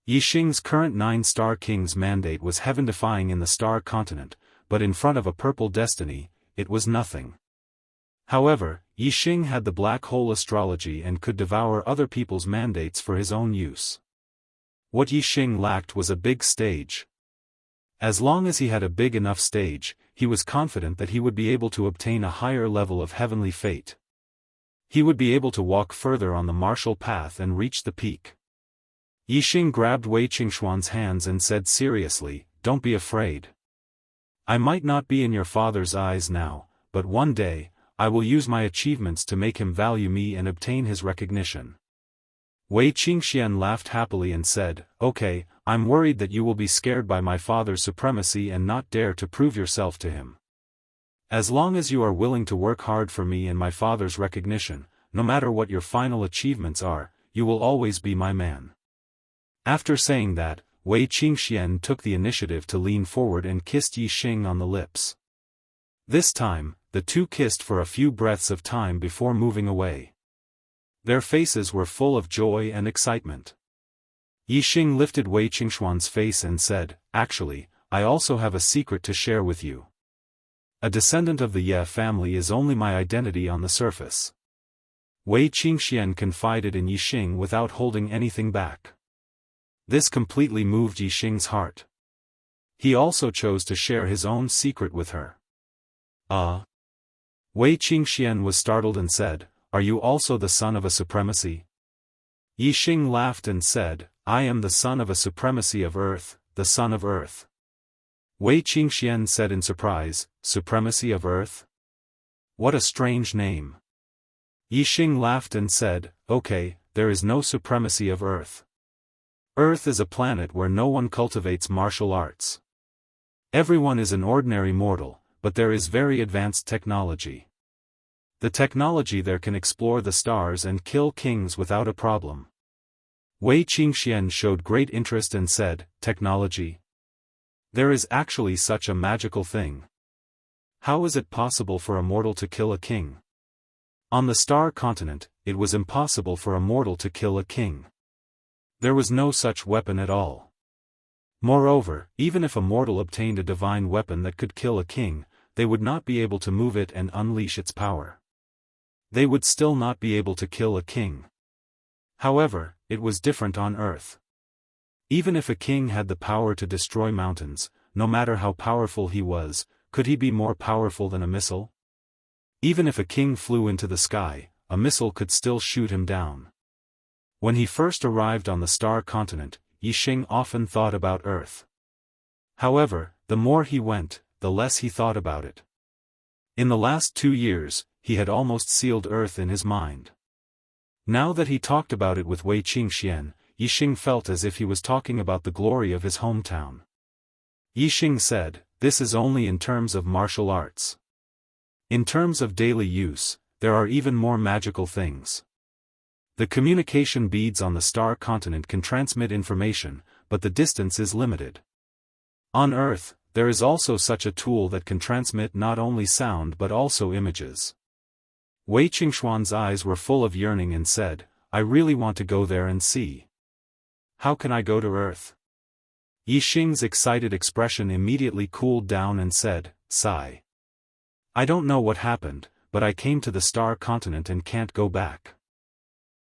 Yixing's current 9-star king's mandate was heaven-defying in the Star Continent, but in front of a purple destiny, it was nothing. However, Yixing had the black hole astrology and could devour other people's mandates for his own use. What Yixing lacked was a big stage. As long as he had a big enough stage, he was confident that he would be able to obtain a higher level of heavenly fate. He would be able to walk further on the martial path and reach the peak. Yixing grabbed Wei Qingxuan's hands and said seriously, "Don't be afraid. I might not be in your father's eyes now, but one day, I will use my achievements to make him value me and obtain his recognition." Wei Qingxian laughed happily and said, "Okay, I'm worried that you will be scared by my father's supremacy and not dare to prove yourself to him. As long as you are willing to work hard for me and my father's recognition, no matter what your final achievements are, you will always be my man. After saying that, Wei Qingxian took the initiative to lean forward and kissed Yixing on the lips. This time, the two kissed for a few breaths of time before moving away. Their faces were full of joy and excitement. Yixing lifted Wei Qingxuan's face and said, "Actually, I also have a secret to share with you. A descendant of the Ye family is only my identity on the surface." Wei Qingxian confided in Yixing without holding anything back. This completely moved Yixing's heart. He also chose to share his own secret with her. Wei Qingxian was startled and said, "Are you also the son of a supremacy?" Yixing laughed and said, "I am the son of a supremacy of earth, the son of earth." Wei Qingxian said in surprise, "Supremacy of earth? What a strange name." Yixing laughed and said, "Okay, there is no supremacy of earth. Earth is a planet where no one cultivates martial arts. Everyone is an ordinary mortal, but there is very advanced technology. The technology there can explore the stars and kill kings without a problem." Wei Qingxian showed great interest and said, "Technology? There is actually such a magical thing. How is it possible for a mortal to kill a king?" On the star continent, it was impossible for a mortal to kill a king. There was no such weapon at all. Moreover, even if a mortal obtained a divine weapon that could kill a king, they would not be able to move it and unleash its power. They would still not be able to kill a king. However, it was different on Earth. Even if a king had the power to destroy mountains, no matter how powerful he was, could he be more powerful than a missile? Even if a king flew into the sky, a missile could still shoot him down. When he first arrived on the star continent, Yixing often thought about Earth. However, the more he went, the less he thought about it. In the last 2 years, he had almost sealed Earth in his mind. Now that he talked about it with Wei Qingxian, Yixing felt as if he was talking about the glory of his hometown. Yixing said, "This is only in terms of martial arts. In terms of daily use, there are even more magical things. The communication beads on the star continent can transmit information, but the distance is limited. On Earth, there is also such a tool that can transmit not only sound but also images." Wei Qingxuan's eyes were full of yearning and said, "I really want to go there and see. How can I go to Earth?" Yixing's excited expression immediately cooled down and said, "Sigh. I don't know what happened, but I came to the star continent and can't go back.